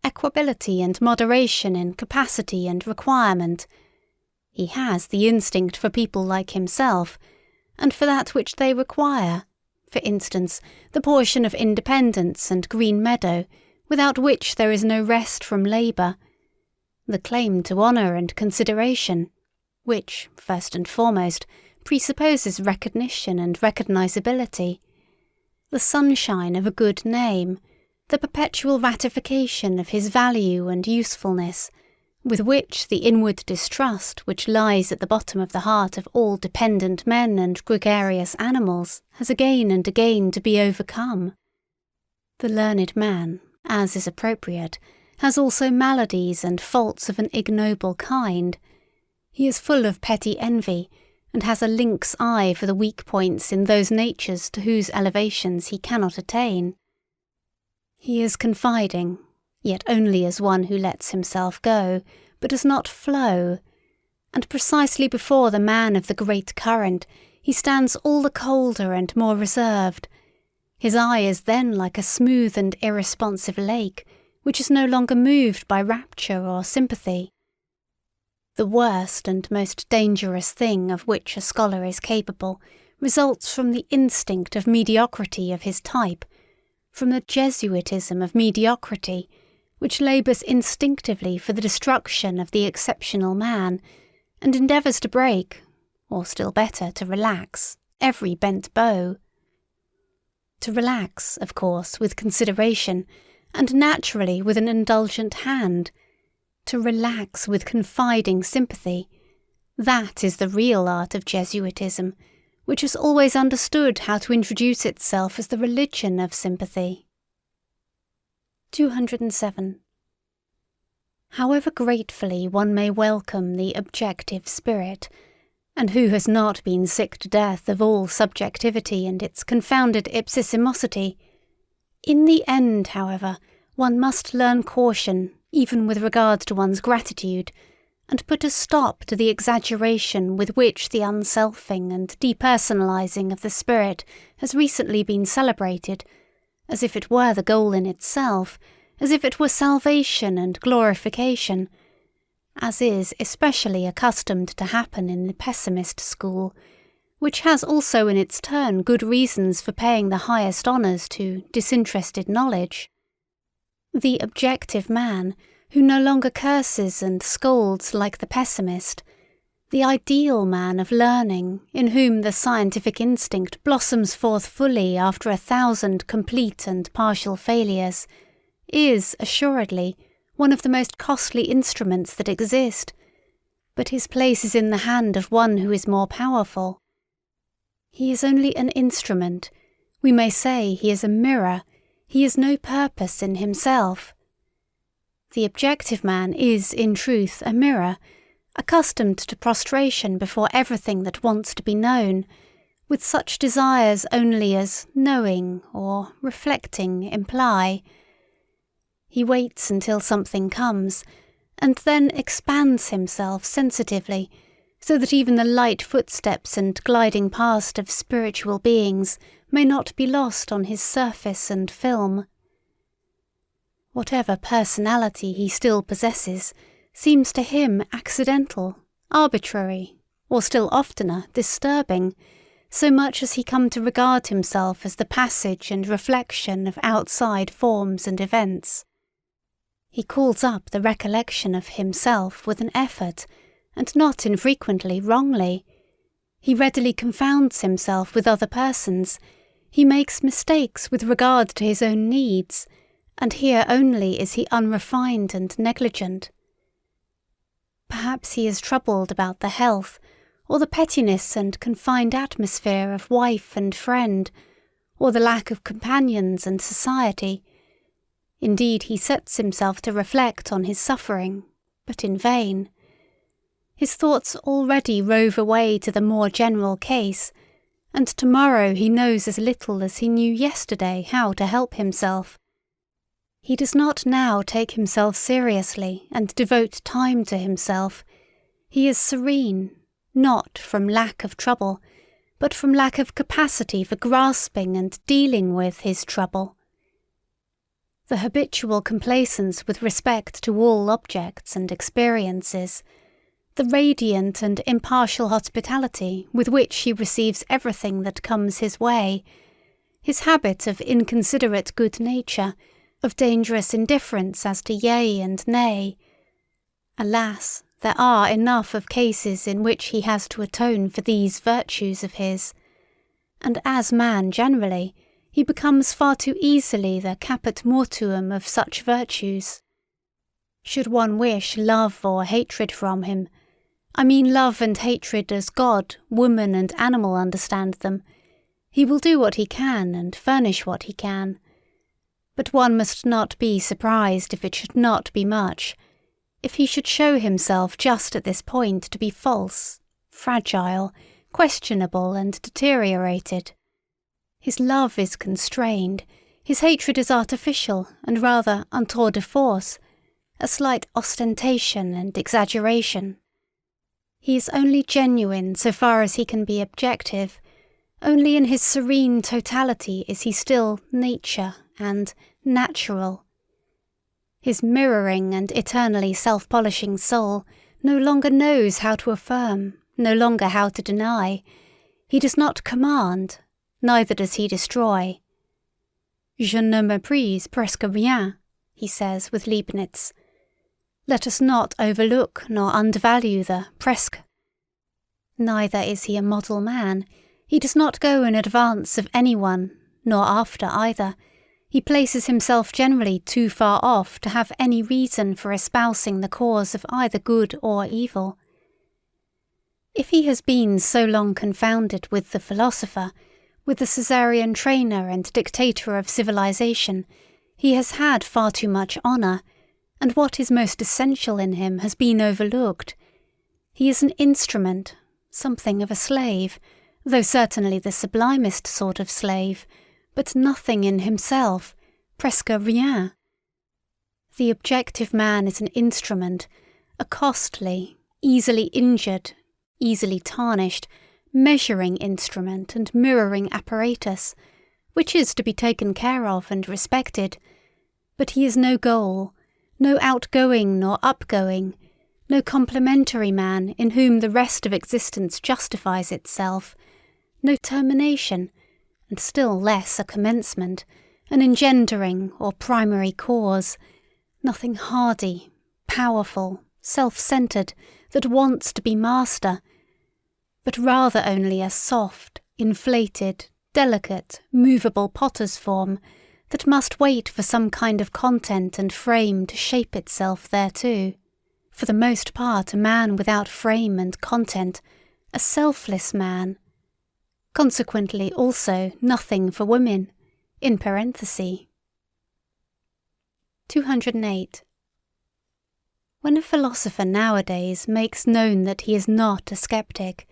equability and moderation in capacity and requirement. He has the instinct for people like himself, and for that which they require, for instance, the portion of independence and green meadow, without which there is no rest from labour, the claim to honour and consideration, which, first and foremost, presupposes recognition and recognizability, the sunshine of a good name, the perpetual ratification of his value and usefulness, with which the inward distrust which lies at the bottom of the heart of all dependent men and gregarious animals has again and again to be overcome. The learned man, as is appropriate, has also maladies and faults of an ignoble kind. He is full of petty envy, and has a lynx eye for the weak points in those natures to whose elevations he cannot attain. He is confiding, yet only as one who lets himself go, but does not flow, and precisely before the man of the great current he stands all the colder and more reserved. His eye is then like a smooth and irresponsive lake, which is no longer moved by rapture or sympathy. The worst and most dangerous thing of which a scholar is capable results from the instinct of mediocrity of his type, from the Jesuitism of mediocrity, which labours instinctively for the destruction of the exceptional man, and endeavours to break, or still better to relax, every bent bow. To relax, of course, with consideration, and naturally with an indulgent hand. To relax with confiding sympathy. That is the real art of Jesuitism, which has always understood how to introduce itself as the religion of sympathy. 207. However gratefully one may welcome the objective spirit, and who has not been sick to death of all subjectivity and its confounded ipsissimosity, in the end, however, one must learn caution, even with regard to one's gratitude, and put a stop to the exaggeration with which the unselfing and depersonalizing of the spirit has recently been celebrated, as if it were the goal in itself, as if it were salvation and glorification, as is especially accustomed to happen in the pessimist school, which has also in its turn good reasons for paying the highest honours to disinterested knowledge. The objective man, who no longer curses and scolds like the pessimist, the ideal man of learning, in whom the scientific instinct blossoms forth fully after 1,000 complete and partial failures, is, assuredly, one of the most costly instruments that exist, but his place is in the hand of one who is more powerful. He is only an instrument, we may say he is a mirror, he is no purpose in himself. The objective man is, in truth, a mirror, accustomed to prostration before everything that wants to be known, with such desires only as knowing or reflecting imply. He waits until something comes, and then expands himself sensitively, so that even the light footsteps and gliding past of spiritual beings may not be lost on his surface and film. Whatever personality he still possesses seems to him accidental, arbitrary, or still oftener disturbing, so much as he come to regard himself as the passage and reflection of outside forms and events. He calls up the recollection of himself with an effort, and not infrequently wrongly. He readily confounds himself with other persons. He makes mistakes with regard to his own needs, and here only is he unrefined and negligent. Perhaps he is troubled about the health, or the pettiness and confined atmosphere of wife and friend, or the lack of companions and society. Indeed, he sets himself to reflect on his suffering, but in vain. His thoughts already rove away to the more general case, and tomorrow he knows as little as he knew yesterday how to help himself. He does not now take himself seriously and devote time to himself. He is serene, not from lack of trouble, but from lack of capacity for grasping and dealing with his trouble. The habitual complacence with respect to all objects and experiences, the radiant and impartial hospitality with which he receives everything that comes his way, his habit of inconsiderate good nature, of dangerous indifference as to yea and nay. Alas, there are enough of cases in which he has to atone for these virtues of his, and as man generally, he becomes far too easily the caput mortuum of such virtues. Should one wish love or hatred from him, I mean love and hatred as God, woman and animal understand them, he will do what he can and furnish what he can. But one must not be surprised if it should not be much, if he should show himself just at this point to be false, fragile, questionable and deteriorated. His love is constrained, his hatred is artificial and rather un tour de force, a slight ostentation and exaggeration. He is only genuine so far as he can be objective. Only in his serene totality is he still nature and natural. His mirroring and eternally self-polishing soul no longer knows how to affirm, no longer how to deny. He does not command, neither does he destroy. Je ne méprise presque rien, he says with Leibniz. Let us not overlook nor undervalue the presque. Neither is he a model man. He does not go in advance of anyone, nor after either. He places himself generally too far off to have any reason for espousing the cause of either good or evil. If he has been so long confounded with the philosopher, with the Caesarean trainer and dictator of civilization, he has had far too much honour, and what is most essential in him has been overlooked. He is an instrument, something of a slave, though certainly the sublimest sort of slave, but nothing in himself, presque rien. The objective man is an instrument, a costly, easily injured, easily tarnished, measuring instrument and mirroring apparatus, which is to be taken care of and respected, but he is no goal, no outgoing nor upgoing, no complementary man in whom the rest of existence justifies itself, no termination, and still less a commencement, an engendering or primary cause, nothing hardy, powerful, self-centred, that wants to be master, but rather only a soft, inflated, delicate, movable potter's form, that must wait for some kind of content and frame to shape itself thereto. For the most part a man without frame and content, a selfless man. Consequently also nothing for women, in parenthesis. 208. When a philosopher nowadays makes known that he is not a sceptic,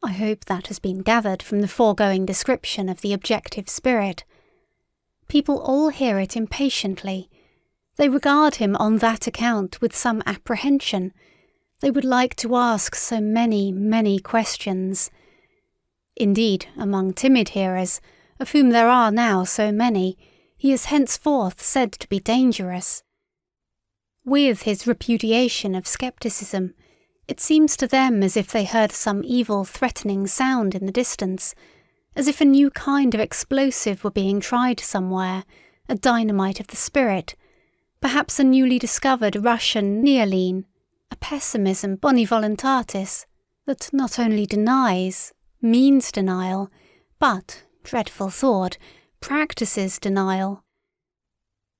I hope that has been gathered from the foregoing description of the objective spirit, people all hear it impatiently. They regard him on that account with some apprehension. They would like to ask so many, many questions. Indeed, among timid hearers, of whom there are now so many, he is henceforth said to be dangerous. With his repudiation of scepticism, it seems to them as if they heard some evil threatening sound in the distance, as if a new kind of explosive were being tried somewhere, a dynamite of the spirit, perhaps a newly discovered Russian neoline, a pessimism boni voluntatis, that not only denies, means denial, but, dreadful thought, practices denial.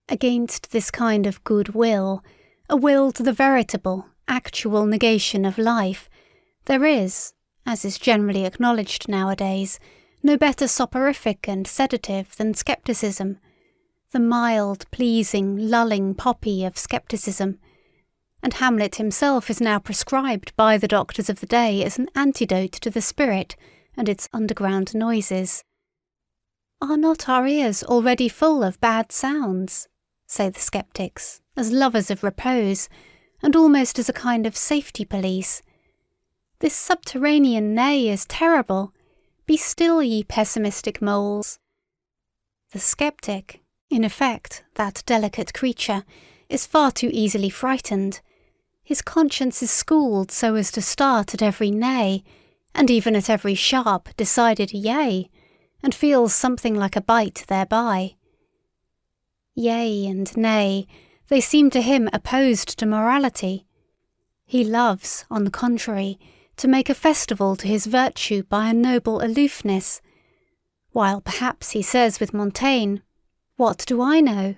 Against this kind of goodwill, a will to the veritable, actual negation of life, there is, as is generally acknowledged nowadays, no better soporific and sedative than scepticism, the mild, pleasing, lulling poppy of scepticism, and Hamlet himself is now prescribed by the doctors of the day as an antidote to the spirit and its underground noises. Are not our ears already full of bad sounds? Say the sceptics, as lovers of repose, and almost as a kind of safety police. This subterranean neigh is terrible. Be still, ye pessimistic moles. The sceptic, in effect, that delicate creature, is far too easily frightened. His conscience is schooled so as to start at every nay, and even at every sharp, decided yea, and feels something like a bite thereby. Yea and nay, they seem to him opposed to morality. He loves, on the contrary, to make a festival to his virtue by a noble aloofness, while perhaps he says with Montaigne, "What do I know?"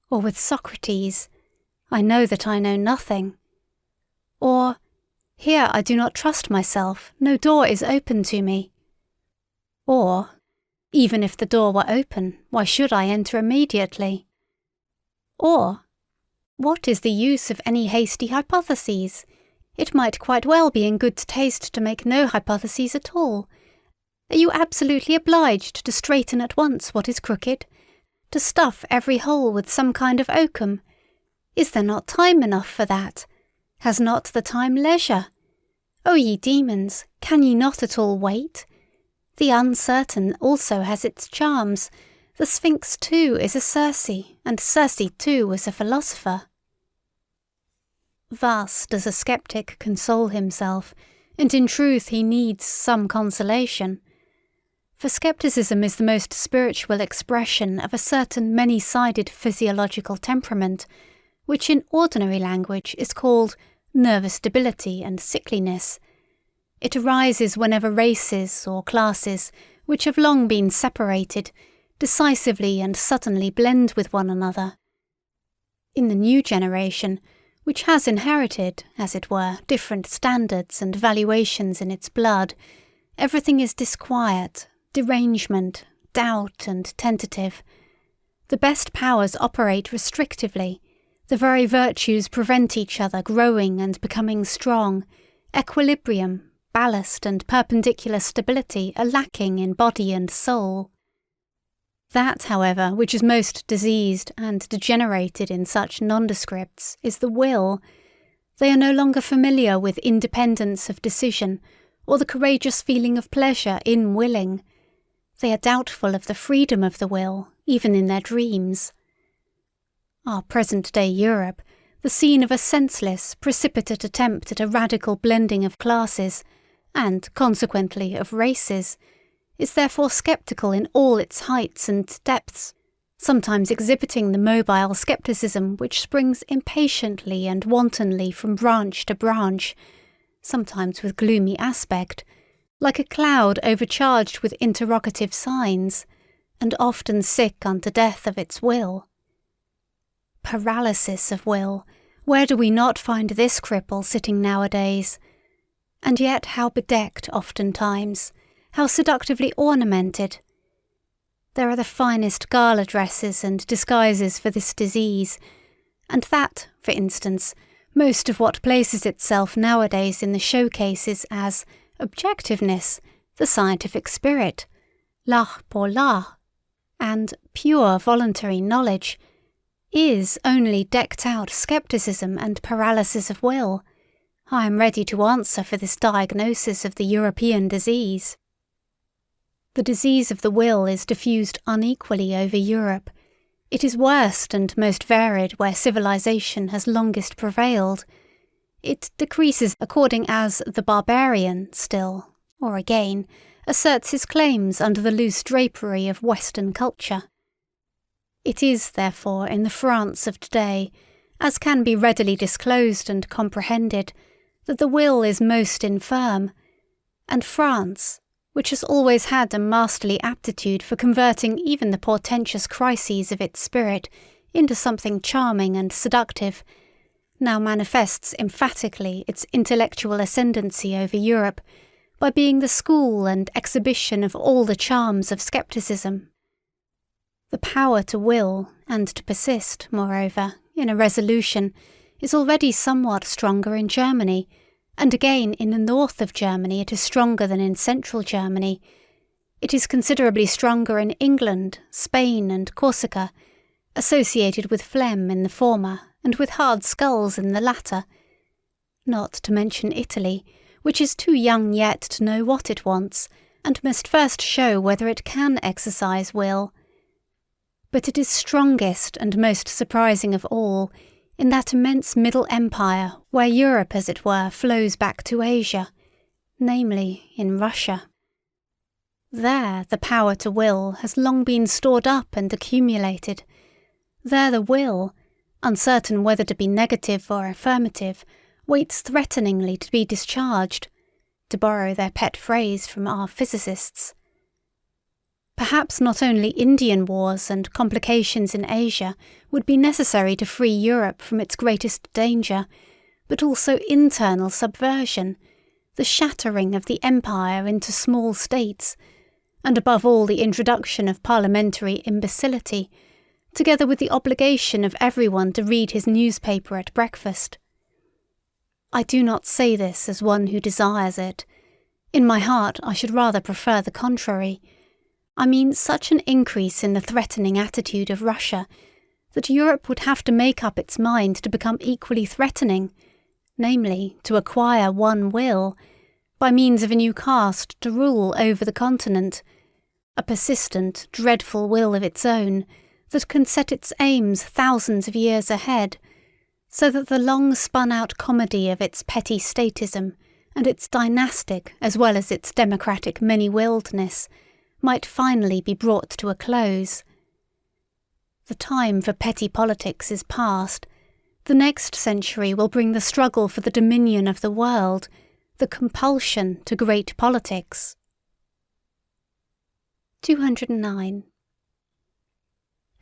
Or with Socrates, "I know that I know nothing." Or, "Here I do not trust myself, no door is open to me." Or, "Even if the door were open, why should I enter immediately?" Or, "What is the use of any hasty hypotheses? It might quite well be in good taste to make no hypotheses at all. Are you absolutely obliged to straighten at once what is crooked? To stuff every hole with some kind of oakum? Is there not time enough for that? Has not the time leisure? O ye demons, can ye not at all wait? The uncertain also has its charms. The Sphinx too is a Circe, and Circe too is a philosopher. Thus does a sceptic console himself, and in truth he needs some consolation. For scepticism is the most spiritual expression of a certain many-sided physiological temperament, which in ordinary language is called nervous debility and sickliness. It arises whenever races or classes, which have long been separated, decisively and suddenly blend with one another. In the new generation, which has inherited, as it were, different standards and valuations in its blood, everything is disquiet, derangement, doubt, and tentative. The best powers operate restrictively. The very virtues prevent each other growing and becoming strong. Equilibrium, ballast, and perpendicular stability are lacking in body and soul. That, however, which is most diseased and degenerated in such nondescripts is the will. They are no longer familiar with independence of decision, or the courageous feeling of pleasure in willing. They are doubtful of the freedom of the will, even in their dreams. Our present-day Europe, the scene of a senseless, precipitate attempt at a radical blending of classes, and, consequently, of races, is therefore sceptical in all its heights and depths, sometimes exhibiting the mobile scepticism which springs impatiently and wantonly from branch to branch, sometimes with gloomy aspect, like a cloud overcharged with interrogative signs, and often sick unto death of its will. Paralysis of will, where do we not find this cripple sitting nowadays? And yet how bedecked oftentimes, how seductively ornamented. There are the finest gala dresses and disguises for this disease, and that, for instance, most of what places itself nowadays in the showcases as objectiveness, the scientific spirit, l'art pour l'art, and pure voluntary knowledge, is only decked out scepticism and paralysis of will. I am ready to answer for this diagnosis of the European disease. The disease of the will is diffused unequally over Europe. It is worst and most varied where civilization has longest prevailed. It decreases according as the barbarian still, or again, asserts his claims under the loose drapery of Western culture. It is, therefore, in the France of today, as can be readily disclosed and comprehended, that the will is most infirm, and France, which has always had a masterly aptitude for converting even the portentous crises of its spirit into something charming and seductive, now manifests emphatically its intellectual ascendancy over Europe by being the school and exhibition of all the charms of scepticism. The power to will and to persist, moreover, in a resolution is already somewhat stronger in Germany, and again in the north of Germany it is stronger than in central Germany. It is considerably stronger in England, Spain, and Corsica, associated with phlegm in the former and with hard skulls in the latter, not to mention Italy, which is too young yet to know what it wants, and must first show whether it can exercise will. But it is strongest and most surprising of all in that immense middle empire where Europe, as it were, flows back to Asia, namely in Russia. There the power to will has long been stored up and accumulated. There the will, uncertain whether to be negative or affirmative, waits threateningly to be discharged, to borrow their pet phrase from our physicists. Perhaps not only Indian wars and complications in Asia would be necessary to free Europe from its greatest danger, but also internal subversion, the shattering of the empire into small states, and above all the introduction of parliamentary imbecility, together with the obligation of everyone to read his newspaper at breakfast. I do not say this as one who desires it. In my heart I should rather prefer the contrary. I mean such an increase in the threatening attitude of Russia that Europe would have to make up its mind to become equally threatening, namely, to acquire one will, by means of a new caste to rule over the continent, a persistent, dreadful will of its own that can set its aims thousands of years ahead, so that the long-spun-out comedy of its petty statism and its dynastic as well as its democratic many-willedness might finally be brought to a close. The time for petty politics is past. The next century will bring the struggle for the dominion of the world, the compulsion to great politics. 209.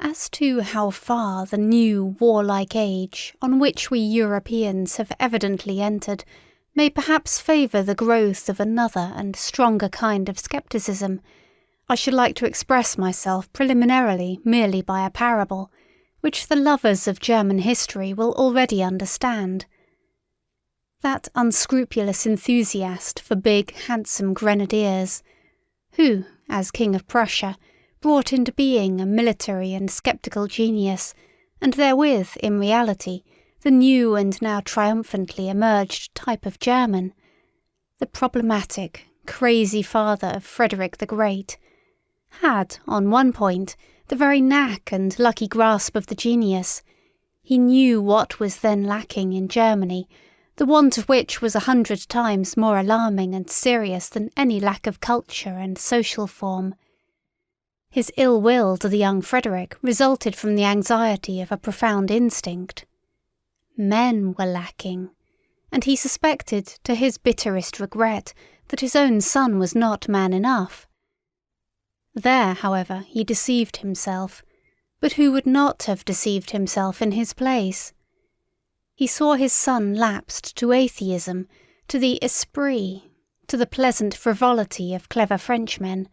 As to how far the new warlike age, on which we Europeans have evidently entered, may perhaps favour the growth of another and stronger kind of scepticism, I should like to express myself preliminarily merely by a parable, which the lovers of German history will already understand. That unscrupulous enthusiast for big, handsome grenadiers, who, as King of Prussia, brought into being a military and sceptical genius, and therewith, in reality, the new and now triumphantly emerged type of German, the problematic, crazy father of Frederick the Great, had, on one point, the very knack and lucky grasp of the genius. He knew what was then lacking in Germany, the want of which was 100 times more alarming and serious than any lack of culture and social form. His ill will to the young Frederick resulted from the anxiety of a profound instinct. Men were lacking, and he suspected, to his bitterest regret, that his own son was not man enough. There, however, he deceived himself, but who would not have deceived himself in his place? He saw his son lapsed to atheism, to the esprit, to the pleasant frivolity of clever Frenchmen.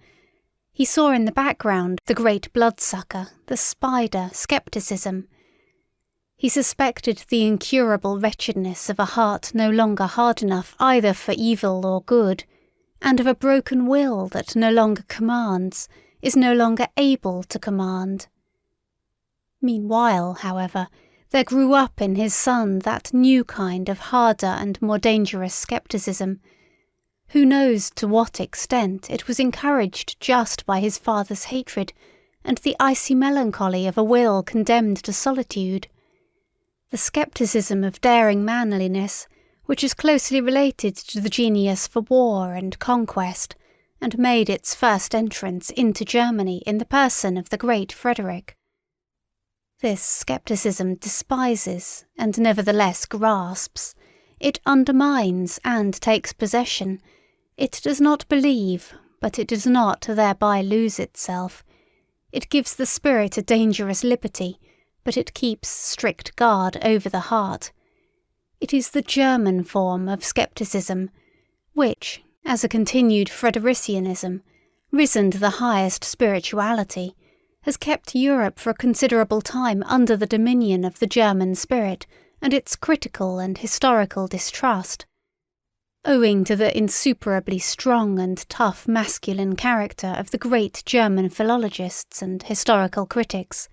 He saw in the background the great bloodsucker, the spider, scepticism. He suspected the incurable wretchedness of a heart no longer hard enough either for evil or good, and of a broken will that no longer commands, is no longer able to command. Meanwhile, however, there grew up in his son that new kind of harder and more dangerous scepticism. Who knows to what extent it was encouraged just by his father's hatred and the icy melancholy of a will condemned to solitude? The scepticism of daring manliness, which is closely related to the genius for war and conquest, and made its first entrance into Germany in the person of the great Frederick. This scepticism despises, and nevertheless grasps. It undermines and takes possession. It does not believe, but it does not thereby lose itself. It gives the spirit a dangerous liberty, but it keeps strict guard over the heart. It is the German form of scepticism, which, as a continued Fredericianism, risen to the highest spirituality, has kept Europe for a considerable time under the dominion of the German spirit and its critical and historical distrust. Owing to the insuperably strong and tough masculine character of the great German philologists and historical critics,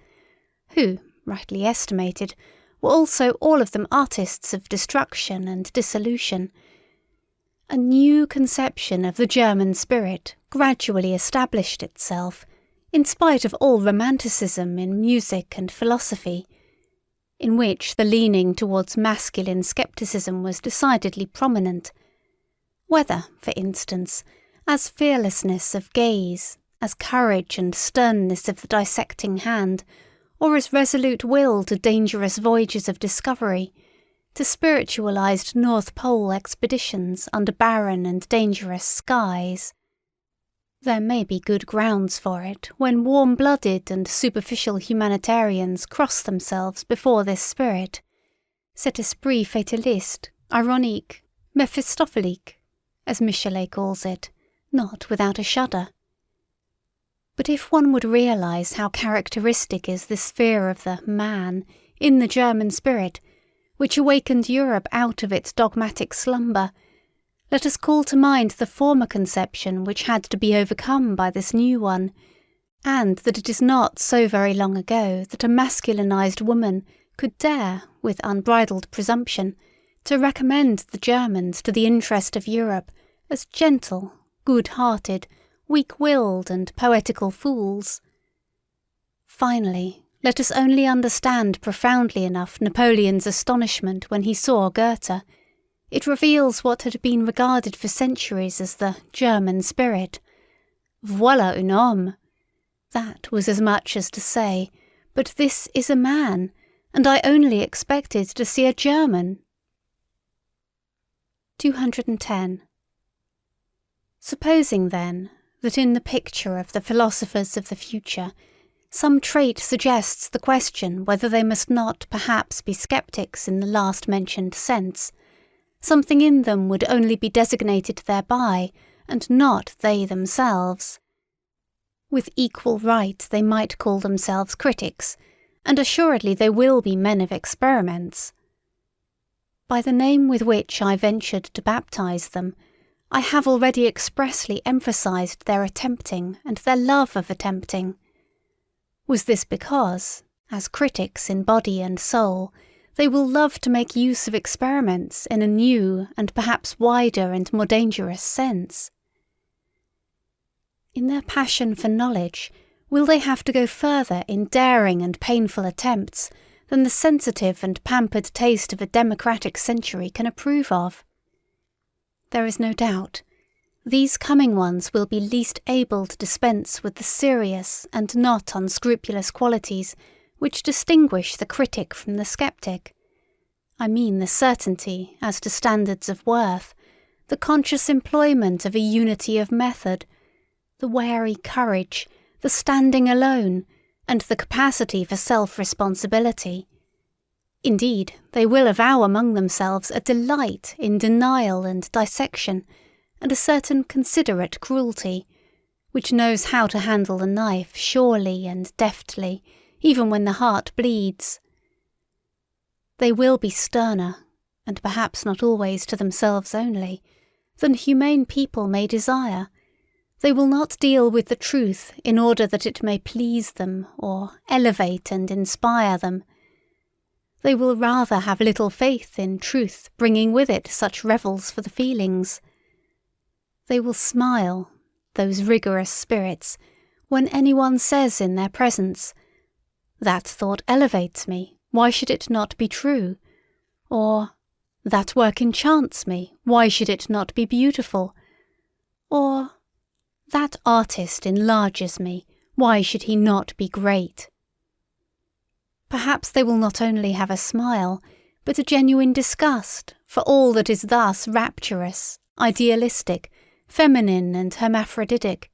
who, rightly estimated, were also all of them artists of destruction and dissolution, a new conception of the German spirit gradually established itself, in spite of all romanticism in music and philosophy, in which the leaning towards masculine scepticism was decidedly prominent, whether, for instance, as fearlessness of gaze, as courage and sternness of the dissecting hand, or as resolute will to dangerous voyages of discovery, to spiritualized North Pole expeditions under barren and dangerous skies. There may be good grounds for it when warm-blooded and superficial humanitarians cross themselves before this spirit, cet esprit fataliste, ironique, mephistophelique, as Michelet calls it, not without a shudder. But if one would realize how characteristic is this fear of the man in the German spirit, which awakened Europe out of its dogmatic slumber, let us call to mind the former conception which had to be overcome by this new one, and that it is not so very long ago that a masculinized woman could dare, with unbridled presumption, to recommend the Germans to the interest of Europe as gentle, good-hearted, weak-willed and poetical fools. Finally, let us only understand profoundly enough Napoleon's astonishment when he saw Goethe. It reveals what had been regarded for centuries as the German spirit. Voilà un homme. That was as much as to say, but this is a man, and I only expected to see a German. 210. Supposing, then, that in the picture of the philosophers of the future, some trait suggests the question whether they must not perhaps be sceptics in the last-mentioned sense, something in them would only be designated thereby, and not they themselves. With equal right they might call themselves critics, and assuredly they will be men of experiments. By the name with which I ventured to baptize them, I have already expressly emphasized their attempting and their love of attempting. Was this because, as critics in body and soul, they will love to make use of experiments in a new and perhaps wider and more dangerous sense? In their passion for knowledge, will they have to go further in daring and painful attempts than the sensitive and pampered taste of a democratic century can approve of? There is no doubt. These coming ones will be least able to dispense with the serious and not unscrupulous qualities which distinguish the critic from the sceptic. I mean the certainty as to standards of worth, the conscious employment of a unity of method, the wary courage, the standing alone, and the capacity for self-responsibility. Indeed, they will avow among themselves a delight in denial and dissection, and a certain considerate cruelty, which knows how to handle the knife surely and deftly, even when the heart bleeds. They will be sterner, and perhaps not always to themselves only, than humane people may desire. They will not deal with the truth in order that it may please them or elevate and inspire them. They will rather have little faith in truth bringing with it such revels for the feelings. They will smile, those rigorous spirits, when anyone says in their presence, "That thought elevates me, why should it not be true?" Or, "That work enchants me, why should it not be beautiful?" Or, "That artist enlarges me, why should he not be great?" Perhaps they will not only have a smile, but a genuine disgust for all that is thus rapturous, idealistic, feminine and hermaphroditic.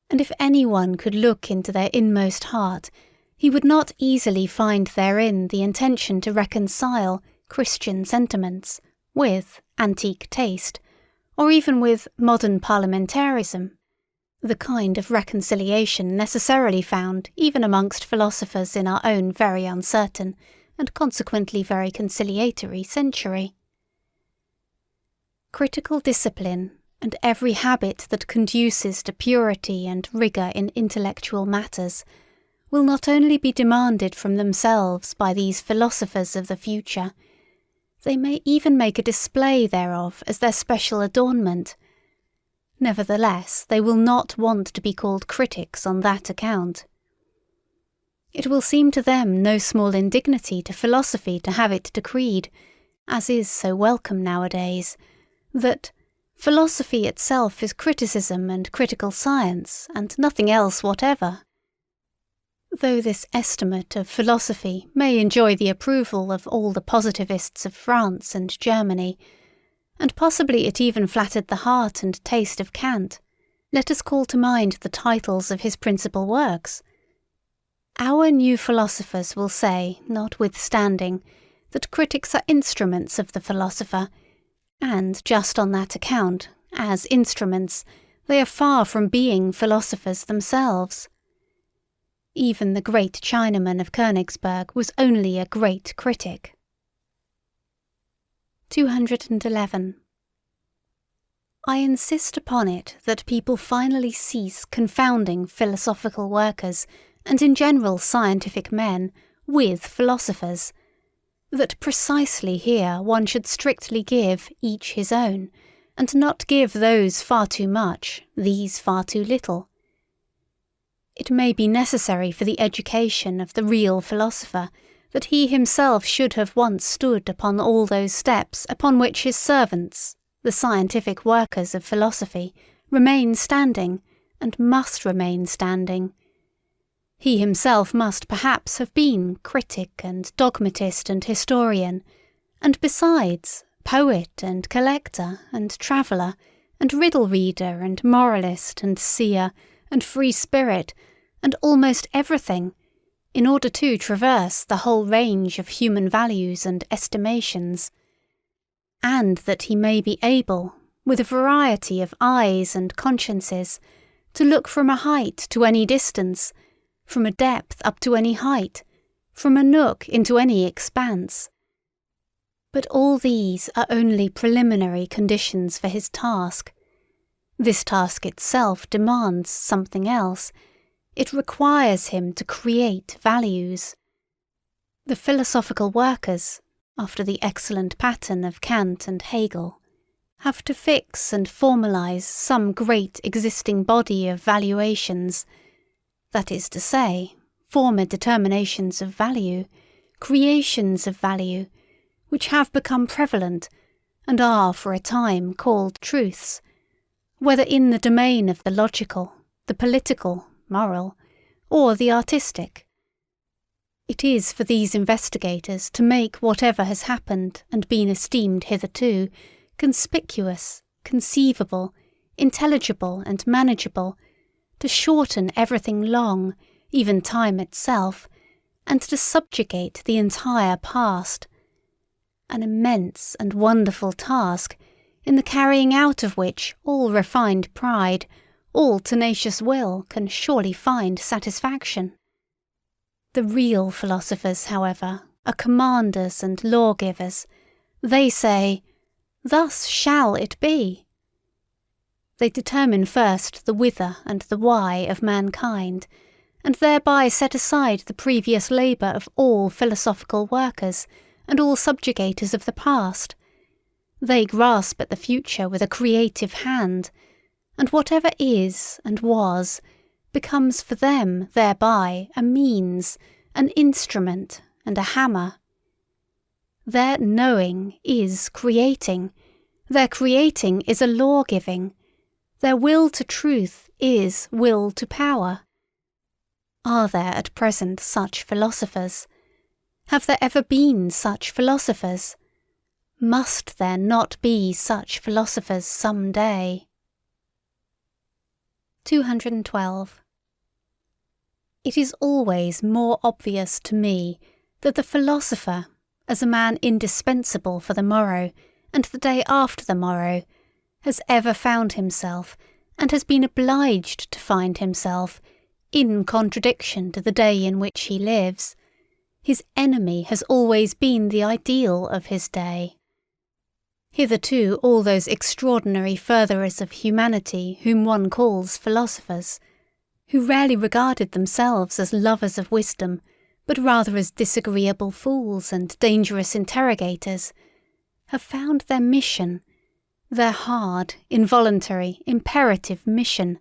And if anyone could look into their inmost heart, he would not easily find therein the intention to reconcile Christian sentiments with antique taste, or even with modern parliamentarism, the kind of reconciliation necessarily found even amongst philosophers in our own very uncertain and consequently very conciliatory century. Critical discipline, and every habit that conduces to purity and rigour in intellectual matters, will not only be demanded from themselves by these philosophers of the future, they may even make a display thereof as their special adornment. Nevertheless, they will not want to be called critics on that account. It will seem to them no small indignity to philosophy to have it decreed, as is so welcome nowadays, that philosophy itself is criticism and critical science, and nothing else whatever. Though this estimate of philosophy may enjoy the approval of all the positivists of France and Germany, and possibly it even flattered the heart and taste of Kant, let us call to mind the titles of his principal works. Our new philosophers will say, notwithstanding, that critics are instruments of the philosopher, and just on that account, as instruments, they are far from being philosophers themselves. Even the great Chinaman of Königsberg was only a great critic. 211. I insist upon it that people finally cease confounding philosophical workers and in general scientific men with philosophers, that precisely here one should strictly give each his own, and not give those far too much, these far too little. It may be necessary for the education of the real philosopher that he himself should have once stood upon all those steps upon which his servants, the scientific workers of philosophy, remain standing, and must remain standing. He himself must perhaps have been critic and dogmatist and historian, and besides, poet and collector and traveller, and riddle reader and moralist and seer, and free spirit, and almost everything, in order to traverse the whole range of human values and estimations, and that he may be able, with a variety of eyes and consciences, to look from a height to any distance, from a depth up to any height, from a nook into any expanse. But all these are only preliminary conditions for his task. This task itself demands something else. It requires him to create values. The philosophical workers, after the excellent pattern of Kant and Hegel, have to fix and formalize some great existing body of valuations, that is to say, former determinations of value, creations of value, which have become prevalent, and are for a time called truths, whether in the domain of the logical, the political, moral, or the artistic. It is for these investigators to make whatever has happened and been esteemed hitherto conspicuous, conceivable, intelligible, and manageable, to shorten everything long, even time itself, and to subjugate the entire past. An immense and wonderful task, in the carrying out of which all refined pride, all tenacious will can surely find satisfaction. The real philosophers, however, are commanders and lawgivers. They say, "Thus shall it be." They determine first the whither and the why of mankind, and thereby set aside the previous labour of all philosophical workers and all subjugators of the past. They grasp at the future with a creative hand, and whatever is and was becomes for them thereby a means, an instrument, and a hammer. Their knowing is creating, their creating is a law-giving, their will to truth is will to power. Are there at present such philosophers? Have there ever been such philosophers? Must there not be such philosophers some day? 212. It is always more obvious to me that the philosopher, as a man indispensable for the morrow and the day after the morrow, has ever found himself, and has been obliged to find himself, in contradiction to the day in which he lives. His enemy has always been the ideal of his day. Hitherto all those extraordinary furtherers of humanity whom one calls philosophers, who rarely regarded themselves as lovers of wisdom, but rather as disagreeable fools and dangerous interrogators, have found their mission, their hard, involuntary, imperative mission,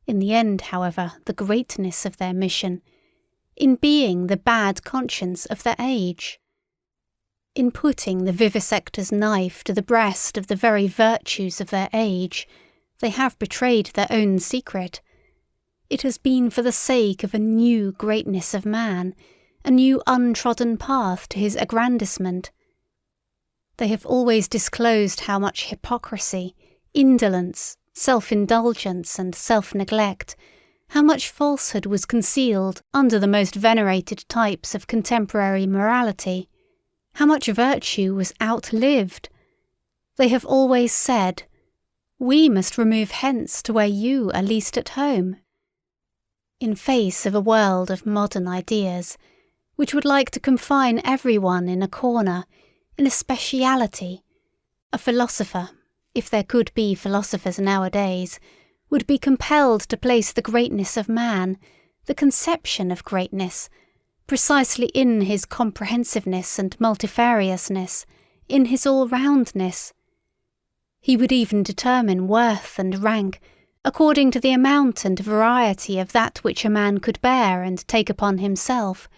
in the end, however, the greatness of their mission, in being the bad conscience of their age. In putting the vivisector's knife to the breast of the very virtues of their age, they have betrayed their own secret. It has been for the sake of a new greatness of man, a new untrodden path to his aggrandisement. They have always disclosed how much hypocrisy, indolence, self-indulgence and self-neglect, how much falsehood was concealed under the most venerated types of contemporary morality, how much virtue was outlived. They have always said, "We must remove hence to where you are least at home." In face of a world of modern ideas, which would like to confine everyone in a corner, in a speciality, a philosopher, if there could be philosophers nowadays, would be compelled to place the greatness of man, the conception of greatness, precisely in his comprehensiveness and multifariousness, in his all-roundness. He would even determine worth and rank according to the amount and variety of that which a man could bear and take upon himself,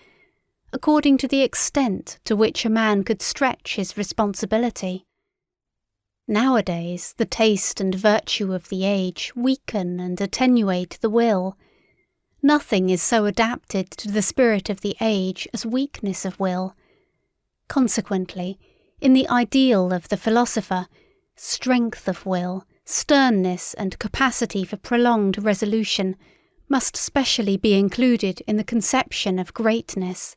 according to the extent to which a man could stretch his responsibility. Nowadays the taste and virtue of the age weaken and attenuate the will. Nothing is so adapted to the spirit of the age as weakness of will. Consequently, in the ideal of the philosopher, strength of will, sternness and capacity for prolonged resolution must specially be included in the conception of greatness.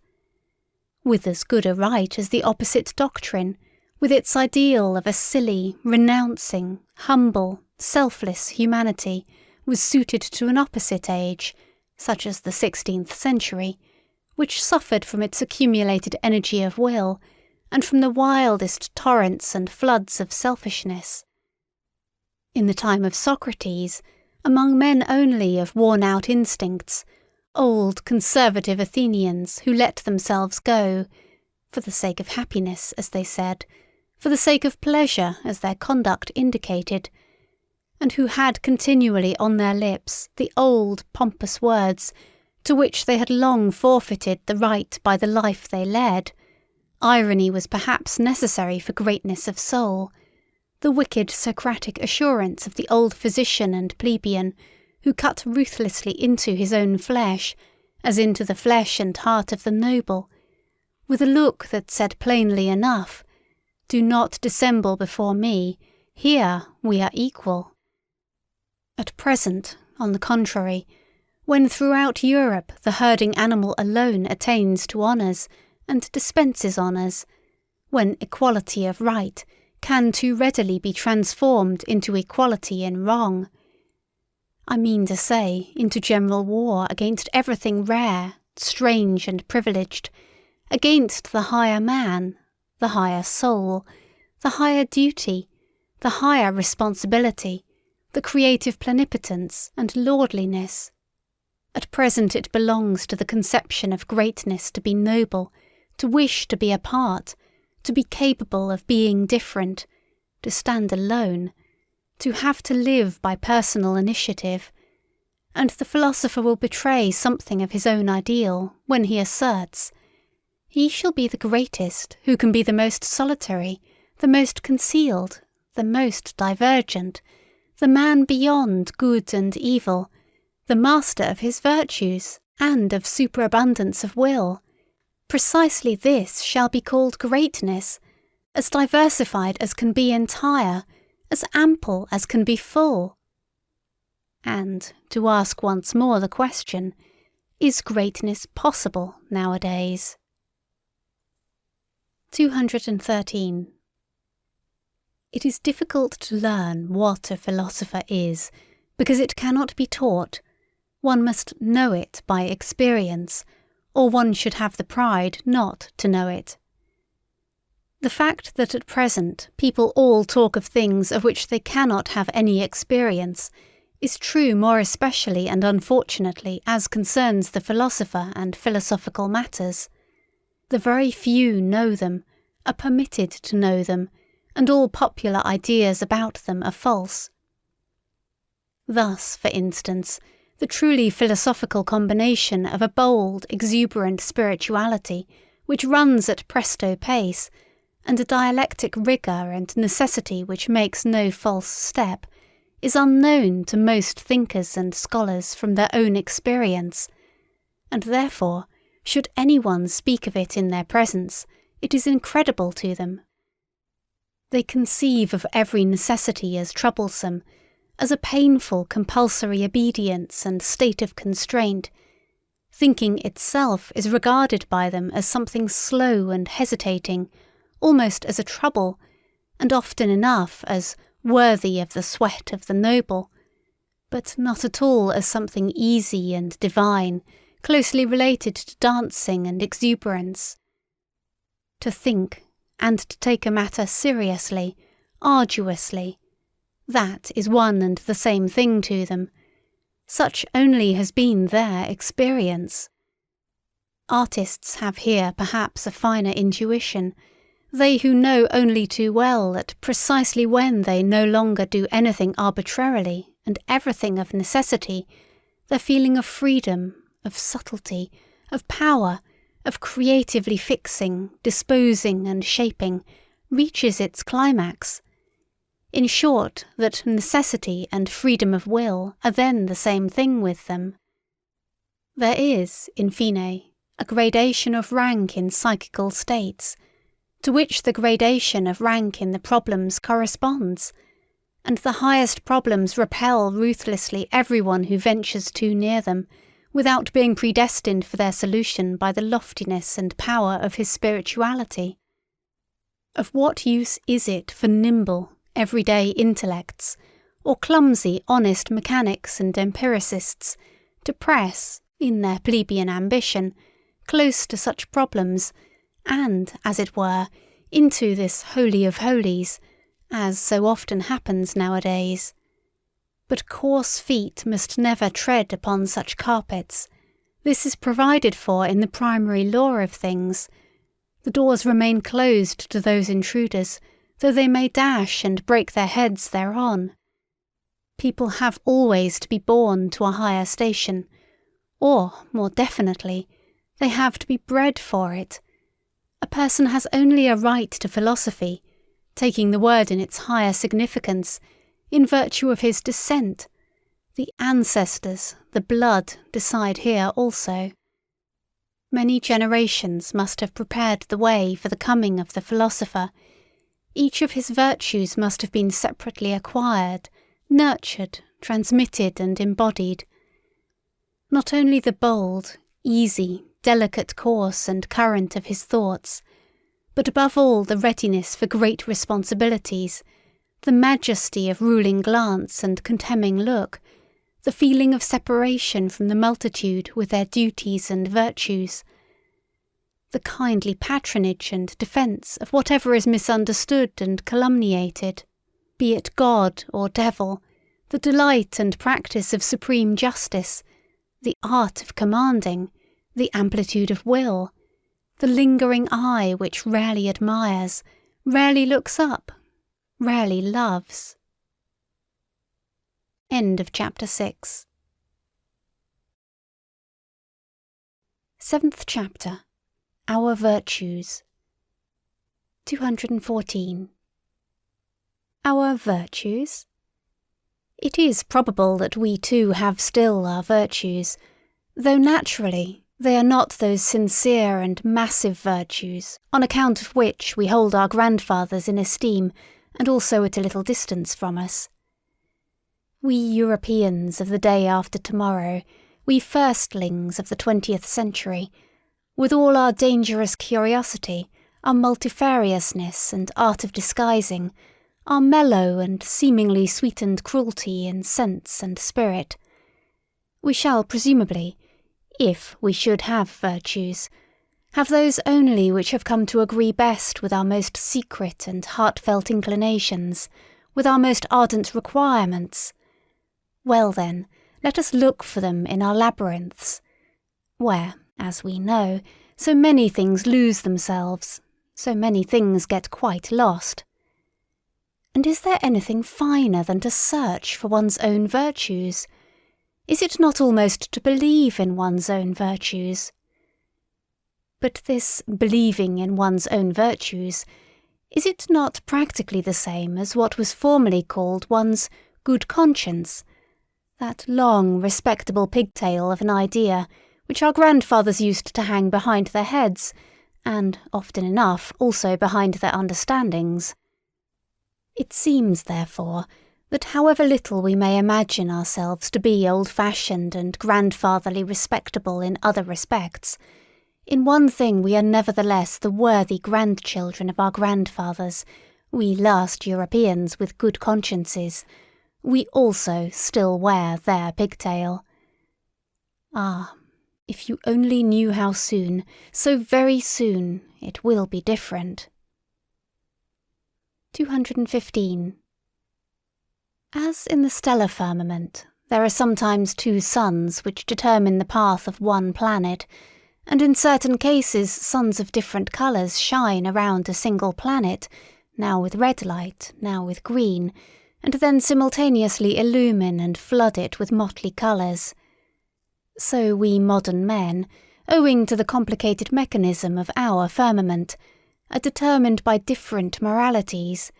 With as good a right as the opposite doctrine, with its ideal of a silly, renouncing, humble, selfless humanity, was suited to an opposite age, such as the 16th century, which suffered from its accumulated energy of will, and from the wildest torrents and floods of selfishness. In the time of Socrates, among men only of worn-out instincts, old conservative Athenians who let themselves go, for the sake of happiness, as they said, for the sake of pleasure, as their conduct indicated, and who had continually on their lips the old pompous words to which they had long forfeited the right by the life they led. Irony was perhaps necessary for greatness of soul. The wicked Socratic assurance of the old physician and plebeian, who cut ruthlessly into his own flesh, as into the flesh and heart of the noble, with a look that said plainly enough, "Do not dissemble before me, here we are equal." At present, on the contrary, when throughout Europe the herding animal alone attains to honours, and dispenses honours, when equality of right can too readily be transformed into equality in wrong, I mean to say into general war against everything rare, strange and privileged, against the higher man, the higher soul, the higher duty, the higher responsibility, the creative plenipotence and lordliness. At present it belongs to the conception of greatness to be noble, to wish to be apart, to be capable of being different, to stand alone, to have to live by personal initiative, and the philosopher will betray something of his own ideal when he asserts, "He shall be the greatest who can be the most solitary, the most concealed, the most divergent, the man beyond good and evil, the master of his virtues and of superabundance of will. Precisely this shall be called greatness, as diversified as can be entire, as ample as can be full." And, to ask once more the question, is greatness possible nowadays? 213. It is difficult to learn what a philosopher is, because it cannot be taught. One must know it by experience, or one should have the pride not to know it. The fact that at present people all talk of things of which they cannot have any experience is true more especially and unfortunately as concerns the philosopher and philosophical matters. The very few know them, are permitted to know them, and all popular ideas about them are false. Thus, for instance, the truly philosophical combination of a bold, exuberant spirituality, which runs at presto pace, and a dialectic rigour and necessity which makes no false step, is unknown to most thinkers and scholars from their own experience, and therefore, should anyone speak of it in their presence, it is incredible to them. They conceive of every necessity as troublesome, as a painful compulsory obedience and state of constraint. Thinking itself is regarded by them as something slow and hesitating, almost as a trouble, and often enough as worthy of the sweat of the noble, but not at all as something easy and divine, closely related to dancing and exuberance. To think, and to take a matter seriously, arduously, that is one and the same thing to them. Such only has been their experience. Artists have here perhaps a finer intuition, they who know only too well that precisely when they no longer do anything arbitrarily and everything of necessity, their feeling of freedom, of subtlety, of power, of creatively fixing, disposing and shaping, reaches its climax. In short, that necessity and freedom of will are then the same thing with them. There is, in fine, a gradation of rank in psychical states, to which the gradation of rank in the problems corresponds, and the highest problems repel ruthlessly everyone who ventures too near them, without being predestined for their solution by the loftiness and power of his spirituality. Of what use is it for nimble, everyday intellects, or clumsy, honest mechanics and empiricists, to press, in their plebeian ambition, close to such problems, and, as it were, into this holy of holies, as so often happens nowadays? But coarse feet must never tread upon such carpets. This is provided for in the primary law of things. The doors remain closed to those intruders, though they may dash and break their heads thereon. People have always to be born to a higher station, or, more definitely, they have to be bred for it. A person has only a right to philosophy, taking the word in its higher significance, in virtue of his descent. The ancestors, the blood, decide here also. Many generations must have prepared the way for the coming of the philosopher. Each of his virtues must have been separately acquired, nurtured, transmitted and embodied. Not only the bold, easy, delicate course and current of his thoughts, but above all the readiness for great responsibilities, the majesty of ruling glance and contemning look, the feeling of separation from the multitude with their duties and virtues, the kindly patronage and defence of whatever is misunderstood and calumniated, be it God or devil, the delight and practice of supreme justice, the art of commanding, the amplitude of will, the lingering eye which rarely admires, rarely looks up, rarely loves. End of chapter 6. 7th chapter. Our Virtues. 214. Our virtues? It is probable that we too have still our virtues, though naturally they are not those sincere and massive virtues on account of which we hold our grandfathers in esteem and also at a little distance from us. We Europeans of the day after tomorrow, we firstlings of the 20th century, with all our dangerous curiosity, our multifariousness and art of disguising, our mellow and seemingly sweetened cruelty in sense and spirit, we shall presumably, if we should have virtues, have those only which have come to agree best with our most secret and heartfelt inclinations, with our most ardent requirements. Well then, let us look for them in our labyrinths, where, as we know, so many things lose themselves, so many things get quite lost. And is there anything finer than to search for one's own virtues? Is it not almost to believe in one's own virtues? But this believing in one's own virtues, is it not practically the same as what was formerly called one's good conscience, that long, respectable pigtail of an idea which our grandfathers used to hang behind their heads, and, often enough, also behind their understandings. It seems, therefore, that however little we may imagine ourselves to be old-fashioned and grandfatherly respectable in other respects, in one thing we are nevertheless the worthy grandchildren of our grandfathers, we last Europeans with good consciences. We also still wear their pigtail. Ah, if you only knew how soon, so very soon, it will be different. 215. As in the stellar firmament, there are sometimes two suns which determine the path of one planet, and in certain cases suns of different colours shine around a single planet, now with red light, now with green, and then simultaneously illumine and flood it with motley colours. So we modern men, owing to the complicated mechanism of our firmament, are determined by different moralities.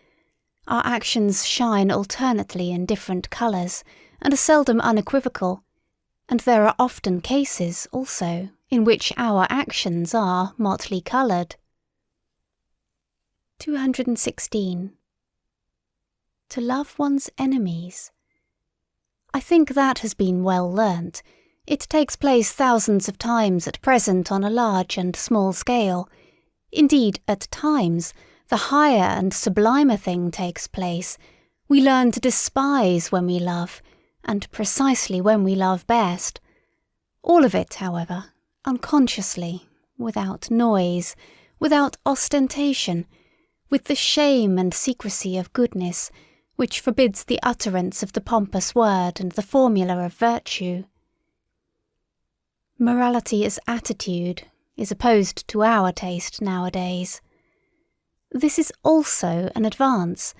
Our actions shine alternately in different colours, and are seldom unequivocal, and there are often cases, also, in which our actions are motley coloured. 216. To love one's enemies. I think that has been well learnt. It takes place thousands of times at present on a large and small scale. Indeed, at times, the higher and sublimer thing takes place. We learn to despise when we love, and precisely when we love best. All of it, however, unconsciously, without noise, without ostentation, with the shame and secrecy of goodness, which forbids the utterance of the pompous word and the formula of virtue. Morality as attitude is opposed to our taste nowadays. This is also an advance,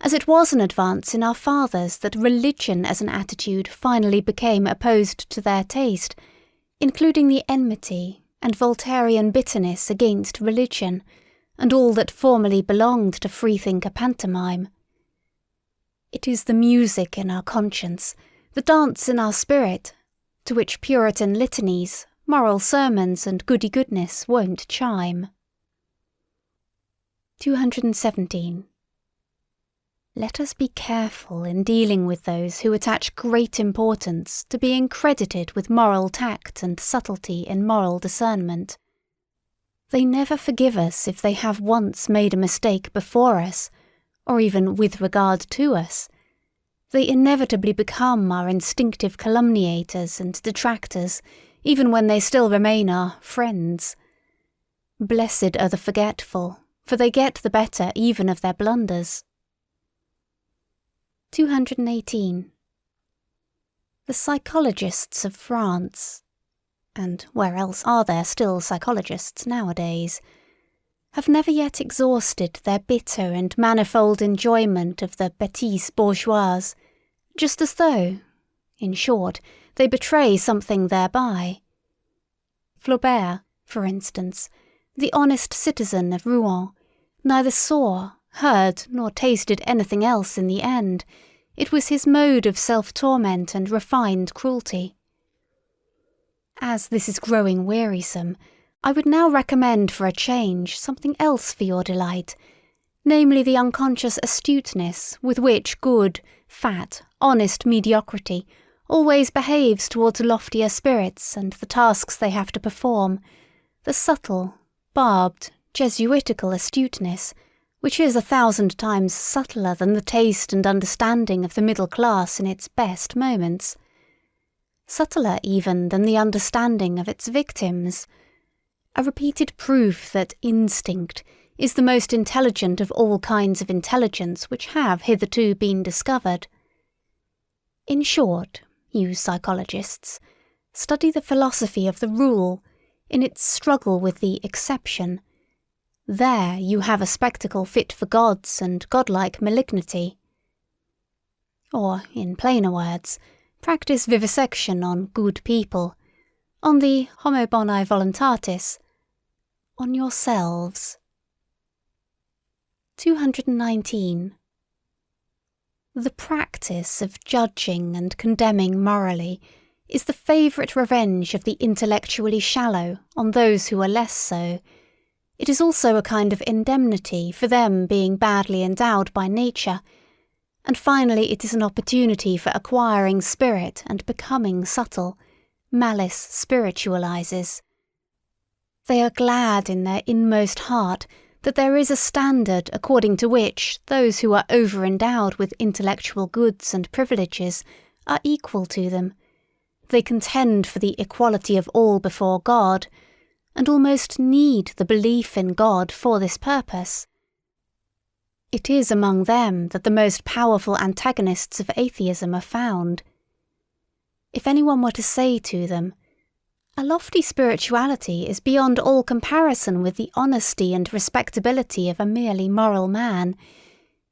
as it was an advance in our fathers that religion as an attitude finally became opposed to their taste, including the enmity and Voltairean bitterness against religion, and all that formerly belonged to freethinker pantomime. It is the music in our conscience, the dance in our spirit, to which Puritan litanies, moral sermons, and goody-goodness won't chime. 217. Let us be careful in dealing with those who attach great importance to being credited with moral tact and subtlety in moral discernment. They never forgive us if they have once made a mistake before us, or even with regard to us. They inevitably become our instinctive calumniators and detractors, even when they still remain our friends. Blessed are the forgetful, for they get the better even of their blunders. 218. The psychologists of France, and where else are there still psychologists nowadays, have never yet exhausted their bitter and manifold enjoyment of the bêtise bourgeoise, just as though, in short, they betray something thereby. Flaubert, for instance, the honest citizen of Rouen, neither saw, heard, nor tasted anything else in the end. It was his mode of self-torment and refined cruelty. As this is growing wearisome, I would now recommend for a change something else for your delight, namely the unconscious astuteness with which good, fat, honest mediocrity always behaves towards loftier spirits and the tasks they have to perform, the subtle, barbed, Jesuitical astuteness, which is 1,000 times subtler than the taste and understanding of the middle class in its best moments, subtler even than the understanding of its victims, a repeated proof that instinct is the most intelligent of all kinds of intelligence which have hitherto been discovered. In short, you psychologists, study the philosophy of the rule in its struggle with the exception. There you have a spectacle fit for gods and godlike malignity. Or, in plainer words, practice vivisection on good people, on the homo bonae voluntatis, on yourselves. 219. The practice of judging and condemning morally is the favourite revenge of the intellectually shallow on those who are less so. It is also a kind of indemnity for them being badly endowed by nature, and finally it is an opportunity for acquiring spirit and becoming subtle. Malice spiritualizes. They are glad in their inmost heart that there is a standard according to which those who are over-endowed with intellectual goods and privileges are equal to them. They contend for the equality of all before God, and almost need the belief in God for this purpose. It is among them that the most powerful antagonists of atheism are found. If anyone were to say to them, "A lofty spirituality is beyond all comparison with the honesty and respectability of a merely moral man,"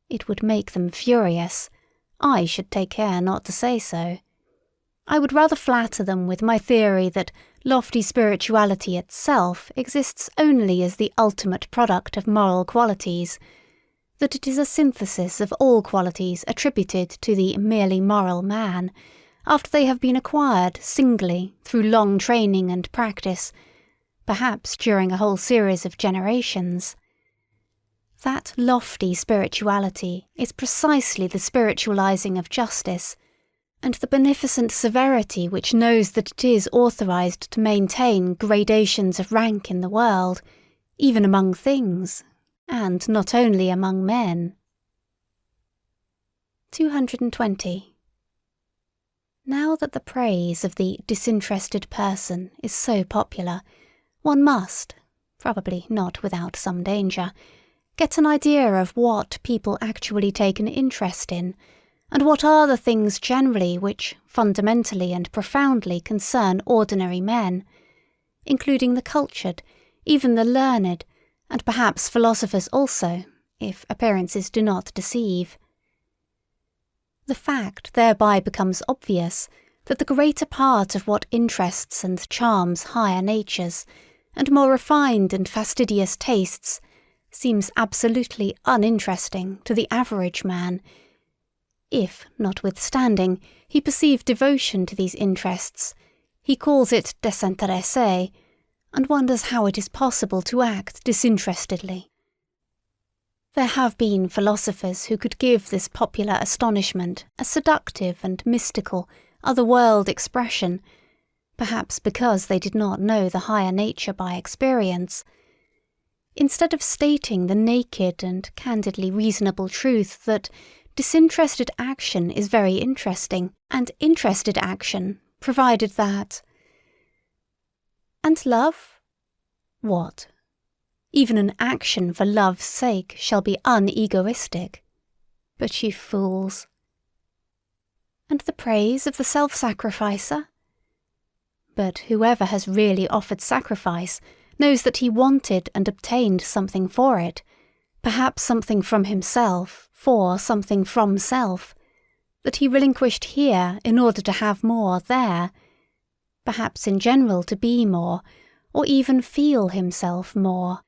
it would make them furious. I should take care not to say so. I would rather flatter them with my theory that lofty spirituality itself exists only as the ultimate product of moral qualities, that it is a synthesis of all qualities attributed to the merely moral man, after they have been acquired singly through long training and practice, perhaps during a whole series of generations. That lofty spirituality is precisely the spiritualizing of justice, and the beneficent severity which knows that it is authorized to maintain gradations of rank in the world, even among things, and not only among men. 220. Now that the praise of the disinterested person is so popular, one must, probably not without some danger, get an idea of what people actually take an interest in, and what are the things generally which fundamentally and profoundly concern ordinary men, including the cultured, even the learned, and perhaps philosophers also, if appearances do not deceive. The fact thereby becomes obvious that the greater part of what interests and charms higher natures, and more refined and fastidious tastes, seems absolutely uninteresting to the average man, if, notwithstanding, he perceive devotion to these interests, he calls it désintéressé, and wonders how it is possible to act disinterestedly. There have been philosophers who could give this popular astonishment a seductive and mystical, other-world expression, perhaps because they did not know the higher nature by experience. Instead of stating the naked and candidly reasonable truth that disinterested action is very interesting, and interested action, provided that... And love? What? Even an action for love's sake shall be unegoistic. But you fools. And the praise of the self-sacrificer? But whoever has really offered sacrifice knows that he wanted and obtained something for it, perhaps something from himself, for something from self, that he relinquished here in order to have more there, perhaps in general to be more, or even feel himself more.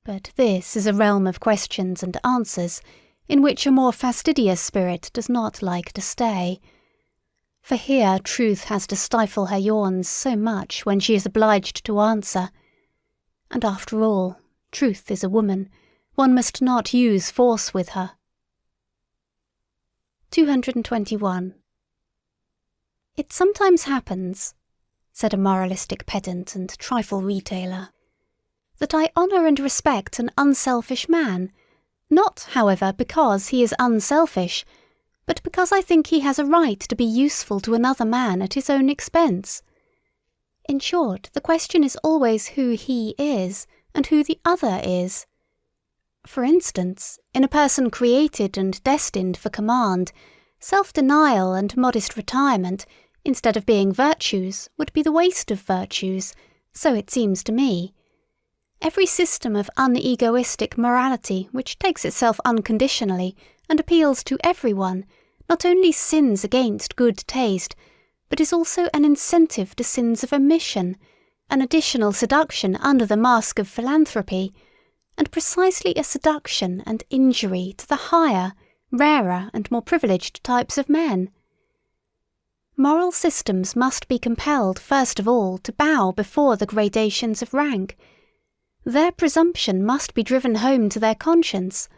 But this is a realm of questions and answers in which a more fastidious spirit does not like to stay. For here truth has to stifle her yawns so much when she is obliged to answer. And after all, truth is a woman. One must not use force with her. 221. It sometimes happens, said a moralistic pedant and trifle retailer, that I honour and respect an unselfish man, not, however, because he is unselfish, but because I think he has a right to be useful to another man at his own expense. In short, the question is always who he is, and who the other is. For instance, in a person created and destined for command, self-denial and modest retirement, instead of being virtues, would be the waste of virtues, so it seems to me. Every system of unegoistic morality which takes itself unconditionally and appeals to everyone not only sins against good taste, but is also an incentive to sins of omission, an additional seduction under the mask of philanthropy, and precisely a seduction and injury to the higher, rarer and more privileged types of men. Moral systems must be compelled first of all to bow before the gradations of rank. Their presumption must be driven home to their conscience,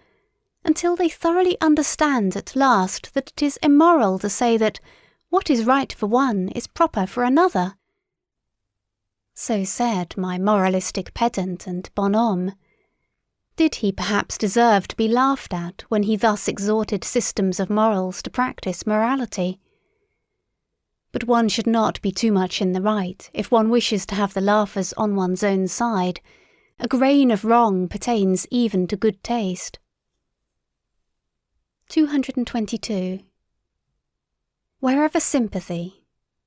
until they thoroughly understand at last that it is immoral to say that what is right for one is proper for another. So said my moralistic pedant and bonhomme. Did he perhaps deserve to be laughed at when he thus exhorted systems of morals to practice morality? But one should not be too much in the right if one wishes to have the laughers on one's own side. A grain of wrong pertains even to good taste. 222. Wherever sympathy,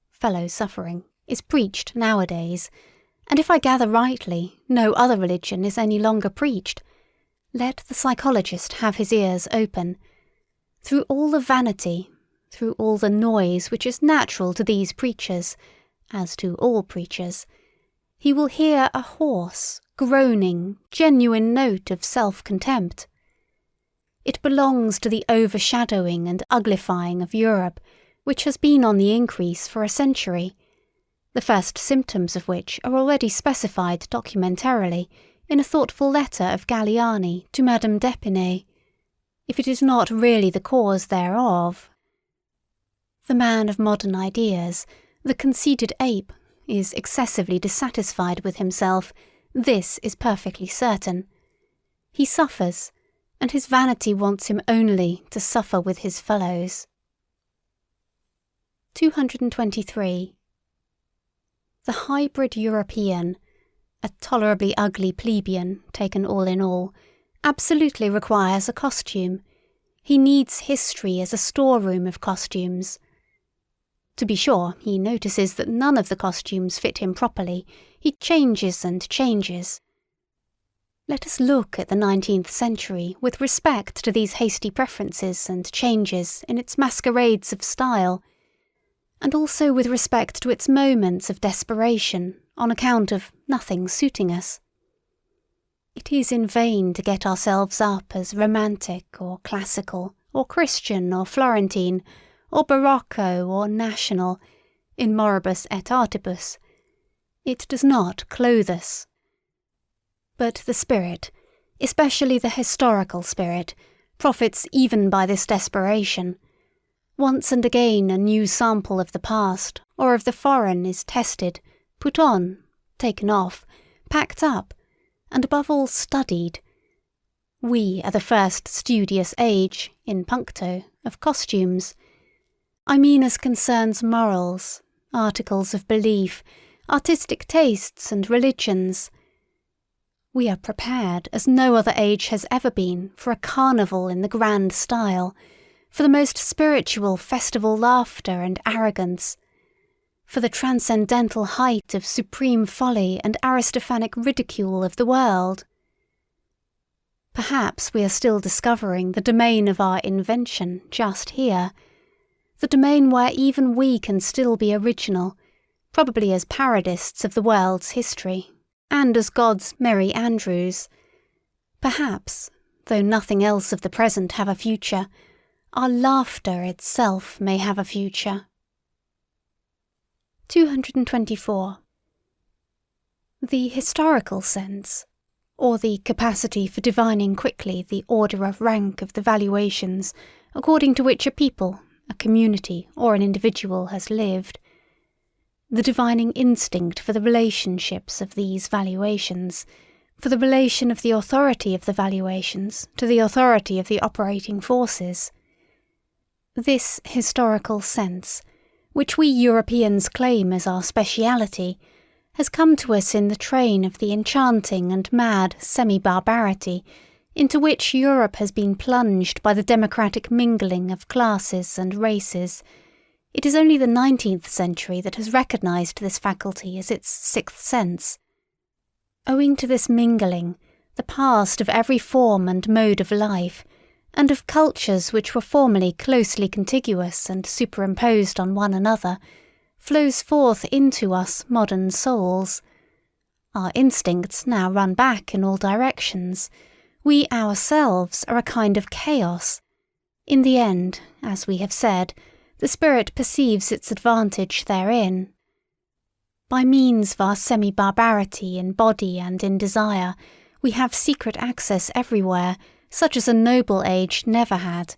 fellow suffering, is preached nowadays, and if I gather rightly, no other religion is any longer preached, let the psychologist have his ears open. Through all the vanity, through all the noise which is natural to these preachers, as to all preachers, he will hear a hoarse, groaning, genuine note of self-contempt. It belongs to the overshadowing and uglifying of Europe, which has been on the increase for a century, the first symptoms of which are already specified documentarily in a thoughtful letter of Galliani to Madame d'Epinay, if it is not really the cause thereof. The man of modern ideas, the conceited ape, is excessively dissatisfied with himself, this is perfectly certain. He suffers, and his vanity wants him only to suffer with his fellows. 223. The hybrid European, a tolerably ugly plebeian, taken all in all, absolutely requires a costume. He needs history as a storeroom of costumes. To be sure, he notices that none of the costumes fit him properly. He changes and changes. Let us look at the 19th century with respect to these hasty preferences and changes in its masquerades of style, and also with respect to its moments of desperation on account of nothing suiting us. It is in vain to get ourselves up as romantic or classical or Christian or Florentine or Barocco or national, in moribus et artibus. It does not clothe us. But the spirit, especially the historical spirit, profits even by this desperation. Once and again a new sample of the past or of the foreign is tested, put on, taken off, packed up, and above all studied. We are the first studious age, in puncto, of costumes. I mean as concerns morals, articles of belief, artistic tastes and religions. We are prepared as no other age has ever been for a carnival in the grand style, for the most spiritual festival laughter and arrogance, for the transcendental height of supreme folly and Aristophanic ridicule of the world. Perhaps we are still discovering the domain of our invention just here, the domain where even we can still be original, probably as parodists of the world's history, and as God's merry andrews. Perhaps, though nothing else of the present have a future, our laughter itself may have a future. 224. The historical sense, or the capacity for divining quickly the order of rank of the valuations according to which a people, a community, or an individual has lived. The divining instinct for the relationships of these valuations, for the relation of the authority of the valuations to the authority of the operating forces. This historical sense, which we Europeans claim as our speciality, has come to us in the train of the enchanting and mad semi-barbarity into which Europe has been plunged by the democratic mingling of classes and races. It is only the 19th century that has recognized this faculty as its sixth sense. Owing to this mingling, the past of every form and mode of life, and of cultures which were formerly closely contiguous and superimposed on one another, flows forth into us modern souls. Our instincts now run back in all directions. We ourselves are a kind of chaos. In the end, as we have said, the spirit perceives its advantage therein. By means of our semi-barbarity in body and in desire, we have secret access everywhere, such as a noble age never had.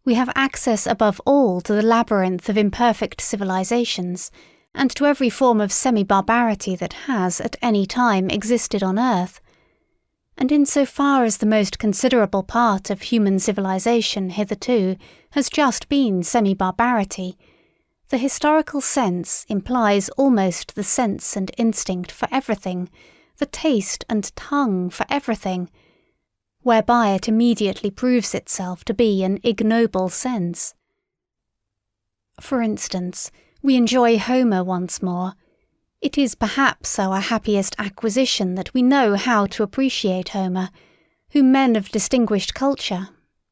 We have access above all to the labyrinth of imperfect civilizations, and to every form of semi-barbarity that has at any time existed on earth. And in so far as the most considerable part of human civilization hitherto has just been semi-barbarity, the historical sense implies almost the sense and instinct for everything, the taste and tongue for everything, whereby it immediately proves itself to be an ignoble sense. For instance, we enjoy Homer once more. It is perhaps our happiest acquisition that we know how to appreciate Homer, whom men of distinguished culture,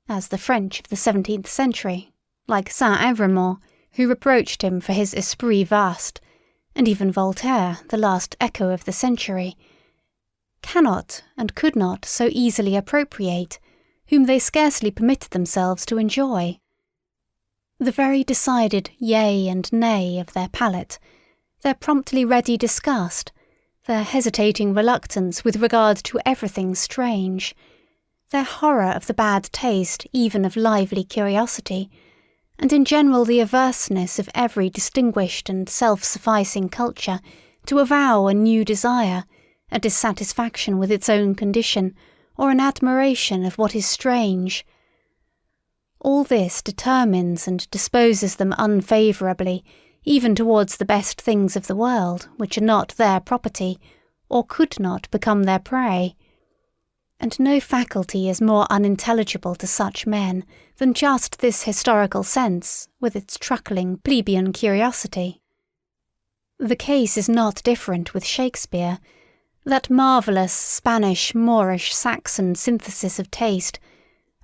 as the French of the 17th century, like Saint-Evremond, who reproached him for his esprit vaste, and even Voltaire, the last echo of the century, cannot and could not so easily appropriate, whom they scarcely permitted themselves to enjoy. The very decided yea and nay of their palate, their promptly ready disgust, their hesitating reluctance with regard to everything strange, their horror of the bad taste even of lively curiosity, and in general the averseness of every distinguished and self-sufficing culture to avow a new desire, a dissatisfaction with its own condition, or an admiration of what is strange. All this determines and disposes them unfavourably, even towards the best things of the world, which are not their property, or could not become their prey. And no faculty is more unintelligible to such men than just this historical sense, with its truckling plebeian curiosity. The case is not different with Shakespeare. That marvellous Spanish, Moorish, Saxon synthesis of taste,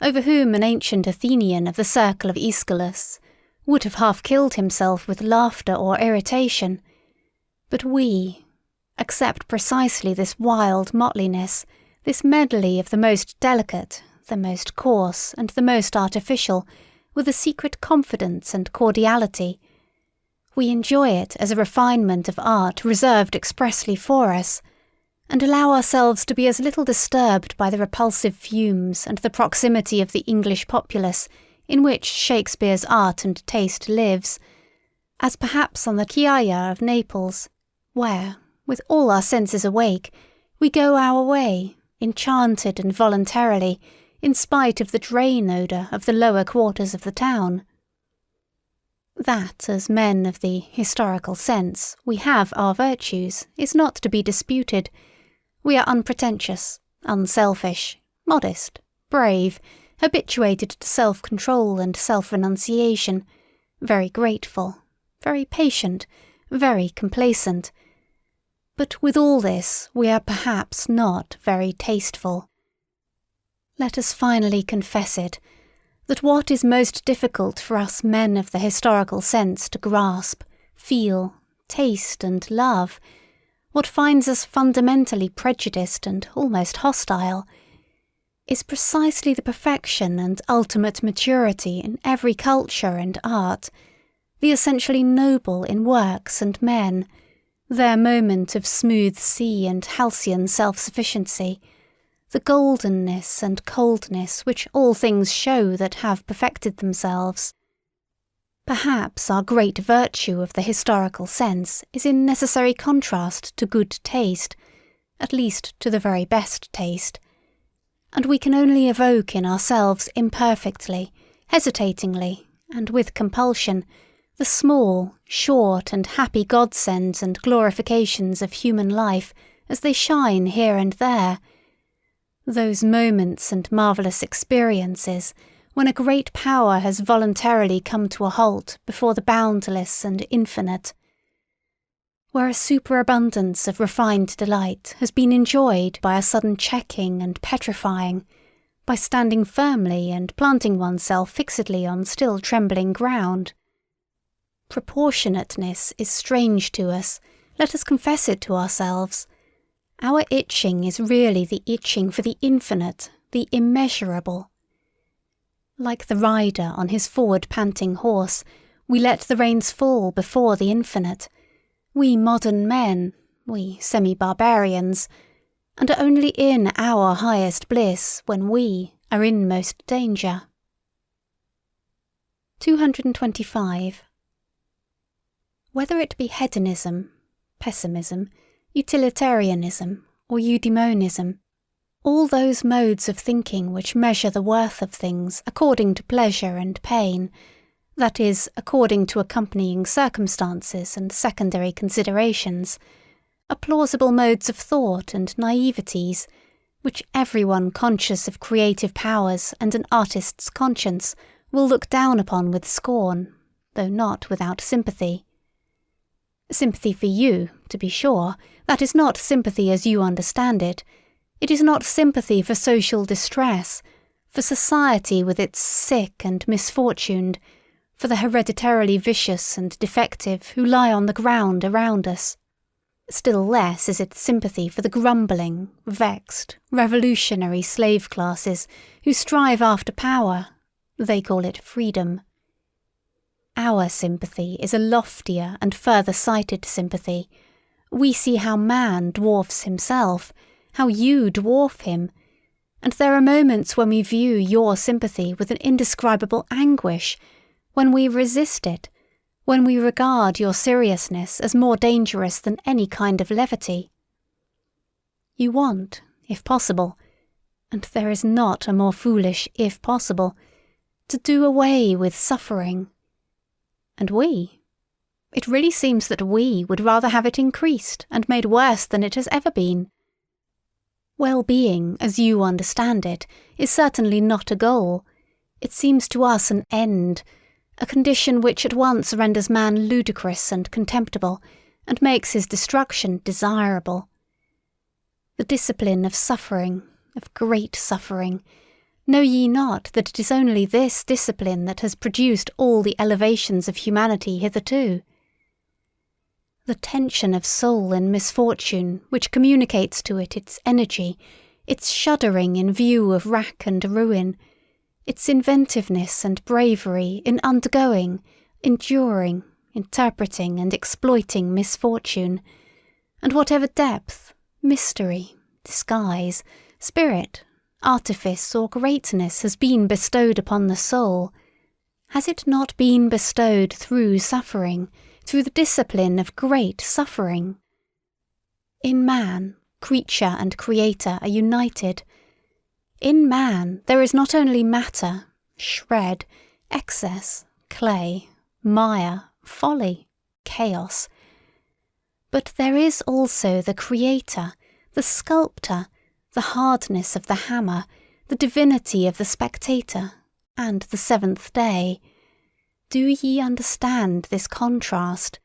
over whom an ancient Athenian of the circle of Aeschylus would have half killed himself with laughter or irritation. But we accept precisely this wild motleynesss, this medley of the most delicate, the most coarse, and the most artificial, with a secret confidence and cordiality. We enjoy it as a refinement of art reserved expressly for us, and allow ourselves to be as little disturbed by the repulsive fumes and the proximity of the English populace in which Shakespeare's art and taste lives, as perhaps on the Chiaia of Naples, where, with all our senses awake, we go our way, enchanted and voluntarily, in spite of the drain odour of the lower quarters of the town. That, as men of the historical sense, we have our virtues, is not to be disputed. We are unpretentious, unselfish, modest, brave, habituated to self-control and self-renunciation, very grateful, very patient, very complacent. But with all this, we are perhaps not very tasteful. Let us finally confess it, that what is most difficult for us men of the historical sense to grasp, feel, taste and love, what finds us fundamentally prejudiced and almost hostile, is precisely the perfection and ultimate maturity in every culture and art, the essentially noble in works and men, their moment of smooth sea and halcyon self-sufficiency, the goldenness and coldness which all things show that have perfected themselves. Perhaps our great virtue of the historical sense is in necessary contrast to good taste, at least to the very best taste, and we can only evoke in ourselves imperfectly, hesitatingly, and with compulsion, the small, short, and happy godsends and glorifications of human life as they shine here and there, those moments and marvellous experiences when a great power has voluntarily come to a halt before the boundless and infinite, where a superabundance of refined delight has been enjoyed by a sudden checking and petrifying, by standing firmly and planting oneself fixedly on still trembling ground. Proportionateness is strange to us, let us confess it to ourselves. Our itching is really the itching for the infinite, the immeasurable. Like the rider on his forward panting horse, we let the reins fall before the infinite. We modern men, we semi-barbarians, and are only in our highest bliss when we are in most danger. 225. Whether it be hedonism, pessimism, utilitarianism, or eudaimonism, all those modes of thinking which measure the worth of things according to pleasure and pain, that is, according to accompanying circumstances and secondary considerations, are plausible modes of thought and naiveties, which everyone conscious of creative powers and an artist's conscience will look down upon with scorn, though not without sympathy. Sympathy for you, to be sure, that is not sympathy as you understand it. It is not sympathy for social distress, for society with its sick and misfortuned, for the hereditarily vicious and defective who lie on the ground around us. Still less is it sympathy for the grumbling, vexed, revolutionary slave classes who strive after power. They call it freedom. Our sympathy is a loftier and further-sighted sympathy. We see how man dwarfs himself, how you dwarf him, and there are moments when we view your sympathy with an indescribable anguish, when we resist it, when we regard your seriousness as more dangerous than any kind of levity. You want, if possible, and there is not a more foolish if possible, to do away with suffering. And it really seems that we would rather have it increased and made worse than it has ever been. Well-being, as you understand it, is certainly not a goal. It seems to us an end, a condition which at once renders man ludicrous and contemptible, and makes his destruction desirable. The discipline of suffering, of great suffering, know ye not that it is only this discipline that has produced all the elevations of humanity hitherto? The tension of soul in misfortune which communicates to it its energy, its shuddering in view of wrack and ruin, its inventiveness and bravery in undergoing, enduring, interpreting and exploiting misfortune, and whatever depth, mystery, disguise, spirit, artifice or greatness has been bestowed upon the soul, has it not been bestowed through suffering, through the discipline of great suffering? In man, creature and creator are united. In man there is not only matter, shred, excess, clay, mire, folly, chaos, but there is also the creator, the sculptor, the hardness of the hammer, the divinity of the spectator, and the seventh day. Do ye understand this contrast?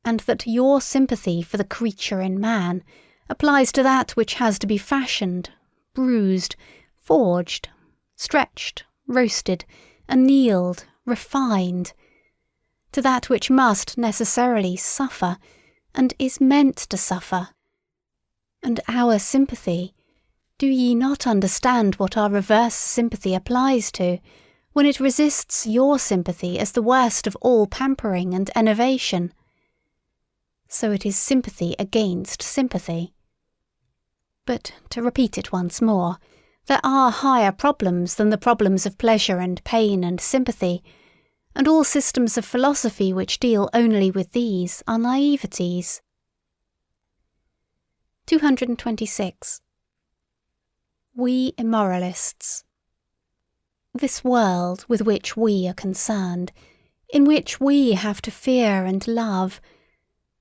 And that your sympathy for the creature in man applies to that which has to be fashioned, bruised, forged, stretched, roasted, annealed, refined, to that which must necessarily suffer, and is meant to suffer. And our sympathy, do ye not understand what our reverse sympathy applies to, when it resists your sympathy as the worst of all pampering and enervation? So it is sympathy against sympathy. But, to repeat it once more, there are higher problems than the problems of pleasure and pain and sympathy, and all systems of philosophy which deal only with these are naiveties. 226. We immoralists. This world with which we are concerned, in which we have to fear and love,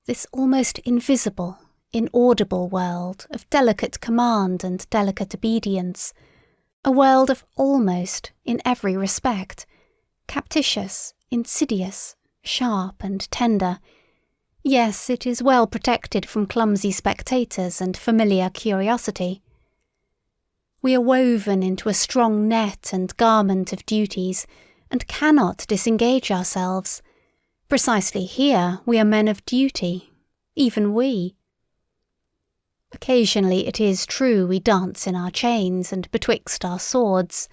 this almost invisible, inaudible world of delicate command and delicate obedience, a world of almost, in every respect, captious, insidious, sharp and tender. Yes, it is well protected from clumsy spectators and familiar curiosity. We are woven into a strong net and garment of duties, and cannot disengage ourselves. Precisely here we are men of duty, even we. Occasionally it is true we dance in our chains and betwixt our swords.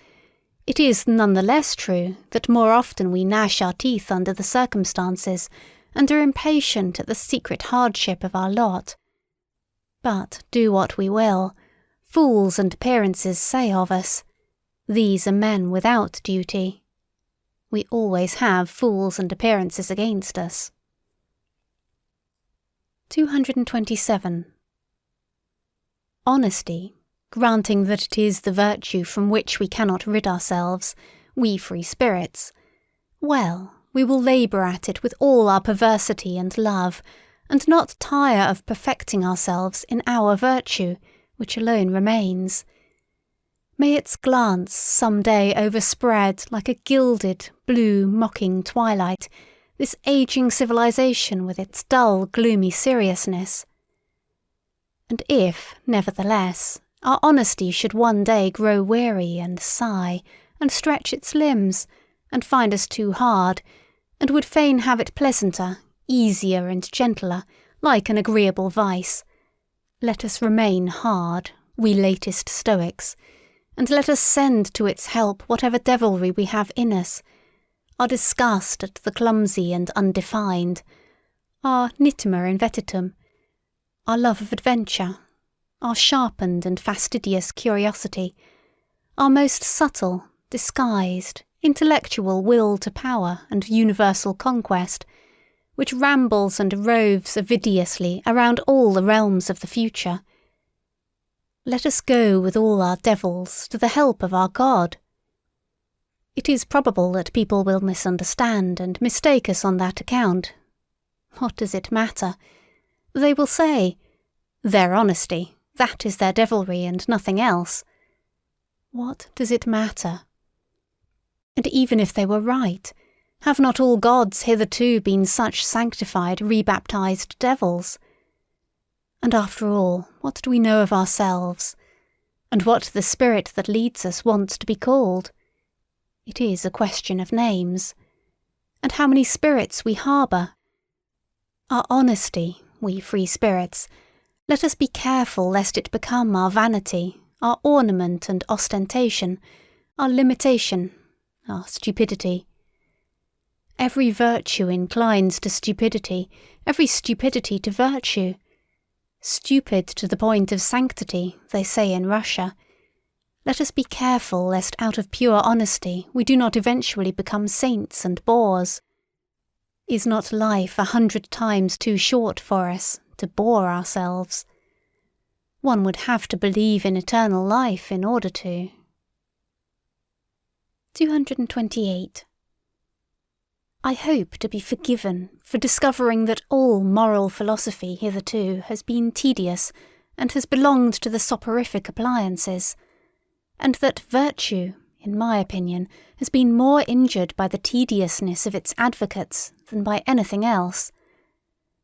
It is none the less true that more often we gnash our teeth under the circumstances and are impatient at the secret hardship of our lot. But do what we will, fools and appearances say of us, "These are men without duty." We always have fools and appearances against us. 227. Honesty, granting that it is the virtue from which we cannot rid ourselves, we free spirits, well, we will labour at it with all our perversity and love, and not tire of perfecting ourselves in our virtue, which alone remains. May its glance some day overspread like a gilded, blue, mocking twilight, this ageing civilization with its dull, gloomy seriousness. And if, nevertheless, our honesty should one day grow weary and sigh, and stretch its limbs, and find us too hard, and would fain have it pleasanter, easier and gentler, like an agreeable vice, let us remain hard, we latest Stoics, and let us send to its help whatever devilry we have in us, our disgust at the clumsy and undefined, our nittima invetitum, our love of adventure, our sharpened and fastidious curiosity, our most subtle, disguised, intellectual will to power and universal conquest, which rambles and roves avidiously around all the realms of the future. Let us go with all our devils to the help of our God. It is probable that people will misunderstand and mistake us on that account. What does it matter? They will say, "Their honesty, that is their devilry and nothing else." What does it matter? And even if they were right, have not all gods hitherto been such sanctified, rebaptized devils? And after all, what do we know of ourselves? And what the spirit that leads us wants to be called? It is a question of names. And how many spirits we harbour? Our honesty, we free spirits, let us be careful lest it become our vanity, our ornament and ostentation, our limitation, our stupidity. Every virtue inclines to stupidity, every stupidity to virtue. Stupid to the point of sanctity, they say in Russia. Let us be careful lest out of pure honesty we do not eventually become saints and bores. Is not life 100 times too short for us to bore ourselves? One would have to believe in eternal life in order to. 228. I hope to be forgiven for discovering that all moral philosophy hitherto has been tedious and has belonged to the soporific appliances, and that virtue, in my opinion, has been more injured by the tediousness of its advocates than by anything else.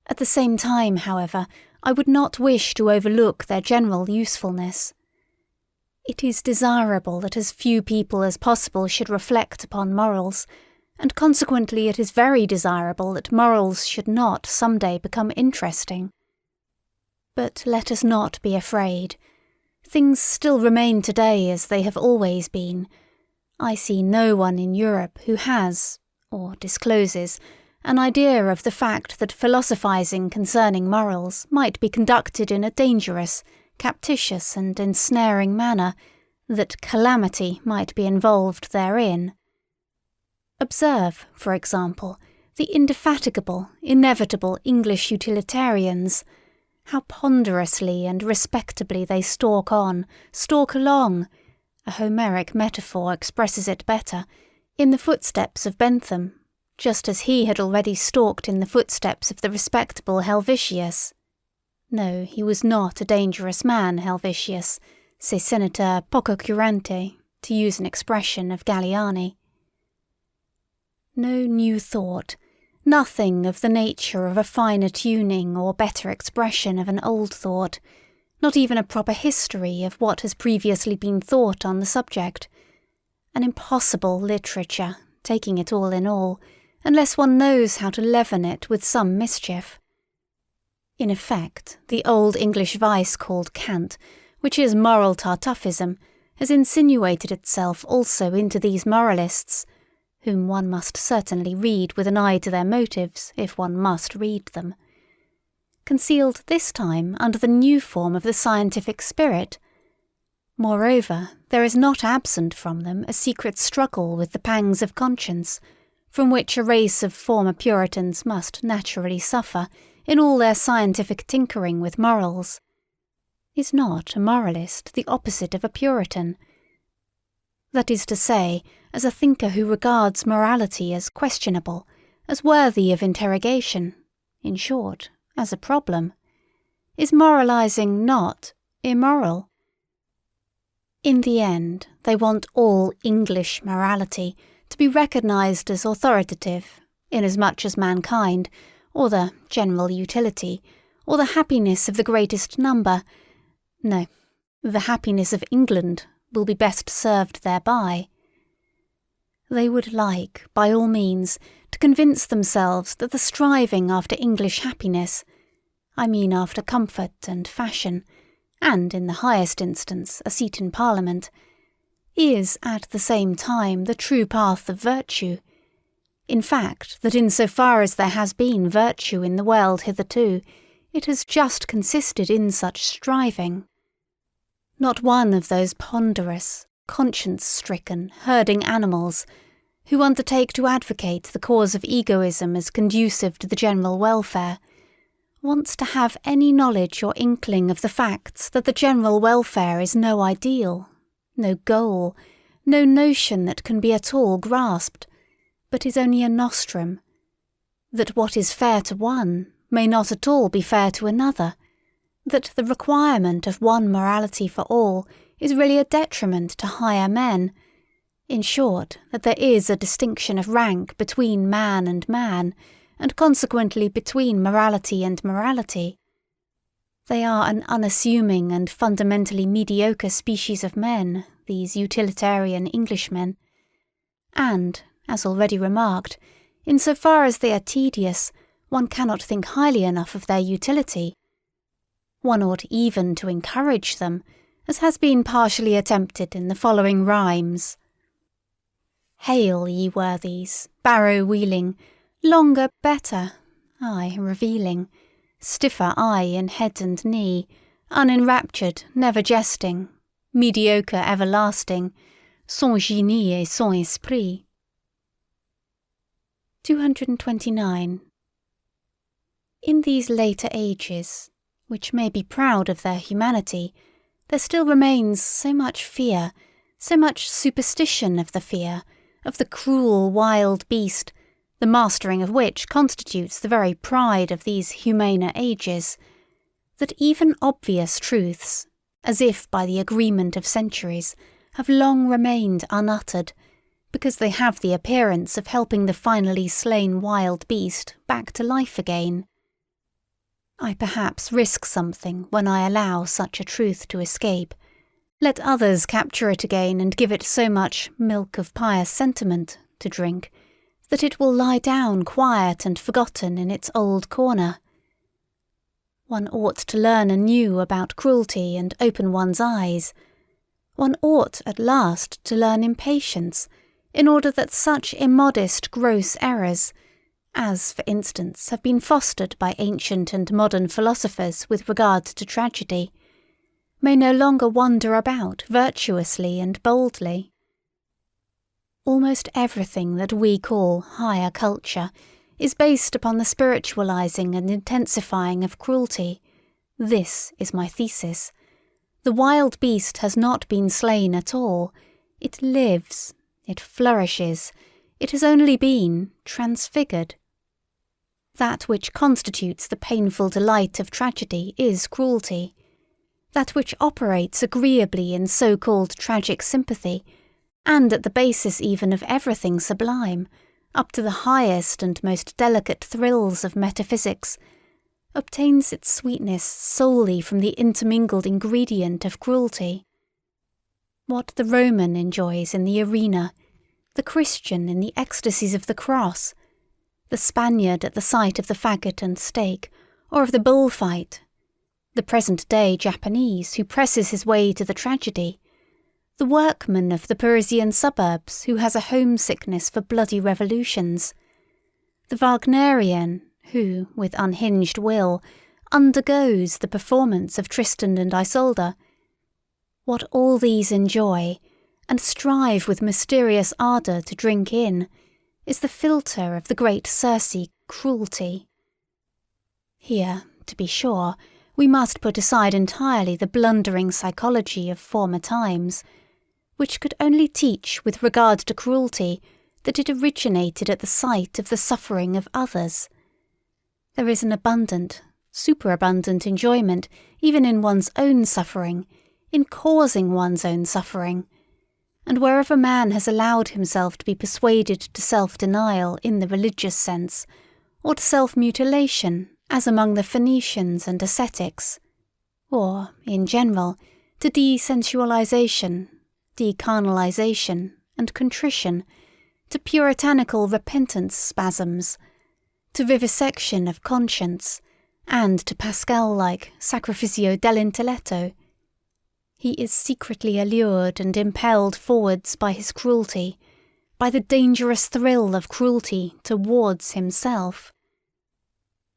At the same time, however, I would not wish to overlook their general usefulness. It is desirable that as few people as possible should reflect upon morals, and consequently it is very desirable that morals should not some day become interesting. But let us not be afraid. Things still remain today as they have always been. I see no one in Europe who has, or discloses, an idea of the fact that philosophizing concerning morals might be conducted in a dangerous, captious and ensnaring manner, that calamity might be involved therein. Observe, for example, the indefatigable, inevitable English utilitarians, how ponderously and respectably they stalk along, a Homeric metaphor expresses it better, in the footsteps of Bentham, just as he had already stalked in the footsteps of the respectable Helvetius. No, he was not a dangerous man, Helvetius, se senator poco curante, to use an expression of Galliani. No new thought, nothing of the nature of a finer tuning or better expression of an old thought, not even a proper history of what has previously been thought on the subject. An impossible literature, taking it all in all, unless one knows how to leaven it with some mischief. In effect, the old English vice called cant, which is moral Tartuffism, has insinuated itself also into these moralists, whom one must certainly read with an eye to their motives if one must read them, concealed this time under the new form of the scientific spirit. Moreover, there is not absent from them a secret struggle with the pangs of conscience, from which a race of former Puritans must naturally suffer in all their scientific tinkering with morals. Is not a moralist the opposite of a Puritan? That is to say, as a thinker who regards morality as questionable, as worthy of interrogation, in short, as a problem. Is moralizing not immoral? In the end, they want all English morality to be recognized as authoritative, inasmuch as mankind, or the general utility, or the happiness of the greatest number, no, the happiness of England will be best served thereby. They would like, by all means, to convince themselves that the striving after English happiness, I mean after comfort and fashion, and in the highest instance a seat in Parliament, is at the same time the true path of virtue. In fact, that in so far as there has been virtue in the world hitherto, it has just consisted in such striving. Not one of those ponderous, conscience-stricken, herding animals, who undertake to advocate the cause of egoism as conducive to the general welfare, wants to have any knowledge or inkling of the facts that the general welfare is no ideal, no goal, no notion that can be at all grasped, but is only a nostrum, that what is fair to one may not at all be fair to another, that the requirement of one morality for all is really a detriment to higher men, in short, that there is a distinction of rank between man, and consequently between morality and morality. They are an unassuming and fundamentally mediocre species of men, these utilitarian Englishmen, and, as already remarked, in so far as they are tedious, one cannot think highly enough of their utility. One ought even to encourage them, as has been partially attempted in the following rhymes. Hail, ye worthies, barrow-wheeling, longer better, aye, revealing, stiffer eye in head and knee, unenraptured, never jesting, mediocre everlasting, sans génie et sans esprit. 229. In these later ages, which may be proud of their humanity, there still remains so much fear, so much superstition of the cruel wild beast, the mastering of which constitutes the very pride of these humaner ages, that even obvious truths, as if by the agreement of centuries, have long remained unuttered, because they have the appearance of helping the finally slain wild beast back to life again. I perhaps risk something when I allow such a truth to escape. Let others capture it again and give it so much milk of pious sentiment to drink, that it will lie down quiet and forgotten in its old corner. One ought to learn anew about cruelty and open one's eyes. One ought at last to learn impatience, in order that such immodest gross errors, as, for instance, have been fostered by ancient and modern philosophers with regard to tragedy, may no longer wander about virtuously and boldly. Almost everything that we call higher culture is based upon the spiritualizing and intensifying of cruelty. This is my thesis. The wild beast has not been slain at all. It lives. It flourishes. It has only been transfigured. That which constitutes the painful delight of tragedy is cruelty. That which operates agreeably in so-called tragic sympathy, and at the basis even of everything sublime, up to the highest and most delicate thrills of metaphysics, obtains its sweetness solely from the intermingled ingredient of cruelty. What the Roman enjoys in the arena, the Christian in the ecstasies of the cross, the Spaniard at the sight of the faggot and stake, or of the bullfight, the present-day Japanese who presses his way to the tragedy, the workman of the Parisian suburbs who has a homesickness for bloody revolutions, the Wagnerian who, with unhinged will, undergoes the performance of Tristan and Isolde. What all these enjoy, and strive with mysterious ardour to drink in, is the philtre of the great Circe, cruelty. Here, to be sure, we must put aside entirely the blundering psychology of former times, which could only teach with regard to cruelty that it originated at the sight of the suffering of others. There is an abundant, superabundant enjoyment even in one's own suffering, in causing one's own suffering, and wherever man has allowed himself to be persuaded to self-denial in the religious sense, or to self-mutilation, as among the Phoenicians and ascetics, or, in general, to desensualization, decarnalization, and contrition, to puritanical repentance spasms, to vivisection of conscience, and to Pascal-like sacrificio dell'intelletto, he is secretly allured and impelled forwards by his cruelty, by the dangerous thrill of cruelty towards himself.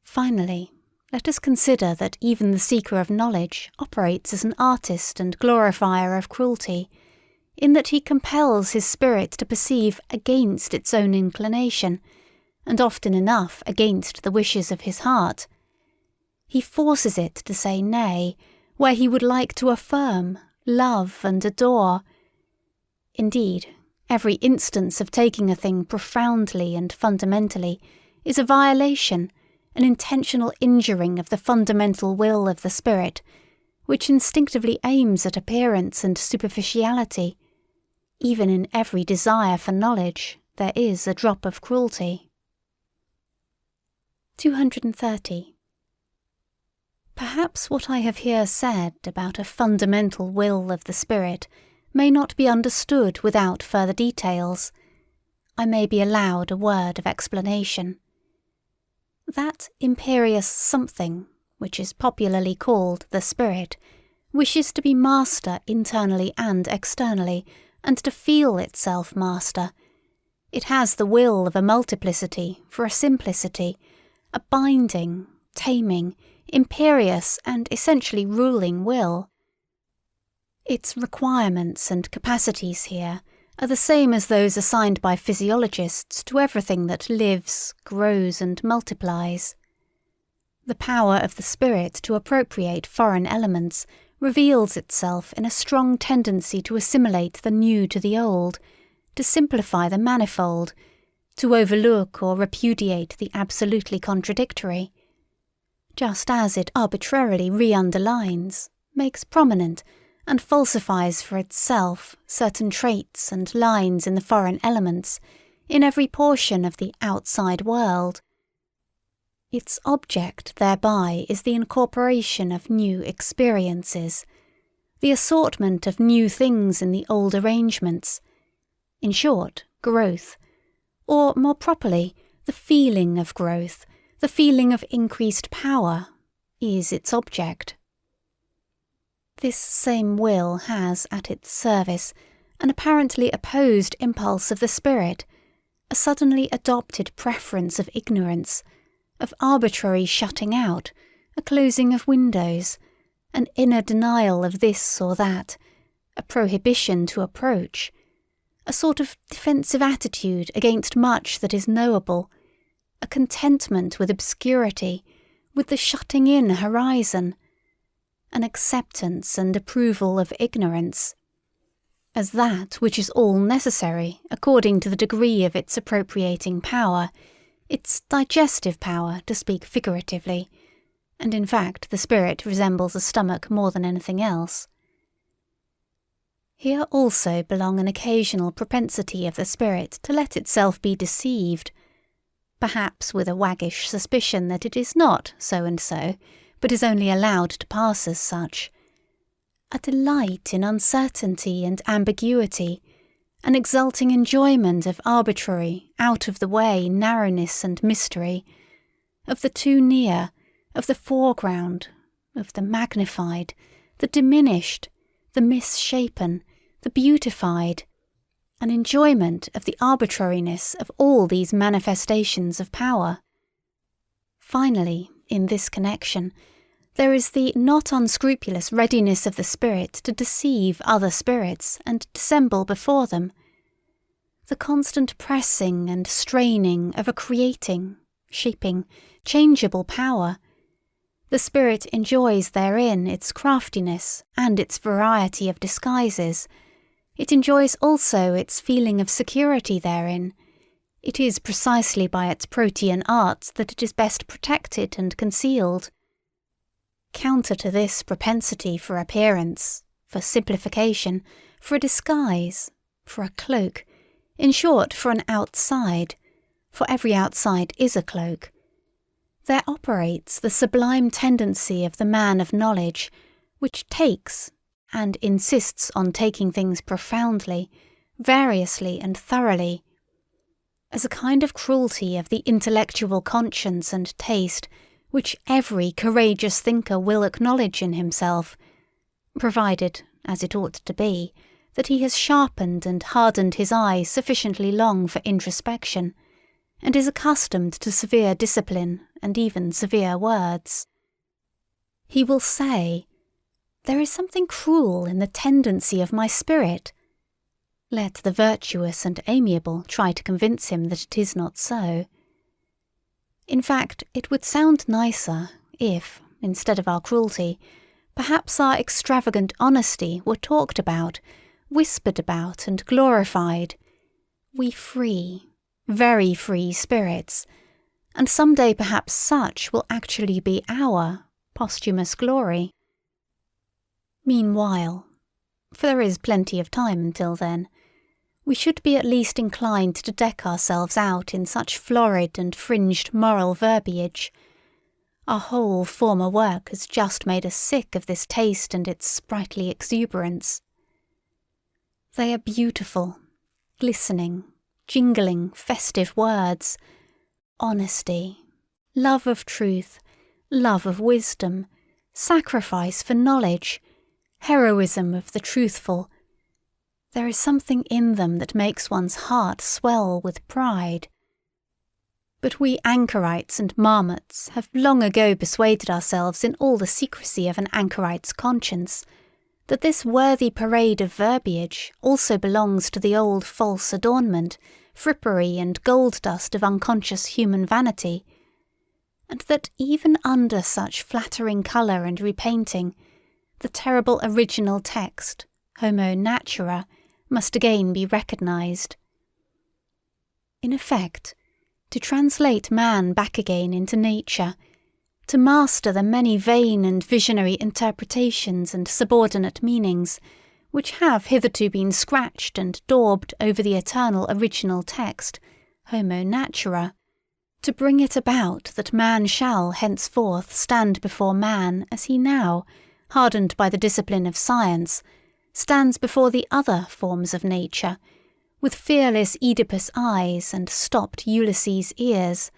Finally, let us consider that even the seeker of knowledge operates as an artist and glorifier of cruelty, in that he compels his spirit to perceive against its own inclination, and often enough against the wishes of his heart. He forces it to say nay, where he would like to affirm, love, and adore. Indeed, every instance of taking a thing profoundly and fundamentally is a violation, an intentional injuring of the fundamental will of the spirit, which instinctively aims at appearance and superficiality. Even in every desire for knowledge there is a drop of cruelty. 230. Perhaps what I have here said about a fundamental will of the spirit may not be understood without further details. I may be allowed a word of explanation. That imperious something, which is popularly called the spirit, wishes to be master internally and externally, and to feel itself master. It has the will of a multiplicity for a simplicity, a binding, taming, imperious and essentially ruling will. Its requirements and capacities here are the same as those assigned by physiologists to everything that lives, grows, and multiplies. The power of the spirit to appropriate foreign elements reveals itself in a strong tendency to assimilate the new to the old, to simplify the manifold, to overlook or repudiate the absolutely contradictory. Just as it arbitrarily re-underlines, makes prominent, and falsifies for itself certain traits and lines in the foreign elements, in every portion of the outside world. Its object thereby is the incorporation of new experiences, the assortment of new things in the old arrangements, in short, growth, or more properly, the feeling of growth, the feeling of increased power, is its object. This same will has at its service an apparently opposed impulse of the spirit, a suddenly adopted preference of ignorance, of arbitrary shutting out, a closing of windows, an inner denial of this or that, a prohibition to approach, a sort of defensive attitude against much that is knowable, a contentment with obscurity, with the shutting in horizon, an acceptance and approval of ignorance, as that which is all necessary according to the degree of its appropriating power, its digestive power, to speak figuratively, and in fact the spirit resembles a stomach more than anything else. Here also belong an occasional propensity of the spirit to let itself be deceived, perhaps with a waggish suspicion that it is not so and so, but is only allowed to pass as such, a delight in uncertainty and ambiguity, an exulting enjoyment of arbitrary, out-of-the-way narrowness and mystery, of the too near, of the foreground, of the magnified, the diminished, the misshapen, the beautified, an enjoyment of the arbitrariness of all these manifestations of power. Finally, in this connection, there is the not unscrupulous readiness of the spirit to deceive other spirits and dissemble before them, the constant pressing and straining of a creating, shaping, changeable power. The spirit enjoys therein its craftiness and its variety of disguises. It enjoys also its feeling of security therein. It is precisely by its protean arts that it is best protected and concealed. Counter to this propensity for appearance, for simplification, for a disguise, for a cloak, in short, for an outside, for every outside is a cloak, there operates the sublime tendency of the man of knowledge, which takes, and insists on taking things profoundly, variously and thoroughly, as a kind of cruelty of the intellectual conscience and taste which every courageous thinker will acknowledge in himself, provided, as it ought to be, that he has sharpened and hardened his eye sufficiently long for introspection, and is accustomed to severe discipline and even severe words. He will say, "There is something cruel in the tendency of my spirit." Let the virtuous and amiable try to convince him that it is not so. In fact, it would sound nicer if, instead of our cruelty, perhaps our extravagant honesty were talked about, whispered about and glorified. We free, very free spirits, and some day perhaps such will actually be our posthumous glory. Meanwhile, for there is plenty of time until then, we should be at least inclined to deck ourselves out in such florid and fringed moral verbiage. Our whole former work has just made us sick of this taste and its sprightly exuberance. They are beautiful, glistening, jingling, festive words. Honesty, love of truth, love of wisdom, sacrifice for knowledge, heroism of the truthful. There is something in them that makes one's heart swell with pride. But we anchorites and marmots have long ago persuaded ourselves in all the secrecy of an anchorite's conscience that this worthy parade of verbiage also belongs to the old false adornment, frippery and gold dust of unconscious human vanity, and that even under such flattering colour and repainting, the terrible original text, homo natura, must again be recognized. In effect, to translate man back again into nature, to master the many vain and visionary interpretations and subordinate meanings which have hitherto been scratched and daubed over the eternal original text, homo natura, to bring it about that man shall henceforth stand before man as he now, hardened by the discipline of science, stands before the other forms of nature, with fearless Oedipus eyes and stopped Ulysses ears,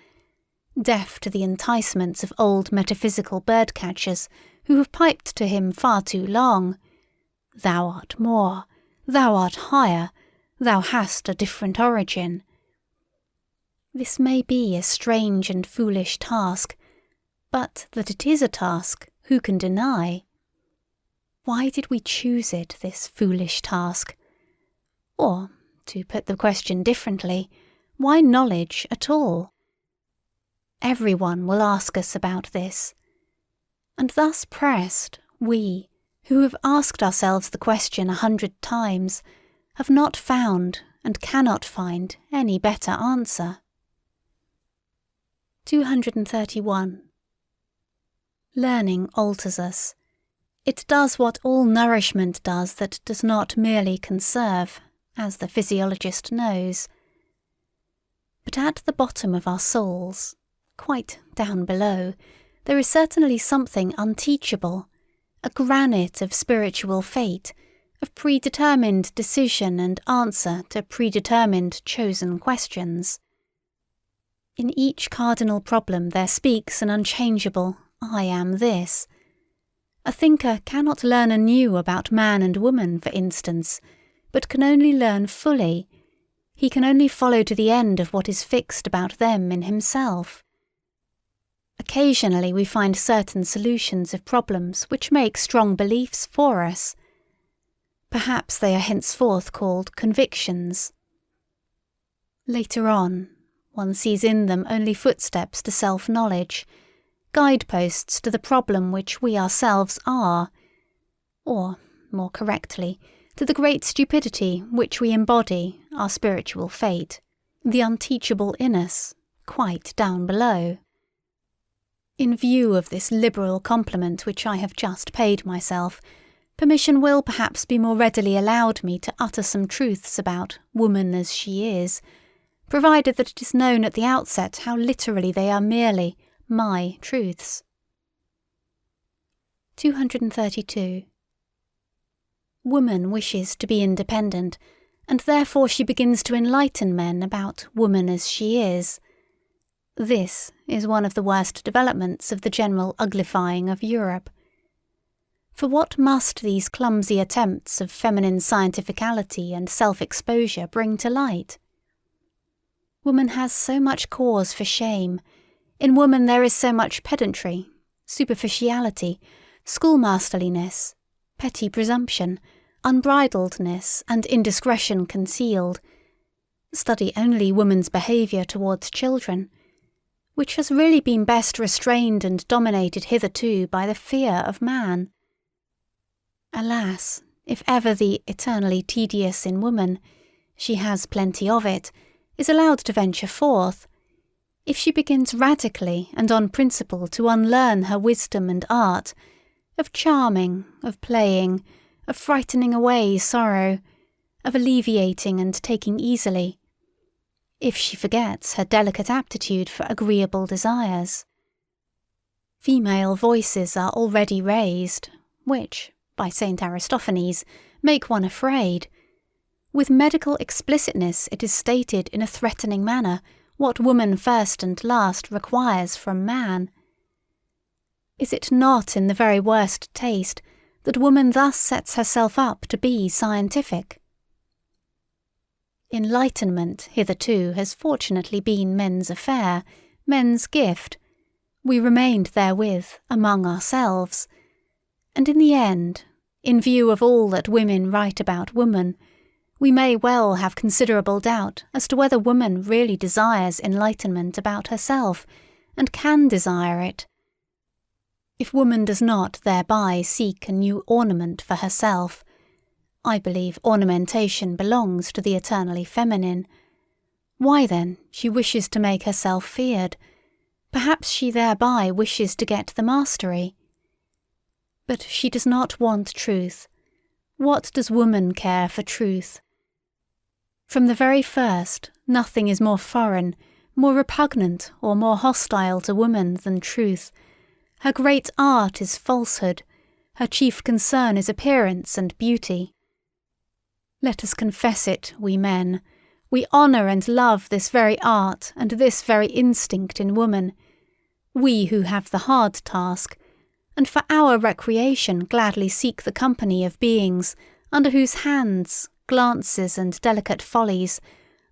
deaf to the enticements of old metaphysical bird-catchers who have piped to him far too long. Thou art more, thou art higher, thou hast a different origin. This may be a strange and foolish task, but that it is a task, who can deny? Why did we choose it, this foolish task? Or, to put the question differently, why knowledge at all? Everyone will ask us about this. And thus pressed, we, who have asked ourselves the question 100 times, have not found and cannot find any better answer. 231. Learning alters us. It does what all nourishment does that does not merely conserve, as the physiologist knows. But at the bottom of our souls, quite down below, there is certainly something unteachable, a granite of spiritual fate, of predetermined decision and answer to predetermined chosen questions. In each cardinal problem there speaks an unchangeable "I am this." A thinker cannot learn anew about man and woman, for instance, but can only learn fully. He can only follow to the end of what is fixed about them in himself. Occasionally we find certain solutions of problems which make strong beliefs for us. Perhaps they are henceforth called convictions. Later on, one sees in them only footsteps to self-knowledge, guideposts to the problem which we ourselves are, or, more correctly, to the great stupidity which we embody, our spiritual fate, the unteachable in us, quite down below. In view of this liberal compliment which I have just paid myself, permission will perhaps be more readily allowed me to utter some truths about woman as she is, provided that it is known at the outset how literally they are merely my truths. 232. Woman wishes to be independent, and therefore she begins to enlighten men about woman as she is. This is one of the worst developments of the general uglifying of Europe. For what must these clumsy attempts of feminine scientificality and self-exposure bring to light? Woman has so much cause for shame. In woman there is so much pedantry, superficiality, schoolmasterliness, petty presumption, unbridledness, and indiscretion concealed. Study only woman's behaviour towards children, which has really been best restrained and dominated hitherto by the fear of man. Alas, if ever the eternally tedious in woman, she has plenty of it, is allowed to venture forth, if she begins radically and on principle to unlearn her wisdom and art, of charming, of playing, of frightening away sorrow, of alleviating and taking easily, if she forgets her delicate aptitude for agreeable desires. Female voices are already raised, which, by St. Aristophanes, make one afraid. With medical explicitness it is stated in a threatening manner what woman first and last requires from man. Is it not in the very worst taste that woman thus sets herself up to be scientific? Enlightenment hitherto has fortunately been men's affair, men's gift. We remained therewith among ourselves. And in the end, in view of all that women write about woman, we may well have considerable doubt as to whether woman really desires enlightenment about herself, and can desire it. If woman does not thereby seek a new ornament for herself, I believe ornamentation belongs to the eternally feminine. Why then she wishes to make herself feared. Perhaps she thereby wishes to get the mastery. But she does not want truth. What does woman care for truth? From the very first, nothing is more foreign, more repugnant, or more hostile to woman than truth. Her great art is falsehood. Her chief concern is appearance and beauty. Let us confess it, we men. We honour and love this very art and this very instinct in woman. We who have the hard task, and for our recreation gladly seek the company of beings under whose hands, glances and delicate follies,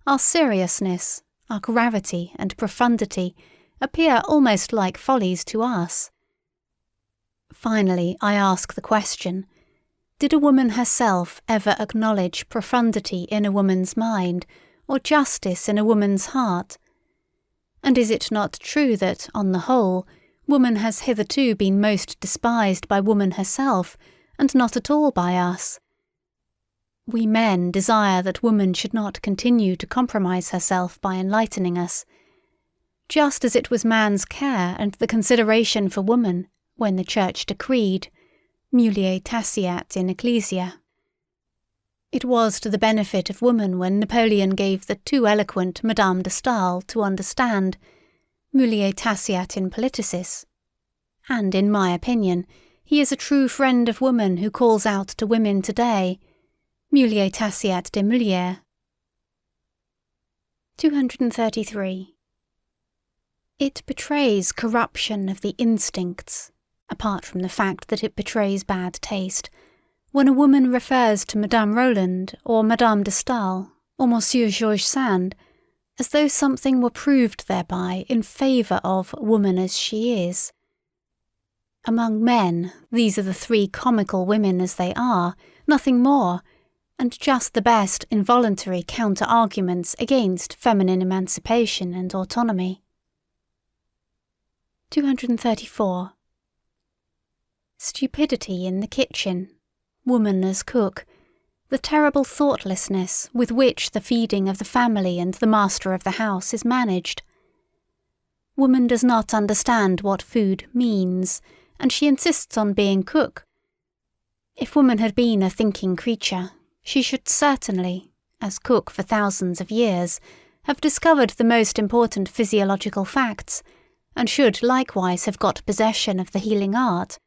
our seriousness, our gravity and profundity appear almost like follies to us. Finally, I ask the question, did a woman herself ever acknowledge profundity in a woman's mind, or justice in a woman's heart? And is it not true that, on the whole, woman has hitherto been most despised by woman herself, and not at all by us? We men desire that woman should not continue to compromise herself by enlightening us, just as it was man's care and the consideration for woman when the Church decreed, mulier taceat in ecclesia. It was to the benefit of woman when Napoleon gave the too eloquent Madame de Staël to understand, mulier taceat in politicis. And in my opinion, he is a true friend of woman who calls out to women today, mulier taceat de mulier. 233. It betrays corruption of the instincts, apart from the fact that it betrays bad taste, When a woman refers to Madame Roland or Madame de Staël or Monsieur Georges Sand as though something were proved thereby in favour of woman as she is. Among men, these are the three comical women as they are, nothing more, and just the best involuntary counter-arguments against feminine emancipation and autonomy. 234. Stupidity in the kitchen, woman as cook, the terrible thoughtlessness with which the feeding of the family and the master of the house is managed. Woman does not understand what food means, and she insists on being cook. If woman had been a thinking creature, she should certainly, as cook for thousands of years, have discovered the most important physiological facts, and should likewise have got possession of the healing art.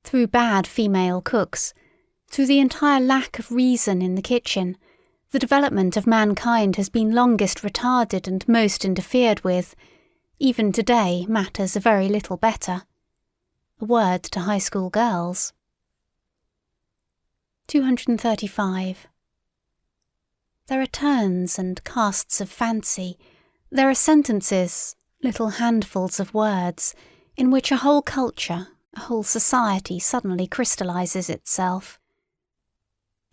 Through bad female cooks, through the entire lack of reason in the kitchen, the development of mankind has been longest retarded and most interfered with. Even today matters are very little better. A word to high school girls. 235. There are turns and casts of fancy. There are sentences, little handfuls of words, in which a whole culture, a whole society suddenly crystallizes itself.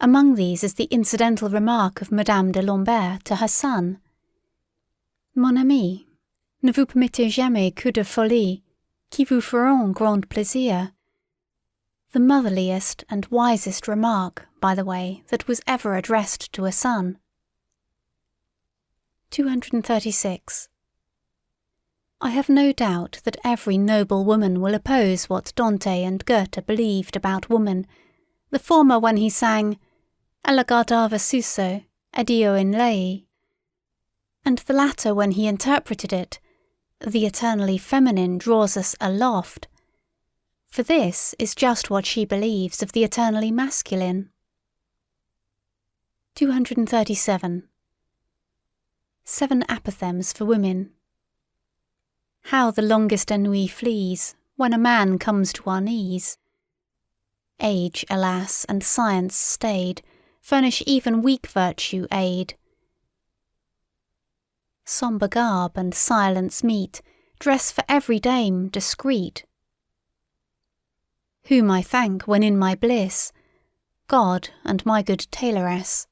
Among these is the incidental remark of Madame de Lambert to her son. Mon ami, ne vous permettez jamais que de folies, qui vous feront grand plaisir. The motherliest and wisest remark, by the way, that was ever addressed to a son. 236. I have no doubt that every noble woman will oppose what Dante and Goethe believed about woman, the former when he sang Ella guardava suso, ed io in lei, and the latter when he interpreted it, the eternally feminine draws us aloft. For this is just what she believes of the eternally masculine. 237. 7 apophthegms for women. How the longest ennui flees, when a man comes to our knees. Age, alas, and science stayed, furnish even weak virtue aid. Sombre garb and silence meet, dress for every dame discreet. Whom I thank when in my bliss, God and my good tailoress.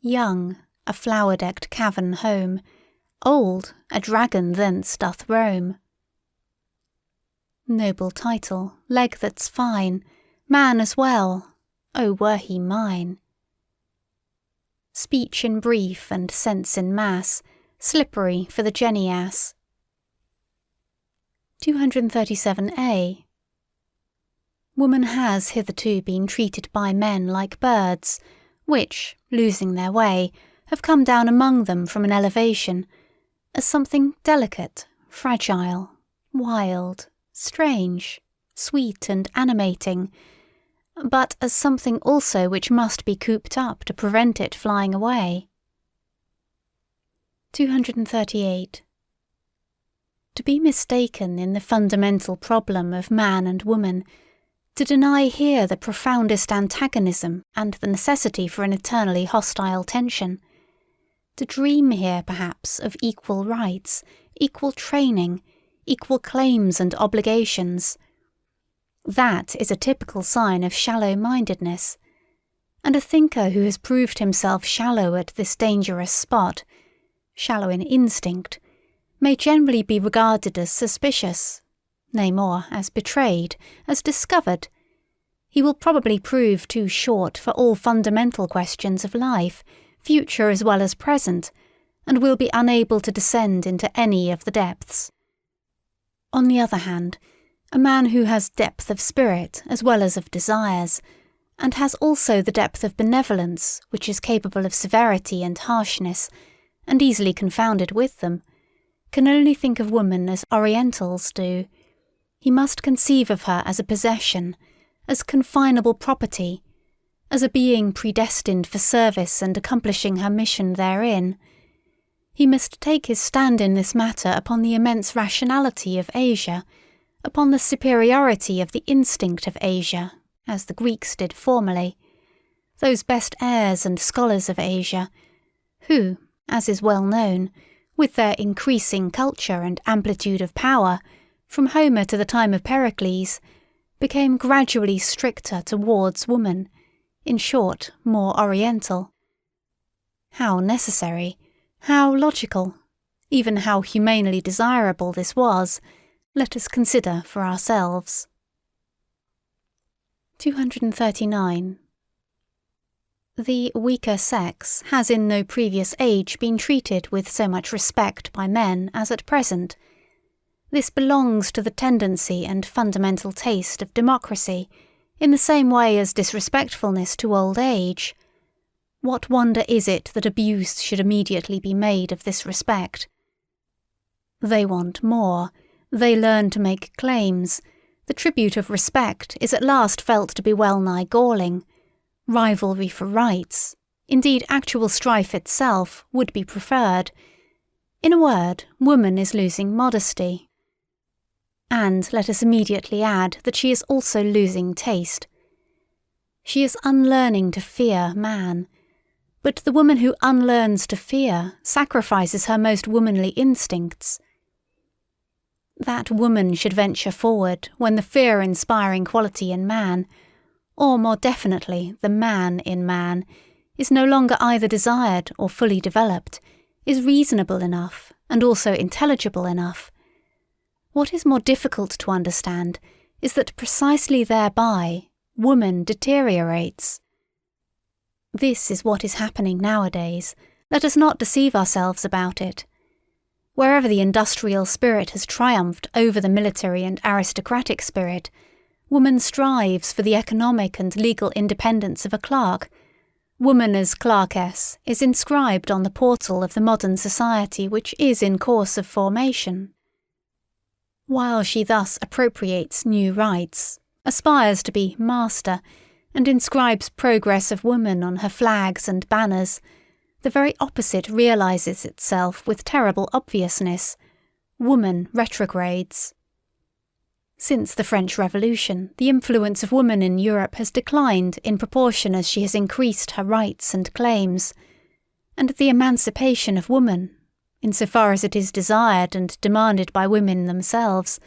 Young, a flower-decked cavern home, old, a dragon thence doth roam. Noble title, leg that's fine, man as well, oh were he mine. Speech in brief and sense in mass, slippery for the jenny ass. 237a. Woman has hitherto been treated by men like birds, which, losing their way, have come down among them from an elevation, as something delicate, fragile, wild, strange, sweet and animating, but as something also which must be cooped up to prevent it flying away. 238. To be mistaken in the fundamental problem of man and woman, to deny here the profoundest antagonism and the necessity for an eternally hostile tension, to dream here perhaps of equal rights, equal training, equal claims and obligations, that is a typical sign of shallow-mindedness, and a thinker who has proved himself shallow at this dangerous spot, shallow in instinct, may generally be regarded as suspicious, nay more, as betrayed, as discovered. He will probably prove too short for all fundamental questions of life, future as well as present, and will be unable to descend into any of the depths. On the other hand, a man who has depth of spirit as well as of desires, and has also the depth of benevolence which is capable of severity and harshness, and easily confounded with them, can only think of woman as Orientals do. He must conceive of her as a possession, as confinable property, as a being predestined for service and accomplishing her mission therein. He must take his stand in this matter upon the immense rationality of Asia, upon the superiority of the instinct of Asia, as the Greeks did formerly, those best heirs and scholars of Asia, who, as is well known, with their increasing culture and amplitude of power, from Homer to the time of Pericles, became gradually stricter towards woman, in short, more oriental. How necessary, how logical, even how humanely desirable this was, let us consider for ourselves. 239. The weaker sex has in no previous age been treated with so much respect by men as at present. This belongs to the tendency and fundamental taste of democracy, in the same way as disrespectfulness to old age. What wonder is it that abuse should immediately be made of this respect? They want more, they learn to make claims. The tribute of respect is at last felt to be well-nigh galling. Rivalry for rights, indeed actual strife itself, would be preferred. In a word, woman is losing modesty. And let us immediately add that she is also losing taste. She is unlearning to fear man. But the woman who unlearns to fear sacrifices her most womanly instincts. That woman should venture forward when the fear-inspiring quality in man, or more definitely the man in man, is no longer either desired or fully developed, is reasonable enough and also intelligible enough. What is more difficult to understand is that precisely thereby woman deteriorates. This is what is happening nowadays. Let us not deceive ourselves about it. Wherever the industrial spirit has triumphed over the military and aristocratic spirit, woman strives for the economic and legal independence of a clerk. Woman as clerkess is inscribed on the portal of the modern society which is in course of formation. While she thus appropriates new rights, aspires to be master, and inscribes progress of woman on her flags and banners, the very opposite realizes itself with terrible obviousness. Woman retrogrades. Since the French Revolution, the influence of woman in Europe has declined in proportion as she has increased her rights and claims, and the emancipation of woman, insofar as it is desired and demanded by women themselves,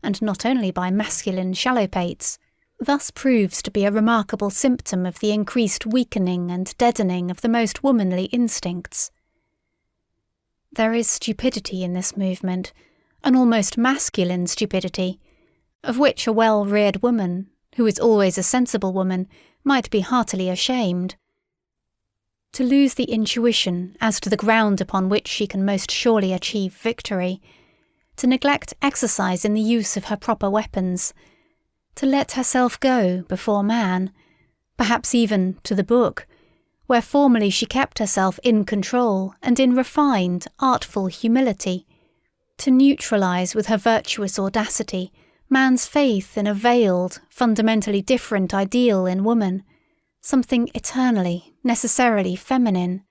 and not only by masculine shallowpates, thus proves to be a remarkable symptom of the increased weakening and deadening of the most womanly instincts. There is stupidity in this movement, an almost masculine stupidity, of which a well-reared woman, who is always a sensible woman, might be heartily ashamed. To lose the intuition as to the ground upon which she can most surely achieve victory, to neglect exercise in the use of her proper weapons, to let herself go before man, perhaps even to the book, where formerly she kept herself in control and in refined, artful humility, to neutralize with her virtuous audacity man's faith in a veiled, fundamentally different ideal in woman, something eternally, necessarily feminine,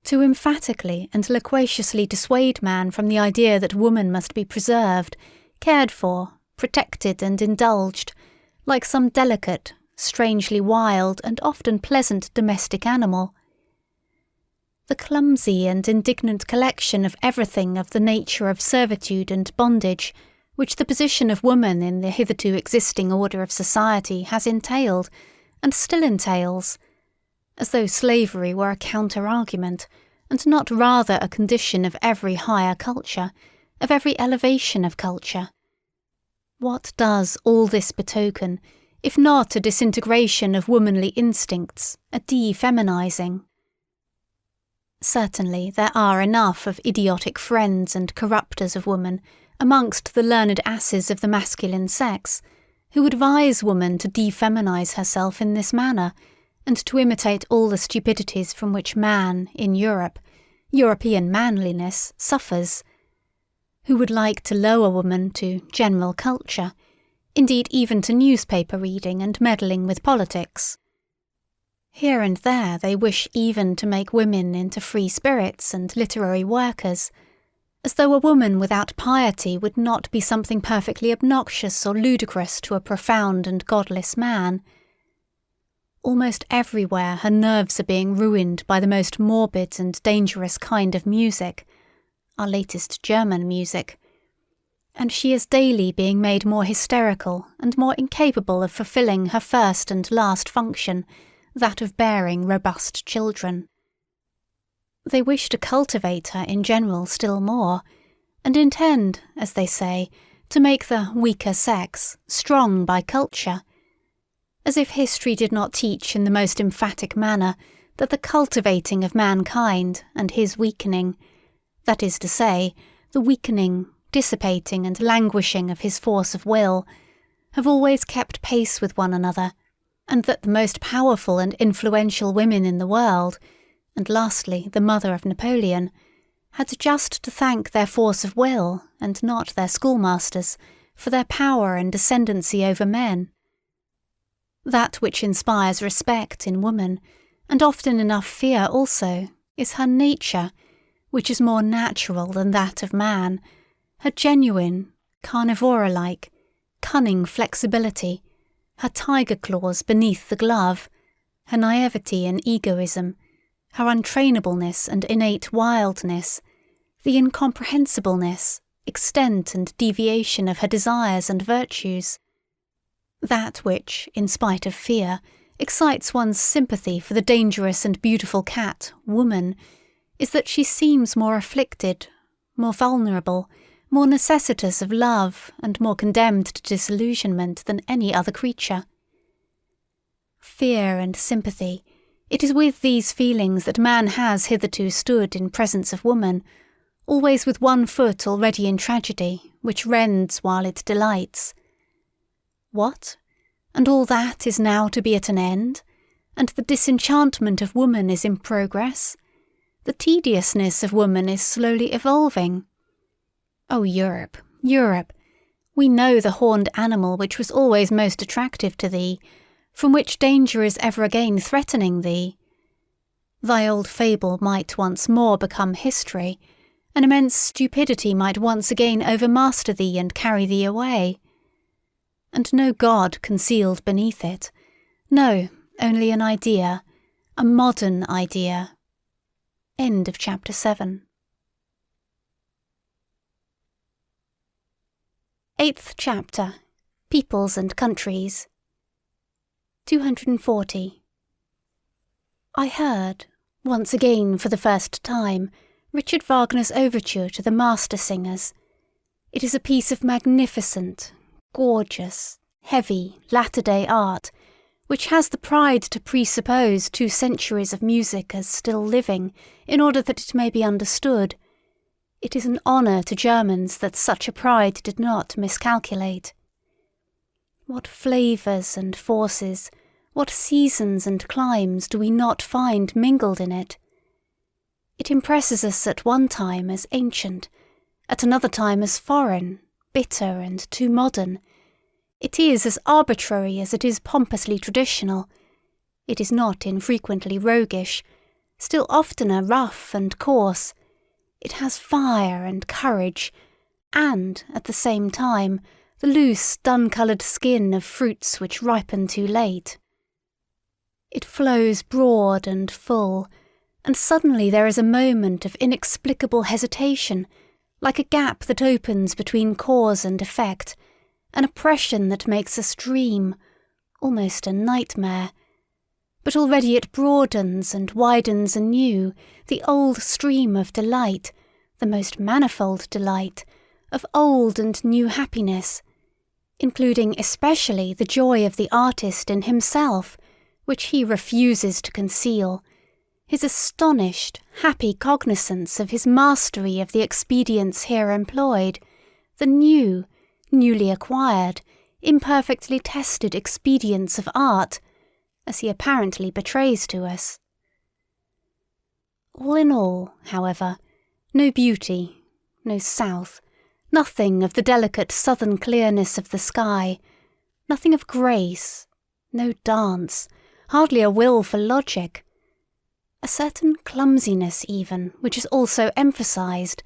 to emphatically and loquaciously dissuade man from the idea that woman must be preserved, cared for, protected and indulged, like some delicate, strangely wild and often pleasant domestic animal. The clumsy and indignant collection of everything of the nature of servitude and bondage which the position of woman in the hitherto existing order of society has entailed, and still entails, as though slavery were a counter-argument, and not rather a condition of every higher culture, of every elevation of culture. What does all this betoken, if not a disintegration of womanly instincts, a defeminizing? Certainly there are enough of idiotic friends and corrupters of woman amongst the learned asses of the masculine sex, who advise woman to defeminize herself in this manner, and to imitate all the stupidities from which man, in Europe, European manliness, suffers, who would like to lower woman to general culture, indeed even to newspaper reading and meddling with politics. Here and there they wish even to make women into free spirits and literary workers, as though a woman without piety would not be something perfectly obnoxious or ludicrous to a profound and godless man. Almost everywhere her nerves are being ruined by the most morbid and dangerous kind of music, our latest German music, and she is daily being made more hysterical and more incapable of fulfilling her first and last function, that of bearing robust children. They wish to cultivate her in general still more, and intend, as they say, to make the weaker sex strong by culture, as if history did not teach in the most emphatic manner that the cultivating of mankind and his weakening, that is to say, the weakening, dissipating and languishing of his force of will, have always kept pace with one another, and that the most powerful and influential women in the world, and lastly the mother of Napoleon, had just to thank their force of will, and not their schoolmasters, for their power and ascendancy over men. That which inspires respect in woman, and often enough fear also, is her nature, which is more natural than that of man, her genuine, carnivora-like, cunning flexibility, her tiger claws beneath the glove, her naivety and egoism, her untrainableness and innate wildness, the incomprehensibleness, extent and deviation of her desires and virtues. That which, in spite of fear, excites one's sympathy for the dangerous and beautiful cat, woman, is that she seems more afflicted, more vulnerable, more necessitous of love, and more condemned to disillusionment than any other creature. Fear and sympathy, it is with these feelings that man has hitherto stood in presence of woman, always with one foot already in tragedy, which rends while it delights. What? And all that is now to be at an end? And the disenchantment of woman is in progress? The tediousness of woman is slowly evolving? Oh, Europe, Europe! We know the horned animal which was always most attractive to thee, from which danger is ever again threatening thee. Thy old fable might once more become history, an immense stupidity might once again overmaster thee and carry thee away. And no God concealed beneath it. No, only an idea, a modern idea. End of chapter 7. 8th chapter, Peoples and Countries. 240. I heard, once again for the first time, Richard Wagner's overture to the Master Singers. It is a piece of magnificent, gorgeous, heavy, latter-day art, which has the pride to presuppose 2 centuries of music as still living, in order that it may be understood. It is an honour to Germans that such a pride did not miscalculate. What flavours and forces, what seasons and climes do we not find mingled in it? It impresses us at one time as ancient, at another time as foreign, bitter and too modern. It is as arbitrary as it is pompously traditional. It is not infrequently roguish, still oftener rough and coarse. It has fire and courage, and, at the same time, the loose, dun-coloured skin of fruits which ripen too late. It flows broad and full, and suddenly there is a moment of inexplicable hesitation, like a gap that opens between cause and effect, an oppression that makes us dream, almost a nightmare. But already it broadens and widens anew the old stream of delight, the most manifold delight, of old and new happiness, including especially the joy of the artist in himself, which he refuses to conceal, his astonished, happy cognizance of his mastery of the expedients here employed, the new, newly acquired, imperfectly tested expedients of art, as he apparently betrays to us. All in all, however, no beauty, no south, nothing of the delicate southern clearness of the sky, nothing of grace, no dance, hardly a will for logic. A certain clumsiness even, which is also emphasized,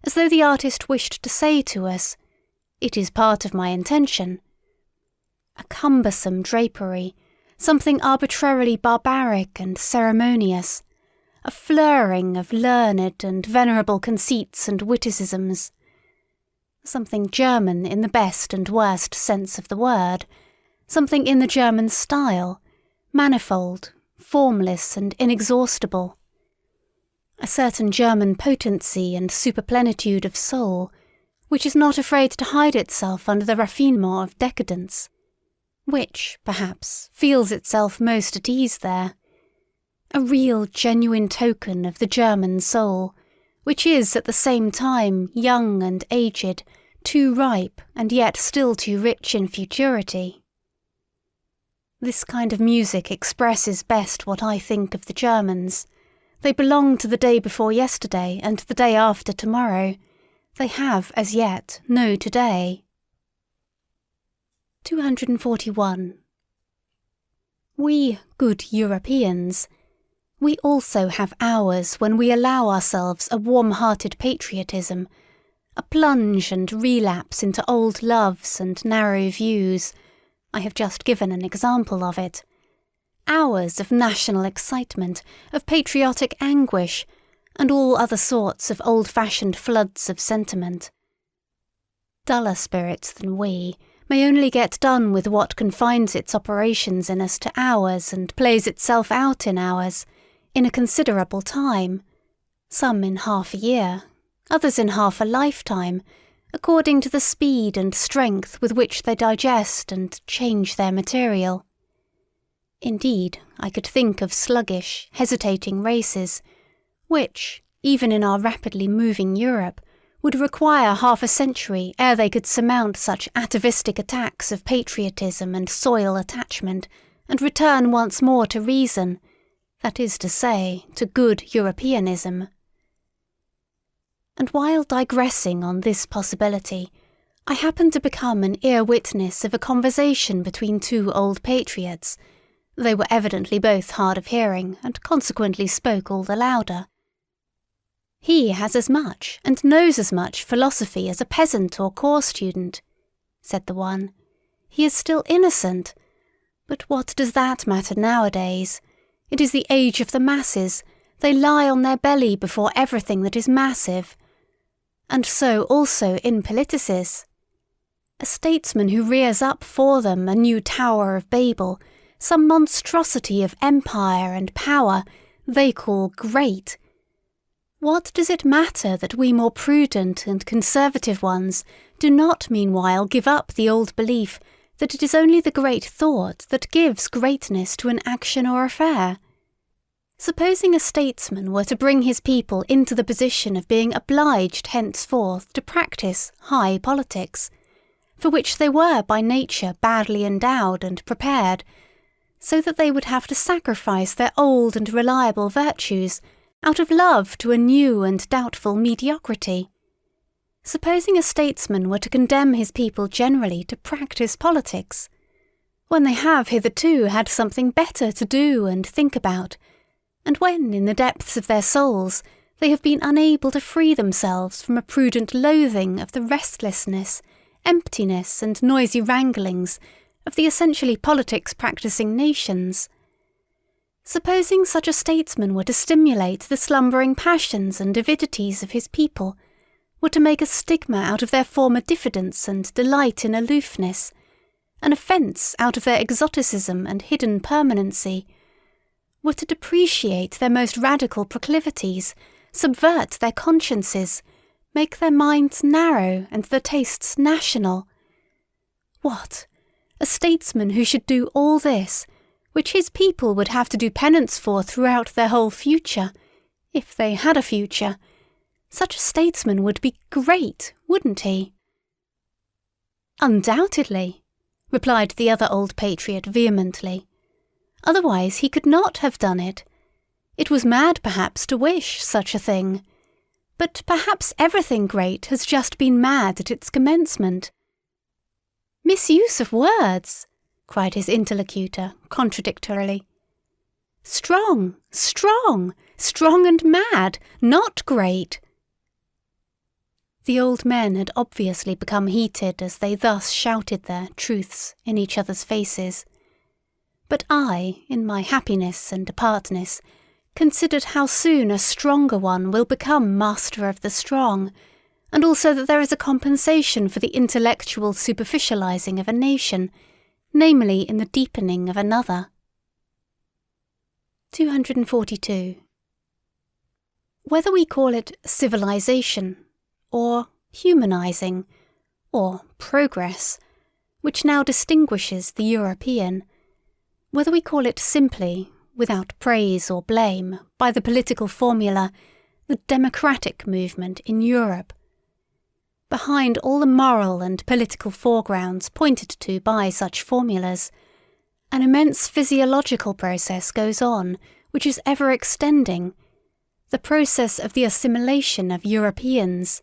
as though the artist wished to say to us, "It is part of my intention." A cumbersome drapery, something arbitrarily barbaric and ceremonious, a flurring of learned and venerable conceits and witticisms. Something German in the best and worst sense of the word, something in the German style, manifold, formless and inexhaustible. A certain German potency and superplenitude of soul, which is not afraid to hide itself under the raffinement of decadence, which, perhaps, feels itself most at ease there. A real genuine token of the German soul, which is at the same time young and aged, too ripe and yet still too rich in futurity. This kind of music expresses best what I think of the Germans. They belong to the day before yesterday and the day after tomorrow. They have, as yet, no today. 241. We, good Europeans, we also have hours when we allow ourselves a warm-hearted patriotism, a plunge and relapse into old loves and narrow views. I have just given an example of it. Hours of national excitement, of patriotic anguish, and all other sorts of old-fashioned floods of sentiment. Duller spirits than we may only get done with what confines its operations in us to hours and plays itself out in hours, in a considerable time, some in half a year, others in half a lifetime, according to the speed and strength with which they digest and change their material. Indeed, I could think of sluggish, hesitating races, which, even in our rapidly moving Europe, would require half a century ere they could surmount such atavistic attacks of patriotism and soil attachment, and return once more to reason, that is to say, to good Europeanism. And while digressing on this possibility, I happened to become an ear-witness of a conversation between two old patriots. They were evidently both hard of hearing, and consequently spoke all the louder. He has as much, and knows as much philosophy as a peasant or corps student, said the one. He is still innocent. But what does that matter nowadays? It is the age of the masses. They lie on their belly before everything that is massive. And so also in politicis. A statesman who rears up for them a new Tower of Babel, some monstrosity of empire and power, they call great. What does it matter that we more prudent and conservative ones do not meanwhile give up the old belief that it is only the great thought that gives greatness to an action or affair? Supposing a statesman were to bring his people into the position of being obliged henceforth to practice high politics, for which they were by nature badly endowed and prepared, so that they would have to sacrifice their old and reliable virtues out of love to a new and doubtful mediocrity. Supposing a statesman were to condemn his people generally to practice politics, when they have hitherto had something better to do and think about, and when in the depths of their souls they have been unable to free themselves from a prudent loathing of the restlessness, emptiness, and noisy wranglings of the essentially politics-practising nations. Supposing such a statesman were to stimulate the slumbering passions and avidities of his people, were to make a stigma out of their former diffidence and delight in aloofness, an offence out of their exoticism and hidden permanency, were to depreciate their most radical proclivities, subvert their consciences, make their minds narrow and their tastes national. What? A statesman who should do all this, which his people would have to do penance for throughout their whole future, if they had a future. Such a statesman would be great, wouldn't he? Undoubtedly, replied the other old patriot vehemently. Otherwise he could not have done it. It was mad perhaps to wish such a thing. But perhaps everything great has just been mad at its commencement. Misuse of words, cried his interlocutor contradictorily. Strong, strong, strong and mad, not great. The old men had obviously become heated as they thus shouted their truths in each other's faces. But I, in my happiness and apartness, considered how soon a stronger one will become master of the strong, and also that there is a compensation for the intellectual superficializing of a nation, namely in the deepening of another. 242. Whether we call it civilization, or humanizing, or progress, which now distinguishes the European, whether we call it simply, without praise or blame, by the political formula, the democratic movement in Europe, behind all the moral and political foregrounds pointed to by such formulas, an immense physiological process goes on, which is ever extending, the process of the assimilation of Europeans,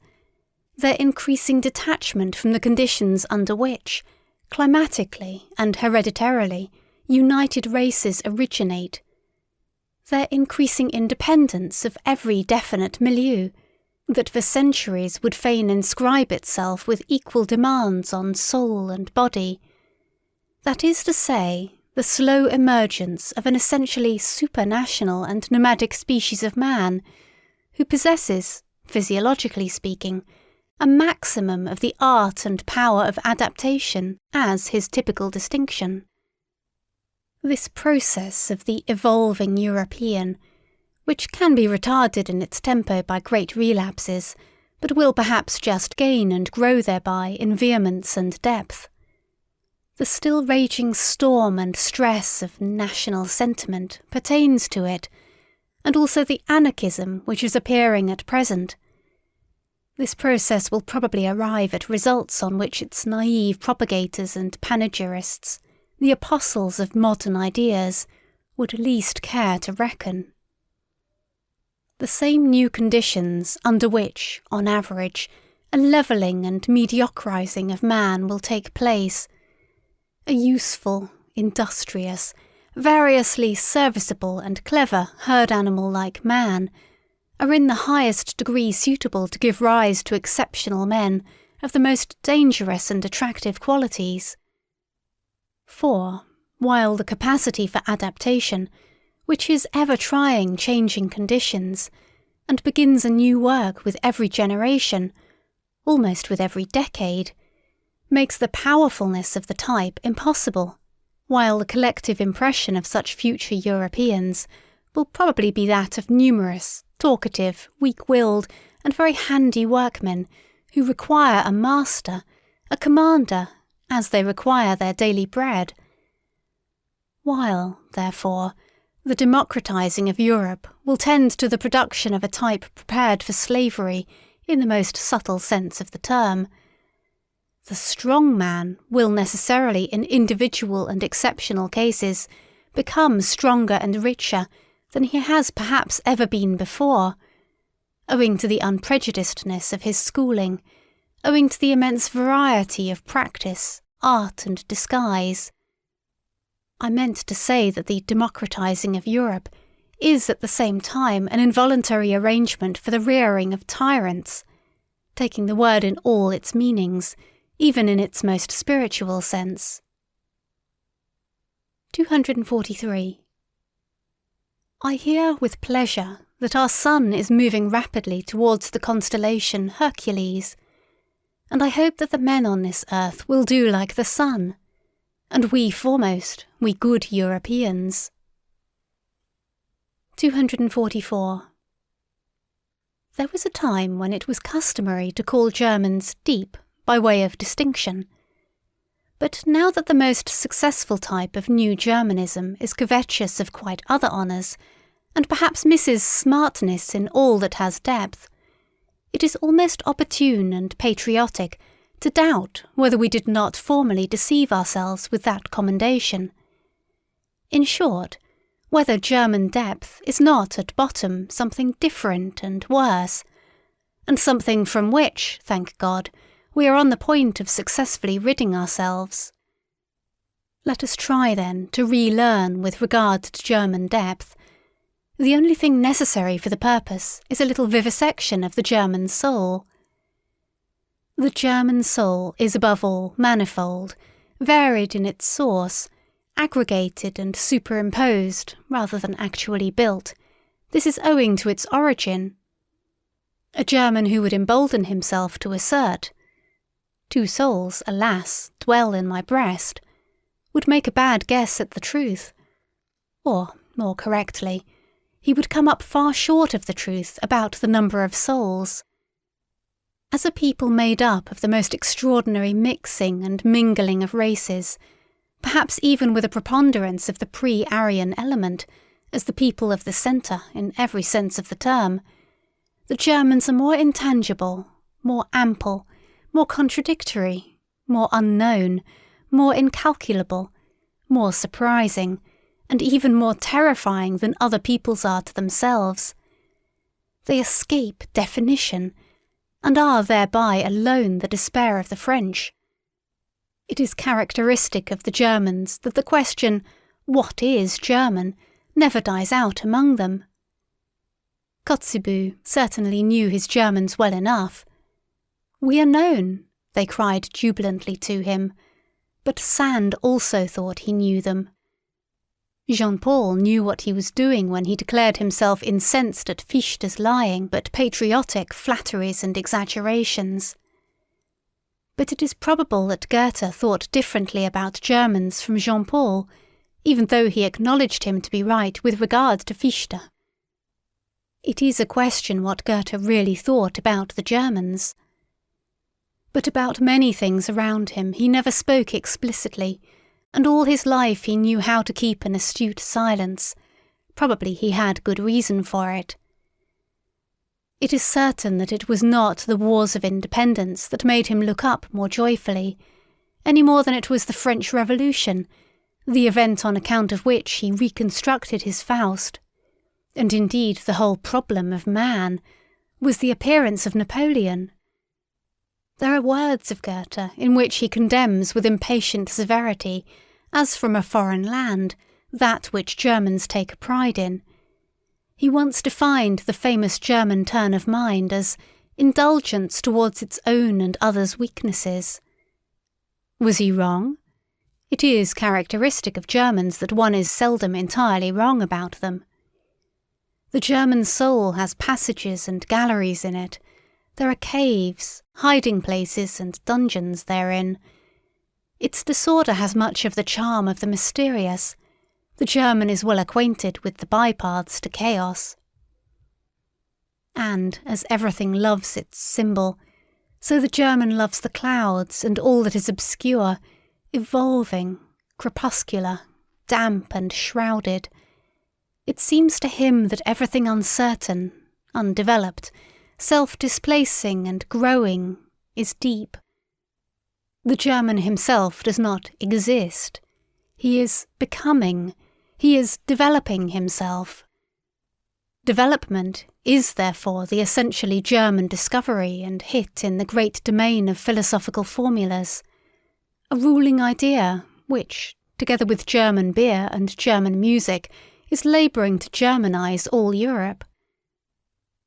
their increasing detachment from the conditions under which, climatically and hereditarily, united races originate, their increasing independence of every definite milieu, that for centuries would fain inscribe itself with equal demands on soul and body, that is to say, the slow emergence of an essentially supranational and nomadic species of man, who possesses, physiologically speaking, a maximum of the art and power of adaptation as his typical distinction. This process of the evolving European, which can be retarded in its tempo by great relapses, but will perhaps just gain and grow thereby in vehemence and depth. The still raging storm and stress of national sentiment pertains to it, and also the anarchism which is appearing at present. This process will probably arrive at results on which its naive propagators and panegyrists, the apostles of modern ideas, would least care to reckon. The same new conditions under which, on average, a levelling and mediocrising of man will take place, a useful, industrious, variously serviceable and clever herd animal like man, are in the highest degree suitable to give rise to exceptional men of the most dangerous and attractive qualities. For, while the capacity for adaptation, which is ever trying changing conditions, and begins a new work with every generation, almost with every decade, makes the powerfulness of the type impossible, while the collective impression of such future Europeans will probably be that of numerous, talkative, weak-willed, and very handy workmen who require a master, a commander, as they require their daily bread. While, therefore, the democratizing of Europe will tend to the production of a type prepared for slavery in the most subtle sense of the term, the strong man will necessarily in individual and exceptional cases become stronger and richer than he has perhaps ever been before, owing to the unprejudicedness of his schooling, owing to the immense variety of practice, art and disguise. I meant to say that the democratizing of Europe is at the same time an involuntary arrangement for the rearing of tyrants, taking the word in all its meanings, even in its most spiritual sense. 243. I hear with pleasure that our sun is moving rapidly towards the constellation Hercules, and I hope that the men on this earth will do like the sun, and we foremost, we good Europeans. 244. There was a time when it was customary to call Germans deep by way of distinction. But now that the most successful type of New Germanism is covetous of quite other honours, and perhaps misses smartness in all that has depth, it is almost opportune and patriotic to doubt whether we did not formerly deceive ourselves with that commendation. In short, whether German depth is not at bottom something different and worse, and something from which, thank God, we are on the point of successfully ridding ourselves. Let us try, then, to relearn with regard to German depth. The only thing necessary for the purpose is a little vivisection of the German soul. The German soul is above all manifold, varied in its source, aggregated and superimposed rather than actually built, this is owing to its origin. A German who would embolden himself to assert, "Two souls, alas, dwell in my breast," would make a bad guess at the truth. Or, more correctly, he would come up far short of the truth about the number of souls. As a people made up of the most extraordinary mixing and mingling of races, perhaps even with a preponderance of the pre-Aryan element, as the people of the centre in every sense of the term, the Germans are more intangible, more ample, more contradictory, more unknown, more incalculable, more surprising, and even more terrifying than other peoples are to themselves. They escape definition, and are thereby alone the despair of the French. It is characteristic of the Germans that the question, "What is German?" never dies out among them. Kotzebue certainly knew his Germans well enough. "We are known," they cried jubilantly to him, but Sand also thought he knew them. Jean-Paul knew what he was doing when he declared himself incensed at Fichte's lying but patriotic flatteries and exaggerations. But it is probable that Goethe thought differently about Germans from Jean-Paul, even though he acknowledged him to be right with regard to Fichte. It is a question what Goethe really thought about the Germans. But about many things around him he never spoke explicitly, and all his life he knew how to keep an astute silence. Probably he had good reason for it. It is certain that it was not the wars of independence that made him look up more joyfully, any more than it was the French Revolution, the event on account of which he reconstructed his Faust. And indeed the whole problem of man was the appearance of Napoleon. There are words of Goethe in which he condemns with impatient severity, as from a foreign land, that which Germans take a pride in. He once defined the famous German turn of mind as indulgence towards its own and others' weaknesses. Was he wrong? It is characteristic of Germans that one is seldom entirely wrong about them. The German soul has passages and galleries in it. There are caves, hiding places and dungeons therein. Its disorder has much of the charm of the mysterious. The German is well acquainted with the bypaths to chaos. And, as everything loves its symbol, so the German loves the clouds and all that is obscure, evolving, crepuscular, damp and shrouded. It seems to him that everything uncertain, undeveloped, self-displacing and growing, is deep. The German himself does not exist. He is becoming. He is developing himself. Development is therefore the essentially German discovery and hit in the great domain of philosophical formulas, a ruling idea which, together with German beer and German music, is labouring to Germanize all Europe.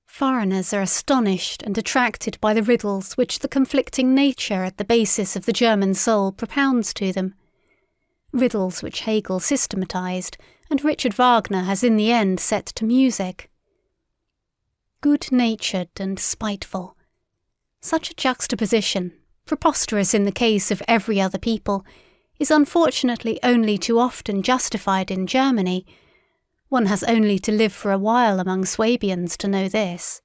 Foreigners are astonished and attracted by the riddles which the conflicting nature at the basis of the German soul propounds to them, riddles which Hegel systematized and Richard Wagner has in the end set to music. Good-natured and spiteful. Such a juxtaposition, preposterous in the case of every other people, is unfortunately only too often justified in Germany. One has only to live for a while among Swabians to know this.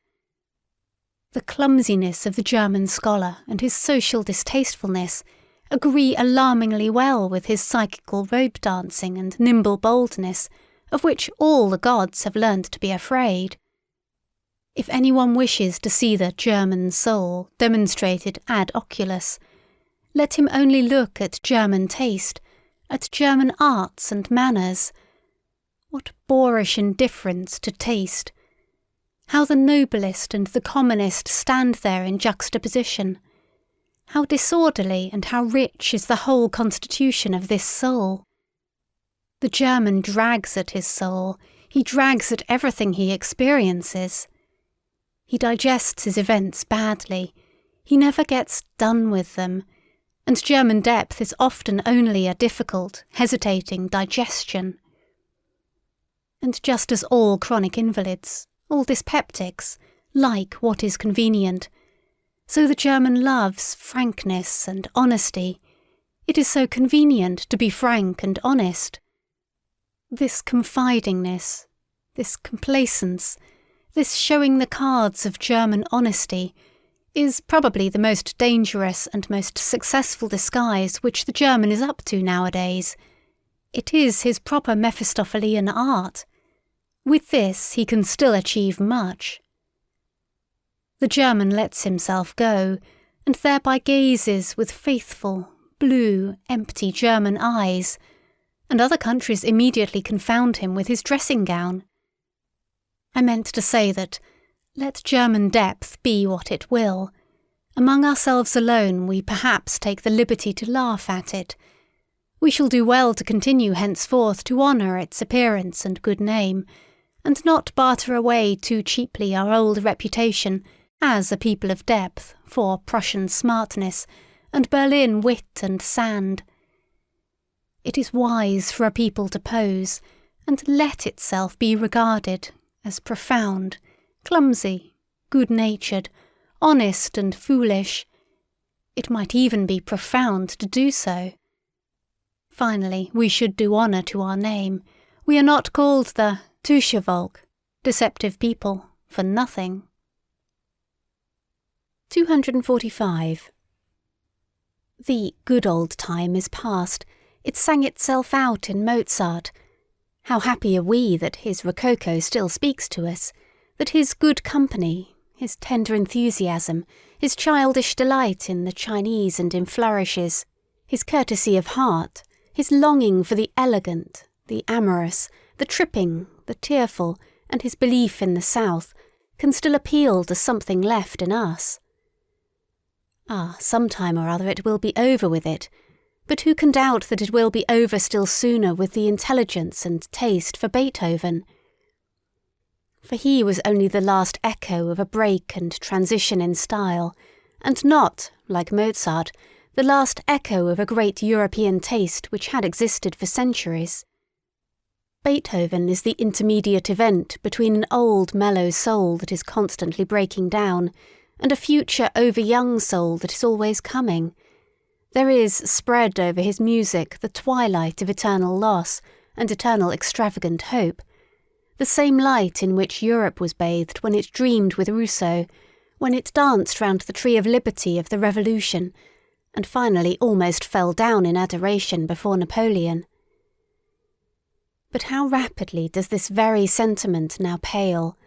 The clumsiness of the German scholar and his social distastefulness agree alarmingly well with his psychical rope dancing and nimble boldness, of which all the gods have learnt to be afraid. If anyone wishes to see the German soul demonstrated ad oculus, let him only look at German taste, at German arts and manners. What boorish indifference to taste! How the noblest and the commonest stand there in juxtaposition! How disorderly and how rich is the whole constitution of this soul! The German drags at his soul, he drags at everything he experiences. He digests his events badly, he never gets done with them, and German depth is often only a difficult, hesitating digestion. And just as all chronic invalids, all dyspeptics, like what is convenient, so the German loves frankness and honesty. It is so convenient to be frank and honest. This confidingness, this complacence, this showing the cards of German honesty is probably the most dangerous and most successful disguise which the German is up to nowadays. It is his proper Mephistophelian art. With this he can still achieve much. The German lets himself go, and thereby gazes with faithful, blue, empty German eyes, and other countries immediately confound him with his dressing gown. I meant to say that, let German depth be what it will, among ourselves alone we perhaps take the liberty to laugh at it. We shall do well to continue henceforth to honour its appearance and good name, and not barter away too cheaply our old reputation as a people of depth for Prussian smartness and Berlin wit and sand. It is wise for a people to pose and let itself be regarded as profound, clumsy, good-natured, honest and foolish. It might even be profound to do so. Finally, we should do honour to our name. We are not called the Tuschevolk, deceptive people, for nothing. 245. The good old time is past. It sang itself out in Mozart. How happy are we that his Rococo still speaks to us, that his good company, his tender enthusiasm, his childish delight in the Chinese and in flourishes, his courtesy of heart, his longing for the elegant, the amorous, the tripping, the tearful, and his belief in the South, can still appeal to something left in us. Some time or other it will be over with it, but who can doubt that it will be over still sooner with the intelligence and taste for Beethoven? For he was only the last echo of a break and transition in style, and not, like Mozart, the last echo of a great European taste which had existed for centuries. Beethoven is the intermediate event between an old mellow soul that is constantly breaking down and a future over-young soul that is always coming. There is spread over his music the twilight of eternal loss and eternal extravagant hope, the same light in which Europe was bathed when it dreamed with Rousseau, when it danced round the tree of liberty of the Revolution, and finally almost fell down in adoration before Napoleon. But how rapidly does this very sentiment now pale?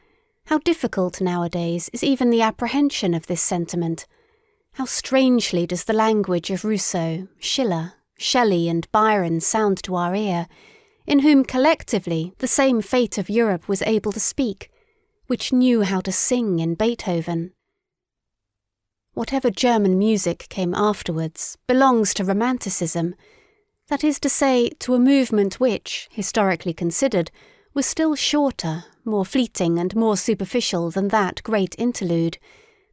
How difficult nowadays is even the apprehension of this sentiment? How strangely does the language of Rousseau, Schiller, Shelley and Byron sound to our ear, in whom collectively the same fate of Europe was able to speak, which knew how to sing in Beethoven. Whatever German music came afterwards belongs to Romanticism, that is to say, to a movement which, historically considered, was still shorter, more fleeting and more superficial than that great interlude,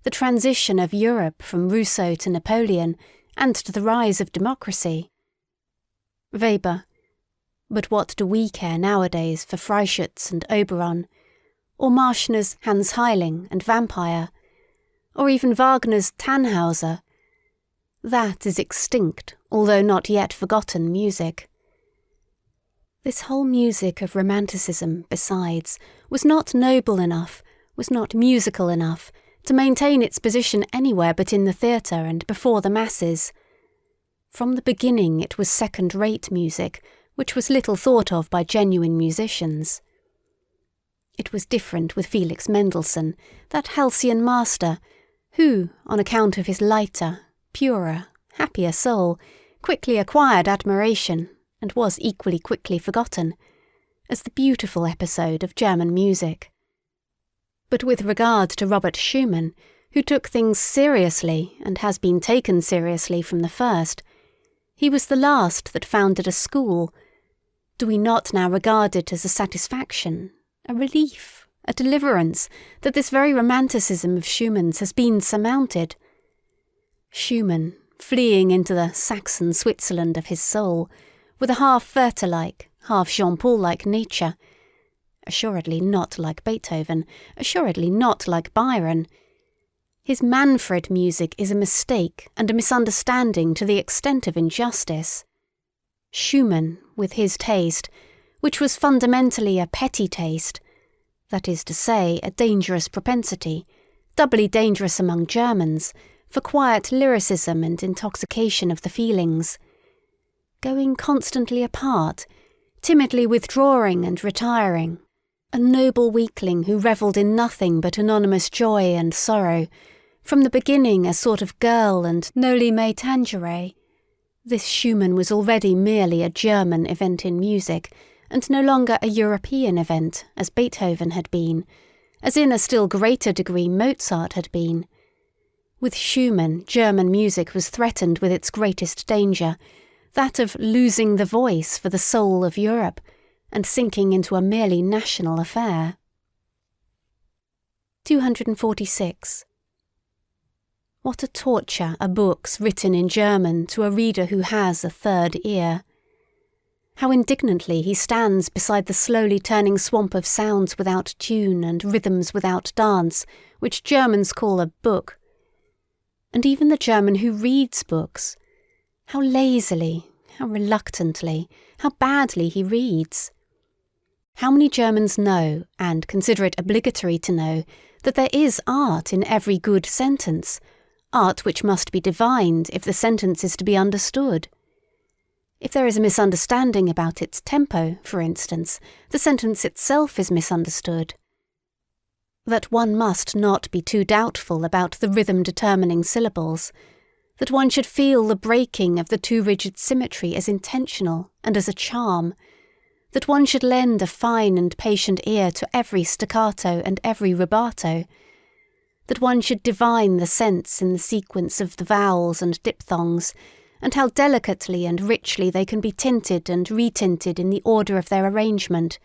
the transition of Europe from Rousseau to Napoleon and to the rise of democracy. Weber. But what do we care nowadays for Freischütz and Oberon, or Marschner's Hans Heiling and Vampire, or even Wagner's Tannhauser? That is extinct, although not yet forgotten music. This whole music of Romanticism, besides, was not noble enough, was not musical enough, to maintain its position anywhere but in the theatre and before the masses. From the beginning it was second-rate music, which was little thought of by genuine musicians. It was different with Felix Mendelssohn, that halcyon master, who, on account of his lighter, purer, happier soul, quickly acquired admiration, and was equally quickly forgotten, as the beautiful episode of German music. But with regard to Robert Schumann, who took things seriously and has been taken seriously from the first, he was the last that founded a school. Do we not now regard it as a satisfaction, a relief, a deliverance, that this very romanticism of Schumann's has been surmounted? Schumann, fleeing into the Saxon Switzerland of his soul, with a half Werther-like, half Jean-Paul-like nature. Assuredly not like Beethoven, assuredly not like Byron. His Manfred music is a mistake and a misunderstanding to the extent of injustice. Schumann, with his taste, which was fundamentally a petty taste, that is to say, a dangerous propensity, doubly dangerous among Germans, for quiet lyricism and intoxication of the feelings, going constantly apart, timidly withdrawing and retiring, a noble weakling who revelled in nothing but anonymous joy and sorrow, from the beginning a sort of girl and noli me tangere. This Schumann was already merely a German event in music, and no longer a European event, as Beethoven had been, as in a still greater degree Mozart had been. With Schumann, German music was threatened with its greatest danger, that of losing the voice for the soul of Europe, and sinking into a merely national affair. 246. What a torture are books written in German to a reader who has a third ear. How indignantly he stands beside the slowly turning swamp of sounds without tune and rhythms without dance, which Germans call a book. And even the German who reads books, how lazily, how reluctantly, how badly he reads. How many Germans know, and consider it obligatory to know, that there is art in every good sentence, art which must be divined if the sentence is to be understood. If there is a misunderstanding about its tempo, for instance, the sentence itself is misunderstood. That one must not be too doubtful about the rhythm-determining syllables, that one should feel the breaking of the too rigid symmetry as intentional and as a charm, that one should lend a fine and patient ear to every staccato and every rubato, that one should divine the sense in the sequence of the vowels and diphthongs, and how delicately and richly they can be tinted and retinted in the order of their arrangement.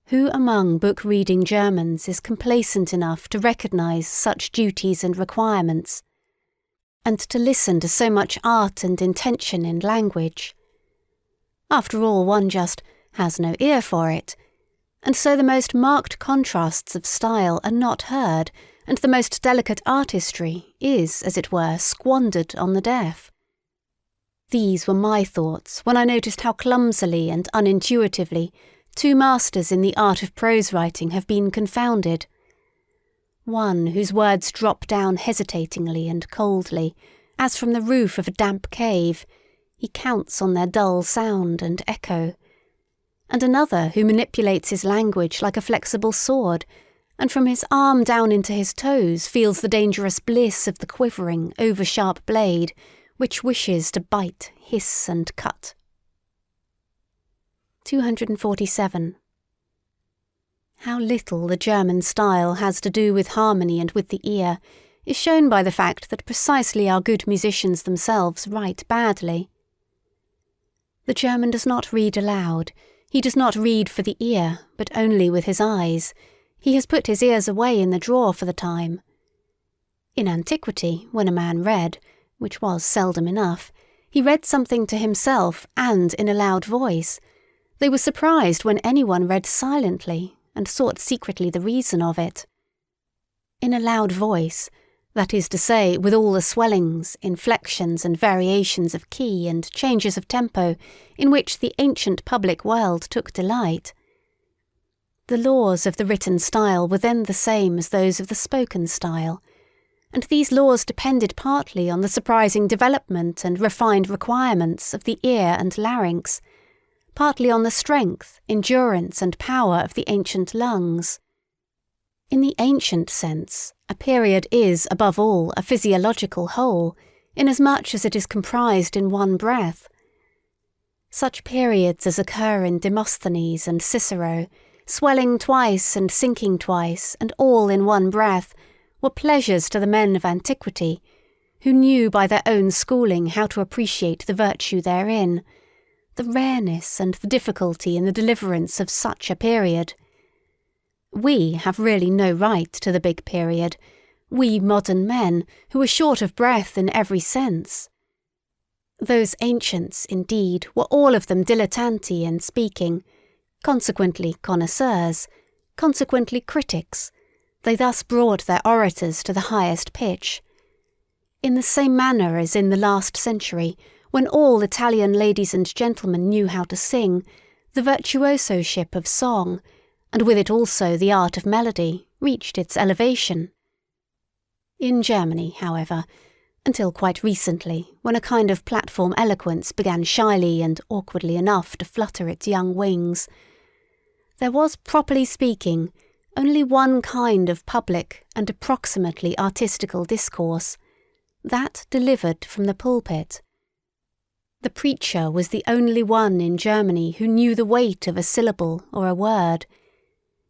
Who among book-reading Germans is complacent enough to recognise such duties and requirements, and to listen to so much art and intention in language? After all, one just has no ear for it, and so the most marked contrasts of style are not heard, and the most delicate artistry is, as it were, squandered on the deaf. These were my thoughts when I noticed how clumsily and unintuitively two masters in the art of prose writing have been confounded. One whose words drop down hesitatingly and coldly, as from the roof of a damp cave, he counts on their dull sound and echo, and another who manipulates his language like a flexible sword, and from his arm down into his toes feels the dangerous bliss of the quivering, over-sharp blade, which wishes to bite, hiss, and cut. 247. How little the German style has to do with harmony and with the ear is shown by the fact that precisely our good musicians themselves write badly. The German does not read aloud, he does not read for the ear, but only with his eyes. He has put his ears away in the drawer for the time. In antiquity, when a man read, which was seldom enough, he read something to himself and in a loud voice. They were surprised when anyone read silently, and sought secretly the reason of it. In a loud voice, that is to say, with all the swellings, inflections and variations of key and changes of tempo in which the ancient public world took delight. The laws of the written style were then the same as those of the spoken style, and these laws depended partly on the surprising development and refined requirements of the ear and larynx, partly on the strength, endurance and power of the ancient lungs. In the ancient sense, a period is, above all, a physiological whole, inasmuch as it is comprised in one breath. Such periods as occur in Demosthenes and Cicero, swelling twice and sinking twice, and all in one breath, were pleasures to the men of antiquity, who knew by their own schooling how to appreciate the virtue therein, the rareness and the difficulty in the deliverance of such a period. We have really no right to the big period, we modern men who are short of breath in every sense. Those ancients, indeed, were all of them dilettanti in speaking, consequently connoisseurs, consequently critics. They thus brought their orators to the highest pitch. In the same manner as in the last century, when all Italian ladies and gentlemen knew how to sing, the virtuosoship of song, and with it also the art of melody, reached its elevation. In Germany, however, until quite recently, when a kind of platform eloquence began shyly and awkwardly enough to flutter its young wings, there was, properly speaking, only one kind of public and approximately artistical discourse, that delivered from the pulpit. The preacher was the only one in Germany who knew the weight of a syllable or a word,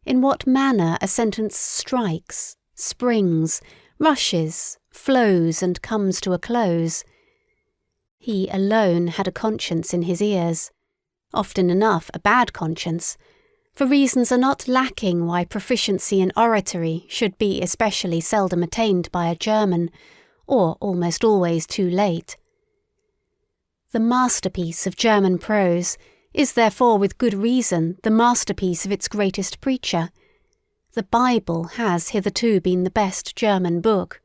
in what manner a sentence strikes, springs, rushes, flows, and comes to a close. He alone had a conscience in his ears, often enough a bad conscience, for reasons are not lacking why proficiency in oratory should be especially seldom attained by a German, or almost always too late. The masterpiece of German prose is therefore with good reason the masterpiece of its greatest preacher. The Bible has hitherto been the best German book.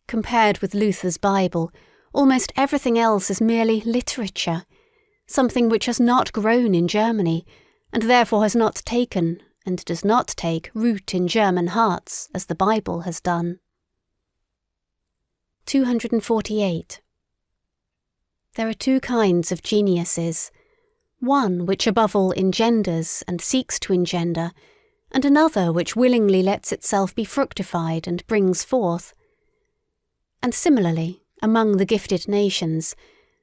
Compared with Luther's Bible, almost everything else is merely literature, something which has not grown in Germany, and therefore has not taken, and does not take, root in German hearts, as the Bible has done. 248. There are two kinds of geniuses, one which above all engenders and seeks to engender, and another which willingly lets itself be fructified and brings forth. And similarly, among the gifted nations,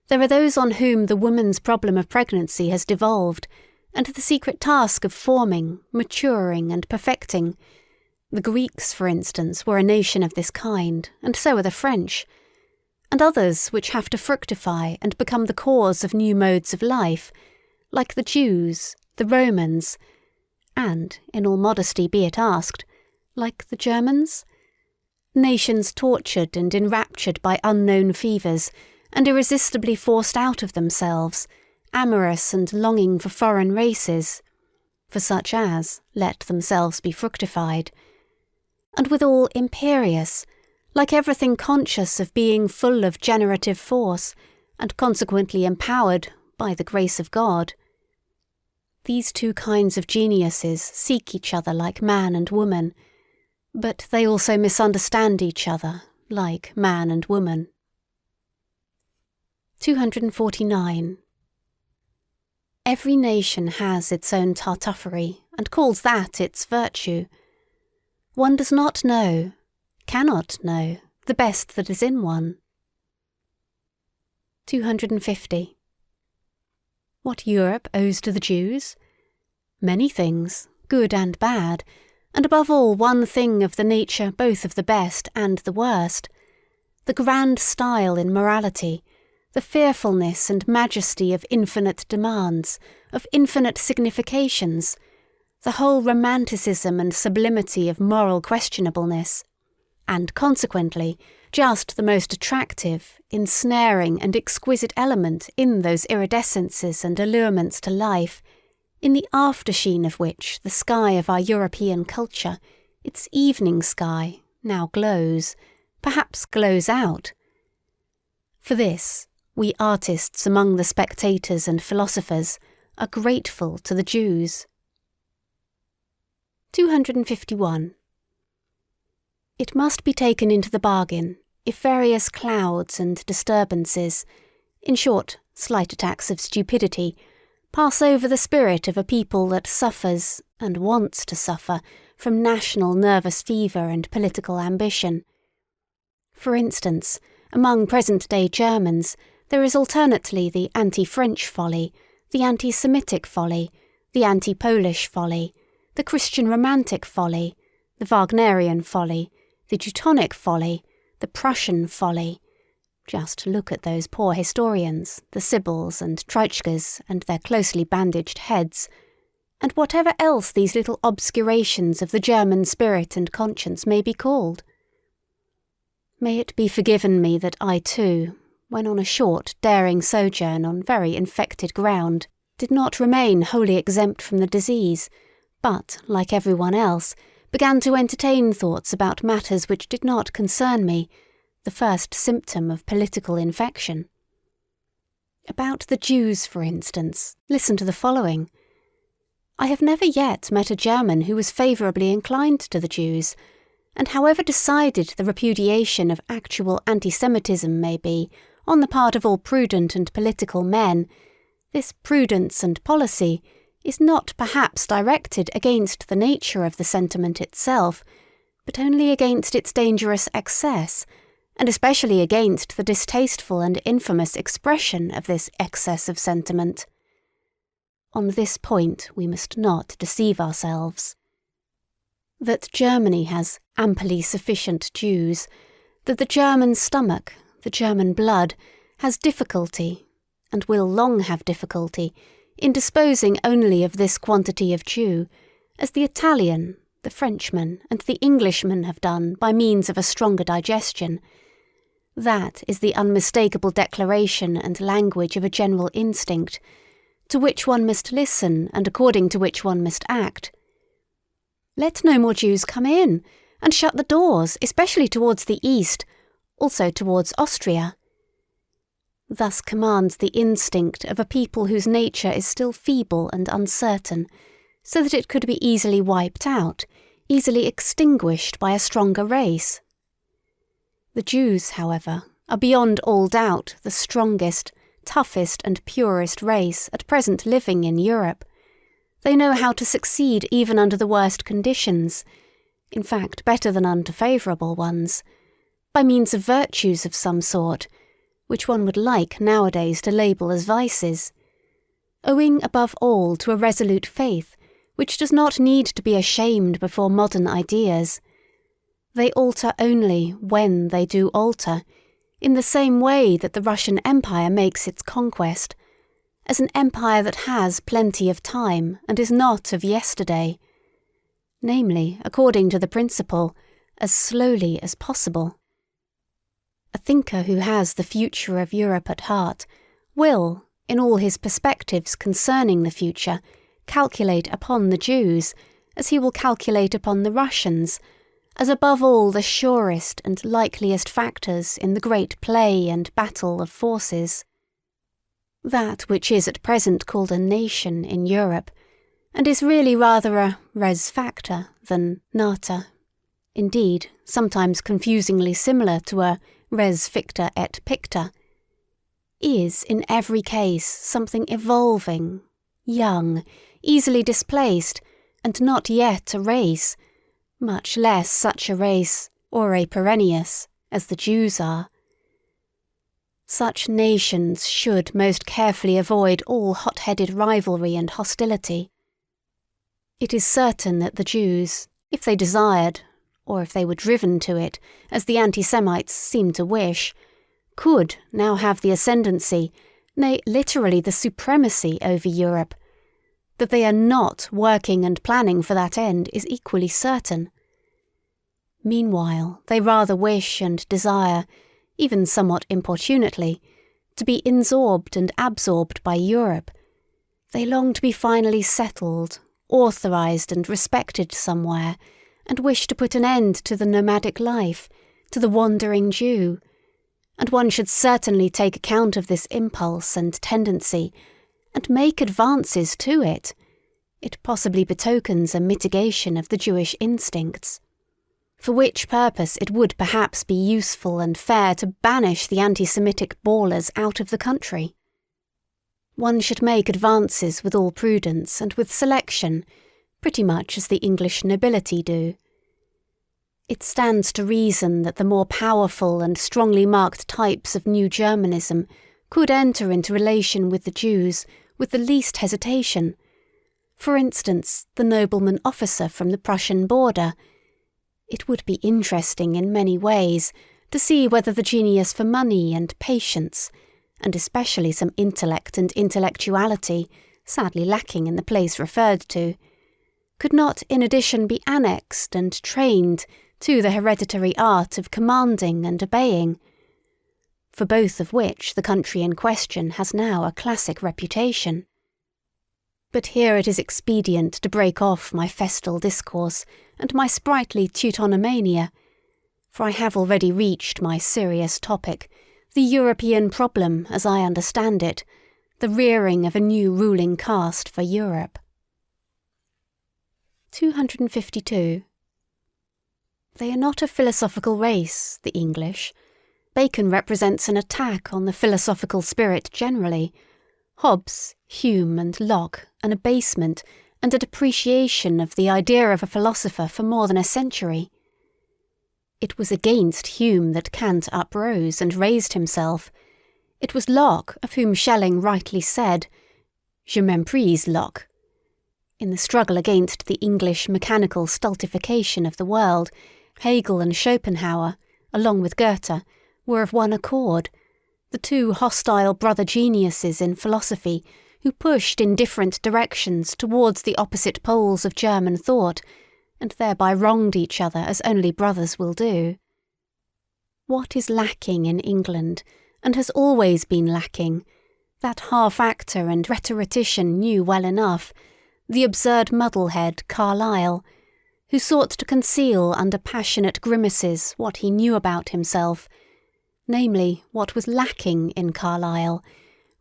there are those on whom the woman's problem of pregnancy has devolved, and the secret task of forming, maturing, and perfecting. The Greeks, for instance, were a nation of this kind, and so are the French, and others which have to fructify and become the cause of new modes of life, like the Jews, the Romans, and, in all modesty be it asked, like the Germans? Nations tortured and enraptured by unknown fevers, and irresistibly forced out of themselves, amorous and longing for foreign races, for such as let themselves be fructified, and withal imperious, like everything conscious of being full of generative force, and consequently empowered by the grace of God. These two kinds of geniuses seek each other like man and woman, but they also misunderstand each other like man and woman. 249. Every nation has its own Tartuffery, and calls that its virtue. One does not know, cannot know, the best that is in one. 250. What Europe owes to the Jews? Many things, good and bad, and above all one thing of the nature both of the best and the worst, the grand style in morality, the fearfulness and majesty of infinite demands, of infinite significations, the whole romanticism and sublimity of moral questionableness, and consequently just the most attractive, ensnaring and exquisite element in those iridescences and allurements to life, in the aftersheen of which the sky of our European culture, its evening sky, now glows, perhaps glows out. For this, we artists among the spectators and philosophers are grateful to the Jews. 251. It must be taken into the bargain if various clouds and disturbances, in short, slight attacks of stupidity, pass over the spirit of a people that suffers, and wants to suffer, from national nervous fever and political ambition. For instance, among present-day Germans, there is alternately the anti-French folly, the anti-Semitic folly, the anti-Polish folly, the Christian romantic folly, the Wagnerian folly, the Teutonic folly, the Prussian folly. Just look at those poor historians, the Sibyls and Treitschkes and their closely bandaged heads, and whatever else these little obscurations of the German spirit and conscience may be called. May it be forgiven me that I too, when on a short, daring sojourn on very infected ground, did not remain wholly exempt from the disease, but, like everyone else, began to entertain thoughts about matters which did not concern me, the first symptom of political infection. About the Jews, for instance, listen to the following. I have never yet met a German who was favourably inclined to the Jews, and however decided the repudiation of actual anti-Semitism may be on the part of all prudent and political men, this prudence and policy is not perhaps directed against the nature of the sentiment itself, but only against its dangerous excess, and especially against the distasteful and infamous expression of this excess of sentiment. On this point we must not deceive ourselves. That Germany has amply sufficient Jews, that the German stomach, the German blood, has difficulty, and will long have difficulty, in disposing only of this quantity of Jew, as the Italian, the Frenchman, and the Englishman have done by means of a stronger digestion. That is the unmistakable declaration and language of a general instinct, to which one must listen and according to which one must act. Let no more Jews come in, and shut the doors, especially towards the east, also towards Austria. Thus commands the instinct of a people whose nature is still feeble and uncertain, so that it could be easily wiped out, easily extinguished by a stronger race. The Jews, however, are beyond all doubt the strongest, toughest and purest race at present living in Europe. They know how to succeed even under the worst conditions, in fact better than under favourable ones, by means of virtues of some sort, which one would like nowadays to label as vices, owing above all to a resolute faith which does not need to be ashamed before modern ideas. They alter only when they do alter, in the same way that the Russian Empire makes its conquest, as an empire that has plenty of time and is not of yesterday, namely, according to the principle, as slowly as possible. A thinker who has the future of Europe at heart will, in all his perspectives concerning the future, calculate upon the Jews, as he will calculate upon the Russians, as above all the surest and likeliest factors in the great play and battle of forces. That which is at present called a nation in Europe, and is really rather a res facta than nata, indeed sometimes confusingly similar to a res ficta et picta, is in every case something evolving, young, easily displaced, and not yet a race, much less such a race, or a perennius, as the Jews are. Such nations should most carefully avoid all hot-headed rivalry and hostility. It is certain that the Jews, if they desired, or if they were driven to it, as the anti-Semites seem to wish, could now have the ascendancy, nay, literally the supremacy over Europe. That they are not working and planning for that end is equally certain. Meanwhile, they rather wish and desire, even somewhat importunately, to be insorbed and absorbed by Europe. They long to be finally settled, authorized and respected somewhere, and wish to put an end to the nomadic life, to the wandering Jew, and one should certainly take account of this impulse and tendency, and make advances to it. It possibly betokens a mitigation of the Jewish instincts, for which purpose it would perhaps be useful and fair to banish the anti-Semitic bawlers out of the country. One should make advances with all prudence and with selection, pretty much as the English nobility do. It stands to reason that the more powerful and strongly marked types of New Germanism could enter into relation with the Jews with the least hesitation. For instance, the nobleman officer from the Prussian border. It would be interesting in many ways to see whether the genius for money and patience, and especially some intellect and intellectuality, sadly lacking in the place referred to, could not in addition be annexed and trained to the hereditary art of commanding and obeying, for both of which the country in question has now a classic reputation. But here it is expedient to break off my festal discourse and my sprightly Teutonomania, for I have already reached my serious topic, the European problem as I understand it, the rearing of a new ruling caste for Europe. 252. They are not a philosophical race, the English. Bacon represents an attack on the philosophical spirit generally. Hobbes, Hume and Locke an abasement and a depreciation of the idea of a philosopher for more than a century. It was against Hume that Kant uprose and raised himself. It was Locke of whom Schelling rightly said, "Je méprise Locke." In the struggle against the English mechanical stultification of the world, Hegel and Schopenhauer, along with Goethe, were of one accord, the two hostile brother geniuses in philosophy who pushed in different directions towards the opposite poles of German thought, and thereby wronged each other as only brothers will do. What is lacking in England, and has always been lacking, that half-actor and rhetorician knew well enough, the absurd muddlehead Carlyle, who sought to conceal under passionate grimaces what he knew about himself, namely what was lacking in Carlyle,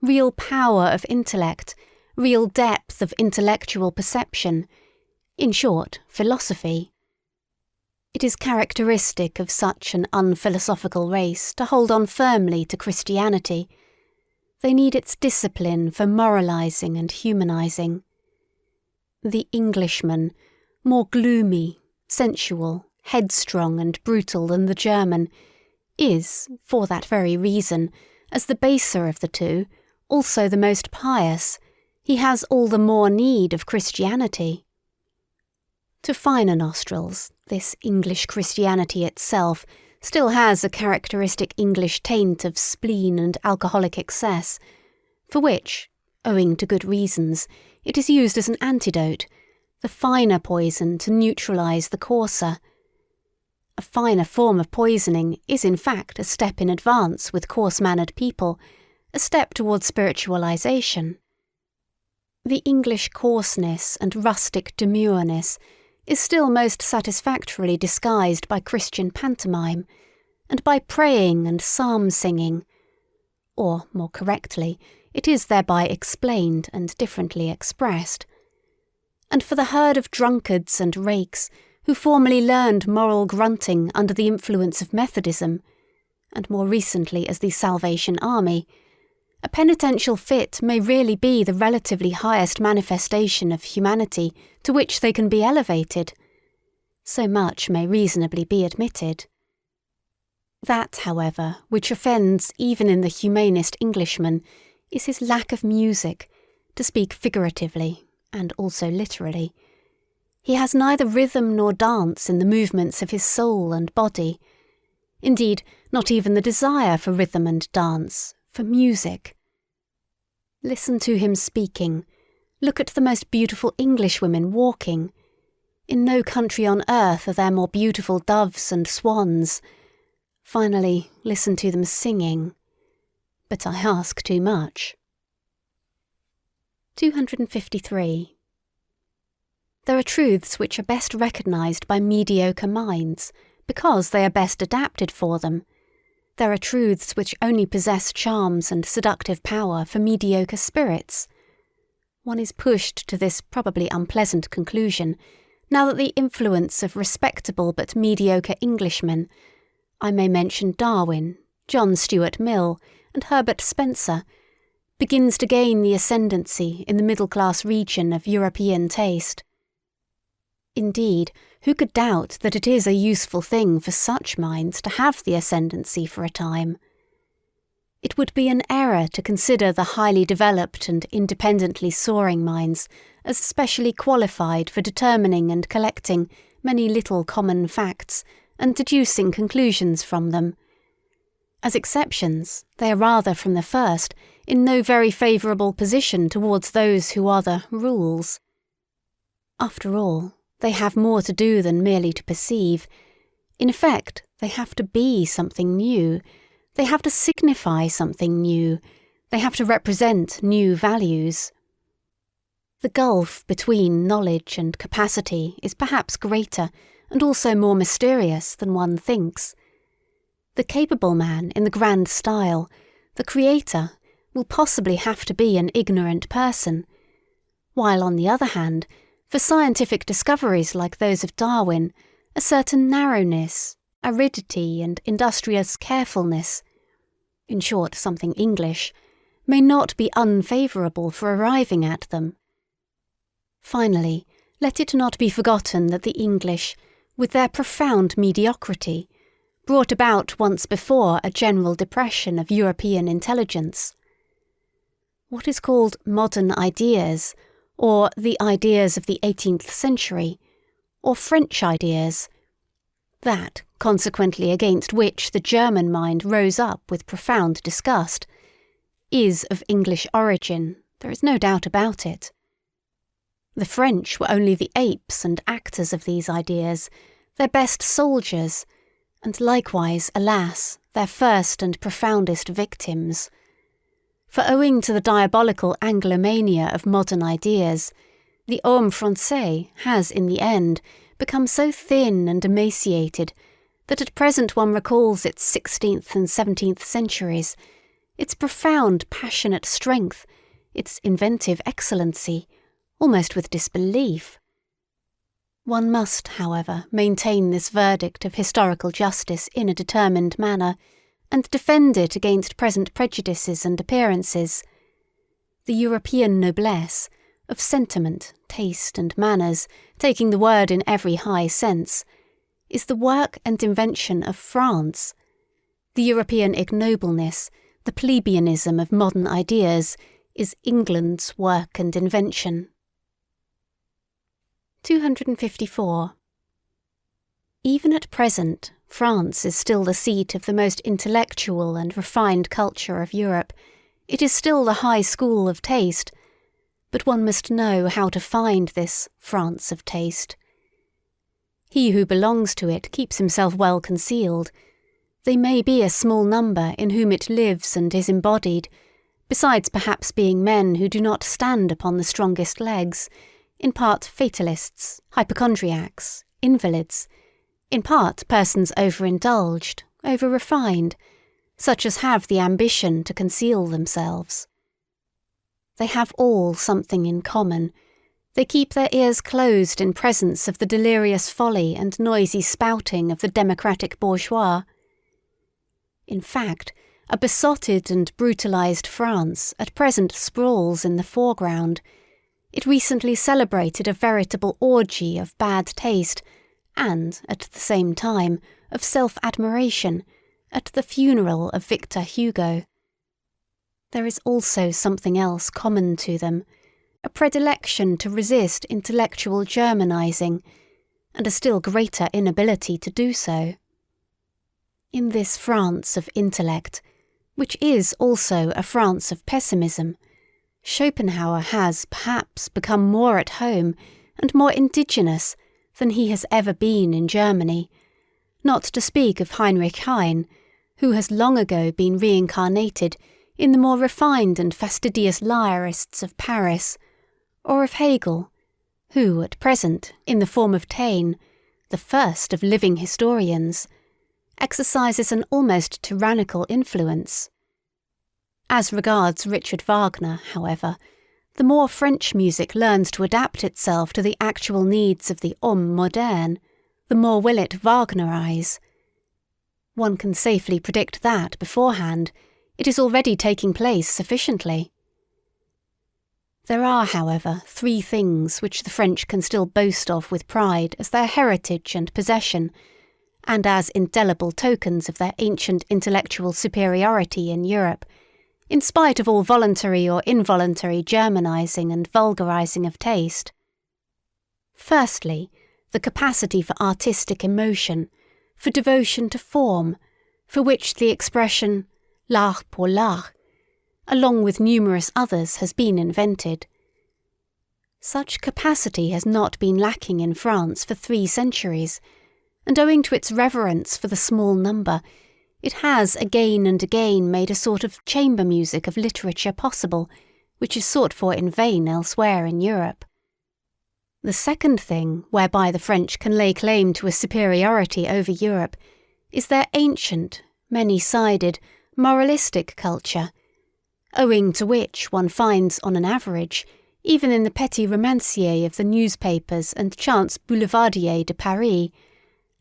real power of intellect, real depth of intellectual perception, in short, philosophy. It is characteristic of such an unphilosophical race to hold on firmly to Christianity. They need its discipline for moralizing and humanizing. The Englishman, more gloomy, sensual, headstrong and brutal than the German, is, for that very reason, as the baser of the two, also the most pious. He has all the more need of Christianity. To finer nostrils, this English Christianity itself still has a characteristic English taint of spleen and alcoholic excess, for which, owing to good reasons, it is used as an antidote, the finer poison to neutralize the coarser. A finer form of poisoning is in fact a step in advance with coarse-mannered people, a step towards spiritualization. The English coarseness and rustic demureness is still most satisfactorily disguised by Christian pantomime, and by praying and psalm-singing, or, more correctly, it is thereby explained and differently expressed. And for the herd of drunkards and rakes who formerly learned moral grunting under the influence of Methodism, and more recently as the Salvation Army, a penitential fit may really be the relatively highest manifestation of humanity to which they can be elevated. So much may reasonably be admitted. That, however, which offends even in the humanest Englishman is his lack of music, to speak figuratively, and also literally. He has neither rhythm nor dance in the movements of his soul and body. Indeed, not even the desire for rhythm and dance, for music. Listen to him speaking. Look at the most beautiful Englishwomen walking. In no country on earth are there more beautiful doves and swans. Finally, listen to them singing. But I ask too much. 253. There are truths which are best recognised by mediocre minds, because they are best adapted for them. There are truths which only possess charms and seductive power for mediocre spirits. One is pushed to this probably unpleasant conclusion, now that the influence of respectable but mediocre Englishmen, I may mention Darwin, John Stuart Mill, and Herbert Spencer, begins to gain the ascendancy in the middle-class region of European taste. Indeed, who could doubt that it is a useful thing for such minds to have the ascendancy for a time? It would be an error to consider the highly developed and independently soaring minds as specially qualified for determining and collecting many little common facts and deducing conclusions from them. As exceptions, they are rather from the first in no very favourable position towards those who are the rules. After all, they have more to do than merely to perceive. In effect, they have to be something new. They have to signify something new. They have to represent new values. The gulf between knowledge and capacity is perhaps greater and also more mysterious than one thinks. The capable man in the grand style, the creator, will possibly have to be an ignorant person, while on the other hand, for scientific discoveries like those of Darwin, a certain narrowness, aridity and industrious carefulness, in short something English, may not be unfavourable for arriving at them. Finally, let it not be forgotten that the English, with their profound mediocrity, brought about once before a general depression of European intelligence. What is called modern ideas, or the ideas of the 18th century, or French ideas, that, consequently against which the German mind rose up with profound disgust, is of English origin, there is no doubt about it. The French were only the apes and actors of these ideas, their best soldiers, and likewise, alas, their first and profoundest victims. For owing to the diabolical Anglomania of modern ideas, the homme français has in the end become so thin and emaciated that at present one recalls its 16th and 17th centuries, its profound passionate strength, its inventive excellency, almost with disbelief. One must, however, maintain this verdict of historical justice in a determined manner, and defend it against present prejudices and appearances. The European noblesse, of sentiment, taste, and manners, taking the word in every high sense, is the work and invention of France. The European ignobleness, the plebeianism of modern ideas, is England's work and invention. 254. Even at present, France is still the seat of the most intellectual and refined culture of Europe. It is still the high school of taste, but one must know how to find this France of taste. He who belongs to it keeps himself well concealed. They may be a small number in whom it lives and is embodied, besides perhaps being men who do not stand upon the strongest legs, in part fatalists, hypochondriacs, invalids, in part persons overindulged, over-refined, such as have the ambition to conceal themselves. They have all something in common. They keep their ears closed in presence of the delirious folly and noisy spouting of the democratic bourgeois. In fact, a besotted and brutalized France at present sprawls in the foreground. It recently celebrated a veritable orgy of bad taste and, at the same time, of self-admiration at the funeral of Victor Hugo. There is also something else common to them, a predilection to resist intellectual Germanizing, and a still greater inability to do so. In this France of intellect, which is also a France of pessimism, Schopenhauer has, perhaps, become more at home and more indigenous than he has ever been in Germany, not to speak of Heinrich Heine, who has long ago been reincarnated in the more refined and fastidious lyrists of Paris, or of Hegel, who at present, in the form of Taine, the first of living historians, exercises an almost tyrannical influence. As regards Richard Wagner, however, the more French music learns to adapt itself to the actual needs of the homme moderne, the more will it Wagnerize. One can safely predict that, beforehand, it is already taking place sufficiently. There are, however, 3 things which the French can still boast of with pride as their heritage and possession, and as indelible tokens of their ancient intellectual superiority in Europe, in spite of all voluntary or involuntary Germanizing and vulgarizing of taste. Firstly, the capacity for artistic emotion, for devotion to form, for which the expression l'art pour l'art, along with numerous others, has been invented. Such capacity has not been lacking in France for 3 centuries, and owing to its reverence for the small number, it has again and again made a sort of chamber music of literature possible, which is sought for in vain elsewhere in Europe. The second thing whereby the French can lay claim to a superiority over Europe is their ancient, many-sided, moralistic culture, owing to which one finds on an average, even in the petits romanciers of the newspapers and chance boulevardiers de Paris,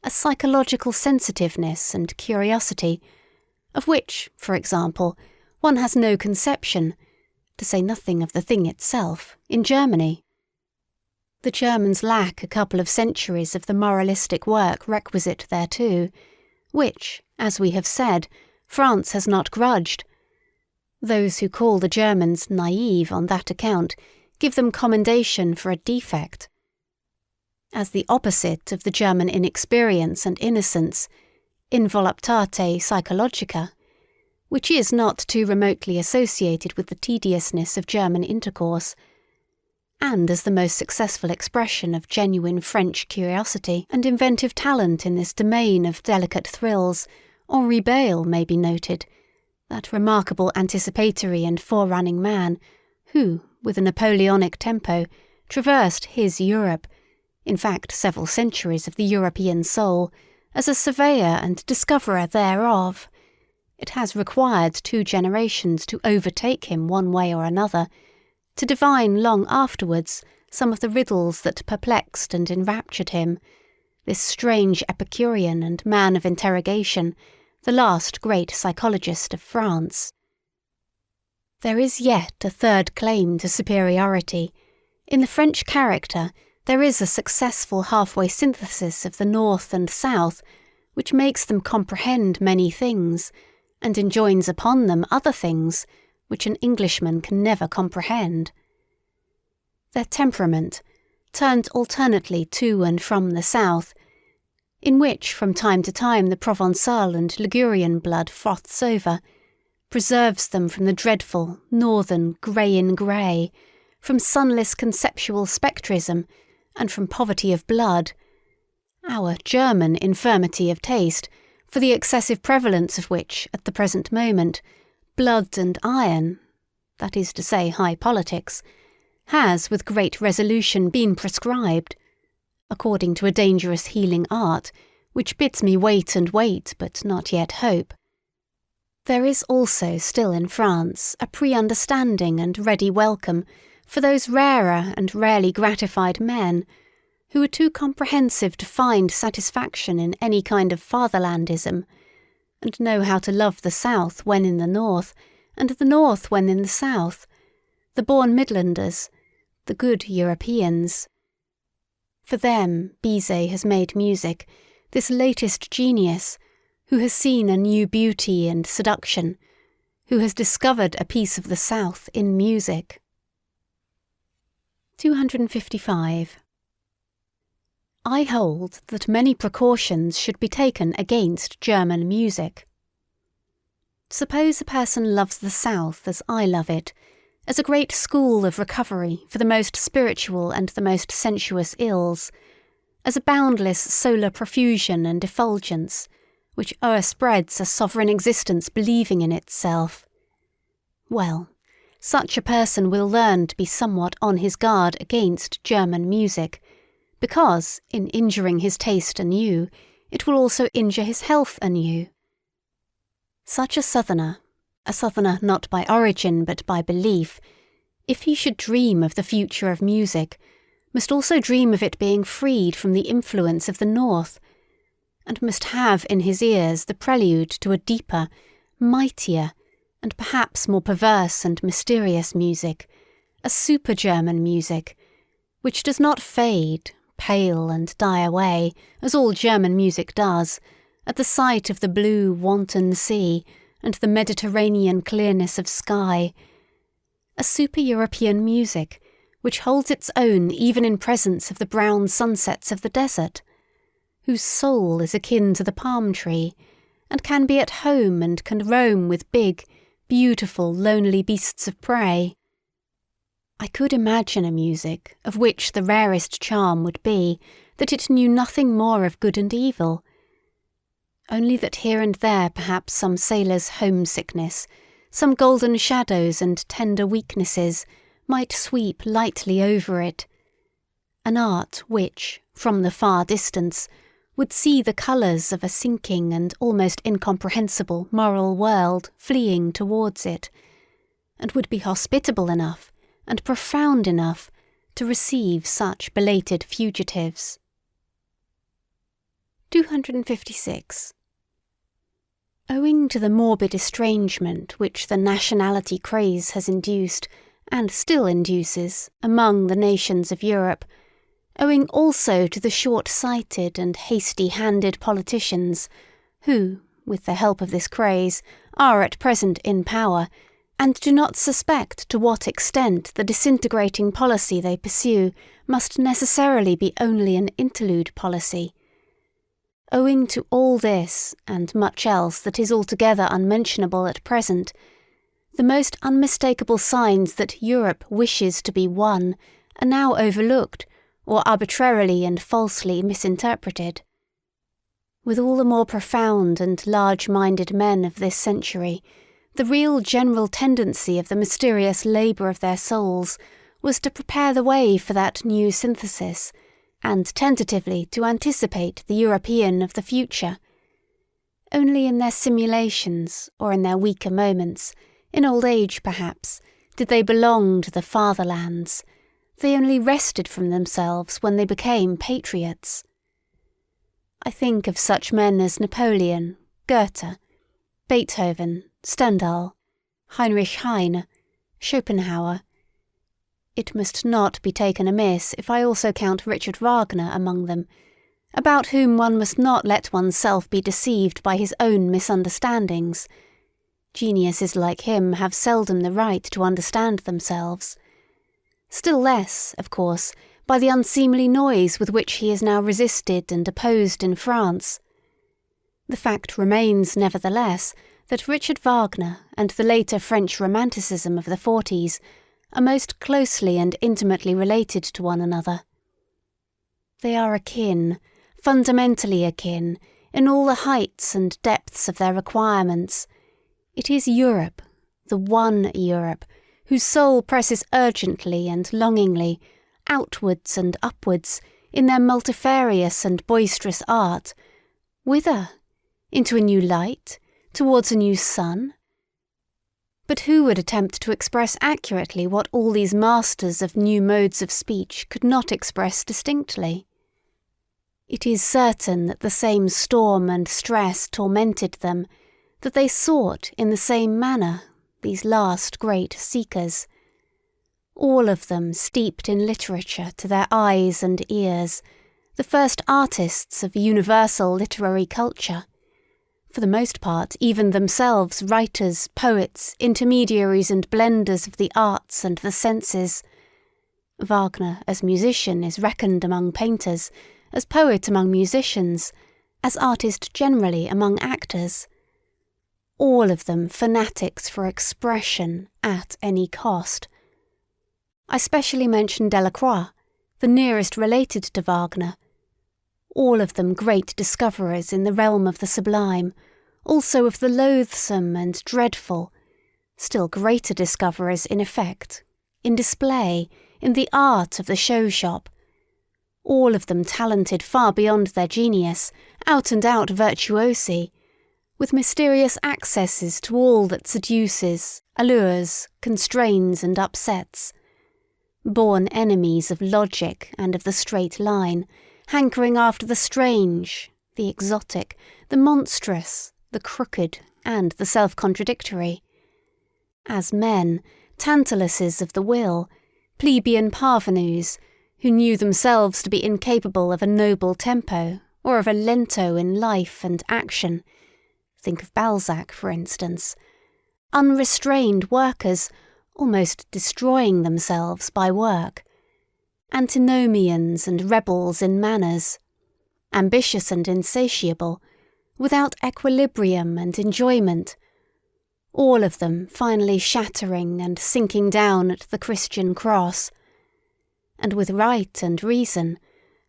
a psychological sensitiveness and curiosity, of which, for example, one has no conception, to say nothing of the thing itself, in Germany. The Germans lack a couple of centuries of the moralistic work requisite thereto, which, as we have said, France has not grudged. Those who call the Germans naive on that account give them commendation for a defect. As the opposite of the German inexperience and innocence, involuptate psychologica, which is not too remotely associated with the tediousness of German intercourse, and as the most successful expression of genuine French curiosity and inventive talent in this domain of delicate thrills, Henri Bayle may be noted, that remarkable anticipatory and forerunning man who, with a Napoleonic tempo, traversed his Europe, in fact several centuries of the European soul, as a surveyor and discoverer thereof. It has required 2 generations to overtake him one way or another, to divine long afterwards some of the riddles that perplexed and enraptured him, this strange Epicurean and man of interrogation, the last great psychologist of France. There is yet a third claim to superiority. In the French character, there is a successful halfway synthesis of the North and South, which makes them comprehend many things, and enjoins upon them other things, which an Englishman can never comprehend. Their temperament, turned alternately to and from the south, in which from time to time the Provençal and Ligurian blood froths over, preserves them from the dreadful northern grey-in-grey, from sunless conceptual spectrism, and from poverty of blood, our German infirmity of taste, for the excessive prevalence of which, at the present moment, blood and iron, that is to say high politics, has with great resolution been prescribed, according to a dangerous healing art, which bids me wait and wait, but not yet hope. There is also still in France a pre-understanding and ready welcome for those rarer and rarely gratified men, who are too comprehensive to find satisfaction in any kind of fatherlandism, and know how to love the South when in the North, and the North when in the South, the born Midlanders, the good Europeans. For them Bizet has made music, this latest genius, who has seen a new beauty and seduction, who has discovered a piece of the South in music. 255. I hold that many precautions should be taken against German music. Suppose a person loves the South as I love it, as a great school of recovery for the most spiritual and the most sensuous ills, as a boundless solar profusion and effulgence, which o'erspreads a sovereign existence believing in itself. Well, such a person will learn to be somewhat on his guard against German music, because, in injuring his taste anew, it will also injure his health anew. Such a southerner not by origin but by belief, if he should dream of the future of music, must also dream of it being freed from the influence of the North, and must have in his ears the prelude to a deeper, mightier, and perhaps more perverse and mysterious music, a super-German music, which does not fade, pale and die away, as all German music does, at the sight of the blue, wanton sea and the Mediterranean clearness of sky, a super-European music which holds its own even in presence of the brown sunsets of the desert, whose soul is akin to the palm tree, and can be at home and can roam with big, beautiful, lonely beasts of prey. I could imagine a music of which the rarest charm would be that it knew nothing more of good and evil, only that here and there perhaps some sailor's homesickness, some golden shadows and tender weaknesses might sweep lightly over it, an art which, from the far distance, would see the colours of a sinking and almost incomprehensible moral world fleeing towards it, and would be hospitable enough and profound enough to receive such belated fugitives. 256. Owing to the morbid estrangement which the nationality craze has induced, and still induces, among the nations of Europe, owing also to the short-sighted and hasty-handed politicians who, with the help of this craze, are at present in power, and do not suspect to what extent the disintegrating policy they pursue must necessarily be only an interlude policy. Owing to all this, and much else that is altogether unmentionable at present, the most unmistakable signs that Europe wishes to be one are now overlooked, or arbitrarily and falsely misinterpreted. With all the more profound and large-minded men of this century, the real general tendency of the mysterious labour of their souls was to prepare the way for that new synthesis, and tentatively to anticipate the European of the future. Only in their simulations, or in their weaker moments, in old age perhaps, did they belong to the fatherlands. They only wrested from themselves when they became patriots. I think of such men as Napoleon, Goethe, Beethoven, Stendhal, Heinrich Heine, Schopenhauer. It must not be taken amiss if I also count Richard Wagner among them, about whom one must not let oneself be deceived by his own misunderstandings. Geniuses like him have seldom the right to understand themselves. Still less, of course, by the unseemly noise with which he is now resisted and opposed in France. The fact remains, nevertheless, that Richard Wagner and the later French Romanticism of the 40s are most closely and intimately related to one another. They are akin, fundamentally akin, in all the heights and depths of their requirements. It is Europe, the one Europe, whose soul presses urgently and longingly, outwards and upwards, in their multifarious and boisterous art. Whither? Into a new light? Towards a new sun? But who would attempt to express accurately what all these masters of new modes of speech could not express distinctly? It is certain that the same storm and stress tormented them, that they sought in the same manner, these last great seekers. All of them steeped in literature to their eyes and ears, the first artists of universal literary culture. For the most part, even themselves writers, poets, intermediaries and blenders of the arts and the senses. Wagner as musician is reckoned among painters, as poet among musicians, as artist generally among actors. All of them fanatics for expression at any cost. I specially mention Delacroix, the nearest related to Wagner. All of them great discoverers in the realm of the sublime, also of the loathsome and dreadful, still greater discoverers in effect, in display, in the art of the show-shop. All of them talented far beyond their genius, out-and-out virtuosi, with mysterious accesses to all that seduces, allures, constrains and upsets. Born enemies of logic and of the straight line, hankering after the strange, the exotic, the monstrous, the crooked, and the self-contradictory. As men, Tantalases of the will, plebeian parvenus, who knew themselves to be incapable of a noble tempo, or of a lento in life and action. Think of Balzac, for instance. Unrestrained workers, almost destroying themselves by work. Antinomians and rebels in manners. Ambitious and insatiable, without equilibrium and enjoyment. All of them finally shattering and sinking down at the Christian cross. And with right and reason,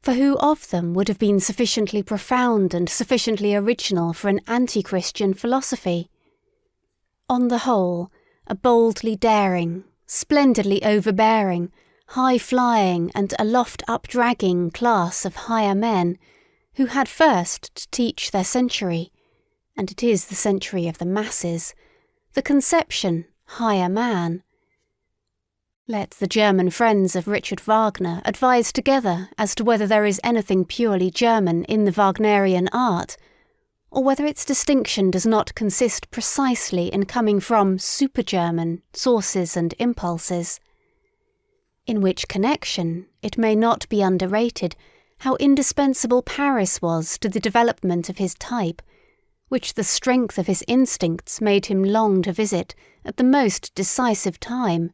For who of them would have been sufficiently profound and sufficiently original for an anti-Christian philosophy? On the whole, a boldly daring, splendidly overbearing, high-flying and aloft-up-dragging class of higher men, who had first to teach their century, and it is the century of the masses, the conception higher man. Let the German friends of Richard Wagner advise together as to whether there is anything purely German in the Wagnerian art, or whether its distinction does not consist precisely in coming from super-German sources and impulses. In which connection it may not be underrated how indispensable Paris was to the development of his type, which the strength of his instincts made him long to visit at the most decisive time,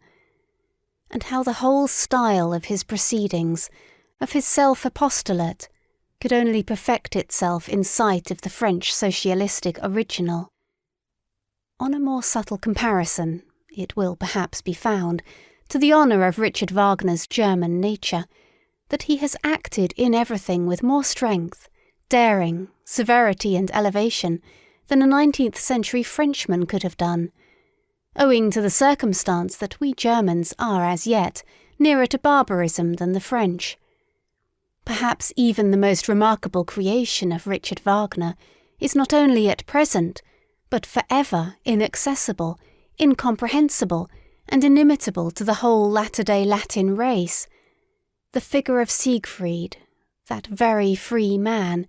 and how the whole style of his proceedings, of his self-apostolate, could only perfect itself in sight of the French socialistic original. On a more subtle comparison, it will perhaps be found, to the honour of Richard Wagner's German nature, that he has acted in everything with more strength, daring, severity and elevation than a 19th-century Frenchman could have done, owing to the circumstance that we Germans are as yet nearer to barbarism than the French. Perhaps even the most remarkable creation of Richard Wagner is not only at present, but forever inaccessible, incomprehensible, and inimitable to the whole latter-day Latin race, the figure of Siegfried, that very free man,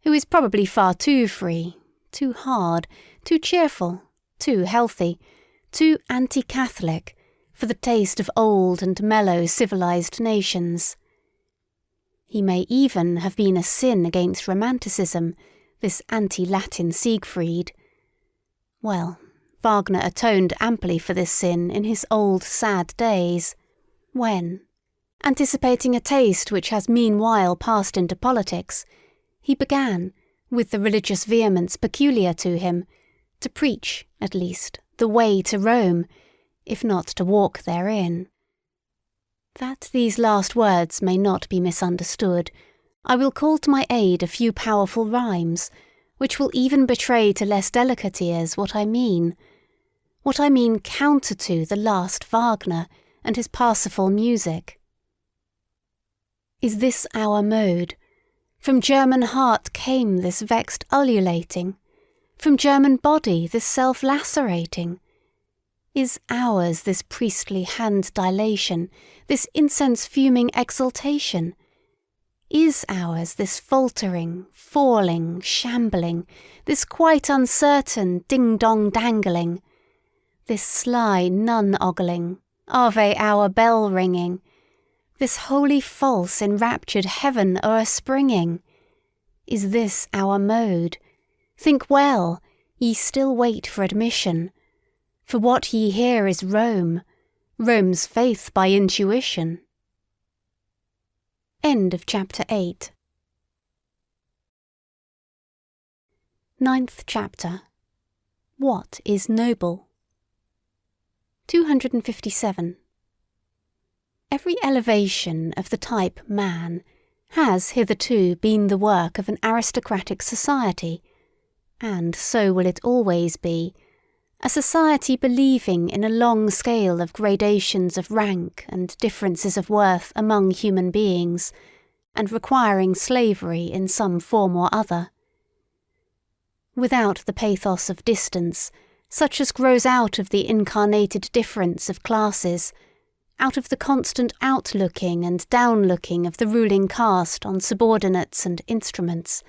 who is probably far too free, too hard, too cheerful, too healthy, too anti-Catholic for the taste of old and mellow civilized nations. He may even have been a sin against romanticism, this anti-Latin Siegfried. Well, Wagner atoned amply for this sin in his old sad days, when, anticipating a taste which has meanwhile passed into politics, he began, with the religious vehemence peculiar to him, to preach, at least, the way to Rome, if not to walk therein. That these last words may not be misunderstood, I will call to my aid a few powerful rhymes, which will even betray to less delicate ears what I mean counter to the last Wagner and his Parsifal music. Is this our mode? From German heart came this vexed ululating, from German body this self-lacerating. Is ours this priestly hand-dilation, this incense-fuming exultation? Is ours this faltering, falling, shambling, this quite uncertain ding-dong-dangling, this sly nun-ogling, Ave-hour bell-ringing, this holy false enraptured heaven o'erspringing? Is this our mode? Think well, ye still wait for admission, for what ye hear is Rome, Rome's faith by intuition. End of chapter 8. 9th chapter. What is noble? 257. Every elevation of the type man has hitherto been the work of an aristocratic society, and so will it always be, a society believing in a long scale of gradations of rank and differences of worth among human beings, and requiring slavery in some form or other. Without the pathos of distance, such as grows out of the incarnated difference of classes, out of the constant outlooking and downlooking of the ruling caste on subordinates and instruments,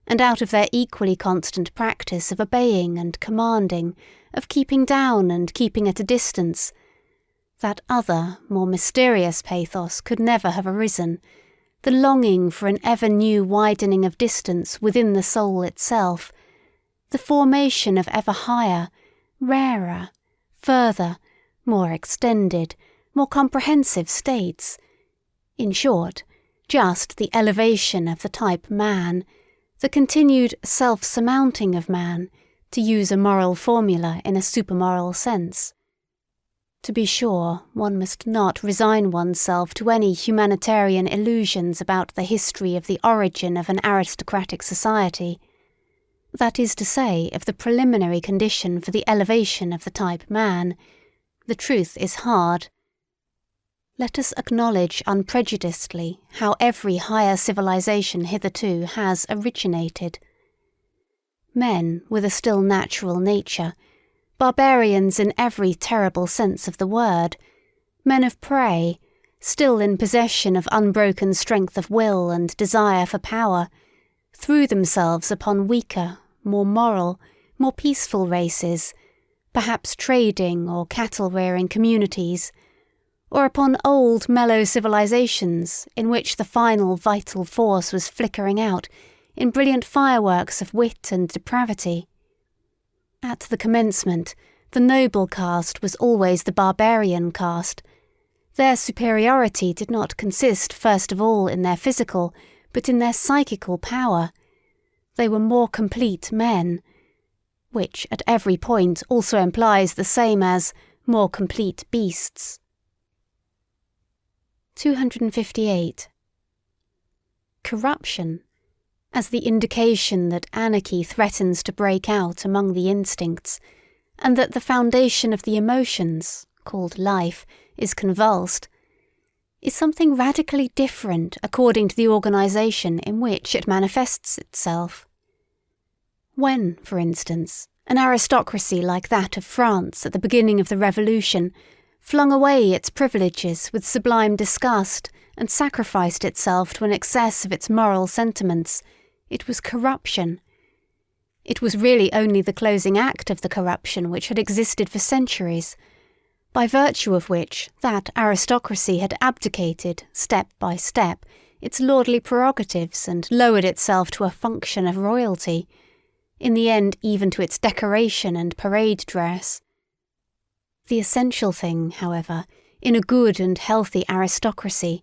and out of their equally constant practice of obeying and commanding, of keeping down and keeping at a distance, that other, more mysterious pathos could never have arisen, the longing for an ever-new widening of distance within the soul itself, the formation of ever higher, rarer, further, more extended, more comprehensive states, in short, just the elevation of the type man, the continued self-surmounting of man, to use a moral formula in a supermoral sense. To be sure, one must not resign oneself to any humanitarian illusions about the history of the origin of an aristocratic society. That is to say, of the preliminary condition for the elevation of the type man. The truth is hard. Let us acknowledge unprejudicedly how every higher civilization hitherto has originated. Men with a still natural nature, barbarians in every terrible sense of the word, men of prey, still in possession of unbroken strength of will and desire for power, threw themselves upon weaker, more moral, more peaceful races, perhaps trading or cattle-rearing communities, or upon old mellow civilizations in which the final vital force was flickering out in brilliant fireworks of wit and depravity. At the commencement, the noble caste was always the barbarian caste. Their superiority did not consist first of all in their physical, but in their psychical power. They were more complete men, which at every point also implies the same as more complete beasts. 258. Corruption, as the indication that anarchy threatens to break out among the instincts, and that the foundation of the emotions, called life, is convulsed, is something radically different according to the organization in which it manifests itself. When, for instance, an aristocracy like that of France at the beginning of the Revolution flung away its privileges with sublime disgust and sacrificed itself to an excess of its moral sentiments, it was corruption. It was really only the closing act of the corruption which had existed for centuries, by virtue of which that aristocracy had abdicated, step by step, its lordly prerogatives and lowered itself to a function of royalty, in the end even to its decoration and parade dress. The essential thing, however, in a good and healthy aristocracy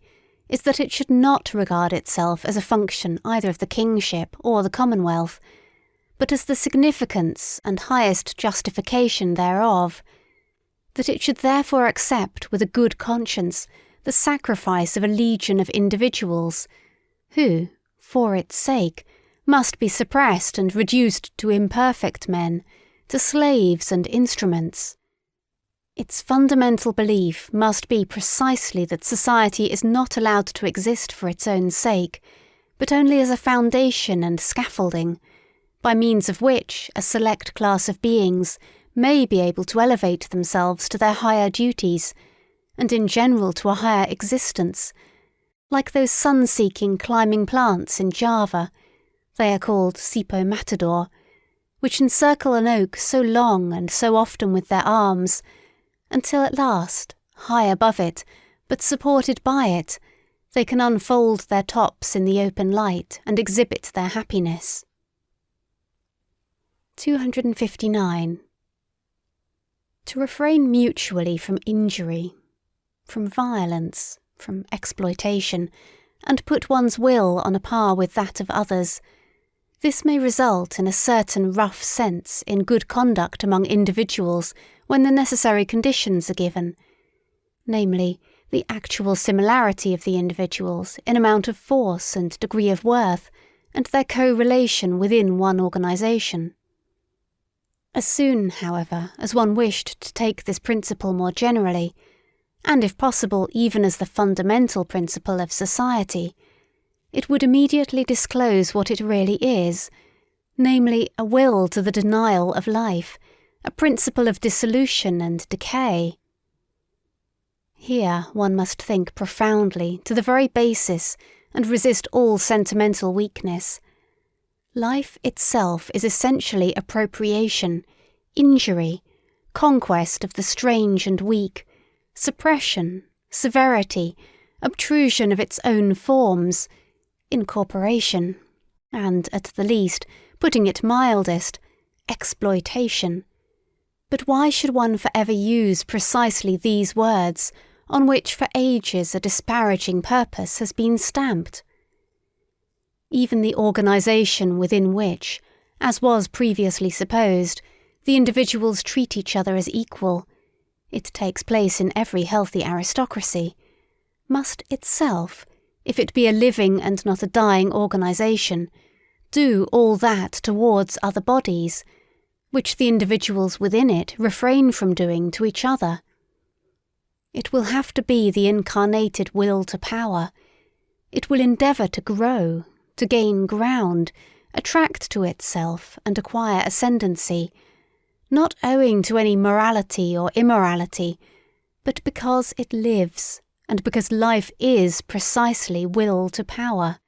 is that it should not regard itself as a function either of the kingship or the commonwealth, but as the significance and highest justification thereof, that it should therefore accept with a good conscience the sacrifice of a legion of individuals, who, for its sake, must be suppressed and reduced to imperfect men, to slaves and instruments. Its fundamental belief must be precisely that society is not allowed to exist for its own sake, but only as a foundation and scaffolding, by means of which a select class of beings may be able to elevate themselves to their higher duties, and in general to a higher existence, like those sun-seeking climbing plants in Java. They are called sipo matador, which encircle an oak so long and so often with their arms, until at last, high above it, but supported by it, they can unfold their tops in the open light and exhibit their happiness. 259. To refrain mutually from injury, from violence, from exploitation, and put one's will on a par with that of others, this may result in a certain rough sense in good conduct among individuals when the necessary conditions are given, namely, the actual similarity of the individuals in amount of force and degree of worth, and their co-relation within one organization. As soon, however, as one wished to take this principle more generally, and if possible even as the fundamental principle of society, it would immediately disclose what it really is, namely a will to the denial of life, a principle of dissolution and decay. Here one must think profoundly to the very basis and resist all sentimental weakness. Life itself is essentially appropriation, injury, conquest of the strange and weak, suppression, severity, obtrusion of its own forms, incorporation, and, at the least, putting it mildest, exploitation. But why should one forever use precisely these words, on which for ages a disparaging purpose has been stamped? Even the organization within which, as was previously supposed, the individuals treat each other as equal, it takes place in every healthy aristocracy, must itself, if it be a living and not a dying organisation, do all that towards other bodies, which the individuals within it refrain from doing to each other. It will have to be the incarnated will to power. It will endeavour to grow, to gain ground, attract to itself and acquire ascendancy, not owing to any morality or immorality, but because it lives, and because life is precisely will to power.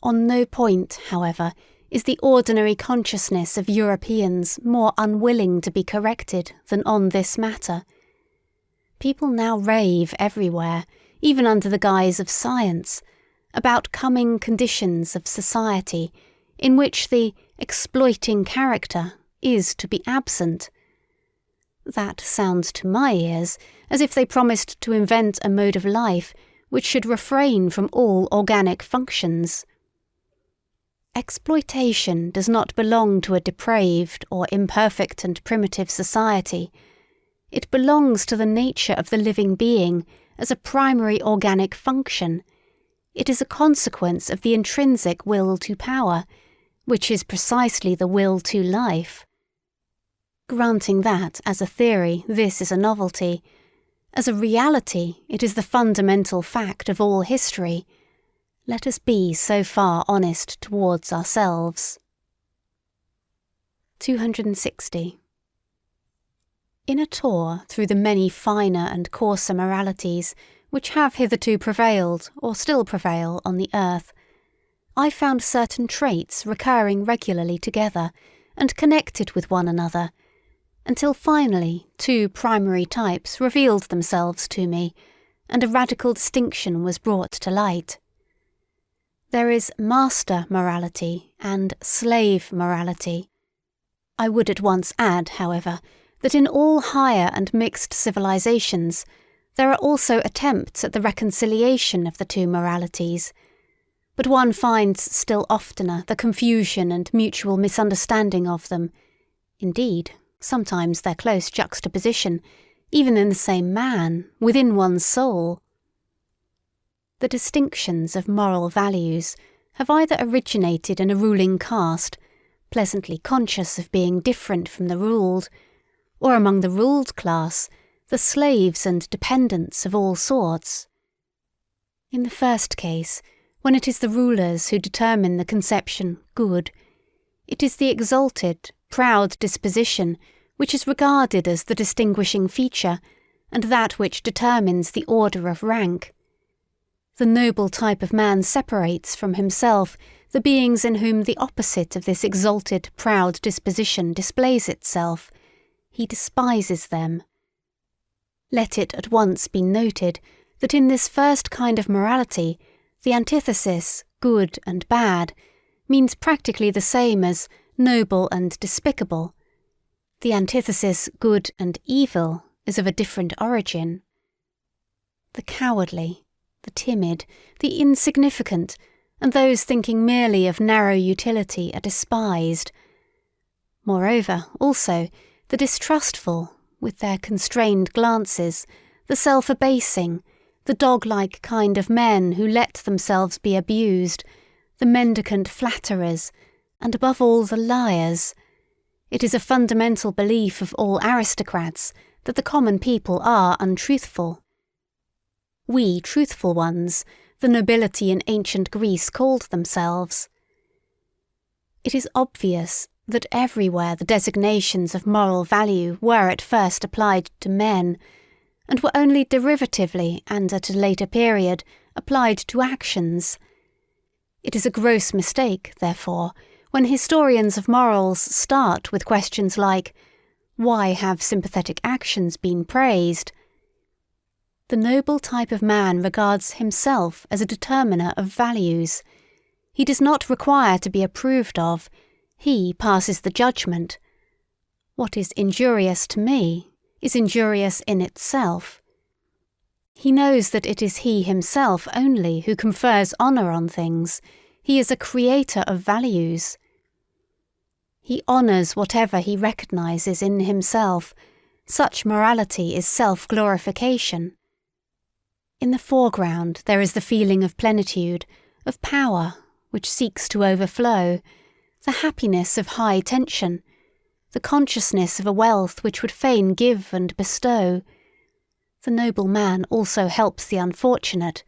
On no point, however, is the ordinary consciousness of Europeans more unwilling to be corrected than on this matter. People now rave everywhere, even under the guise of science, about coming conditions of society in which the exploiting character is to be absent. That sounds to my ears as if they promised to invent a mode of life which should refrain from all organic functions. Exploitation does not belong to a depraved or imperfect and primitive society. It belongs to the nature of the living being as a primary organic function. It is a consequence of the intrinsic will to power, which is precisely the will to life. Granting that, as a theory, this is a novelty, as a reality it is the fundamental fact of all history, let us be so far honest towards ourselves. 260. In a tour through the many finer and coarser moralities which have hitherto prevailed or still prevail on the earth, I found certain traits recurring regularly together and connected with one another, until finally 2 primary types revealed themselves to me, and a radical distinction was brought to light. There is master morality and slave morality. I would at once add, however, that in all higher and mixed civilizations there are also attempts at the reconciliation of the 2 moralities, but one finds still oftener the confusion and mutual misunderstanding of them. Indeed, sometimes their close juxtaposition, even in the same man, within one's soul. The distinctions of moral values have either originated in a ruling caste, pleasantly conscious of being different from the ruled, or among the ruled class, the slaves and dependents of all sorts. In the first case, when it is the rulers who determine the conception good, it is the exalted, proud disposition which is regarded as the distinguishing feature and that which determines the order of rank. The noble type of man separates from himself the beings in whom the opposite of this exalted, proud disposition displays itself. He despises them. Let it at once be noted that in this first kind of morality, the antithesis, good and bad, means practically the same as noble and despicable. The antithesis, good and evil, is of a different origin. The cowardly, the timid, the insignificant, and those thinking merely of narrow utility are despised. Moreover, also, the distrustful, with their constrained glances, the self-abasing, the dog-like kind of men who let themselves be abused, the mendicant flatterers, and above all the liars. It is a fundamental belief of all aristocrats that the common people are untruthful. We truthful ones, the nobility in ancient Greece called themselves. It is obvious that everywhere the designations of moral value were at first applied to men, and were only derivatively and at a later period applied to actions. It is a gross mistake, therefore, when historians of morals start with questions like, why have sympathetic actions been praised? The noble type of man regards himself as a determiner of values. He does not require to be approved of. He passes the judgment. What is injurious to me is injurious in itself. He knows that it is he himself only who confers honour on things. He is a creator of values. He honours whatever he recognises in himself, Such morality is self-glorification. In the foreground there is the feeling of plenitude, of power, which seeks to overflow, the happiness of high tension, the consciousness of a wealth which would fain give and bestow. The noble man also helps the unfortunate,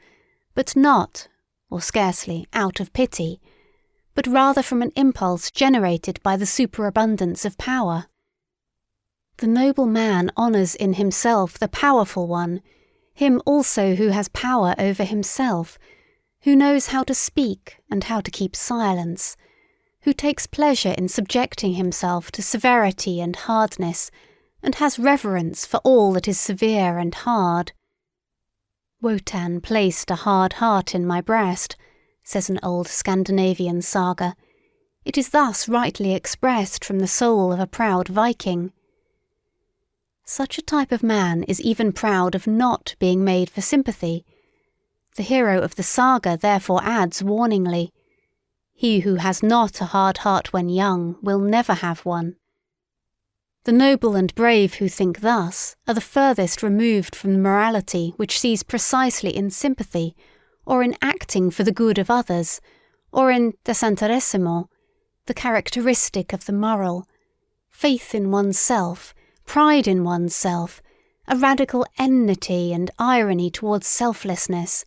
but not, or scarcely, out of pity, but rather from an impulse generated by the superabundance of power. The noble man honours in himself the powerful one, him also who has power over himself, who knows how to speak and how to keep silence, who takes pleasure in subjecting himself to severity and hardness, and has reverence for all that is severe and hard. Wotan placed a hard heart in my breast, says an old Scandinavian saga. It is thus rightly expressed from the soul of a proud Viking. Such a type of man is even proud of not being made for sympathy. The hero of the saga therefore adds warningly, "He who has not a hard heart when young will never have one." The noble and brave who think thus are the furthest removed from the morality which sees precisely in sympathy, or in acting for the good of others, or in desinteressement, the characteristic of the moral, faith in oneself, pride in oneself, a radical enmity and irony towards selflessness,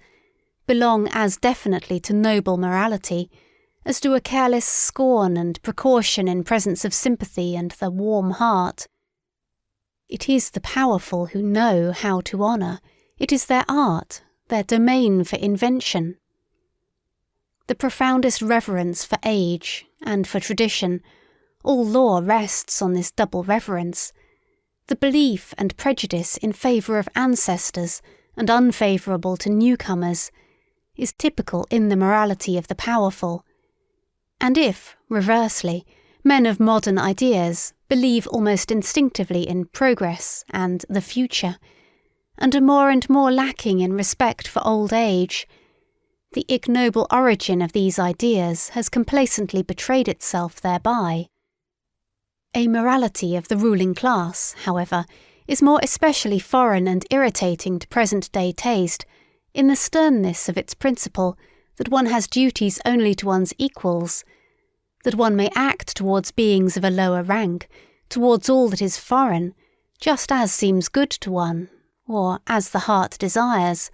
belong as definitely to noble morality as do a careless scorn and precaution in presence of sympathy and the warm heart. It is the powerful who know how to honour. It is their art, their domain for invention. The profoundest reverence for age and for tradition, all law rests on this double reverence, the belief and prejudice in favour of ancestors and unfavourable to newcomers, is typical in the morality of the powerful. And if, reversely, men of modern ideas believe almost instinctively in progress and the future, and are more and more lacking in respect for old age, the ignoble origin of these ideas has complacently betrayed itself thereby. A morality of the ruling class, however, is more especially foreign and irritating to present-day taste in the sternness of its principle that one has duties only to one's equals, that one may act towards beings of a lower rank, towards all that is foreign, just as seems good to one, or as the heart desires,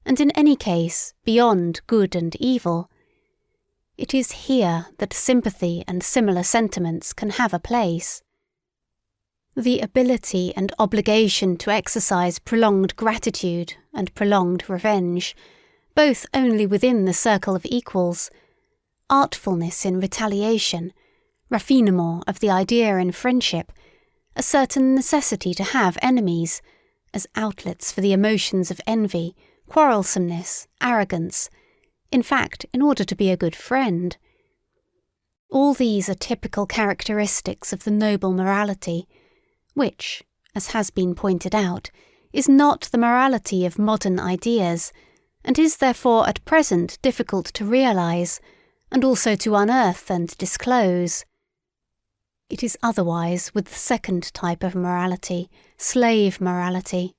and in any case beyond good and evil. It is here that sympathy and similar sentiments can have a place. The ability and obligation to exercise prolonged gratitude and prolonged revenge, both only within the circle of equals, artfulness in retaliation, raffinement of the idea in friendship, a certain necessity to have enemies, as outlets for the emotions of envy, quarrelsomeness, arrogance, in fact, in order to be a good friend. All these are typical characteristics of the noble morality, which, as has been pointed out, is not the morality of modern ideas, and is therefore at present difficult to realise, and also to unearth and disclose. It is otherwise with the second type of morality, slave morality.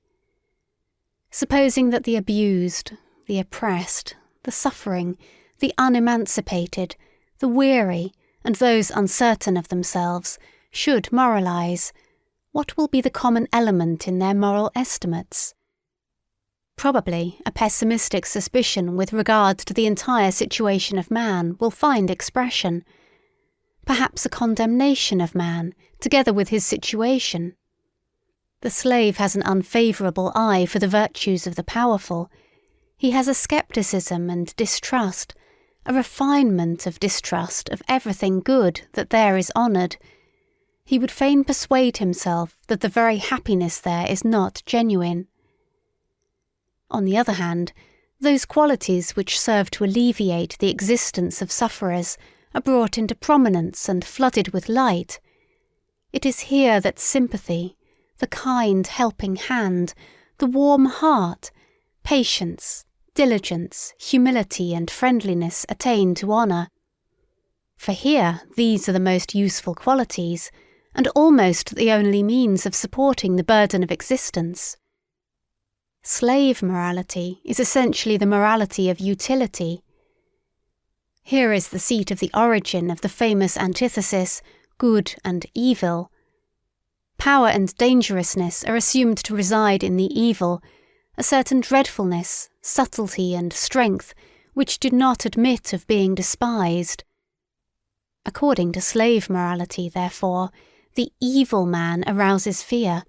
Supposing that the abused, the oppressed, the suffering, the unemancipated, the weary, and those uncertain of themselves should moralise, what will be the common element in their moral estimates? Probably a pessimistic suspicion with regard to the entire situation of man will find expression. Perhaps a condemnation of man, together with his situation. The slave has an unfavourable eye for the virtues of the powerful. He has a scepticism and distrust, a refinement of distrust of everything good that there is honoured. He would fain persuade himself that the very happiness there is not genuine. On the other hand, those qualities which serve to alleviate the existence of sufferers are brought into prominence and flooded with light. It is here that sympathy, the kind helping hand, the warm heart, patience, diligence, humility and friendliness attain to honour. For here these are the most useful qualities, and almost the only means of supporting the burden of existence. Slave morality is essentially the morality of utility. Here is the seat of the origin of the famous antithesis, good and evil. Power and dangerousness are assumed to reside in the evil, a certain dreadfulness, subtlety and strength which do not admit of being despised. According to slave morality, therefore, the evil man arouses fear.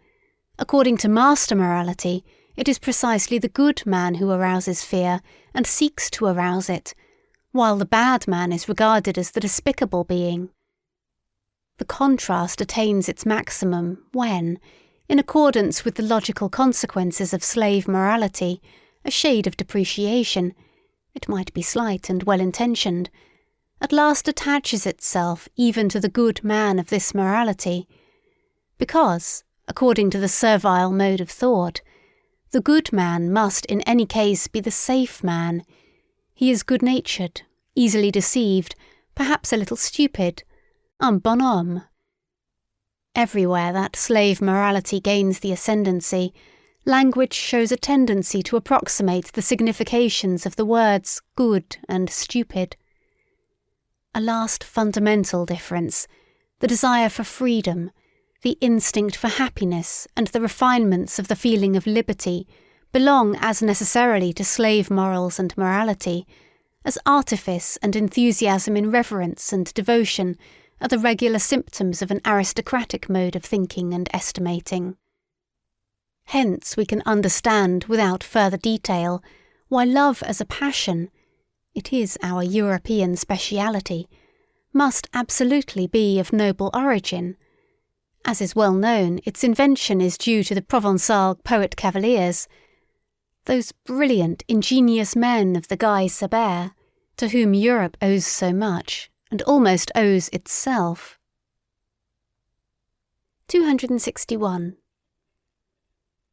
According to master morality, it is precisely the good man who arouses fear and seeks to arouse it, while the bad man is regarded as the despicable being. The contrast attains its maximum when, in accordance with the logical consequences of slave morality, a shade of depreciation, it might be slight and well-intentioned, at last attaches itself even to the good man of this morality, because, according to the servile mode of thought, the good man must in any case be the safe man. He is good-natured, easily deceived, perhaps a little stupid, un bonhomme. Everywhere that slave morality gains the ascendancy, language shows a tendency to approximate the significations of the words good and stupid. A last fundamental difference, the desire for freedom, the instinct for happiness and the refinements of the feeling of liberty belong as necessarily to slave morals and morality as artifice and enthusiasm in reverence and devotion are the regular symptoms of an aristocratic mode of thinking and estimating. Hence we can understand without further detail why love as a passion, it is our European speciality, must absolutely be of noble origin. As is well known, its invention is due to the Provençal poet-cavaliers, those brilliant, ingenious men of the Guy Sabert, to whom Europe owes so much, and almost owes itself. 261.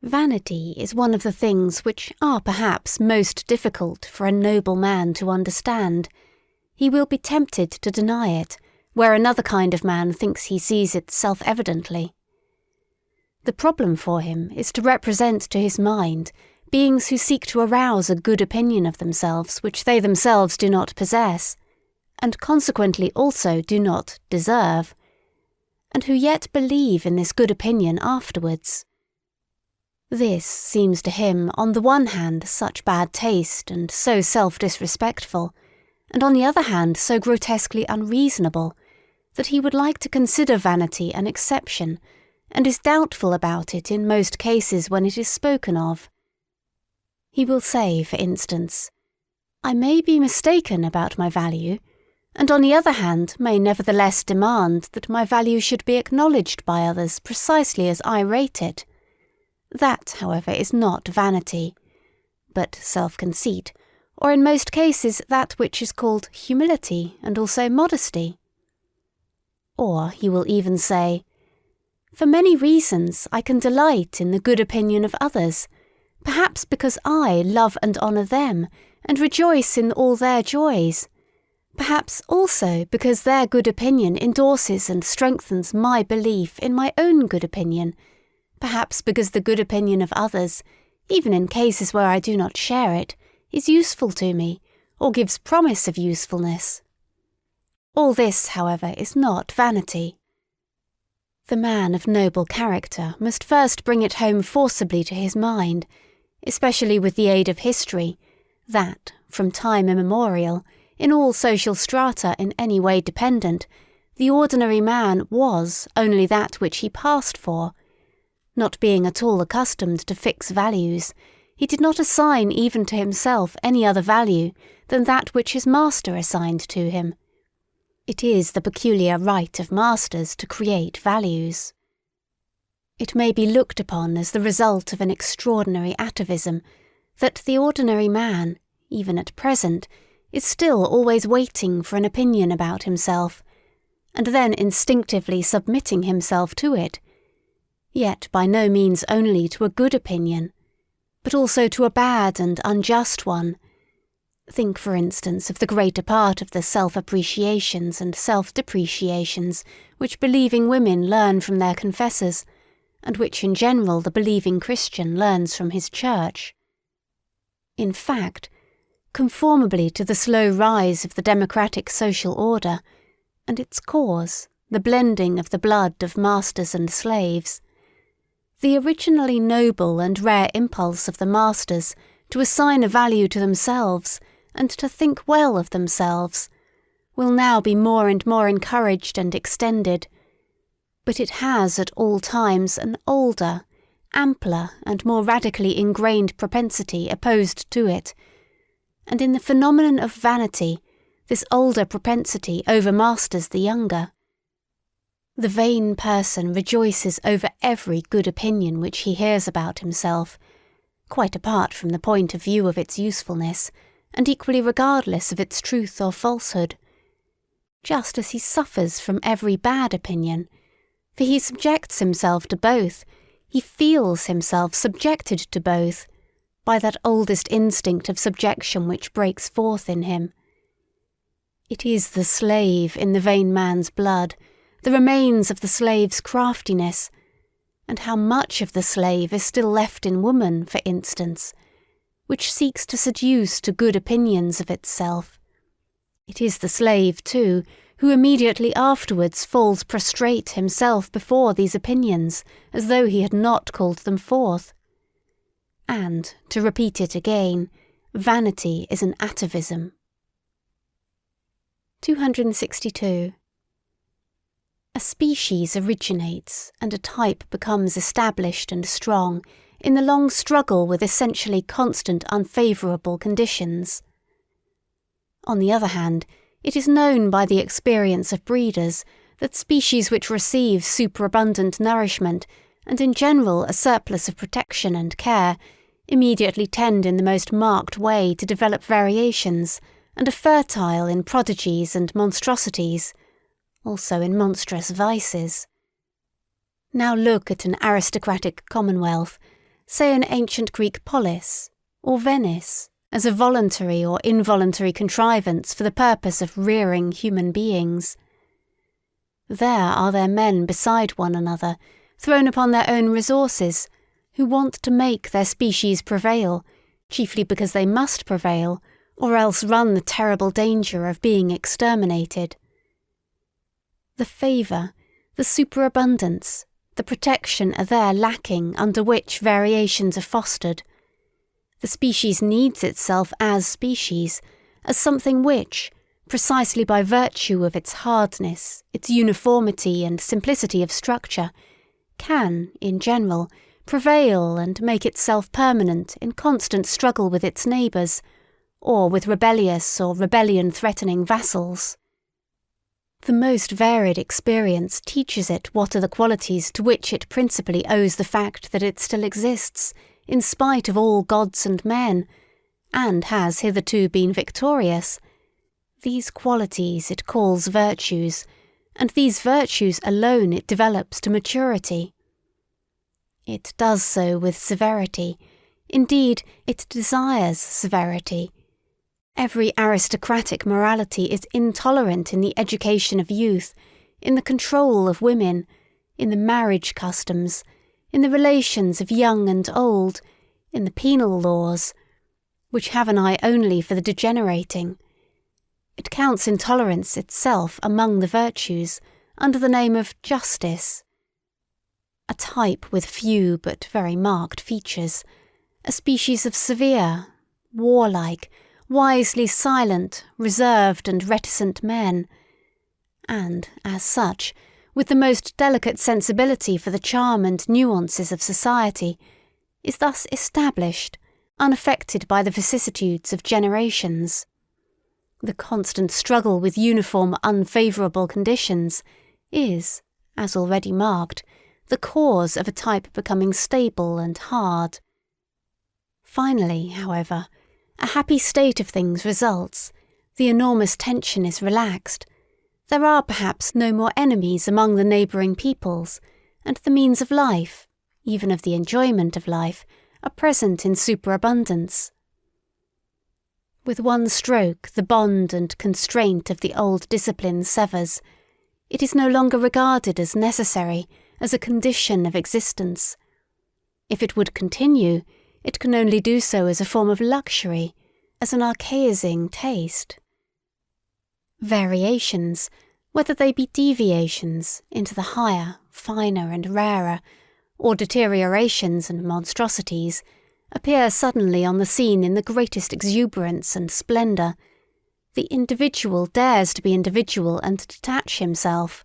Vanity is one of the things which are perhaps most difficult for a noble man to understand. He will be tempted to deny it, where another kind of man thinks he sees it self-evidently. The problem for him is to represent to his mind beings who seek to arouse a good opinion of themselves which they themselves do not possess, and consequently also do not deserve, and who yet believe in this good opinion afterwards. This seems to him on the one hand such bad taste and so self-disrespectful, and on the other hand so grotesquely unreasonable, that he would like to consider vanity an exception, and is doubtful about it in most cases when it is spoken of. He will say, for instance, "I may be mistaken about my value, and on the other hand may nevertheless demand that my value should be acknowledged by others precisely as I rate it. That, however, is not vanity, but self-conceit, or in most cases that which is called humility and also modesty." Or he will even say, "For many reasons I can delight in the good opinion of others, perhaps because I love and honour them and rejoice in all their joys, perhaps also because their good opinion endorses and strengthens my belief in my own good opinion, perhaps because the good opinion of others, even in cases where I do not share it, is useful to me, or gives promise of usefulness." All this, however, is not vanity. The man of noble character must first bring it home forcibly to his mind, especially with the aid of history, that, from time immemorial, in all social strata in any way dependent, the ordinary man was only that which he passed for. Not being at all accustomed to fix values, he did not assign even to himself any other value than that which his master assigned to him. It is the peculiar right of masters to create values. It may be looked upon as the result of an extraordinary atavism that the ordinary man, even at present, is still always waiting for an opinion about himself, and then instinctively submitting himself to it, yet by no means only to a good opinion, but also to a bad and unjust one, Think, for instance, of the greater part of the self-appreciations and self-depreciations which believing women learn from their confessors, and which in general the believing Christian learns from his church. In fact, conformably to the slow rise of the democratic social order, and its cause, the blending of the blood of masters and slaves, the originally noble and rare impulse of the masters to assign a value to themselves and to think well of themselves will now be more and more encouraged and extended, but it has at all times an older, ampler and more radically ingrained propensity opposed to it, and in the phenomenon of vanity this older propensity overmasters the younger. The vain person rejoices over every good opinion which he hears about himself, quite apart from the point of view of its usefulness, and equally regardless of its truth or falsehood, just as he suffers from every bad opinion, for he subjects himself to both, he feels himself subjected to both, by that oldest instinct of subjection which breaks forth in him. It is the slave in the vain man's blood, the remains of the slave's craftiness, and how much of the slave is still left in woman, for instance, which seeks to seduce to good opinions of itself. It is the slave, too, who immediately afterwards falls prostrate himself before these opinions, as though he had not called them forth. And, to repeat it again, vanity is an atavism. 262. A species originates and a type becomes established and strong in the long struggle with essentially constant unfavourable conditions. On the other hand, it is known by the experience of breeders that species which receive superabundant nourishment and in general a surplus of protection and care immediately tend in the most marked way to develop variations and are fertile in prodigies and monstrosities, also in monstrous vices. Now look at an aristocratic commonwealth, say an ancient Greek polis, or Venice, as a voluntary or involuntary contrivance for the purpose of rearing human beings. There are their men beside one another, thrown upon their own resources, who want to make their species prevail, chiefly because they must prevail, or else run the terrible danger of being exterminated. The favour, the superabundance, the protection are there lacking under which variations are fostered. The species needs itself as species, as something which, precisely by virtue of its hardness, its uniformity and simplicity of structure, can, in general, prevail and make itself permanent in constant struggle with its neighbours, or with rebellious or rebellion-threatening vassals. The most varied experience teaches it what are the qualities to which it principally owes the fact that it still exists, in spite of all gods and men, and has hitherto been victorious. These qualities it calls virtues, and these virtues alone it develops to maturity. It does so with severity. Indeed, it desires severity. Every aristocratic morality is intolerant in the education of youth, in the control of women, in the marriage customs, in the relations of young and old, in the penal laws, which have an eye only for the degenerating. It counts intolerance itself among the virtues, under the name of justice. A type with few but very marked features, a species of severe, warlike, wisely silent, reserved and reticent men, and, as such, with the most delicate sensibility for the charm and nuances of society, is thus established, unaffected by the vicissitudes of generations. The constant struggle with uniform unfavourable conditions is, as already marked, the cause of a type becoming stable and hard. Finally, however, a happy state of things results, the enormous tension is relaxed, there are perhaps no more enemies among the neighbouring peoples, and the means of life, even of the enjoyment of life, are present in superabundance. With one stroke the bond and constraint of the old discipline severs. It is no longer regarded as necessary, as a condition of existence. If it would continue, it can only do so as a form of luxury, as an archaising taste. Variations, whether they be deviations into the higher, finer and rarer, or deteriorations and monstrosities, appear suddenly on the scene in the greatest exuberance and splendour. The individual dares to be individual and detach himself.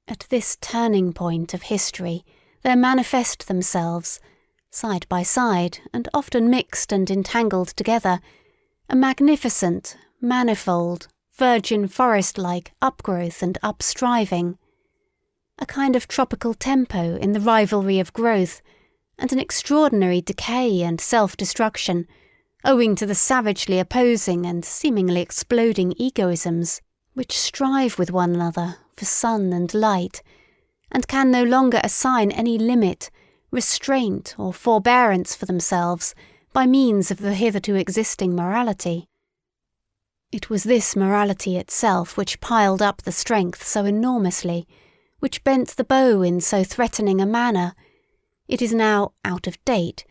At this turning point of history there manifest themselves, side by side and often mixed and entangled together, a magnificent, manifold, virgin forest-like upgrowth and upstriving, a kind of tropical tempo in the rivalry of growth, and an extraordinary decay and self-destruction, owing to the savagely opposing and seemingly exploding egoisms which strive with one another for sun and light, and can no longer assign any limit, restraint or forbearance for themselves by means of the hitherto existing morality. It was this morality itself which piled up the strength so enormously, which bent the bow in so threatening a manner. It is now out of date.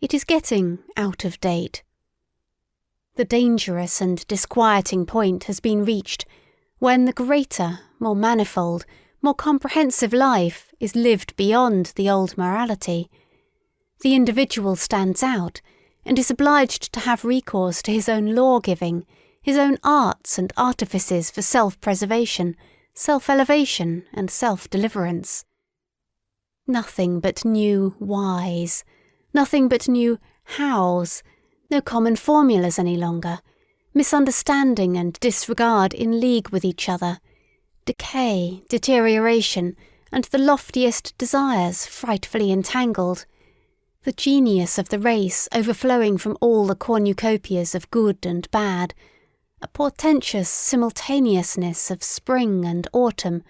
It is getting out of date. The dangerous and disquieting point has been reached when the greater, more manifold, more comprehensive life is lived beyond the old morality. The individual stands out and is obliged to have recourse to his own law-giving, his own arts and artifices for self-preservation, self-elevation and self-deliverance. Nothing but new whys, nothing but new hows, no common formulas any longer, misunderstanding and disregard in league with each other, decay, deterioration, and the loftiest desires frightfully entangled, the genius of the race overflowing from all the cornucopias of good and bad, a portentous simultaneousness of spring and autumn,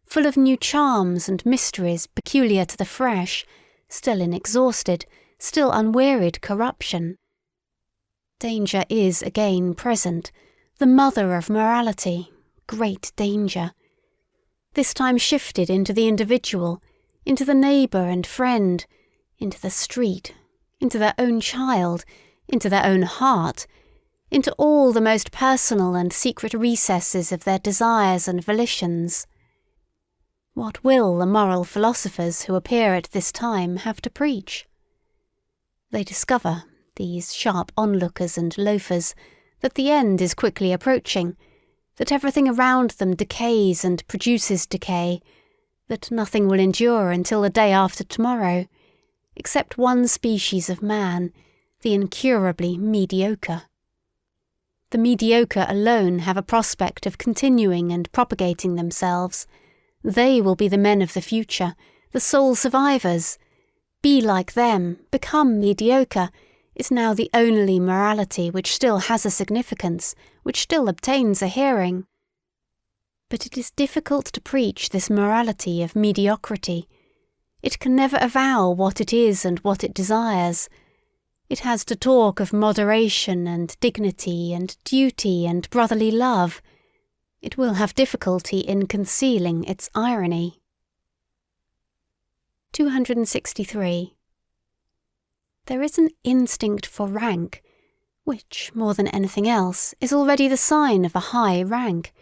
full of new charms and mysteries peculiar to the fresh, still inexhausted, still unwearied corruption. Danger is again present, the mother of morality, great danger. This time shifted into the individual, into the neighbour and friend, into the street, into their own child, into their own heart, into all the most personal and secret recesses of their desires and volitions. What will the moral philosophers who appear at this time have to preach? They discover, these sharp onlookers and loafers, that the end is quickly approaching, that everything around them decays and produces decay, that nothing will endure until the day after tomorrow, except one species of man, the incurably mediocre. The mediocre alone have a prospect of continuing and propagating themselves. They will be the men of the future, the sole survivors. Be like them, become mediocre, is now the only morality which still has a significance, which still obtains a hearing. But it is difficult to preach this morality of mediocrity. It can never avow what it is and what it desires. It has to talk of moderation and dignity and duty and brotherly love. It will have difficulty in concealing its irony. 263. There is an instinct for rank, which, more than anything else, is already the sign of a high rank.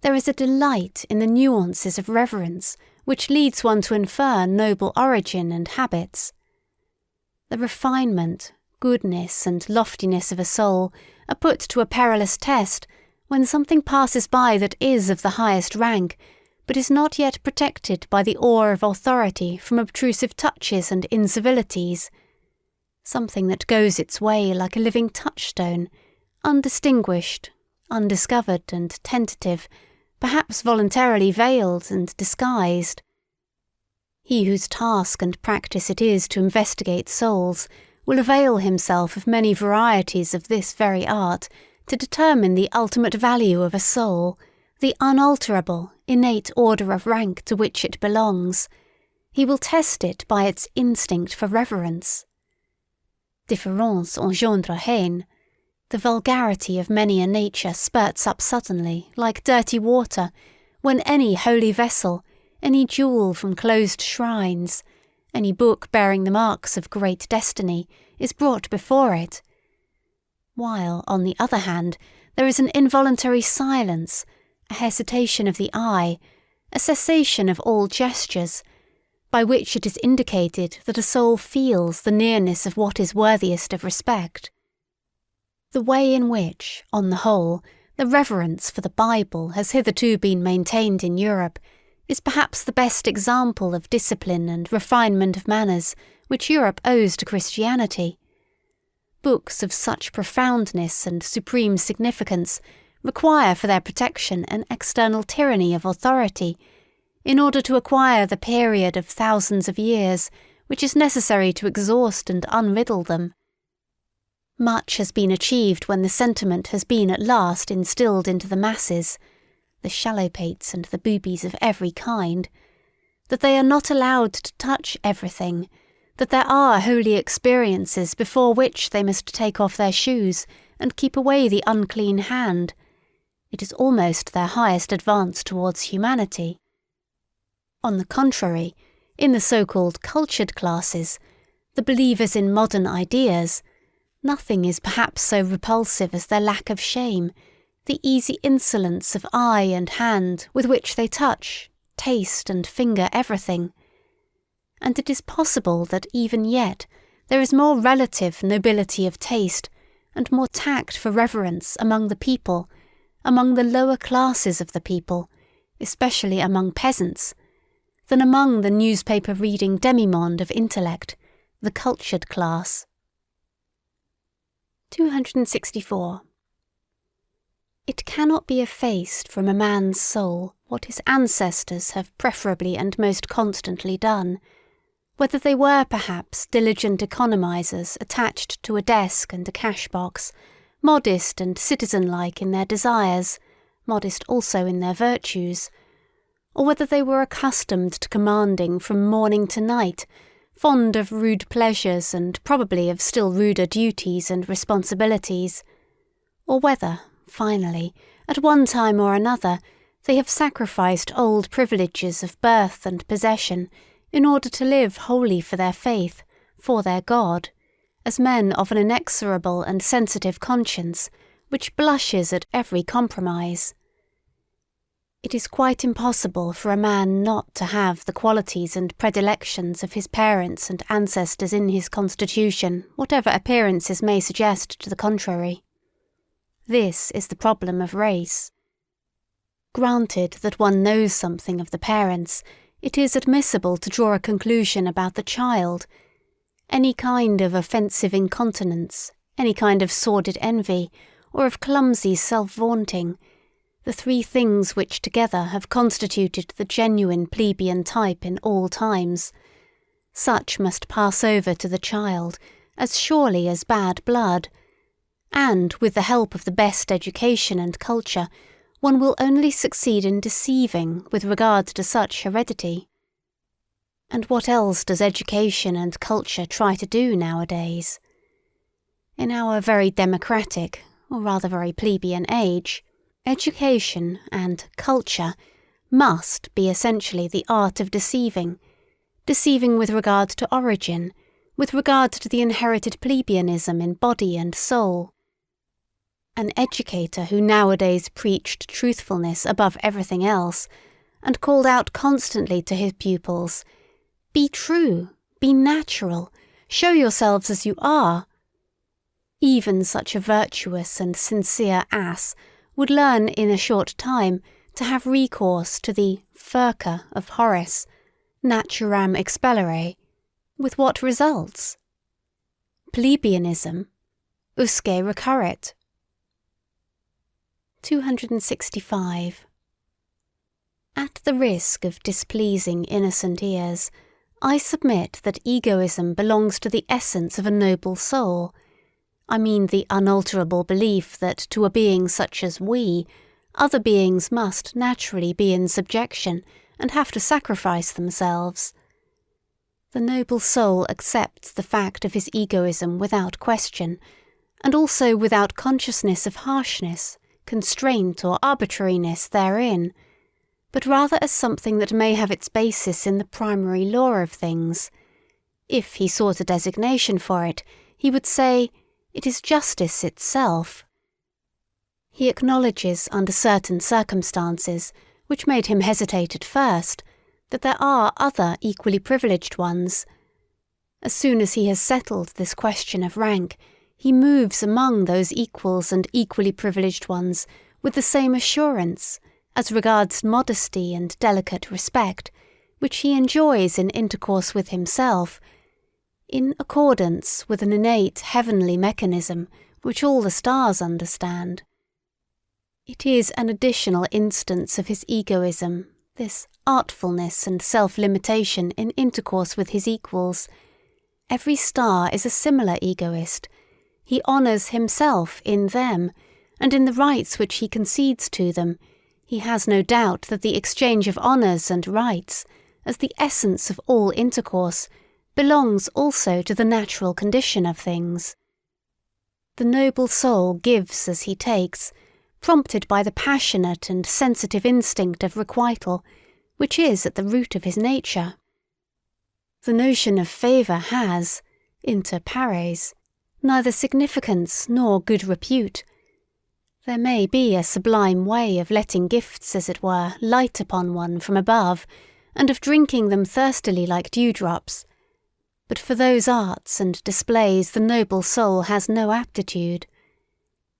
There is a delight in the nuances of reverence, which leads one to infer noble origin and habits. The refinement, goodness, and loftiness of a soul are put to a perilous test when something passes by that is of the highest rank, but is not yet protected by the awe of authority from obtrusive touches and incivilities. Something that goes its way like a living touchstone, undistinguished, undiscovered and tentative, perhaps voluntarily veiled and disguised. He whose task and practice it is to investigate souls will avail himself of many varieties of this very art to determine the ultimate value of a soul, the unalterable, innate order of rank to which it belongs. He will test it by its instinct for reverence. Différence engendre haine. The vulgarity of many a nature spurts up suddenly, like dirty water, when any holy vessel, any jewel from closed shrines, any book bearing the marks of great destiny, is brought before it. While, on the other hand, there is an involuntary silence, a hesitation of the eye, a cessation of all gestures, by which it is indicated that a soul feels the nearness of what is worthiest of respect. The way in which, on the whole, the reverence for the Bible has hitherto been maintained in Europe is perhaps the best example of discipline and refinement of manners which Europe owes to Christianity. Books of such profoundness and supreme significance require for their protection an external tyranny of authority, in order to acquire the period of thousands of years which is necessary to exhaust and unriddle them. Much has been achieved when the sentiment has been at last instilled into the masses, the shallow-pates and the boobies of every kind, that they are not allowed to touch everything, that there are holy experiences before which they must take off their shoes and keep away the unclean hand. It is almost their highest advance towards humanity. On the contrary, in the so-called cultured classes, the believers in modern ideas, nothing is perhaps so repulsive as their lack of shame, the easy insolence of eye and hand with which they touch, taste and finger everything. And it is possible that even yet there is more relative nobility of taste and more tact for reverence among the people, among the lower classes of the people, especially among peasants, than among the newspaper-reading demimonde of intellect, the cultured class. 264. It cannot be effaced from a man's soul what his ancestors have preferably and most constantly done, whether they were perhaps diligent economizers attached to a desk and a cash-box, modest and citizen-like in their desires, modest also in their virtues, or whether they were accustomed to commanding from morning to night, fond of rude pleasures and probably of still ruder duties and responsibilities, or whether, finally, at one time or another, they have sacrificed old privileges of birth and possession in order to live wholly for their faith, for their God, as men of an inexorable and sensitive conscience, which blushes at every compromise. It is quite impossible for a man not to have the qualities and predilections of his parents and ancestors in his constitution, whatever appearances may suggest to the contrary. This is the problem of race. Granted that one knows something of the parents, it is admissible to draw a conclusion about the child. Any kind of offensive incontinence, any kind of sordid envy, or of clumsy self-vaunting, the three things which together have constituted the genuine plebeian type in all times, such must pass over to the child as surely as bad blood, and with the help of the best education and culture, one will only succeed in deceiving with regard to such heredity. And what else does education and culture try to do nowadays? In our very democratic, or rather very plebeian age, education and culture must be essentially the art of deceiving with regard to origin, with regard to the inherited plebeianism in body and soul. An educator who nowadays preached truthfulness above everything else, and called out constantly to his pupils, "Be true, be natural, show yourselves as you are," even such a virtuous and sincere ass would learn in a short time to have recourse to the furca of Horace, naturam expellere, with what results? Plebeianism, usque recurret. 265. At the risk of displeasing innocent ears, I submit that egoism belongs to the essence of a noble soul. I mean the unalterable belief that to a being such as we, other beings must naturally be in subjection and have to sacrifice themselves. The noble soul accepts the fact of his egoism without question, and also without consciousness of harshness, constraint or arbitrariness therein, but rather as something that may have its basis in the primary law of things. If he sought a designation for it, he would say, it is justice itself. He acknowledges under certain circumstances, which made him hesitate at first, that there are other equally privileged ones. As soon as he has settled this question of rank, he moves among those equals and equally privileged ones with the same assurance, as regards modesty and delicate respect, which he enjoys in intercourse with himself, in accordance with an innate heavenly mechanism which all the stars understand. It is an additional instance of his egoism, this artfulness and self-limitation in intercourse with his equals. Every star is a similar egoist. He honours himself in them, and in the rights which he concedes to them. He has no doubt that the exchange of honours and rights, as the essence of all intercourse, belongs also to the natural condition of things. The noble soul gives as he takes, prompted by the passionate and sensitive instinct of requital, which is at the root of his nature. The notion of favour has, inter pares, neither significance nor good repute. There may be a sublime way of letting gifts, as it were, light upon one from above, and of drinking them thirstily like dewdrops. But for those arts and displays the noble soul has no aptitude.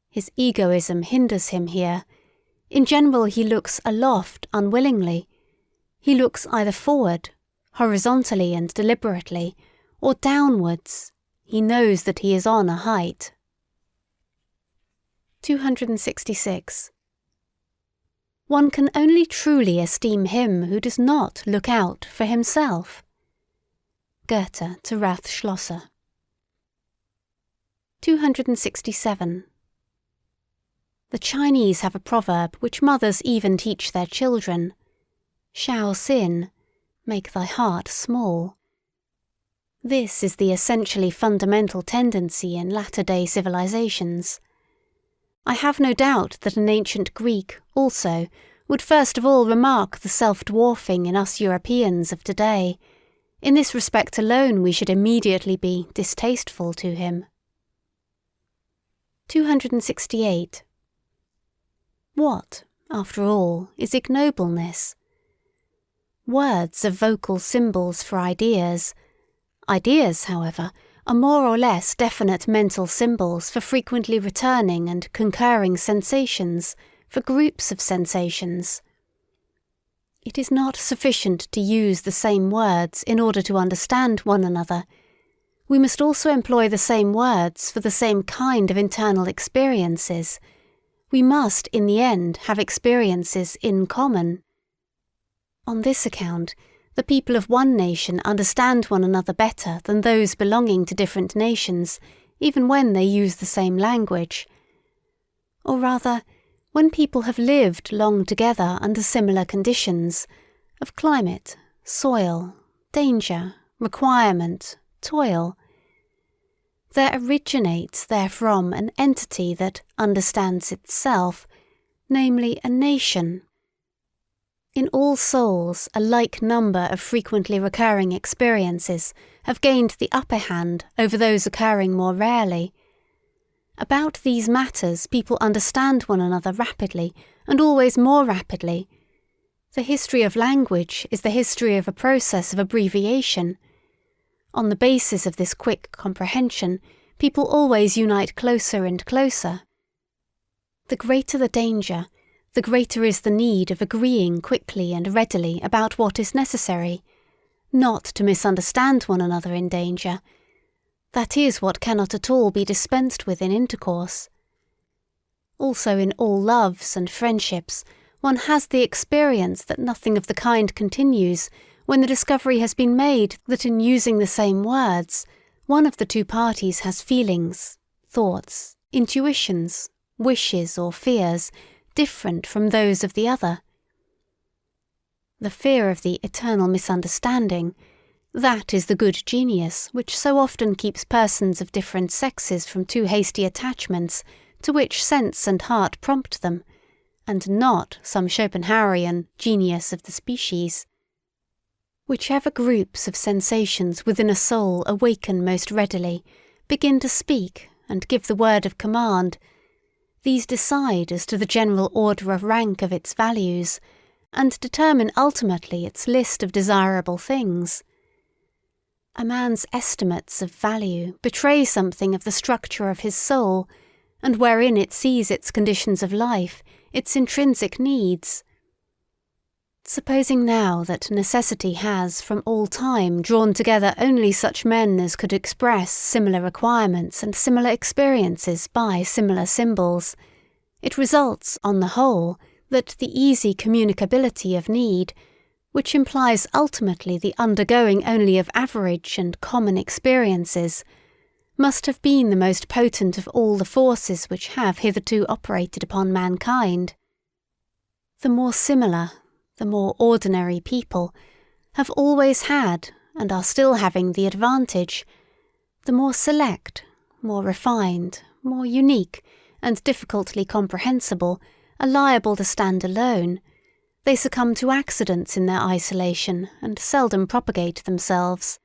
His egoism hinders him here. In general he looks aloft unwillingly. He looks either forward, horizontally and deliberately, or downwards. He knows that he is on a height. 266. One can only truly esteem him who does not look out for himself. Goethe to Rathschlosser. 267. The Chinese have a proverb which mothers even teach their children. Shao Xin, make thy heart small. This is the essentially fundamental tendency in latter-day civilizations. I have no doubt that an ancient Greek, also, would first of all remark the self-dwarfing in us Europeans of today. In this respect alone we should immediately be distasteful to him. 268. What, after all, is ignobleness? Words are vocal symbols for ideas. Ideas, however, are more or less definite mental symbols for frequently returning and concurring sensations, for groups of sensations. It is not sufficient to use the same words in order to understand one another. We must also employ the same words for the same kind of internal experiences. We must, in the end, have experiences in common. On this account, the people of one nation understand one another better than those belonging to different nations, even when they use the same language. Or rather, when people have lived long together under similar conditions, of climate, soil, danger, requirement, toil, there originates therefrom an entity that understands itself, namely a nation. In all souls, a like number of frequently recurring experiences have gained the upper hand over those occurring more rarely. About these matters people understand one another rapidly, and always more rapidly. The history of language is the history of a process of abbreviation. On the basis of this quick comprehension, people always unite closer and closer. The greater the danger, the greater is the need of agreeing quickly and readily about what is necessary, not to misunderstand one another in danger. That is what cannot at all be dispensed with in intercourse. Also in all loves and friendships, one has the experience that nothing of the kind continues when the discovery has been made that in using the same words, one of the two parties has feelings, thoughts, intuitions, wishes or fears different from those of the other. The fear of the eternal misunderstanding, That is the good genius which so often keeps persons of different sexes from too hasty attachments to which sense and heart prompt them, and not some Schopenhauerian genius of the species. Whichever groups of sensations within a soul awaken most readily, begin to speak and give the word of command, these decide as to the general order of rank of its values, and determine ultimately its list of desirable things. A man's estimates of value betray something of the structure of his soul, and wherein it sees its conditions of life, its intrinsic needs. Supposing now that necessity has from all time drawn together only such men as could express similar requirements and similar experiences by similar symbols, it results, on the whole, that the easy communicability of need, which implies ultimately the undergoing only of average and common experiences, must have been the most potent of all the forces which have hitherto operated upon mankind. The more similar, the more ordinary people have always had, and are still having, the advantage. The more select, more refined, more unique, and difficultly comprehensible are liable to stand alone. They succumb to accidents in their isolation, and seldom propagate themselves.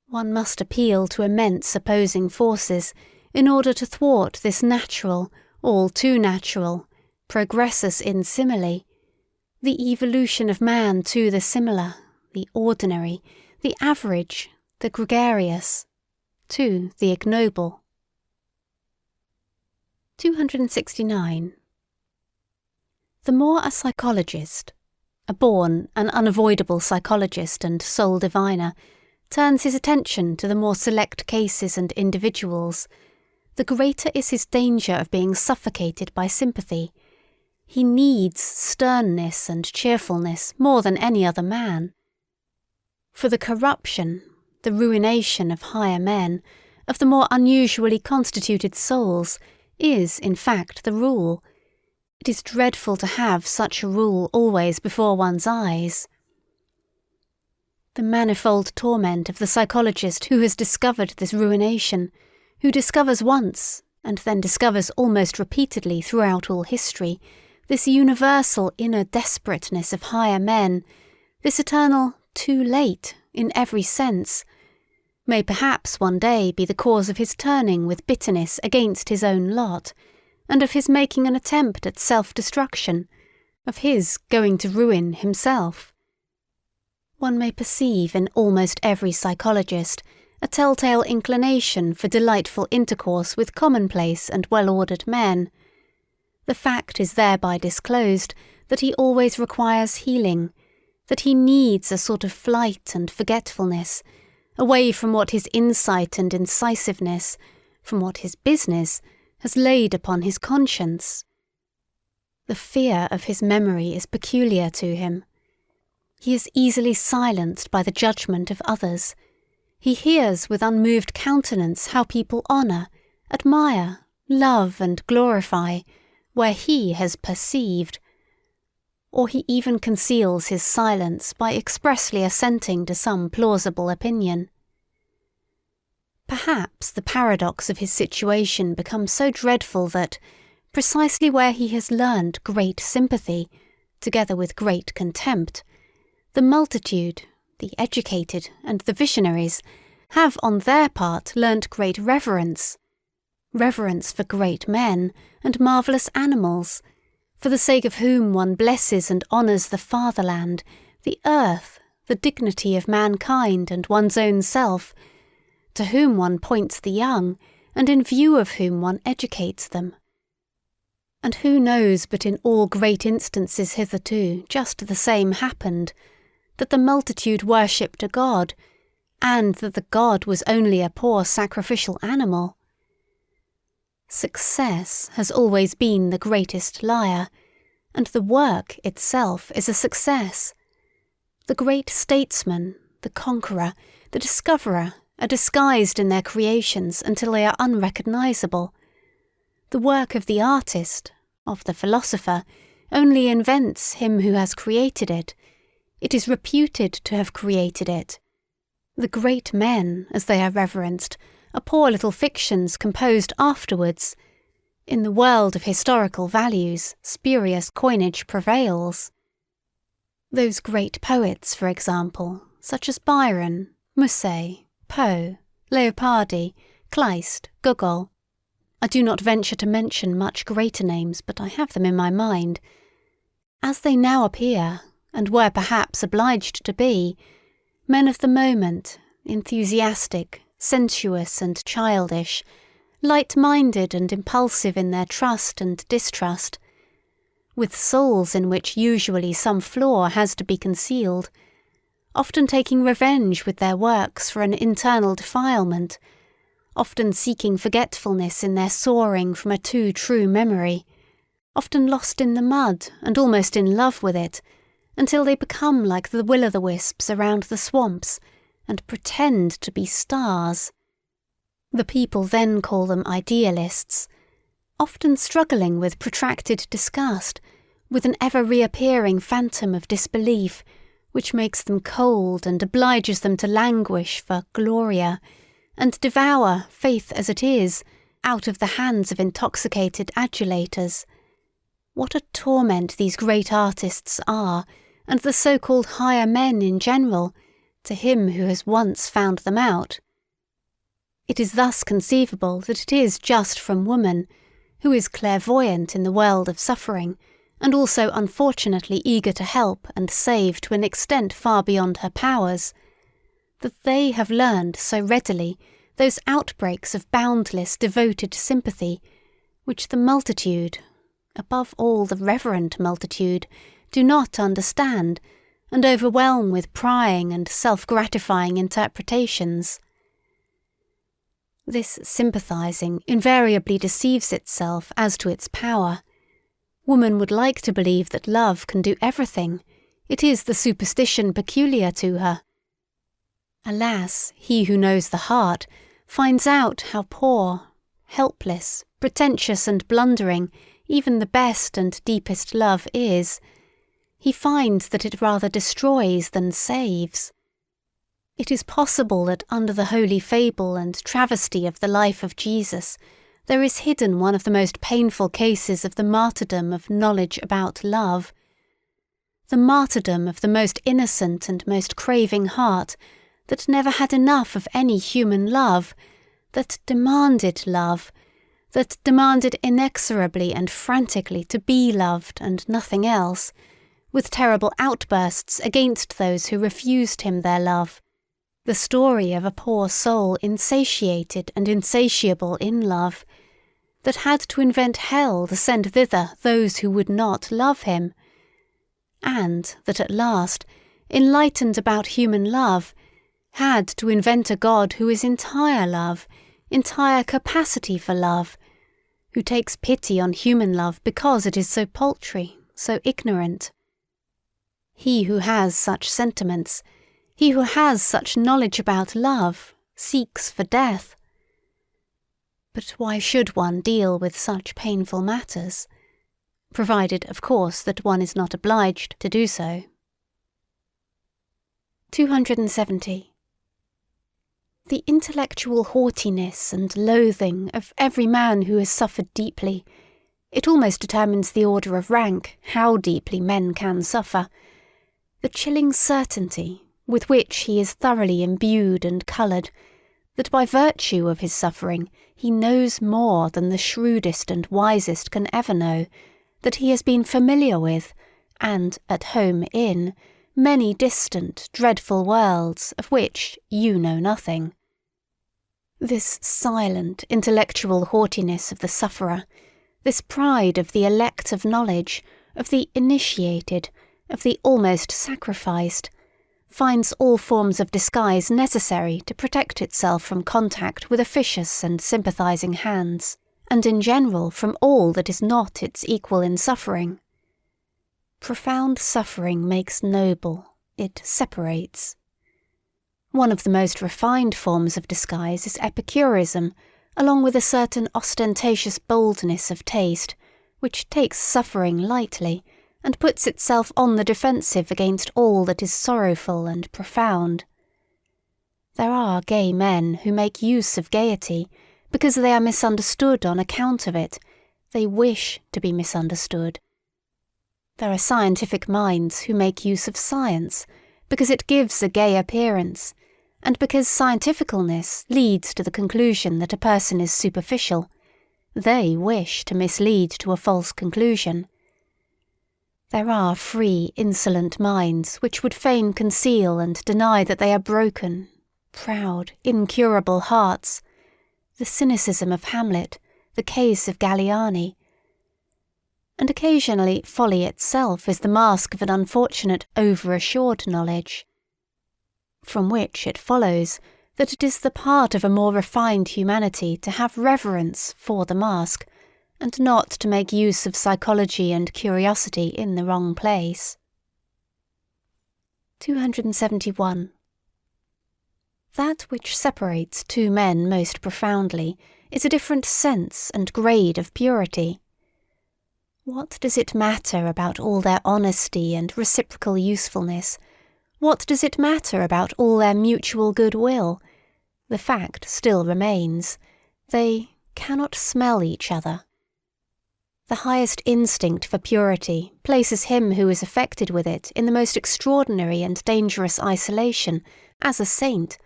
One must appeal to immense opposing forces in order to thwart this natural, all too natural, progressus in simile, the evolution of man to the similar, the ordinary, the average, the gregarious, to the ignoble. 269. The more a psychologist, a born and unavoidable psychologist and soul diviner, turns his attention to the more select cases and individuals, the greater is his danger of being suffocated by sympathy. He needs sternness and cheerfulness more than any other man. For the corruption, the ruination of higher men, of the more unusually constituted souls, is, in fact, the rule. It is dreadful to have such a rule always before one's eyes. The manifold torment of the psychologist who has discovered this ruination, who discovers once, and then discovers almost repeatedly throughout all history, this universal inner desperateness of higher men, this eternal too late in every sense, may perhaps one day be the cause of his turning with bitterness against his own lot, and of his making an attempt at self-destruction, of his going to ruin himself. One may perceive in almost every psychologist a telltale inclination for delightful intercourse with commonplace and well-ordered men. The fact is thereby disclosed that he always requires healing, that he needs a sort of flight and forgetfulness, away from what his insight and incisiveness, from what his business, has laid upon his conscience. The fear of his memory is peculiar to him. He is easily silenced by the judgment of others. He hears with unmoved countenance how people honour, admire, love, and glorify, where he has perceived. Or he even conceals his silence by expressly assenting to some plausible opinion. Perhaps the paradox of his situation becomes so dreadful that, precisely where he has learned great sympathy, together with great contempt, the multitude, the educated, and the visionaries have on their part learnt great reverence for great men and marvellous animals, for the sake of whom one blesses and honours the fatherland, the earth, the dignity of mankind and one's own self, to whom one points the young, and in view of whom one educates them. And who knows but in all great instances hitherto just the same happened, that the multitude worshipped a god, and that the god was only a poor sacrificial animal. Success has always been the greatest liar, and the work itself is a success. The great statesman, the conqueror, the discoverer are disguised in their creations until they are unrecognizable. The work of the artist, of the philosopher, only invents him who has created it. It is reputed to have created it. The great men, as they are reverenced, are poor little fictions composed afterwards. In the world of historical values, spurious coinage prevails. Those great poets, for example, such as Byron, Musset, Poe, Leopardi, Kleist, Gogol. I do not venture to mention much greater names, but I have them in my mind. As they now appear, and were perhaps obliged to be, men of the moment, enthusiastic, sensuous and childish, light-minded and impulsive in their trust and distrust, with souls in which usually some flaw has to be concealed, often taking revenge with their works for an internal defilement, often seeking forgetfulness in their soaring from a too true memory, often lost in the mud and almost in love with it, until they become like the will-o'-the-wisps around the swamps, and pretend to be stars. The people then call them idealists, often struggling with protracted disgust, with an ever-reappearing phantom of disbelief, which makes them cold and obliges them to languish for gloria, and devour, faith as it is, out of the hands of intoxicated adulators. What a torment these great artists are, and the so-called higher men in general, to him who has once found them out. It is thus conceivable that it is just from woman, who is clairvoyant in the world of suffering, and also unfortunately eager to help and save to an extent far beyond her powers, that they have learned so readily those outbreaks of boundless, devoted sympathy, which the multitude, above all the reverent multitude, do not understand, and overwhelm with prying and self-gratifying interpretations. This sympathizing invariably deceives itself as to its power. Woman would like to believe that love can do everything. It is the superstition peculiar to her. Alas, he who knows the heart finds out how poor, helpless, pretentious and blundering even the best and deepest love is. He finds that it rather destroys than saves. It is possible that under the holy fable and travesty of the life of Jesus, there is hidden one of the most painful cases of the martyrdom of knowledge about love. The martyrdom of the most innocent and most craving heart that never had enough of any human love, that demanded inexorably and frantically to be loved and nothing else, with terrible outbursts against those who refused him their love. The story of a poor soul insatiated and insatiable in love, that had to invent hell to send thither those who would not love him, and that at last, enlightened about human love, had to invent a God who is entire love, entire capacity for love, who takes pity on human love because it is so paltry, so ignorant. He who has such sentiments, he who has such knowledge about love, seeks for death. But why should one deal with such painful matters? Provided, of course, that one is not obliged to do so. 270. The intellectual haughtiness and loathing of every man who has suffered deeply, it almost determines the order of rank, how deeply men can suffer. The chilling certainty with which he is thoroughly imbued and coloured, that by virtue of his suffering he knows more than the shrewdest and wisest can ever know, that he has been familiar with, and at home in, many distant, dreadful worlds of which you know nothing. This silent, intellectual haughtiness of the sufferer, this pride of the elect of knowledge, of the initiated, of the almost sacrificed, finds all forms of disguise necessary to protect itself from contact with officious and sympathizing hands, and in general from all that is not its equal in suffering. Profound suffering makes noble, it separates. One of the most refined forms of disguise is Epicurism, along with a certain ostentatious boldness of taste, which takes suffering lightly, and puts itself on the defensive against all that is sorrowful and profound. There are gay men who make use of gaiety because they are misunderstood on account of it. They wish to be misunderstood. There are scientific minds who make use of science because it gives a gay appearance, and because scientificalness leads to the conclusion that a person is superficial. They wish to mislead to a false conclusion. There are free, insolent minds which would fain conceal and deny that they are broken, proud, incurable hearts. The cynicism of Hamlet, the case of Galliani. And occasionally folly itself is the mask of an unfortunate over-assured knowledge, from which it follows that it is the part of a more refined humanity to have reverence for the mask, and not to make use of psychology and curiosity in the wrong place. 271. That which separates two men most profoundly is a different sense and grade of purity. What does it matter about all their honesty and reciprocal usefulness? What does it matter about all their mutual goodwill? The fact still remains. They cannot smell each other. The highest instinct for purity places him who is affected with it in the most extraordinary and dangerous isolation, as a saint,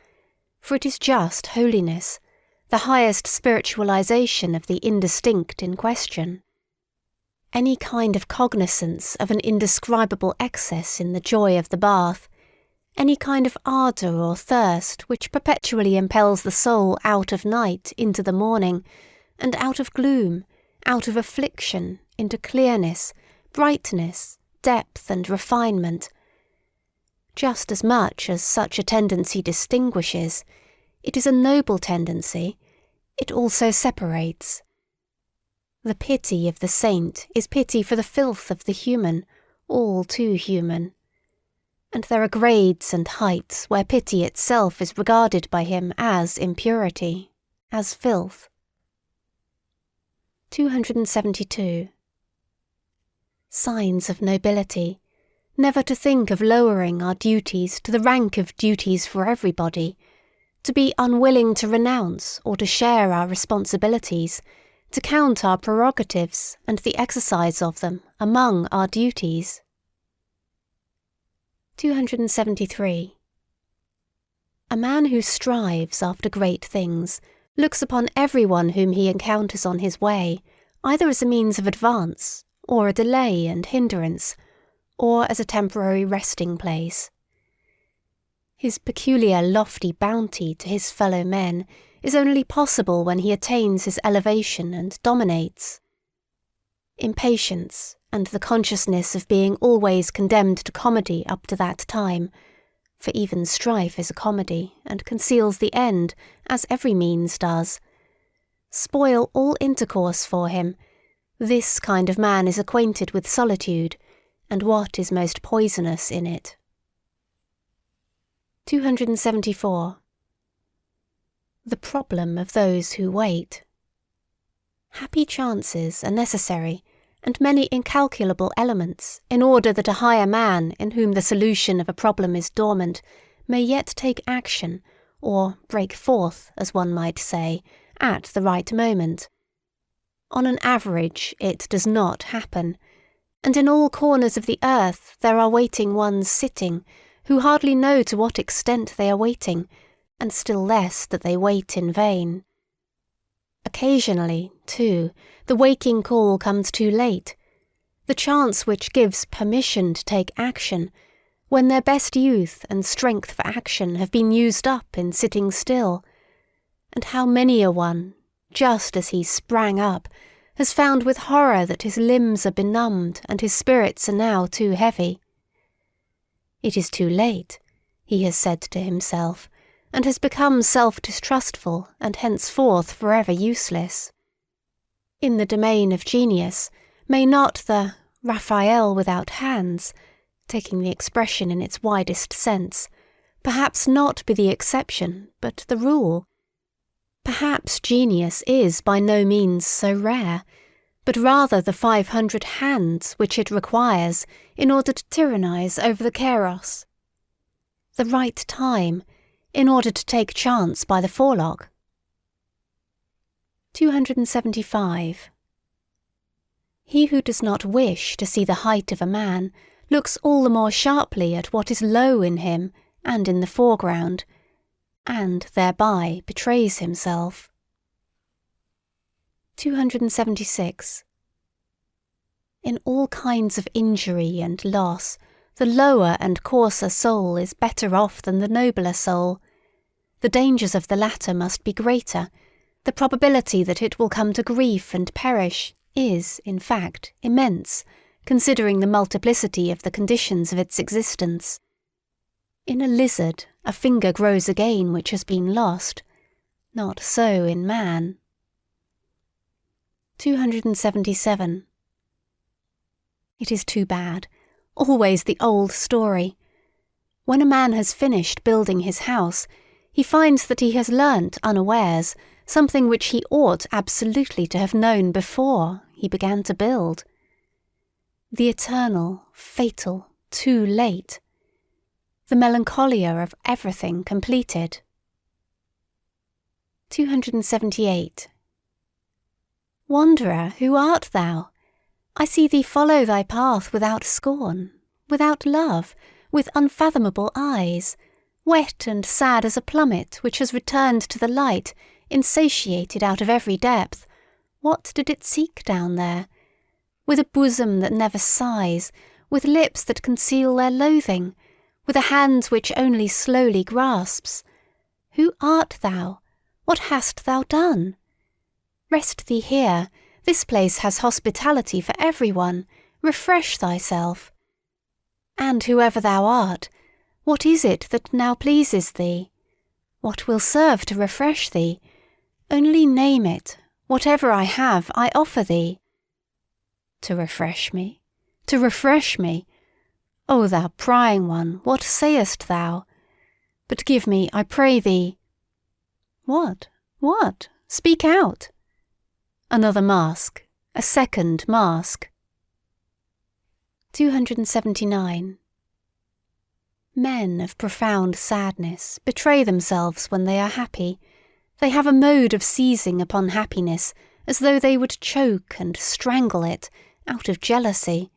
for it is just holiness, the highest spiritualization of the indistinct in question. Any kind of cognizance of an indescribable excess in the joy of the bath, any kind of ardour or thirst which perpetually impels the soul out of night into the morning, and out of gloom, out of affliction, into clearness, brightness, depth and refinement. Just as much as such a tendency distinguishes, it is a noble tendency, it also separates. The pity of the saint is pity for the filth of the human, all too human. And there are grades and heights where pity itself is regarded by him as impurity, as filth. 272. Signs of nobility. Never to think of lowering our duties to the rank of duties for everybody, to be unwilling to renounce or to share our responsibilities, to count our prerogatives and the exercise of them among our duties. 273. A man who strives after great things looks upon everyone whom he encounters on his way either as a means of advance, or a delay and hindrance, or as a temporary resting place. His peculiar lofty bounty to his fellow men is only possible when he attains his elevation and dominates. Impatience, and the consciousness of being always condemned to comedy up to that time, for even strife is a comedy, and conceals the end, as every means does, spoil all intercourse for him. This kind of man is acquainted with solitude, and what is most poisonous in it. 274. The problem of those who wait. Happy chances are necessary, and many incalculable elements, in order that a higher man, in whom the solution of a problem is dormant, may yet take action, or break forth, as one might say, at the right moment. On an average, it does not happen, and in all corners of the earth there are waiting ones sitting, who hardly know to what extent they are waiting, and still less that they wait in vain. Occasionally, too, the waking call comes too late, the chance which gives permission to take action, when their best youth and strength for action have been used up in sitting still. And how many a one, just as he sprang up, has found with horror that his limbs are benumbed and his spirits are now too heavy. It is too late, he has said to himself, and has become self-distrustful and henceforth forever useless. In the domain of genius, may not the Raphael without hands, taking the expression in its widest sense, perhaps not be the exception, but the rule? Perhaps genius is by no means so rare, but rather the 500 hands which it requires in order to tyrannize over the Kairos. The right time, in order to take chance by the forelock. 275. He who does not wish to see the height of a man looks all the more sharply at what is low in him and in the foreground, and thereby betrays himself. 276. In all kinds of injury and loss, the lower and coarser soul is better off than the nobler soul. The dangers of the latter must be greater. The probability that it will come to grief and perish is, in fact, immense, considering the multiplicity of the conditions of its existence. In a lizard, a finger grows again which has been lost. Not so in man. 277. It is too bad. Always the old story. When a man has finished building his house, he finds that he has learnt unawares something which he ought absolutely to have known before he began to build. The eternal, fatal, too late. The melancholia of everything completed. 278. Wanderer, who art thou? I see thee follow thy path without scorn, without love, with unfathomable eyes, wet and sad as a plummet which has returned to the light, insatiated out of every depth. What did it seek down there? With a bosom that never sighs, with lips that conceal their loathing, with a hand which only slowly grasps. Who art thou? What hast thou done? Rest thee here. This place has hospitality for everyone. Refresh thyself. And whoever thou art, what is it that now pleases thee? What will serve to refresh thee? Only name it. Whatever I have, I offer thee. To refresh me? To refresh me? O thou prying one, what sayest thou? But give me, I pray thee. What? What? Speak out. Another mask. A second mask. 279. Men of profound sadness betray themselves when they are happy. They have a mode of seizing upon happiness as though they would choke and strangle it out of jealousy.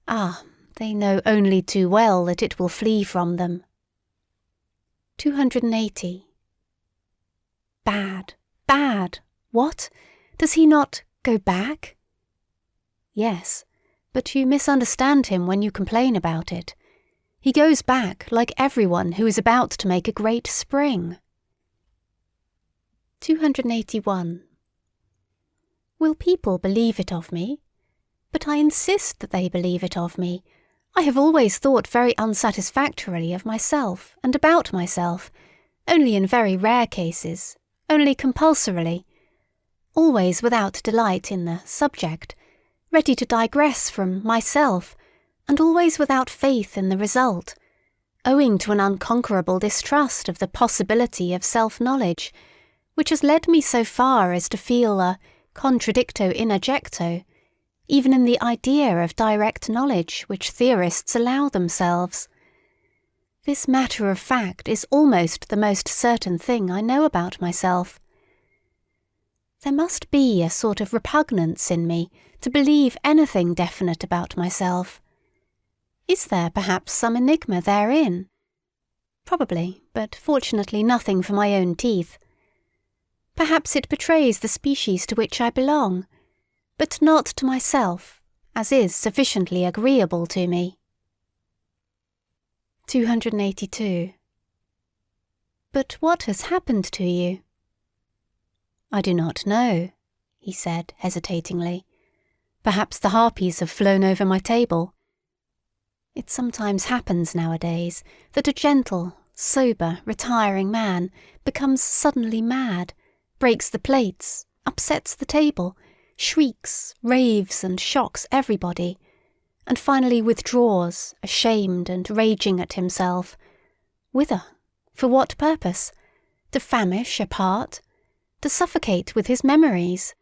Ah, they know only too well that it will flee from them. 280. Bad, bad. What? Does he not go back? Yes, but you misunderstand him when you complain about it. He goes back like everyone who is about to make a great spring. 281. Will people believe it of me? But I insist that they believe it of me. I have always thought very unsatisfactorily of myself and about myself, only in very rare cases, only compulsorily, always without delight in the subject, ready to digress from myself, and always without faith in the result, owing to an unconquerable distrust of the possibility of self-knowledge, which has led me so far as to feel a contradicto in adjecto, even in the idea of direct knowledge which theorists allow themselves. This matter of fact is almost the most certain thing I know about myself. There must be a sort of repugnance in me to believe anything definite about myself. Is there perhaps some enigma therein? Probably, but fortunately nothing for my own teeth. Perhaps it betrays the species to which I belong, but not to myself, as is sufficiently agreeable to me. 282. But what has happened to you? I do not know, he said hesitatingly. Perhaps the harpies have flown over my table. It sometimes happens nowadays that a gentle, sober, retiring man becomes suddenly mad, breaks the plates, upsets the table, shrieks, raves and shocks everybody, and finally withdraws, ashamed and raging at himself. Whither? For what purpose? To famish apart? To suffocate with his memories?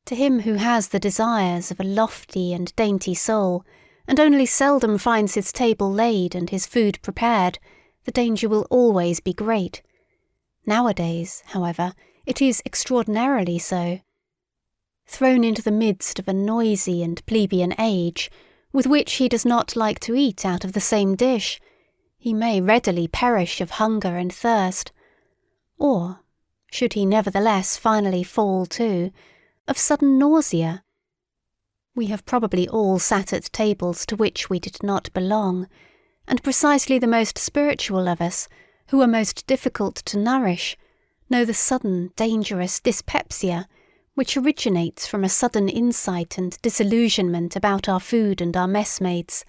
To him who has the desires of a lofty and dainty soul, and only seldom finds his table laid and his food prepared, the danger will always be great. Nowadays, however, it is extraordinarily so. Thrown into the midst of a noisy and plebeian age, with which he does not like to eat out of the same dish, he may readily perish of hunger and thirst, or, should he nevertheless finally fall to, of sudden nausea. We have probably all sat at tables to which we did not belong, and precisely the most spiritual of us, who are most difficult to nourish, know the sudden, dangerous dyspepsia which originates from a sudden insight and disillusionment about our food and our messmates,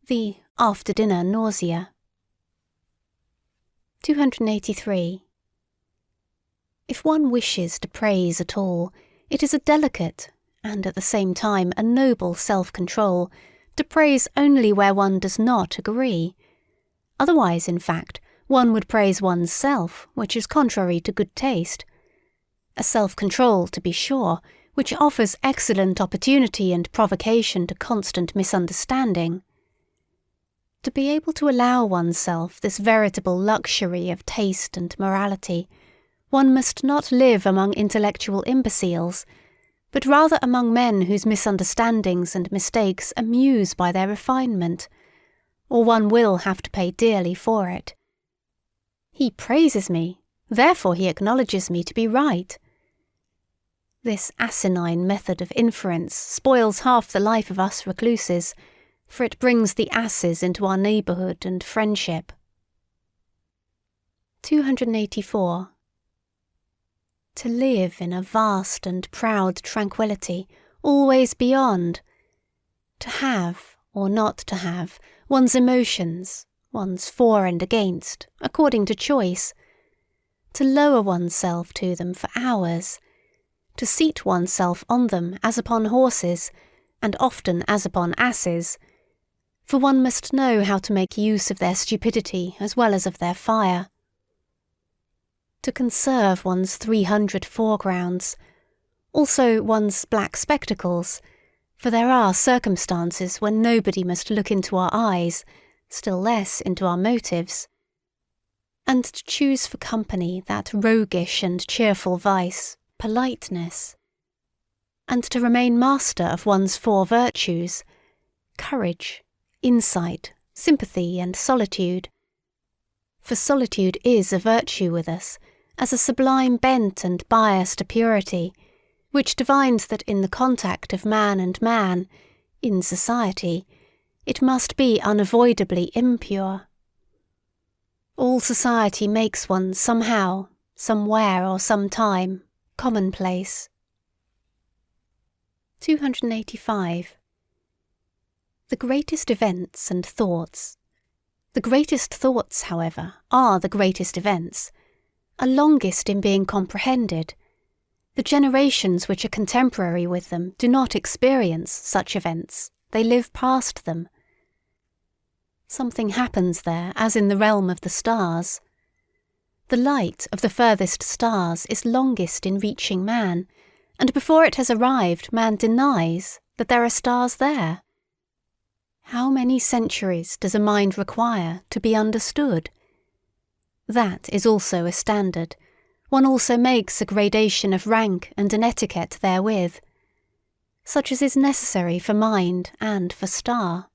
the after-dinner nausea. 283. If one wishes to praise at all, it is a delicate, and at the same time a noble self-control, to praise only where one does not agree. Otherwise, in fact, one would praise one's self, which is contrary to good taste. A self-control, to be sure, which offers excellent opportunity and provocation to constant misunderstanding. To be able to allow oneself this veritable luxury of taste and morality, one must not live among intellectual imbeciles, but rather among men whose misunderstandings and mistakes amuse by their refinement, or one will have to pay dearly for it. He praises me, therefore he acknowledges me to be right. This asinine method of inference spoils half the life of us recluses, for it brings the asses into our neighbourhood and friendship. 284. To live in a vast and proud tranquillity, always beyond. To have, or not to have, one's emotions, one's for and against, according to choice. To lower oneself to them for hours. To seat oneself on them as upon horses, and often as upon asses, for one must know how to make use of their stupidity as well as of their fire. To conserve one's 300 foregrounds, also one's black spectacles, for there are circumstances when nobody must look into our eyes, still less into our motives. And to choose for company that roguish and cheerful vice, politeness, and to remain master of one's 4 virtues, courage, insight, sympathy, and solitude. For solitude is a virtue with us, as a sublime bent and bias to purity, which divines that in the contact of man and man, in society, it must be unavoidably impure. All society makes one somehow, somewhere or sometime, commonplace. 285. The greatest events and thoughts. The greatest thoughts, however, are the greatest events, are longest in being comprehended. The generations which are contemporary with them do not experience such events, they live past them. Something happens there as in the realm of the stars. The light of the furthest stars is longest in reaching man, and before it has arrived man denies that there are stars there. How many centuries does a mind require to be understood? That is also a standard. One also makes a gradation of rank and an etiquette therewith, such as is necessary for mind and for star.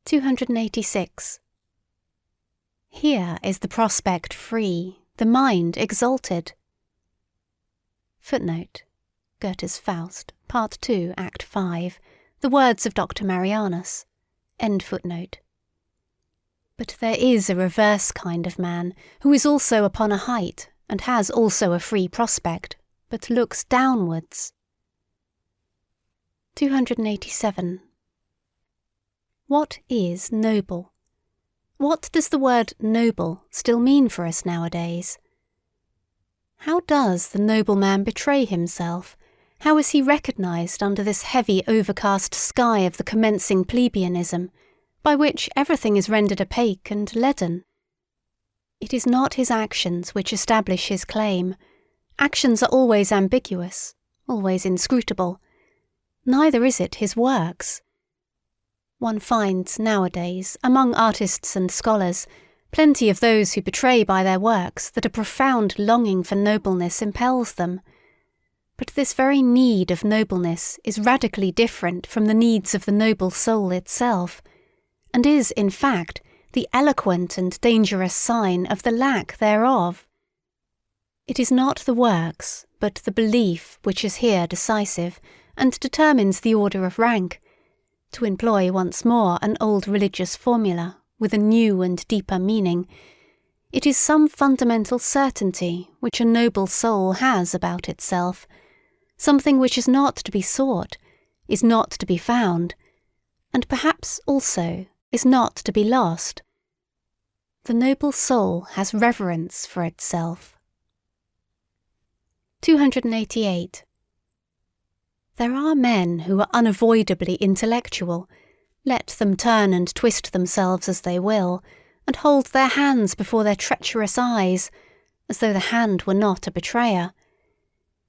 286. Here is the prospect free, the mind exalted. Footnote. Goethe's Faust, Part 2, Act 5, the words of Dr. Marianus. End footnote. But there is a reverse kind of man, who is also upon a height, and has also a free prospect, but looks downwards. 287. What is noble? What does the word noble still mean for us nowadays? How does the noble man betray himself? How is he recognized under this heavy overcast sky of the commencing plebeianism, by which everything is rendered opaque and leaden? It is not his actions which establish his claim. Actions are always ambiguous, always inscrutable. Neither is it his works. One finds nowadays, among artists and scholars, plenty of those who betray by their works that a profound longing for nobleness impels them. But this very need of nobleness is radically different from the needs of the noble soul itself, and is, in fact, the eloquent and dangerous sign of the lack thereof. It is not the works, but the belief which is here decisive, and determines the order of rank, to employ once more an old religious formula, with a new and deeper meaning. It is some fundamental certainty which a noble soul has about itself, something which is not to be sought, is not to be found, and perhaps also is not to be lost. The noble soul has reverence for itself. 288. There are men who are unavoidably intellectual, let them turn and twist themselves as they will, and hold their hands before their treacherous eyes, as though the hand were not a betrayer.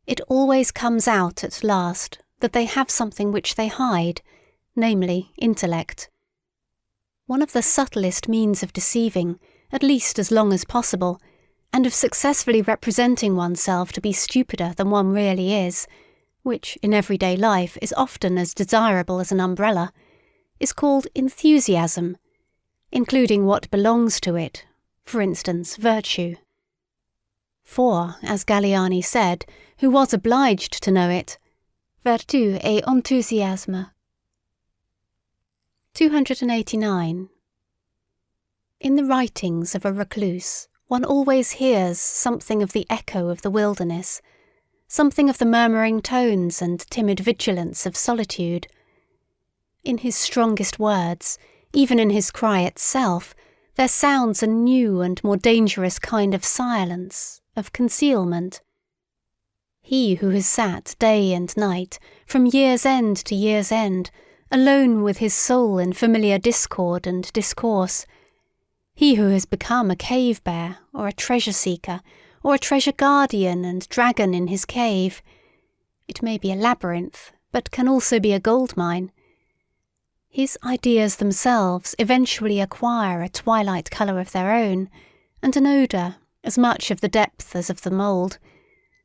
It always comes out at last that they have something which they hide, namely intellect. One of the subtlest means of deceiving, at least as long as possible, and of successfully representing oneself to be stupider than one really is, which in everyday life is often as desirable as an umbrella, is called enthusiasm, including what belongs to it, for instance, virtue. For, as Galiani said, who was obliged to know it, vertu et enthousiasme. 289. In the writings of a recluse, one always hears something of the echo of the wilderness, something of the murmuring tones and timid vigilance of solitude. In his strongest words, even in his cry itself, there sounds a new and more dangerous kind of silence, of concealment. He who has sat day and night, from year's end to year's end, alone with his soul in familiar discord and discourse, he who has become a cave-bear, or a treasure-seeker, or a treasure-guardian and dragon in his cave, it may be a labyrinth, but can also be a gold-mine. His ideas themselves eventually acquire a twilight colour of their own, and an odour, as much of the depth as of the mould,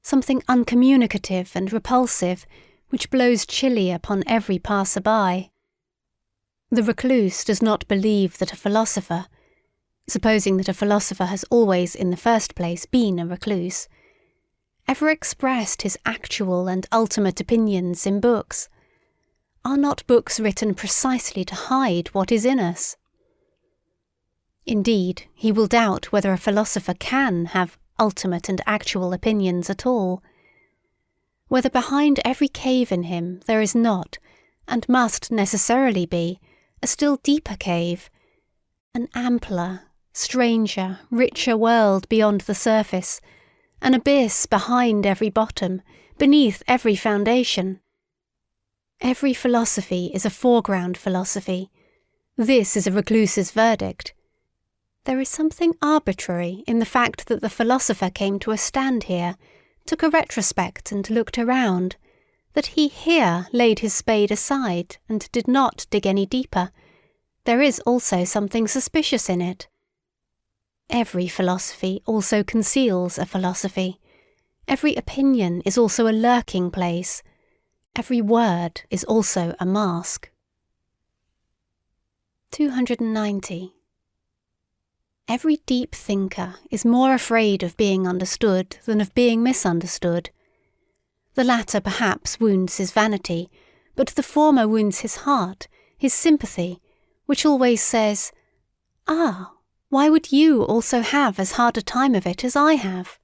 something uncommunicative and repulsive, which blows chilly upon every passer-by. The recluse does not believe that a philosopher, supposing that a philosopher has always in the first place been a recluse, ever expressed his actual and ultimate opinions in books. Are not books written precisely to hide what is in us? Indeed, he will doubt whether a philosopher can have ultimate and actual opinions at all. Whether behind every cave in him there is not, and must necessarily be, a still deeper cave, an ampler, stranger, richer world beyond the surface, an abyss behind every bottom, beneath every foundation. Every philosophy is a foreground philosophy. This is a recluse's verdict. There is something arbitrary in the fact that the philosopher came to a stand here, took a retrospect and looked around, that he here laid his spade aside and did not dig any deeper. There is also something suspicious in it. Every philosophy also conceals a philosophy. Every opinion is also a lurking place. Every word is also a mask. 290. Every deep thinker is more afraid of being understood than of being misunderstood. The latter perhaps wounds his vanity, but the former wounds his heart, his sympathy, which always says, "Ah, why would you also have as hard a time of it as I have?"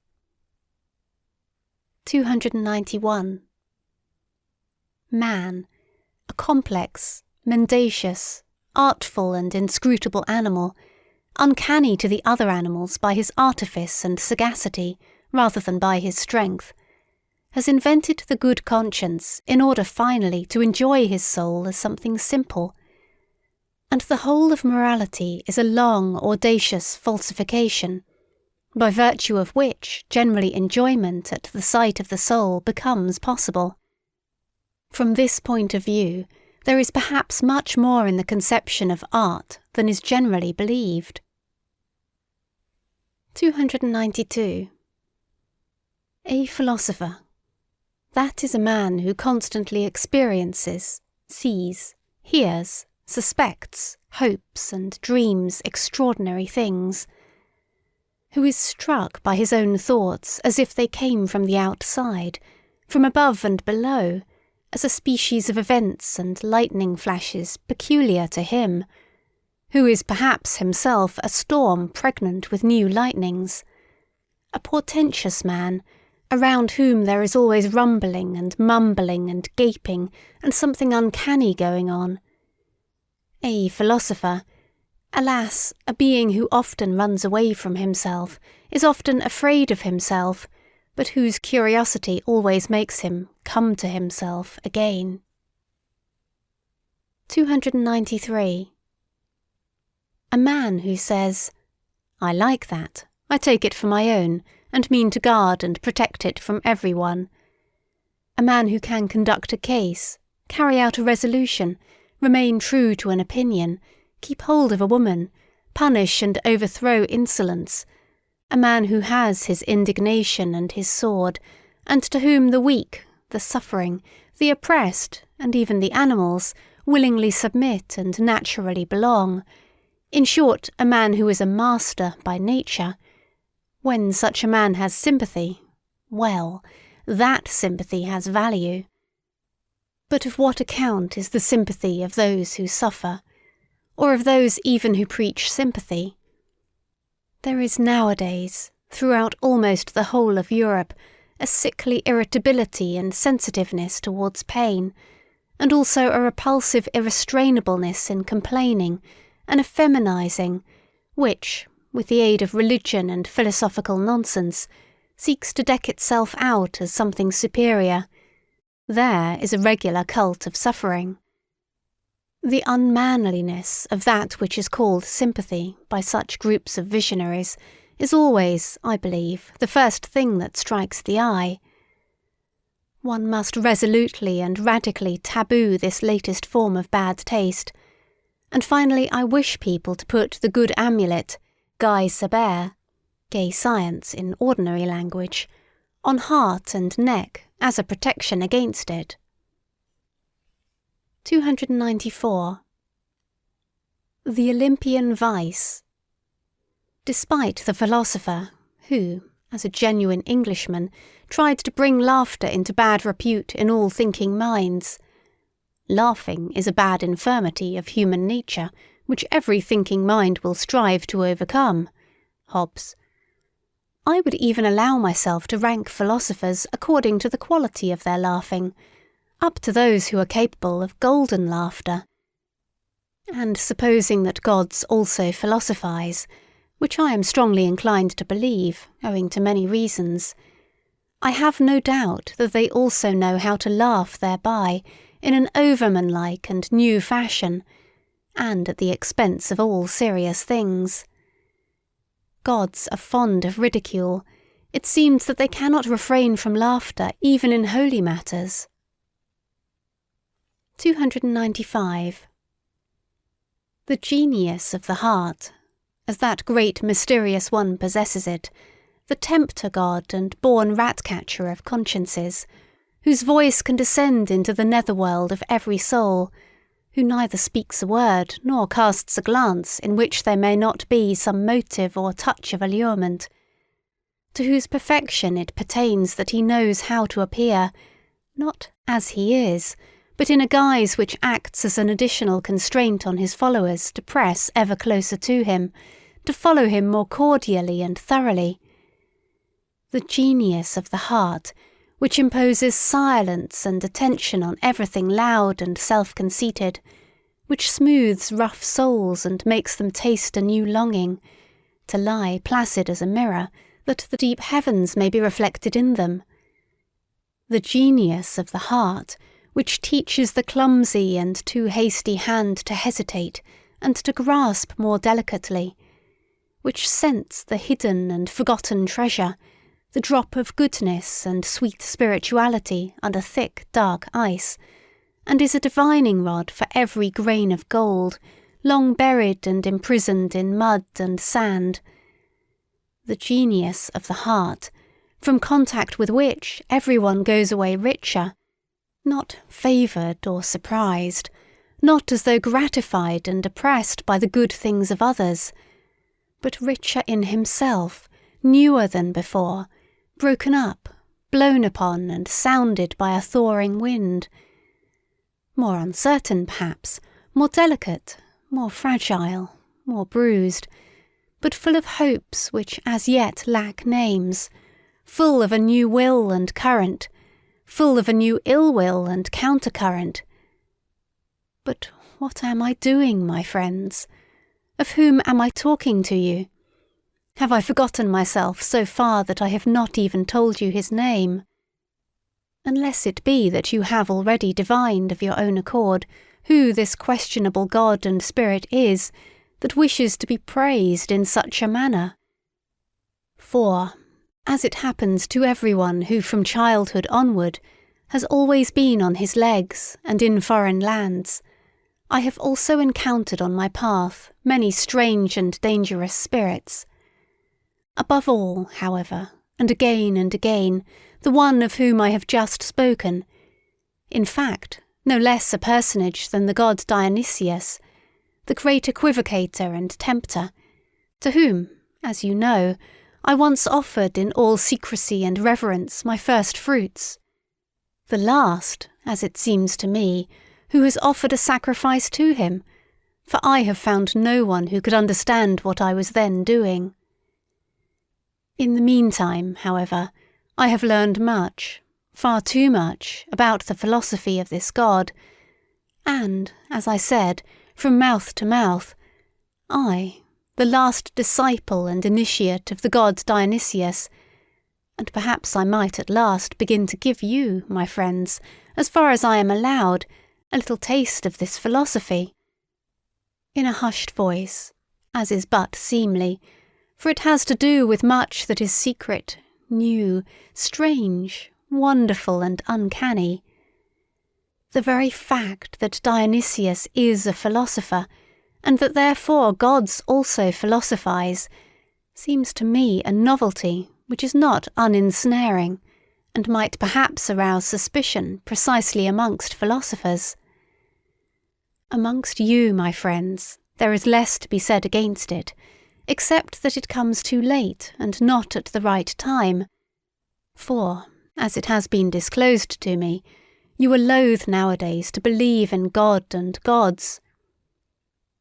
291. Man, a complex, mendacious, artful and inscrutable animal, uncanny to the other animals by his artifice and sagacity rather than by his strength, has invented the good conscience in order finally to enjoy his soul as something simple. And the whole of morality is a long, audacious falsification, by virtue of which generally enjoyment at the sight of the soul becomes possible. From this point of view, there is perhaps much more in the conception of art than is generally believed. 292. A philosopher. That is a man who constantly experiences, sees, hears, suspects, hopes and dreams extraordinary things, who is struck by his own thoughts as if they came from the outside, from above and below, as a species of events and lightning flashes peculiar to him, who is perhaps himself a storm pregnant with new lightnings, a portentous man, around whom there is always rumbling and mumbling and gaping and something uncanny going on. A philosopher, alas, a being who often runs away from himself, is often afraid of himself, but whose curiosity always makes him come to himself again. 293. A man who says, "I like that, I take it for my own, and mean to guard and protect it from everyone." A man who can conduct a case, carry out a resolution, remain true to an opinion, keep hold of a woman, punish and overthrow insolence. A man who has his indignation and his sword, and to whom the weak, the suffering, the oppressed, and even the animals, willingly submit and naturally belong. In short, a man who is a master by nature. When such a man has sympathy, well, that sympathy has value. But of what account is the sympathy of those who suffer, or of those even who preach sympathy? There is nowadays, throughout almost the whole of Europe, a sickly irritability and sensitiveness towards pain, and also a repulsive irrestrainableness in complaining, an effeminizing, which, with the aid of religion and philosophical nonsense, seeks to deck itself out as something superior. There is a regular cult of suffering. The unmanliness of that which is called sympathy by such groups of visionaries is always, I believe, the first thing that strikes the eye. One must resolutely and radically taboo this latest form of bad taste. And finally, I wish people to put the good amulet, Guy Saber, gay science in ordinary language, on heart and neck as a protection against it. 294. The Olympian vice. Despite the philosopher, who, as a genuine Englishman, tried to bring laughter into bad repute in all thinking minds. Laughing is a bad infirmity of human nature, which every thinking mind will strive to overcome. Hobbes. I would even allow myself to rank philosophers according to the quality of their laughing, up to those who are capable of golden laughter. And supposing that gods also philosophize, which I am strongly inclined to believe, owing to many reasons, I have no doubt that they also know how to laugh thereby in an overman-like and new fashion, and at the expense of all serious things. Gods are fond of ridicule. It seems that they cannot refrain from laughter even in holy matters. 295. The genius of the heart, as that great mysterious one possesses it, the tempter god and born rat-catcher of consciences, whose voice can descend into the netherworld of every soul, who neither speaks a word nor casts a glance in which there may not be some motive or touch of allurement, to whose perfection it pertains that he knows how to appear, not as he is, but in a guise which acts as an additional constraint on his followers to press ever closer to him, to follow him more cordially and thoroughly. The genius of the heart, which imposes silence and attention on everything loud and self-conceited, which smooths rough souls and makes them taste a new longing, to lie placid as a mirror, that the deep heavens may be reflected in them. The genius of the heart, which teaches the clumsy and too hasty hand to hesitate and to grasp more delicately, which scents the hidden and forgotten treasure, the drop of goodness and sweet spirituality under thick, dark ice, and is a divining rod for every grain of gold, long buried and imprisoned in mud and sand. The genius of the heart, from contact with which everyone goes away richer, not favoured or surprised, not as though gratified and oppressed by the good things of others, but richer in himself, newer than before, broken up, blown upon and sounded by a thawing wind. More uncertain, perhaps, more delicate, more fragile, more bruised, but full of hopes which as yet lack names, full of a new will and current, full of a new ill-will and countercurrent. But what am I doing, my friends? Of whom am I talking to you? Have I forgotten myself so far that I have not even told you his name? Unless it be that you have already divined of your own accord who this questionable God and Spirit is that wishes to be praised in such a manner. For, as it happens to everyone who from childhood onward has always been on his legs and in foreign lands, I have also encountered on my path many strange and dangerous spirits. Above all, however, and again, the one of whom I have just spoken, in fact, no less a personage than the god Dionysius, the great equivocator and tempter, to whom, as you know, I once offered in all secrecy and reverence my first fruits. The last, as it seems to me, who has offered a sacrifice to him, for I have found no one who could understand what I was then doing. In the meantime, however, I have learned much, far too much, about the philosophy of this god, and, as I said, from mouth to mouth, I, the last disciple and initiate of the god Dionysius, and perhaps I might at last begin to give you, my friends, as far as I am allowed, a little taste of this philosophy. In a hushed voice, as is but seemly, for it has to do with much that is secret, new, strange, wonderful and uncanny. The very fact that Dionysius is a philosopher, and that therefore gods also philosophize, seems to me a novelty which is not uninsnaring, and might perhaps arouse suspicion precisely amongst philosophers. Amongst you, my friends, there is less to be said against it, except that it comes too late and not at the right time. For, as it has been disclosed to me, you are loath nowadays to believe in God and gods.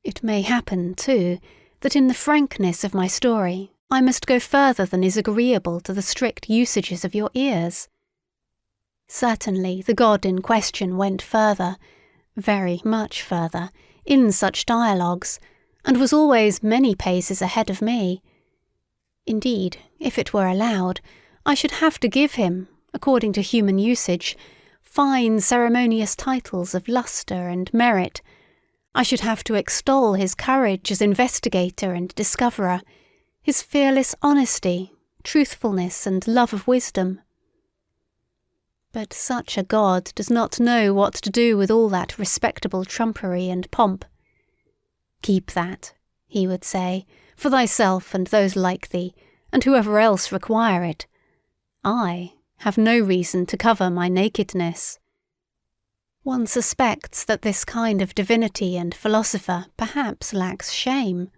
It may happen, too, that in the frankness of my story I must go further than is agreeable to the strict usages of your ears. Certainly the god in question went further, very much further, in such dialogues, and was always many paces ahead of me. Indeed, if it were allowed, I should have to give him, according to human usage, fine ceremonious titles of lustre and merit. I should have to extol his courage as investigator and discoverer, his fearless honesty, truthfulness and love of wisdom. But such a god does not know what to do with all that respectable trumpery and pomp. "Keep that," he would say, "for thyself and those like thee, and whoever else require it. I have no reason to cover my nakedness." One suspects that this kind of divinity and philosopher perhaps lacks shame.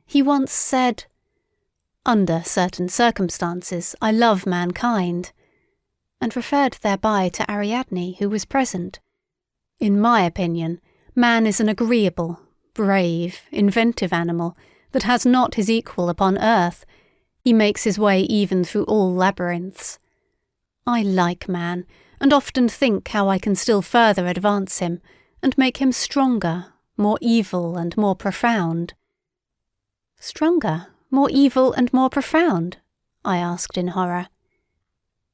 He once said, "Under certain circumstances I love mankind," and referred thereby to Ariadne, who was present. "In my opinion, man is an agreeable, brave, inventive animal that has not his equal upon earth. He makes his way even through all labyrinths. I like man, and often think how I can still further advance him, and make him stronger, more evil and more profound." "Stronger, more evil and more profound?" I asked in horror.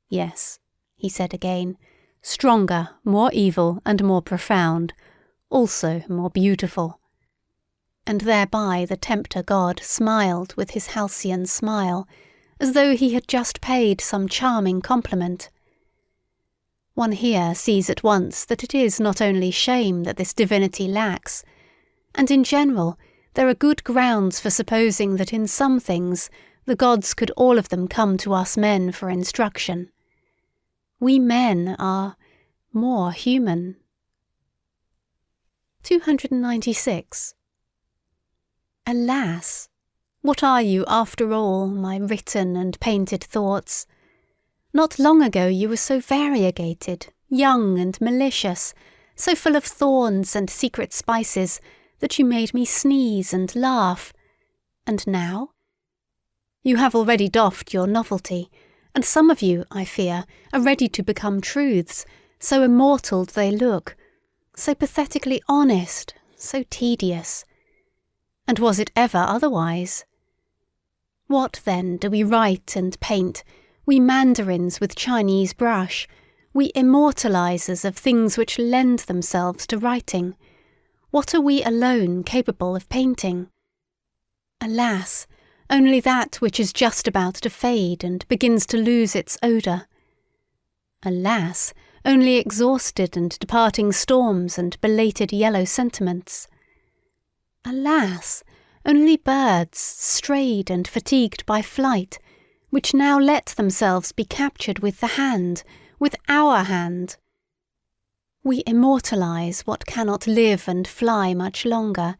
"Yes," he said again, "stronger, more evil and more profound, also more beautiful." And thereby the tempter god smiled with his halcyon smile, as though he had just paid some charming compliment. One here sees at once that it is not only shame that this divinity lacks, and in general there are good grounds for supposing that in some things the gods could all of them come to us men for instruction. We men are more human. 296. Alas! What are you after all, my written and painted thoughts? Not long ago you were so variegated, young and malicious, so full of thorns and secret spices that you made me sneeze and laugh. And now? You have already doffed your novelty, and some of you, I fear, are ready to become truths, so immortal they look, so pathetically honest, so tedious. And was it ever otherwise? What, then, do we write and paint, we mandarins with Chinese brush, we immortalizers of things which lend themselves to writing? What are we alone capable of painting? Alas! Only that which is just about to fade and begins to lose its odour. Alas! Only exhausted and departing storms and belated yellow sentiments. Alas! Only birds, strayed and fatigued by flight, which now let themselves be captured with the hand, with our hand. We immortalize what cannot live and fly much longer,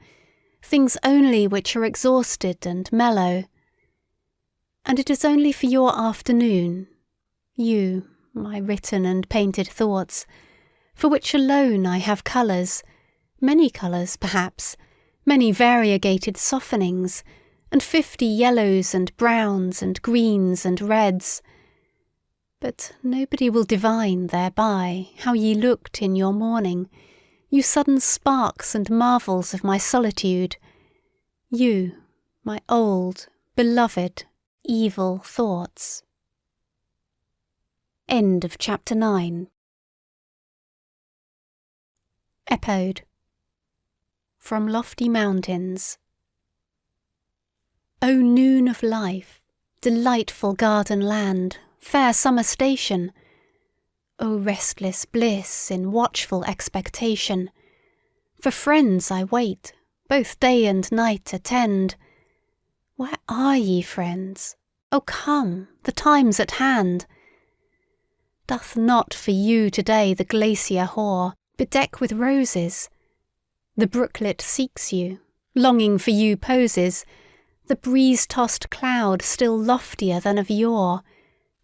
things only which are exhausted and mellow. And it is only for your afternoon, you, my written and painted thoughts, for which alone I have colours, many colours perhaps, many variegated softenings, and 50 yellows and browns and greens and reds. But nobody will divine thereby how ye looked in your morning, you sudden sparks and marvels of my solitude, you, my old, beloved, evil thoughts. End of chapter 9. Epode. From lofty mountains. O noon of life, delightful garden land, fair summer station! O restless bliss in watchful expectation! For friends I wait, both day and night attend. Where are ye, friends? O come, the time's at hand. Doth not for you today the glacier hoar bedeck with roses? The brooklet seeks you, longing for you poses, the breeze-tossed cloud still loftier than of yore,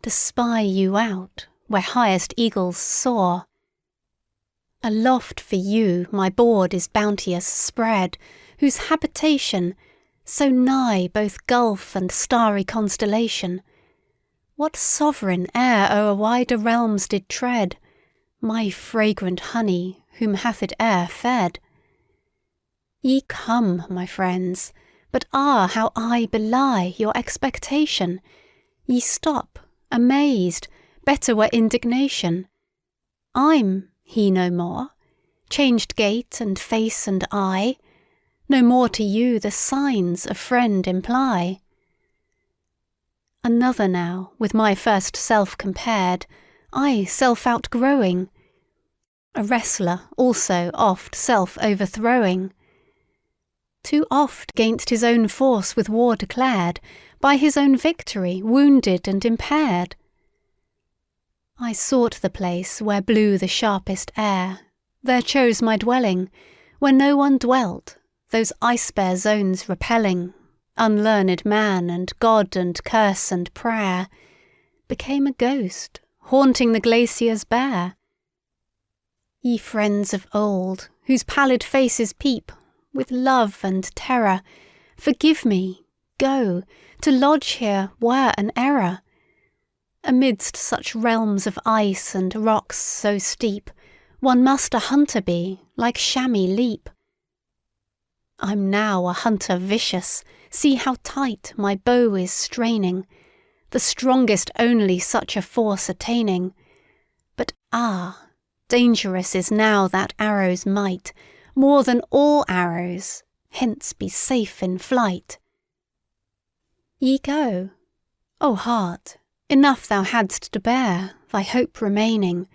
to spy you out where highest eagles soar. Aloft for you my board is bounteous spread, whose habitation, so nigh both gulf and starry constellation, what sovereign e'er o'er wider realms did tread, my fragrant honey, whom hath it e'er fed? Ye come, my friends, but how I belie your expectation! Ye stop, amazed, better were indignation. I'm he no more, changed gait and face and eye, no more to you the signs a friend imply. Another now, with my first self compared, I self outgrowing, a wrestler also oft self overthrowing. Too oft gainst his own force with war declared, by his own victory wounded and impaired. I sought the place where blew the sharpest air, there chose my dwelling, where no one dwelt, those ice-bare zones repelling, unlearned man and God and curse and prayer, became a ghost, haunting the glaciers bare. Ye friends of old, whose pallid faces peep, with love and terror, forgive me, go, to lodge here were an error. Amidst such realms of ice and rocks so steep, one must a hunter be, like chamois leap. I'm now a hunter vicious, see how tight my bow is straining, the strongest only such a force attaining. But dangerous is now that arrow's might, more than all arrows, hence be safe in flight. Ye go. O heart, enough thou hadst to bear, thy hope remaining,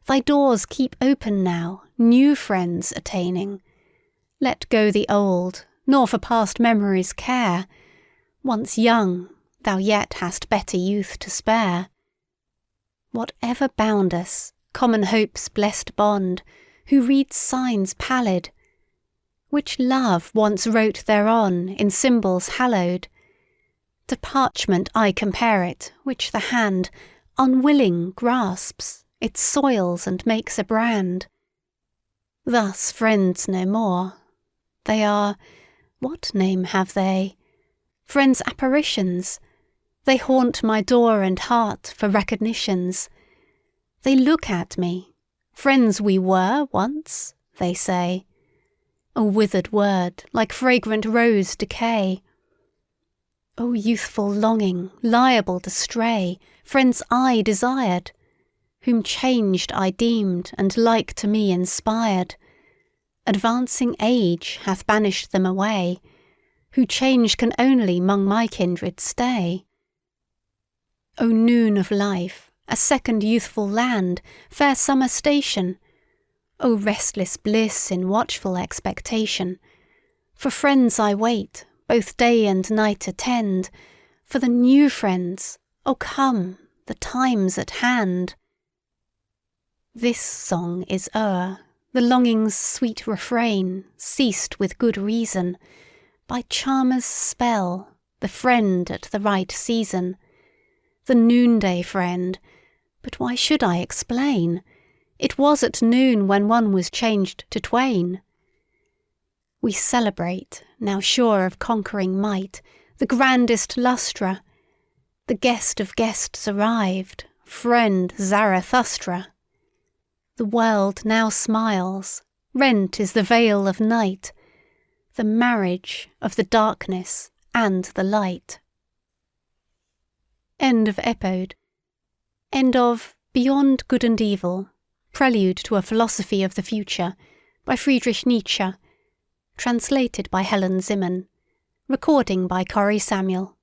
thy doors keep open now, new friends attaining. Let go the old, nor for past memories care. Once young, thou yet hast better youth to spare. Whatever bound us, common hope's blessed bond, who reads signs pallid? Which love once wrote thereon in symbols hallowed? To parchment I compare it, which the hand, unwilling, grasps, it soils and makes a brand. Thus friends no more. They are, what name have they? Friends' apparitions. They haunt my door and heart for recognitions. They look at me. Friends we were once, they say. A withered word, like fragrant rose decay. O youthful longing, liable to stray, friends I desired, whom changed I deemed and like to me inspired. Advancing age hath banished them away, who change can only 'mong my kindred stay. O noon of life, a second youthful land, fair summer station, O restless bliss in watchful expectation, for friends I wait, both day and night attend, for the new friends, O come, the time's at hand. This song is o'er, the longing's sweet refrain ceased with good reason, by charmer's spell, the friend at the right season, the noonday friend, but why should I explain? It was at noon when one was changed to twain. We celebrate, now sure of conquering might, the grandest lustra. The guest of guests arrived, friend Zarathustra. The world now smiles, rent is the veil of night, the marriage of the darkness and the light. End of Epode. End of Beyond Good and Evil, Prelude to a Philosophy of the Future, by Friedrich Nietzsche. Translated by Helen Zimmern. Recording by Corrie Samuel.